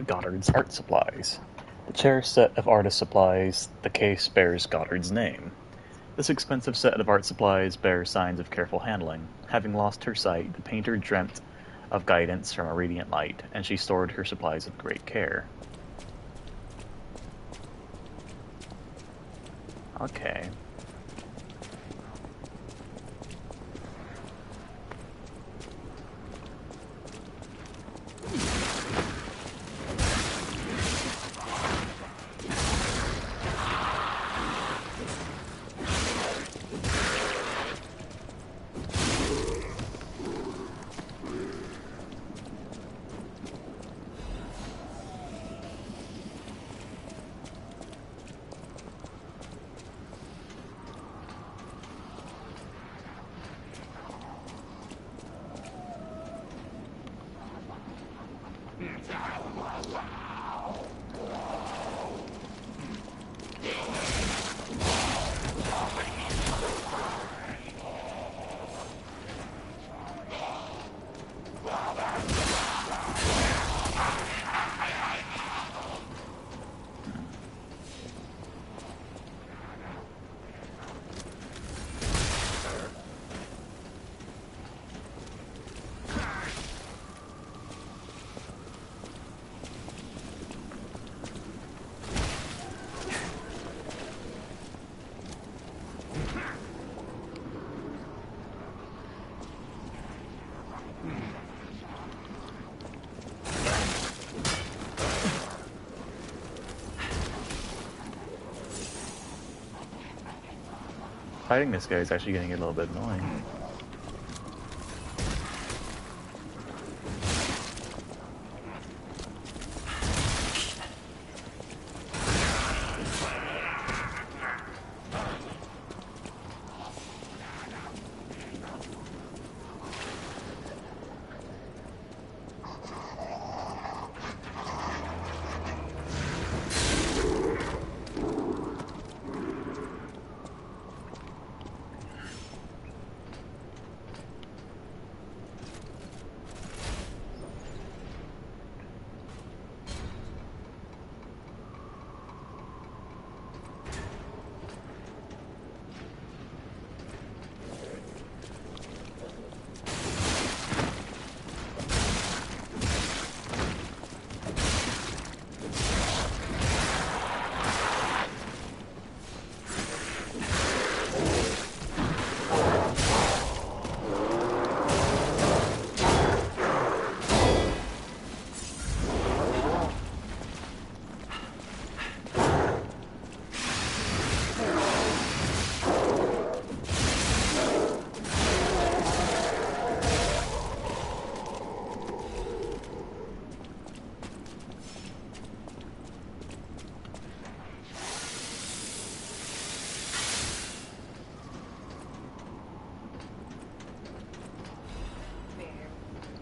Goddard's art supplies. The cherished set of artist supplies, the case bears Goddard's name. This expensive set of art supplies bears signs of careful handling. Having lost her sight, the painter dreamt of guidance from a radiant light, and she stored her supplies with great care. Okay. Fighting this guy is actually getting a little bit annoying.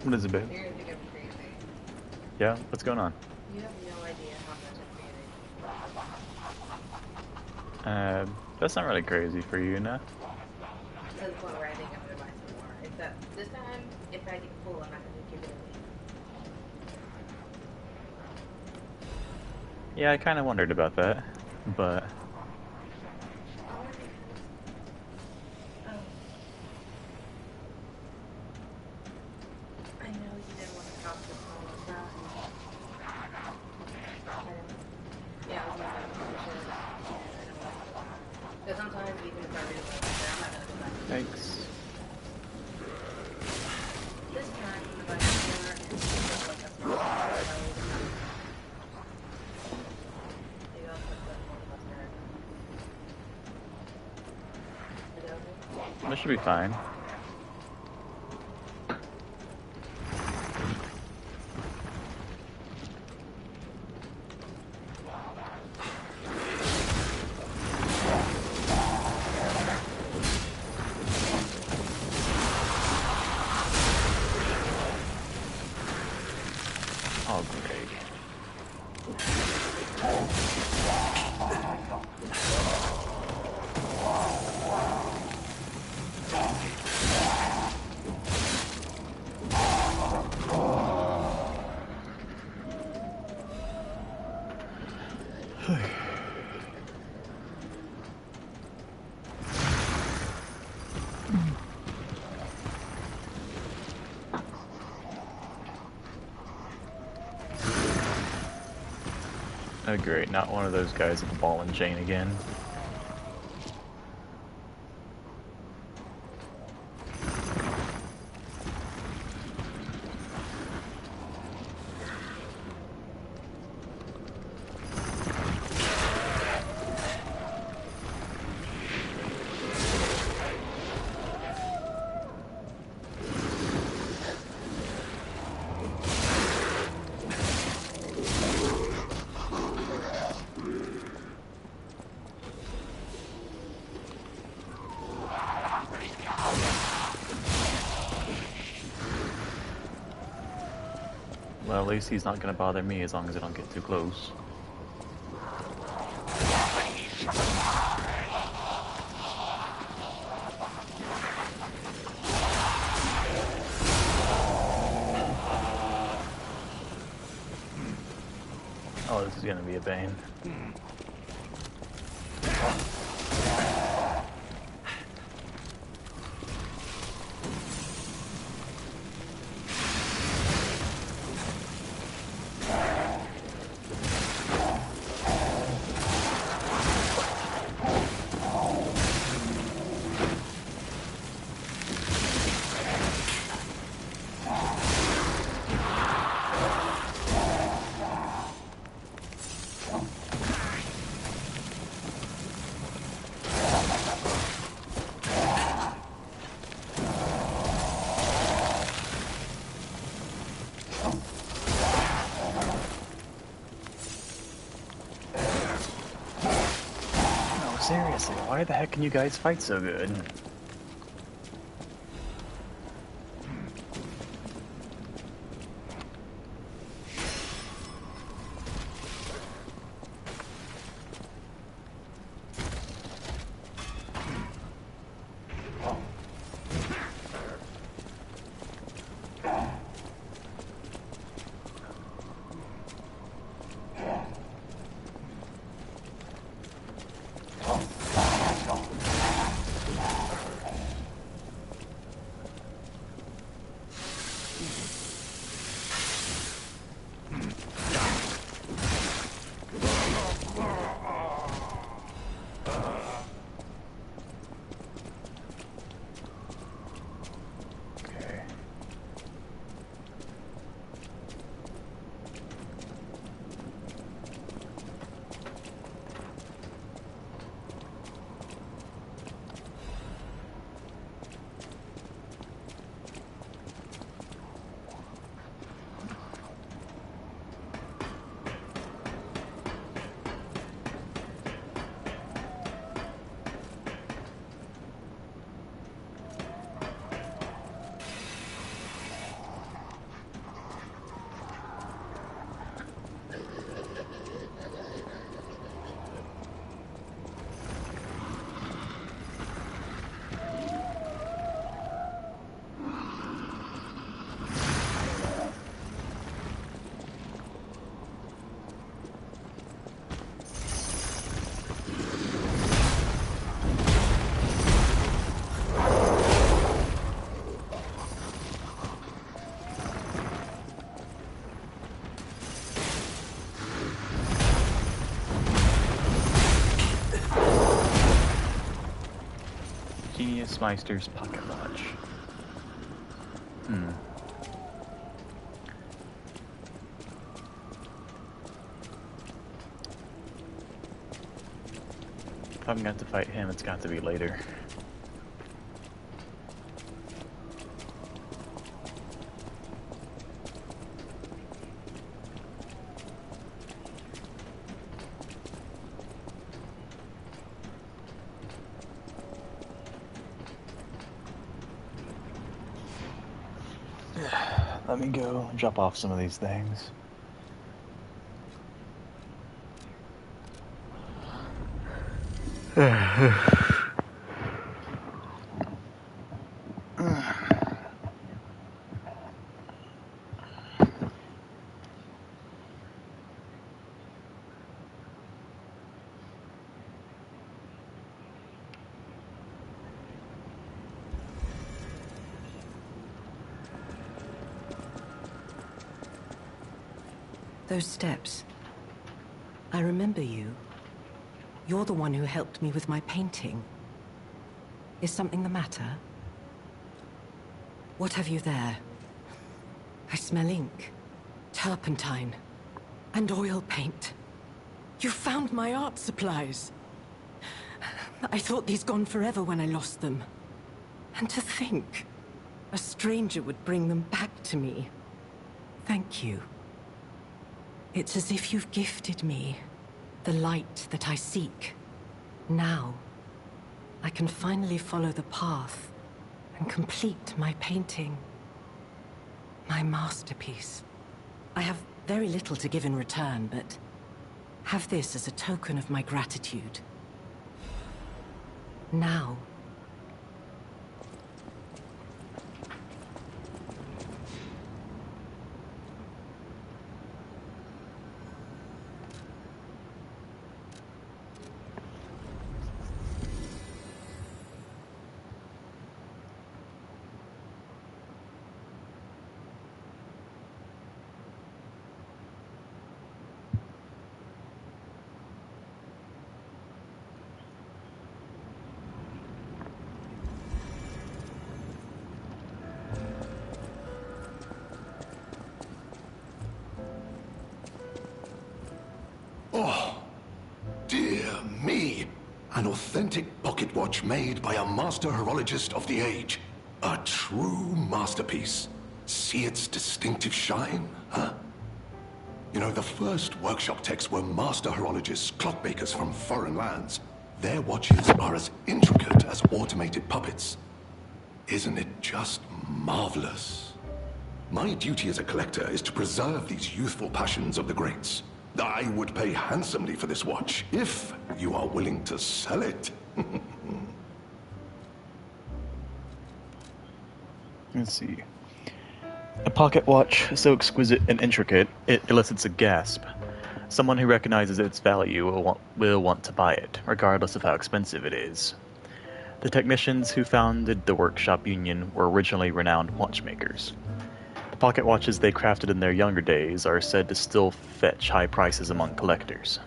What is it, babe? You're gonna think I'm crazy. Yeah? What's going on? You have no idea how much I'm creating. That's not really crazy for you, no? To the point where I think I'm gonna buy some more. Except this time, if I get full, I'm not gonna give it away. Yeah, I kind of wondered about that, but... I know you didn't want to talk to someone like that. Yeah, I was like, because sometimes even if I really like it, I'm not gonna go back. Thanks. This time, I'm gonna buy more and like a small maybe I'll put that more mustard. Is it okay? That should be fine. Oh, great. Oh great, not one of those guys with the ball and chain again. Well, at least he's not going to bother me as long as I don't get too close. Oh, this is going to be a bane. Seriously, why the heck can you guys fight so good? Genius Meister's pocket watch. If I'm going to fight him, it's got to be later. Let me go drop off some of these things. Those steps. I remember you. You're the one who helped me with my painting. Is something the matter? What have you there? I smell ink, turpentine, and oil paint. You found my art supplies. I thought these gone forever when I lost them. And to think, a stranger would bring them back to me. Thank you. It's as if you've gifted me the light that I seek. Now, I can finally follow the path and complete my painting. My masterpiece. I have very little to give in return, but have this as a token of my gratitude. Now, Oh, dear me. An authentic pocket watch made by a master horologist of the age. A true masterpiece. See its distinctive shine, huh? You know, the first workshop techs were master horologists, clockmakers from foreign lands. Their watches are as intricate as automated puppets. Isn't it just marvelous? My duty as a collector is to preserve these youthful passions of the greats. I would pay handsomely for this watch, if you are willing to sell it. Let's see. A pocket watch so exquisite and intricate, it elicits a gasp. Someone who recognizes its value will want to buy it, regardless of how expensive it is. The technicians who founded the Workshop Union were originally renowned watchmakers. The pocket watches they crafted in their younger days are said to still fetch high prices among collectors.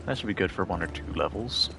That should be good for 1 or 2 levels.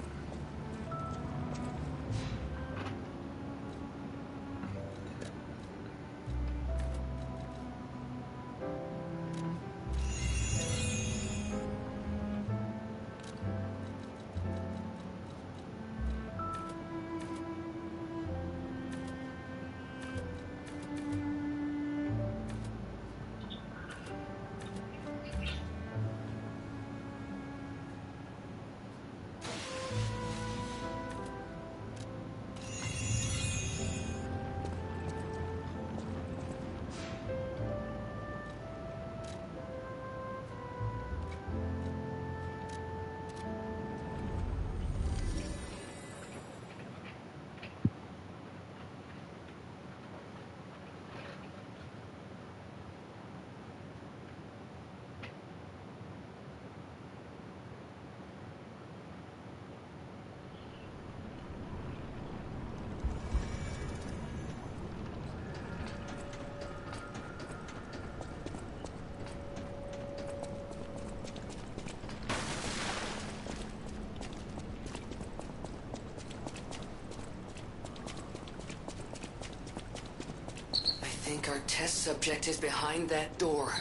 I think our test subject is behind that door.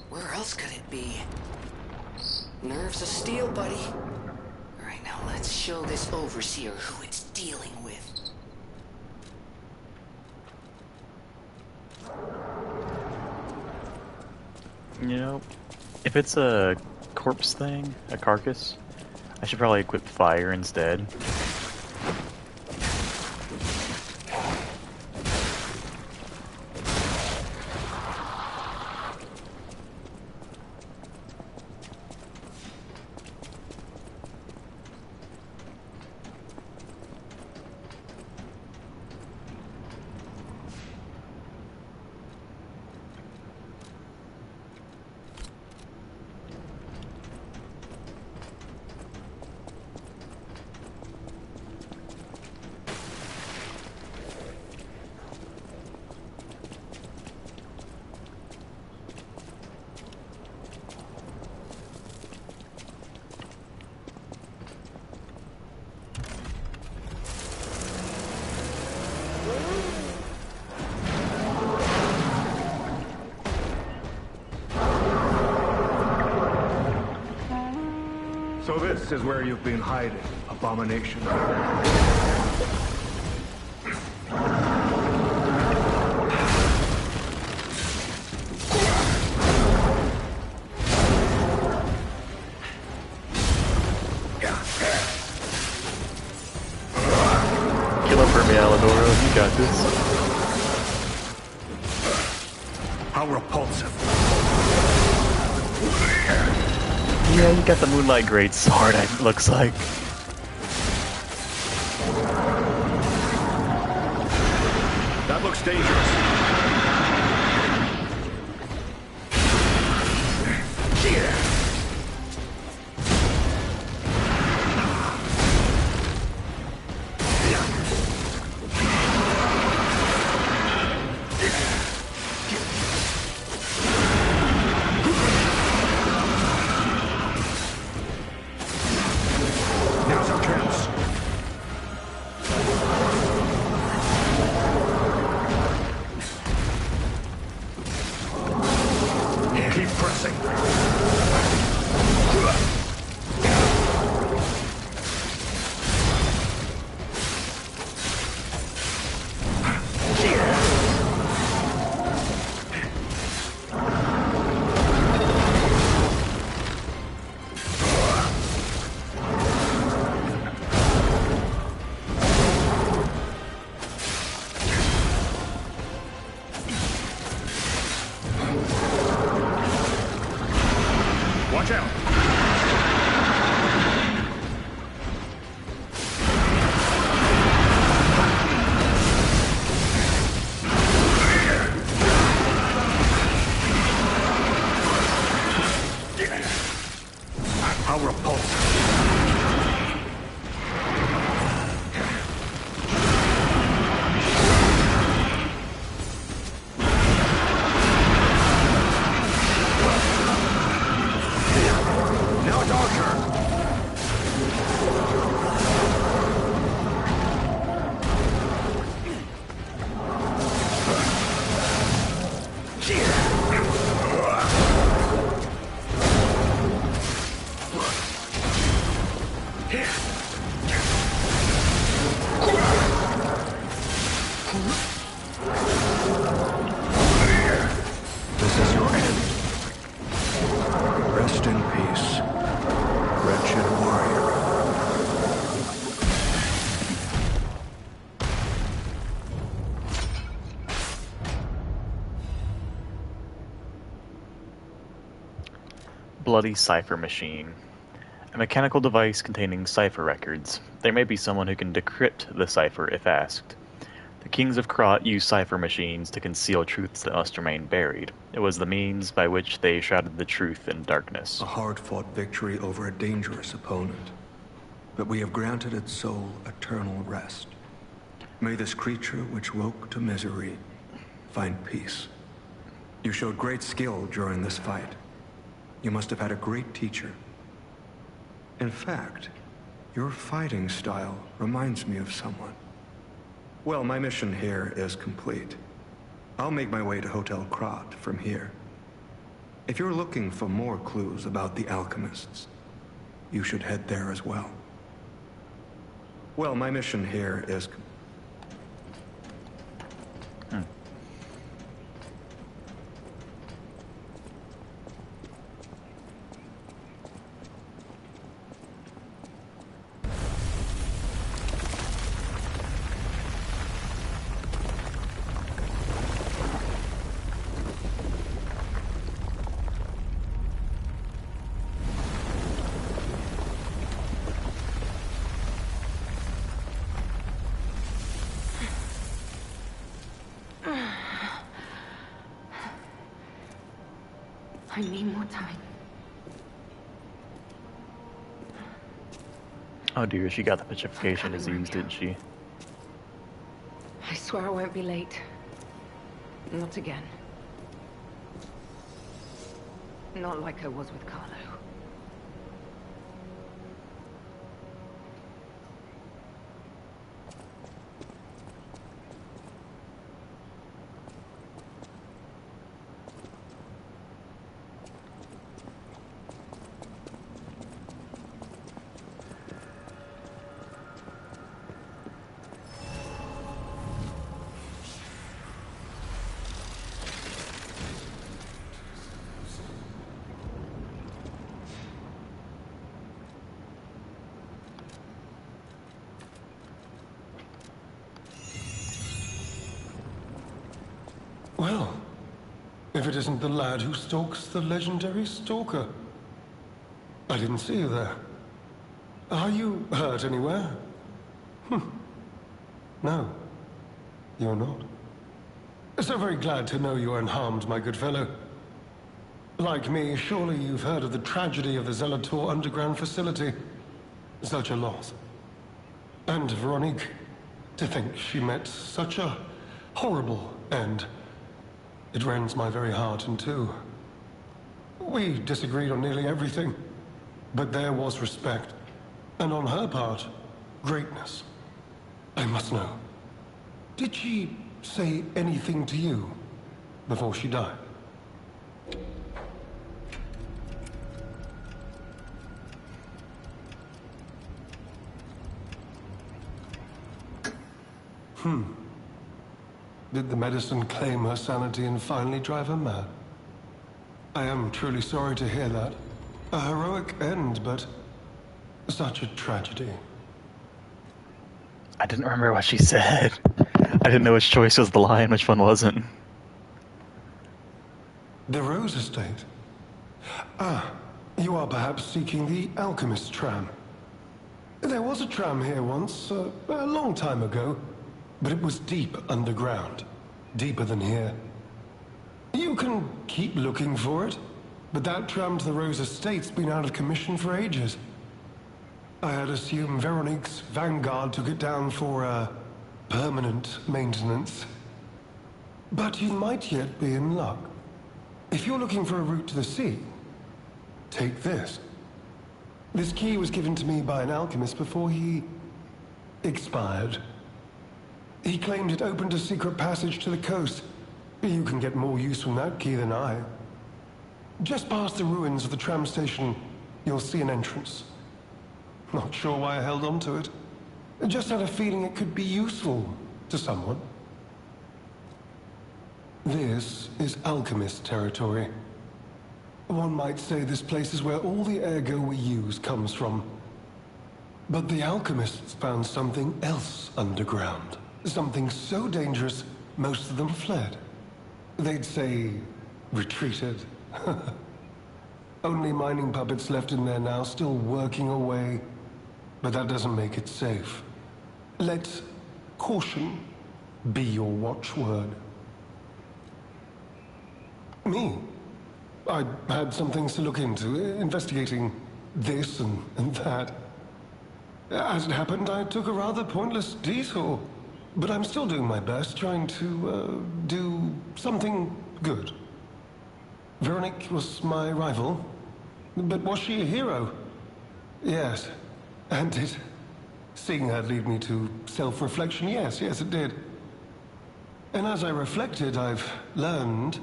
Where else could it be? Nerves of steel, buddy. All right, now let's show this overseer who it's dealing with. You know, if it's a corpse thing, a carcass, I should probably equip fire instead. So this is where you've been hiding, Abomination. Kill him for me, Aladoro. You got this. How repulsive. Yeah, you got the Moonlight Great Sword, it looks like. That looks dangerous. Now's our chance. Keep pressing. Watch out! How repulsive. Now it's our turn. This is your end. Rest in peace, wretched warrior. Bloody Cipher Machine. A mechanical device containing cipher records. There may be someone who can decrypt the cipher if asked. The kings of Krat used cipher machines to conceal truths that must remain buried. It was the means by which they shrouded the truth in darkness. A hard-fought victory over a dangerous opponent. But we have granted its soul eternal rest. May this creature which woke to misery find peace. You showed great skill during this fight. You must have had a great teacher. In fact, your fighting style reminds me of someone. Well, my mission here is complete. I'll make my way to Hotel Krat from here. If you're looking for more clues about the alchemists, you should head there as well. Well, my mission here is... I need more time. Oh dear, she got the petrification disease, didn't she? I swear I won't be late. Not again. Not like I was with Carlo. if it isn't the lad who stalks the legendary stalker. I didn't see you there. Are you hurt anywhere? No, you're not. So very glad to know you are unharmed, my good fellow. Like me, surely you've heard of the tragedy of the Zelator underground facility. Such a loss. And Veronique, to think she met such a horrible end. It rends my very heart in two. We disagreed on nearly everything, but there was respect. And on her part, greatness. I must know. Did she say anything to you before she died? Did the medicine claim her sanity and finally drive her mad? I am truly sorry to hear that. A heroic end, but such a tragedy. I didn't remember what she said. I didn't know which choice was the lie and which one wasn't. The Rose Estate. Ah, you are perhaps seeking the Alchemist tram. There was a tram here once, a long time ago, but it was deep underground. Deeper than here. You can keep looking for it, but that tram to the Rose Estate's been out of commission for ages. I had assumed Veronique's Vanguard took it down for, permanent maintenance. But you might yet be in luck. If you're looking for a route to the sea, take this. This key was given to me by an alchemist before he expired. He claimed it opened a secret passage to the coast. You can get more use from that key than I. Just past the ruins of the tram station, you'll see an entrance. Not sure why I held on to it. Just had a feeling it could be useful to someone. This is alchemist territory. One might say this place is where all the ergo we use comes from. But the alchemists found something else underground. Something so dangerous, most of them fled. They'd say, retreated. Only mining puppets left in there now, still working away. But that doesn't make it safe. Let caution be your watchword. Me? I had some things to look into, investigating this and that. As it happened, I took a rather pointless detour. But I'm still doing my best, trying to, do something good. Veronique was my rival. But was she a hero? Yes. And did seeing her lead me to self-reflection? Yes, it did. And as I reflected, I've learned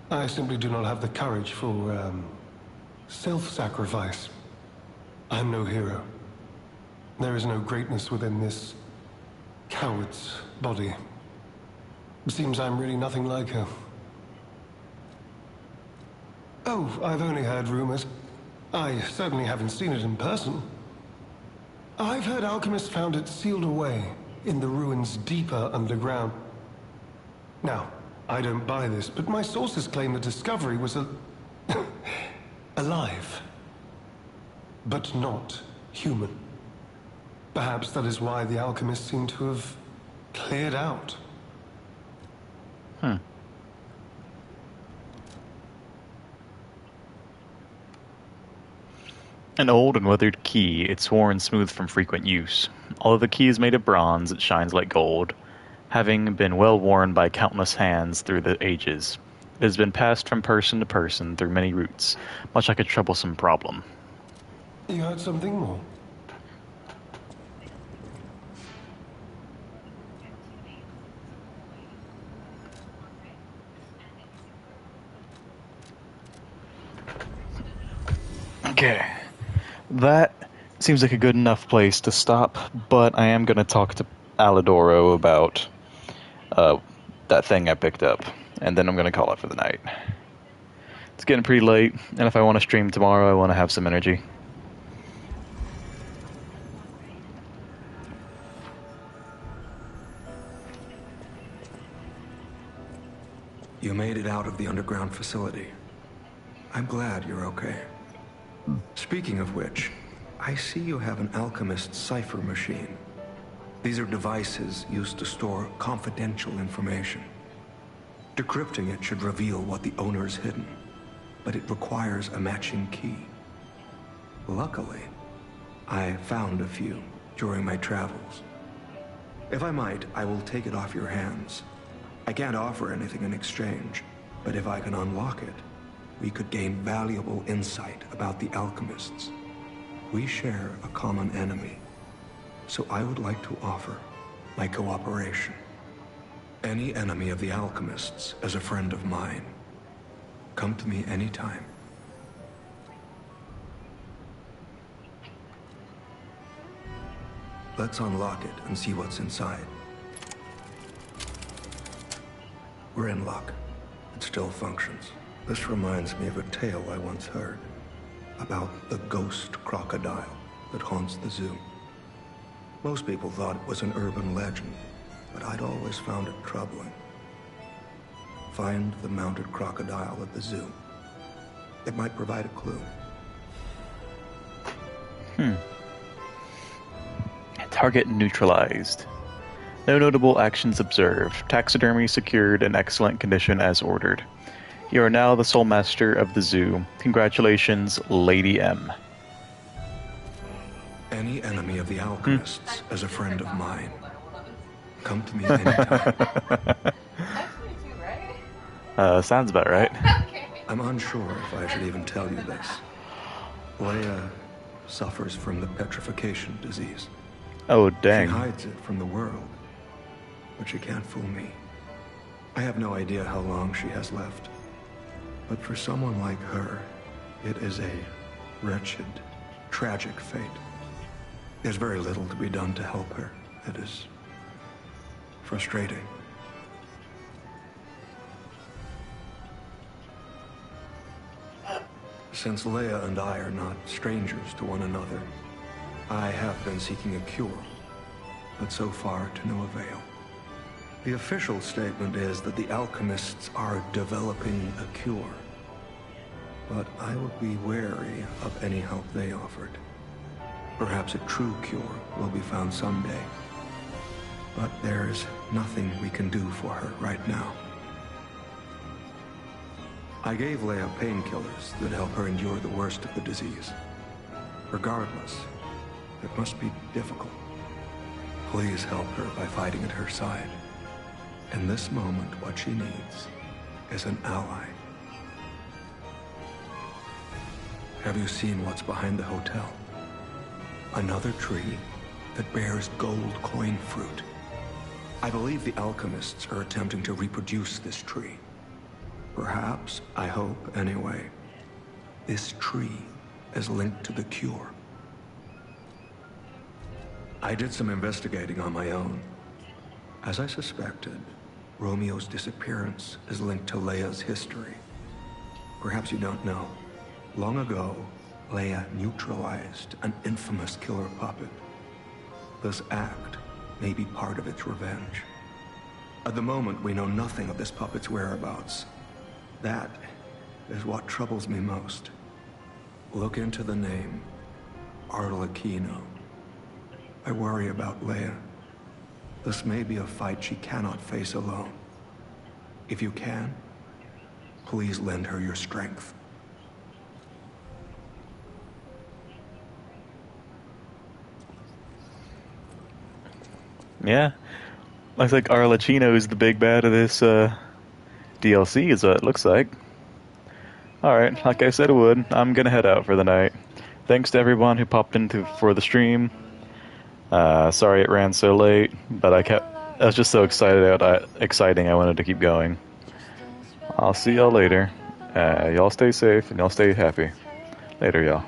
I simply do not have the courage for, self-sacrifice. I'm no hero. There is no greatness within this coward's body. It seems I'm really nothing like her. Oh, I've only heard rumors. I certainly haven't seen it in person. I've heard alchemists found it sealed away in the ruins deeper underground. Now, I don't buy this, but my sources claim the discovery was alive, but not human. Perhaps that is why the alchemists seem to have cleared out. An old and weathered key, it's worn smooth from frequent use. Although the key is made of bronze, it shines like gold, having been well worn by countless hands through the ages. It has been passed from person to person through many routes, much like a troublesome problem. You heard something more? Okay. That seems like a good enough place to stop, but I am going to talk to Alidoro about that thing I picked up, and then I'm going to call it for the night. It's getting pretty late, and if I want to stream tomorrow, I want to have some energy. You made it it out of the underground facility. I'm glad you're okay. Speaking of which, I see you have an alchemist's cipher machine. These are devices used to store confidential information. Decrypting it should reveal what the owner's hidden, but it requires a matching key. Luckily, I found a few during my travels. If I might, I will take it off your hands. I can't offer anything in exchange, but if I can unlock it, we could gain valuable insight about the alchemists. We share a common enemy, so I would like to offer my cooperation. Any enemy of the alchemists is a friend of mine. Come to me anytime. Let's unlock it and see what's inside. We're in luck. It still functions. This reminds me of a tale I once heard about the ghost crocodile that haunts the zoo. Most people thought it was an urban legend, but I'd always found it troubling. Find the mounted crocodile at the zoo. It might provide a clue. Target neutralized. No notable actions observed. Taxidermy secured in excellent condition as ordered. You are now the sole master of the zoo. Congratulations, Lady M. Any enemy of the alchemists is a friend of mine. Come to me anytime. Sounds about right. I'm unsure if I should even tell you this. Leia suffers from the petrification disease. Oh, dang. She hides it from the world, but she can't fool me. I have no idea how long she has left. But for someone like her, it is a wretched, tragic fate. There's very little to be done to help her. It is frustrating. Since Leia and I are not strangers to one another, I have been seeking a cure, but so far to no avail. The official statement is that the alchemists are developing a cure, but I would be wary of any help they offered. Perhaps a true cure will be found someday, but there's nothing we can do for her right now. I gave Leia painkillers that help her endure the worst of the disease. Regardless, it must be difficult. Please help her by fighting at her side. In this moment, what she needs is an ally. Have you seen what's behind the hotel? Another tree that bears gold coin fruit. I believe the alchemists are attempting to reproduce this tree. Perhaps, I hope anyway, this tree is linked to the cure. I did some investigating on my own. As I suspected, Romeo's disappearance is linked to Leia's history. Perhaps you don't know. Long ago, Leia neutralized an infamous killer puppet. This act may be part of its revenge. At the moment, we know nothing of this puppet's whereabouts. That is what troubles me most. Look into the name, Arlecchino. I worry about Leia. This may be a fight she cannot face alone. If you can, please lend her your strength. Yeah. Looks like Arlecchino is the big bad of this DLC, is what it looks like. Alright, like I said I would, I'm gonna head out for the night. Thanks to everyone who popped in for the stream. Sorry it ran so late, but I was just so exciting I wanted to keep going. I'll see y'all later. Y'all stay safe and y'all stay happy. Later, y'all.